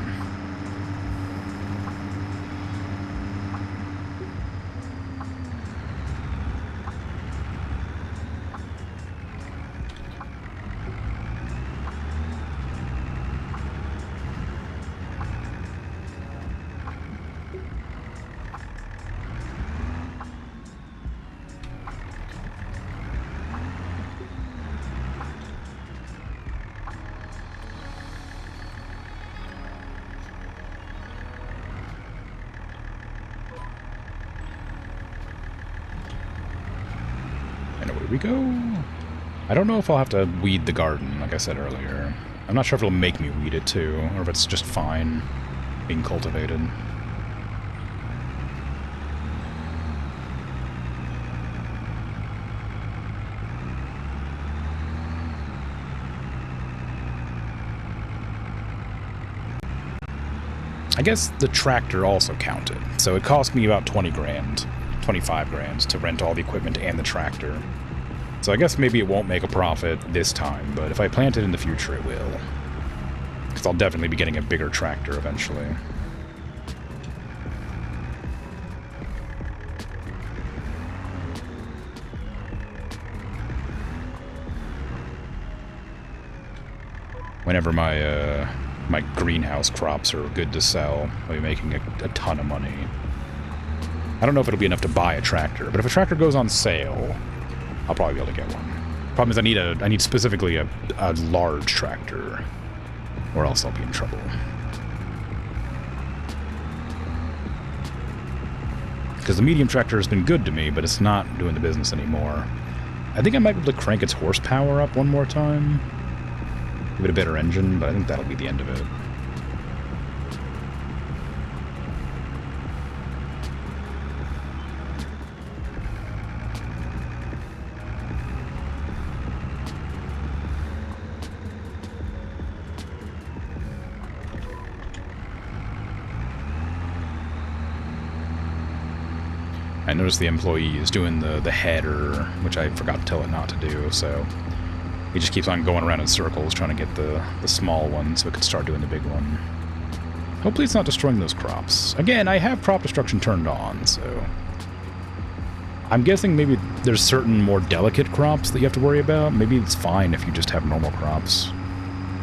We go. I don't know if I'll have to weed the garden, like I said earlier. I'm not sure if it'll make me weed it too, or if it's just fine being cultivated. I guess the tractor also counted, so it cost me about $20,000, $25,000 to rent all the equipment and the tractor. So I guess maybe it won't make a profit this time, but if I plant it in the future, it will. Because I'll definitely be getting a bigger tractor eventually. Whenever my greenhouse crops are good to sell, I'll be making a ton of money. I don't know if it'll be enough to buy a tractor, but if a tractor goes on sale, I'll probably be able to get one. Problem is I need specifically a large tractor, or else I'll be in trouble. Because the medium tractor has been good to me, but it's not doing the business anymore. I think I might be able to crank its horsepower up one more time. Give it a better engine, but I think that'll be the end of it. I noticed the employee is doing the header, which I forgot to tell it not to do, so he just keeps on going around in circles trying to get the small one so it can start doing the big one. Hopefully it's not destroying those crops. Again, I have crop destruction turned on, so I'm guessing maybe there's certain more delicate crops that you have to worry about. Maybe it's fine if you just have normal crops.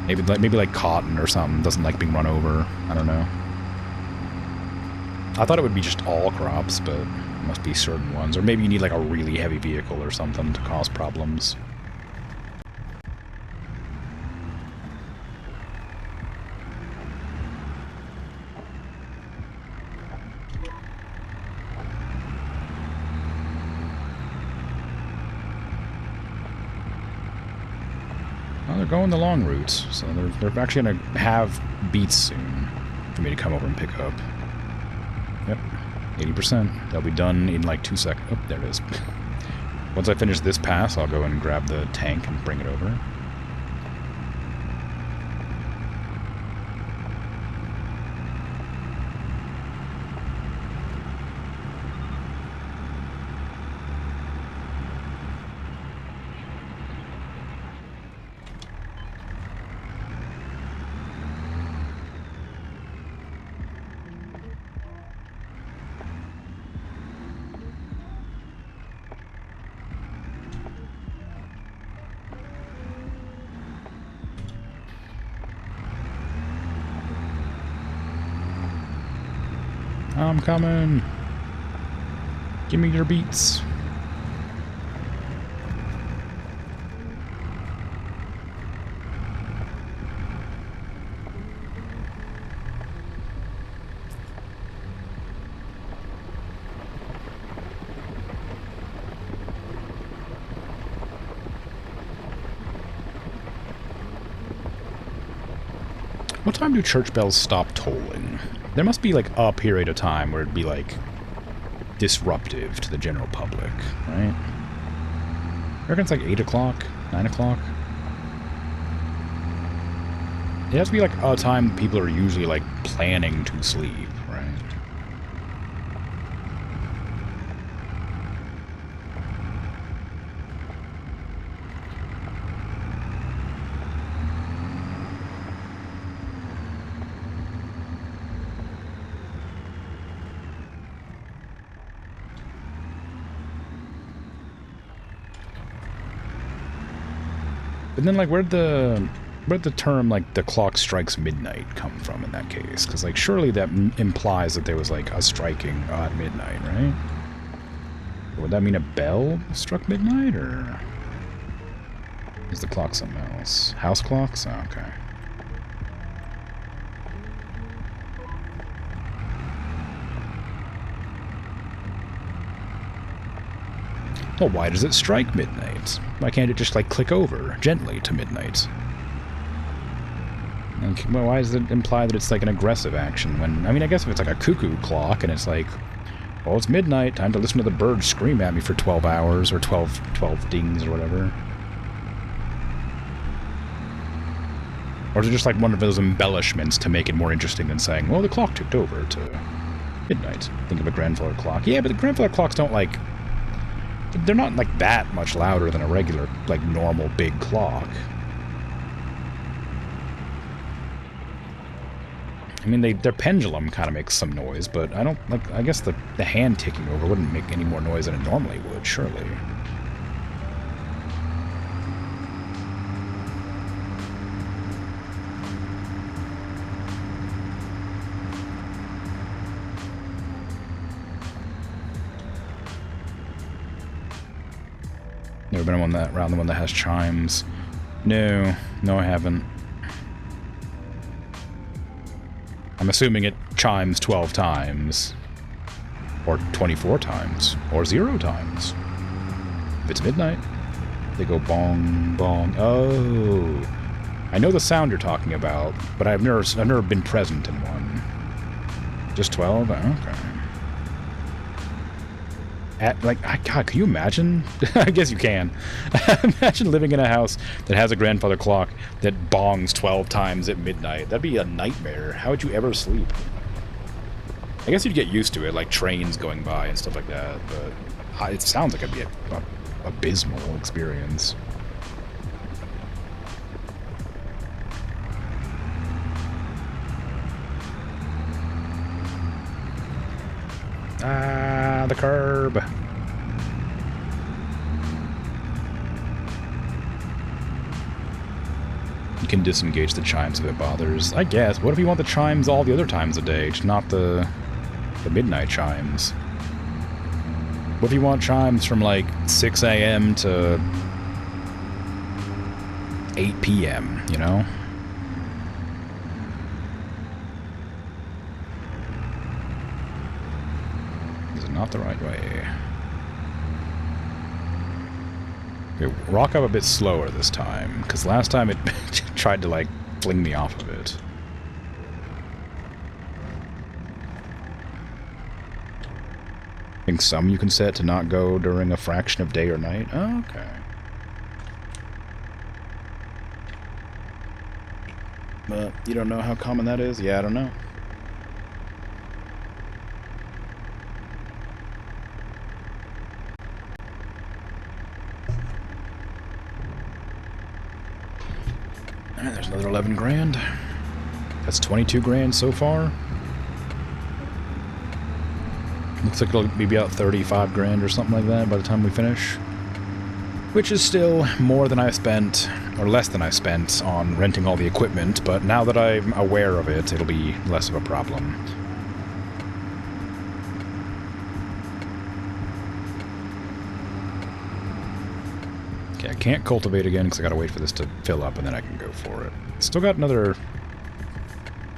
Maybe like cotton or something doesn't like being run over. I don't know. I thought it would be just all crops, but it must be certain ones. Or maybe you need like a really heavy vehicle or something to cause problems. Well, they're going the long route, so they're actually going to have beets soon for me to come over and pick up. Yep, 80%. They'll be done in like 2 seconds. Oh, there it is. Once I finish this pass, I'll go and grab the tank and bring it over. I'm coming. Give me your beats. What time do church bells stop tolling? There must be, like, a period of time where it'd be, like, disruptive to the general public, right? I reckon it's, like, 8 o'clock? 9 o'clock? It has to be, like, a time people are usually, like, planning to sleep, right? But then, like, where'd the term, like, the clock strikes midnight come from in that case? Because, like, surely that implies that there was, like, a striking at midnight, right? Or would that mean a bell struck midnight, or is the clock something else? House clocks? Oh, okay. Well, why does it strike midnight? Why can't it just, like, click over gently to midnight? Like, well, why does it imply that it's, like, an aggressive action when... I mean, I guess if it's, like, a cuckoo clock and it's, like, well, it's midnight, time to listen to the birds scream at me for 12 hours, or 12 dings, or whatever. Or is it just, like, one of those embellishments to make it more interesting than saying, well, the clock ticked over to midnight. Think of a grandfather clock. Yeah, but the grandfather clocks don't, like... They're not, like, that much louder than a regular, like, normal big clock. I mean, their pendulum kind of makes some noise, but I don't, like, I guess the hand ticking over wouldn't make any more noise than it normally would, surely. Never been on that around the one that has chimes. No, I haven't. I'm assuming it chimes 12 times. Or 24 times. Or 0 times. If it's midnight, they go bong, bong. Oh. I know the sound you're talking about, but I've never been present in one. Just 12? Okay. God, can you imagine? I guess you can. Imagine living in a house that has a grandfather clock that bongs 12 times at midnight. That'd be a nightmare. How would you ever sleep? I guess you'd get used to it, like trains going by and stuff like that, but it sounds like it'd be an abysmal experience. Ah, the curb. You can disengage the chimes if it bothers. I guess. What if you want the chimes all the other times of day, just not the midnight chimes? What if you want chimes from like 6 a.m. to 8 p.m., you know? Not the right way. Okay, rock up a bit slower this time, because last time it tried to, like, fling me off of it. I think some you can set to not go during a fraction of day or night. Oh, okay. But you don't know how common that is? Yeah, I don't know. And there's another 11 grand. That's 22 grand so far. Looks like it'll be about 35 grand or something like that by the time we finish. Which is still more than I spent, or less than I spent, on renting all the equipment, but now that I'm aware of it, it'll be less of a problem. Okay, I can't cultivate again because I gotta wait for this to fill up and then I can go for it. Still got another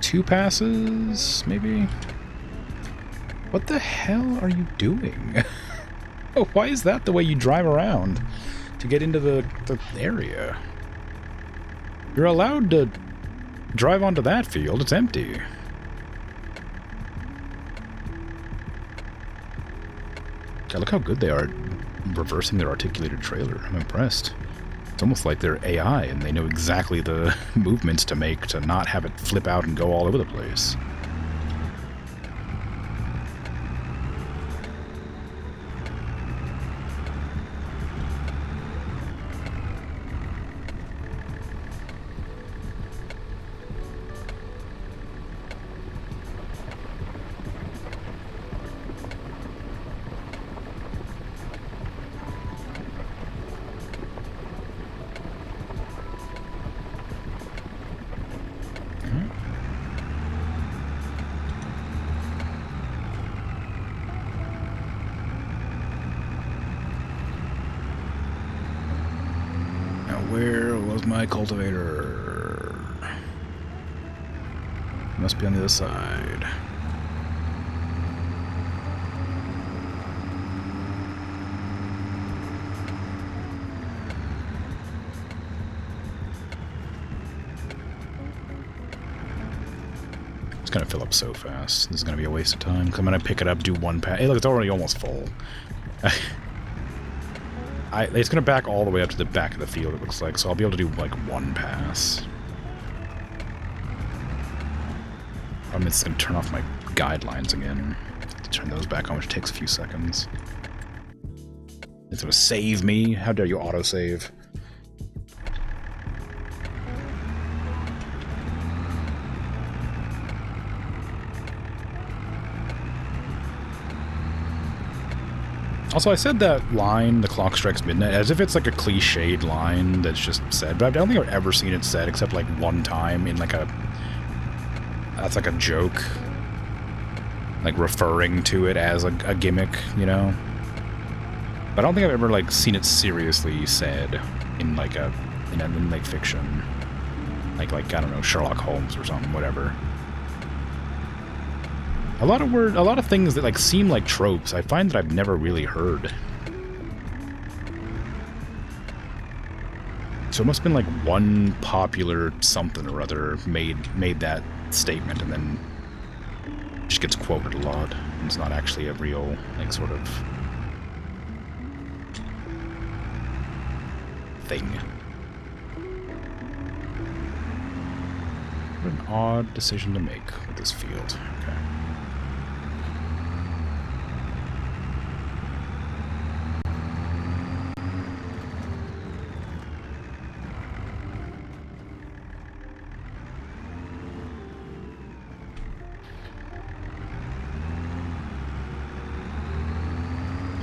2 passes, maybe? What the hell are you doing? Oh, why is that the way you drive around to get into the area? You're allowed to drive onto that field, it's empty. God, look how good they are reversing their articulated trailer. I'm impressed. It's almost like they're AI and they know exactly the movements to make to not have it flip out and go all over the place. Where was my cultivator? Must be on the other side. It's gonna fill up so fast. This is gonna be a waste of time. I'm gonna pick it up, do one pass. Hey, look, it's already almost full. It's going to back all the way up to the back of the field, it looks like, so I'll be able to do, like, one pass. I'm just going to turn off my guidelines again. Turn those back on, which takes a few seconds. It's going to save me. How dare you autosave? Also, I said that line, the clock strikes midnight, as if it's like a cliched line that's just said, but I don't think I've ever seen it said except like one time in like that's like a joke. Like referring to it as a gimmick, you know? But I don't think I've ever, like, seen it seriously said in, like, in like, fiction. Like, I don't know, Sherlock Holmes or something, whatever. A lot of things that, like, seem like tropes, I find that I've never really heard. So it must have been, like, one popular something or other made that statement and then just gets quoted a lot. And it's not actually a real, like, sort of thing. What an odd decision to make with this field. Okay.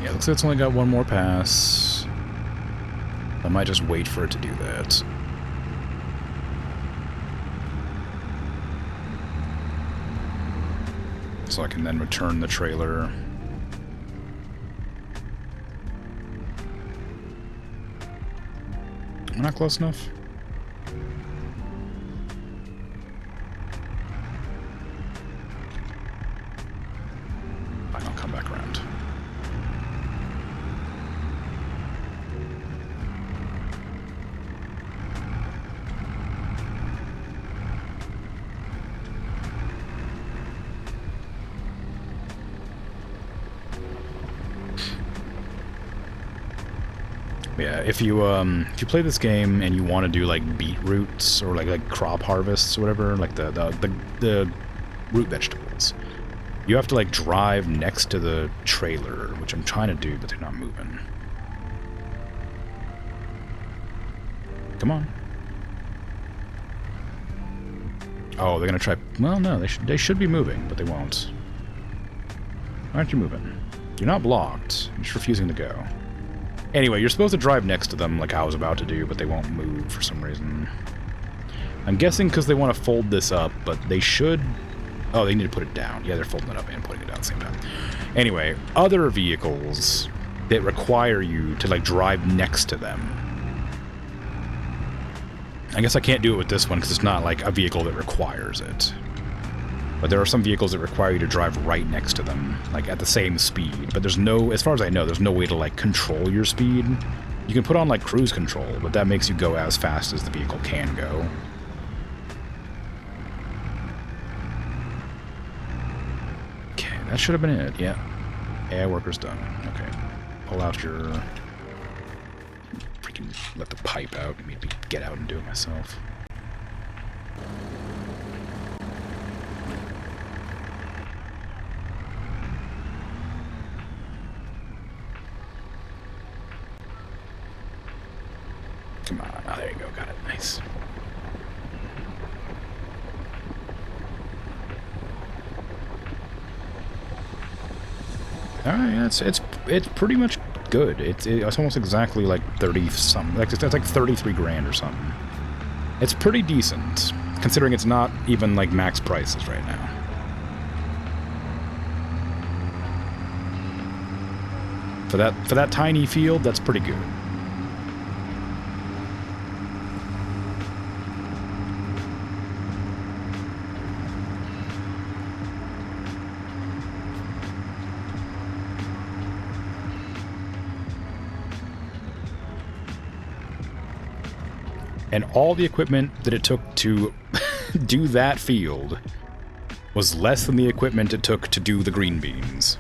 Yeah, looks like it's only got one more pass. I might just wait for it to do that. So I can then return the trailer. Am I not close enough? Fine, I'll come back around. Yeah, if you play this game and you want to do like beetroots or like crop harvests or whatever, like the root vegetables, you have to like drive next to the trailer, which I'm trying to do, but they're not moving. Come on. Oh, they're gonna try. Well, no, they should be moving, but they won't. Why aren't you moving? You're not blocked. You're just refusing to go. Anyway, you're supposed to drive next to them like I was about to do, but they won't move for some reason. I'm guessing because they want to fold this up, but they should... Oh, they need to put it down. Yeah, they're folding it up and putting it down at the same time. Anyway, other vehicles that require you to like drive next to them. I guess I can't do it with this one because it's not like a vehicle that requires it. But there are some vehicles that require you to drive right next to them, like at the same speed. But there's no, as far as I know, there's no way to like control your speed. You can put on like cruise control, but that makes you go as fast as the vehicle can go. Okay, that should have been it, yeah. AI worker's done. Okay. Pull out your... Freaking let the pipe out. Maybe get out and do it myself. Come on. Oh, there you go. Got it. Nice. Alright, yeah, it's pretty much good. It's almost exactly like 30-something. Like, it's like 33 grand or something. It's pretty decent, considering it's not even like max prices right now. For that tiny field, that's pretty good. And all the equipment that it took to do that field was less than the equipment it took to do the green beans.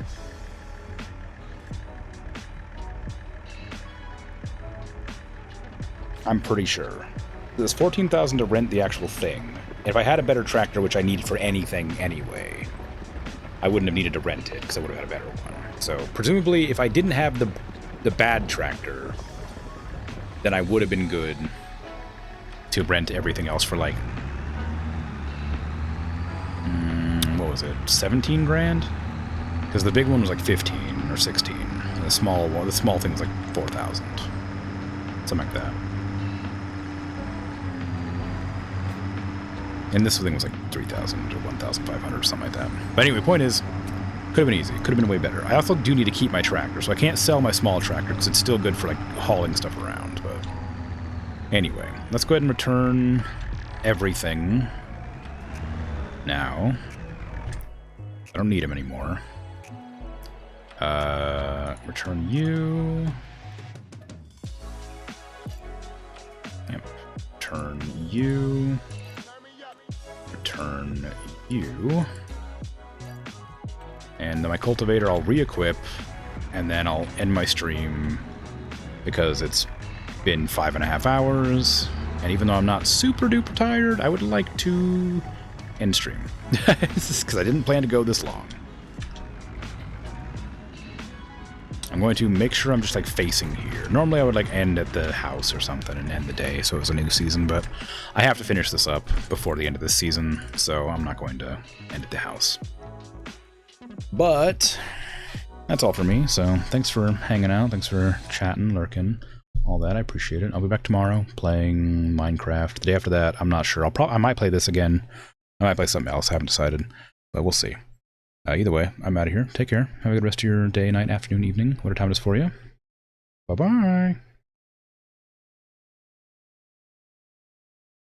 I'm pretty sure. There's $14,000 to rent the actual thing. If I had a better tractor, which I need for anything anyway, I wouldn't have needed to rent it, because I would have had a better one. So, presumably, if I didn't have the bad tractor, then I would have been good to rent everything else for like, what was it, 17 grand? Because the big one was like 15 or 16. And the small thing was like 4,000. Something like that. And this thing was like 3,000 or 1,500 or something like that. But anyway, point is, Could have been easy. Could have been way better. I also do need to keep my tractor, so I can't sell my small tractor because it's still good for like hauling stuff around. But anyway, let's go ahead and return everything now. I don't need him anymore. Return you. Yep. Return you. Return you. And then my cultivator I'll re-equip, and then I'll end my stream because it's been 5.5 hours, and even though I'm not super duper tired, I would like to end stream. Because I didn't plan to go this long. I'm going to make sure I'm just like facing here. Normally I would like end at the house or something and end the day so it was a new season, but I have to finish this up before the end of this season, so I'm not going to end at the house. But that's all for me, so thanks for hanging out, thanks for chatting, lurking, all that. I appreciate it. I'll be back tomorrow playing Minecraft. The day after that, I'm not sure. I might play this again. I might play something else. I haven't decided, but we'll see. Either way, I'm out of here. Take care. Have a good rest of your day, night, afternoon, evening, whatever time it is for you. Bye-bye.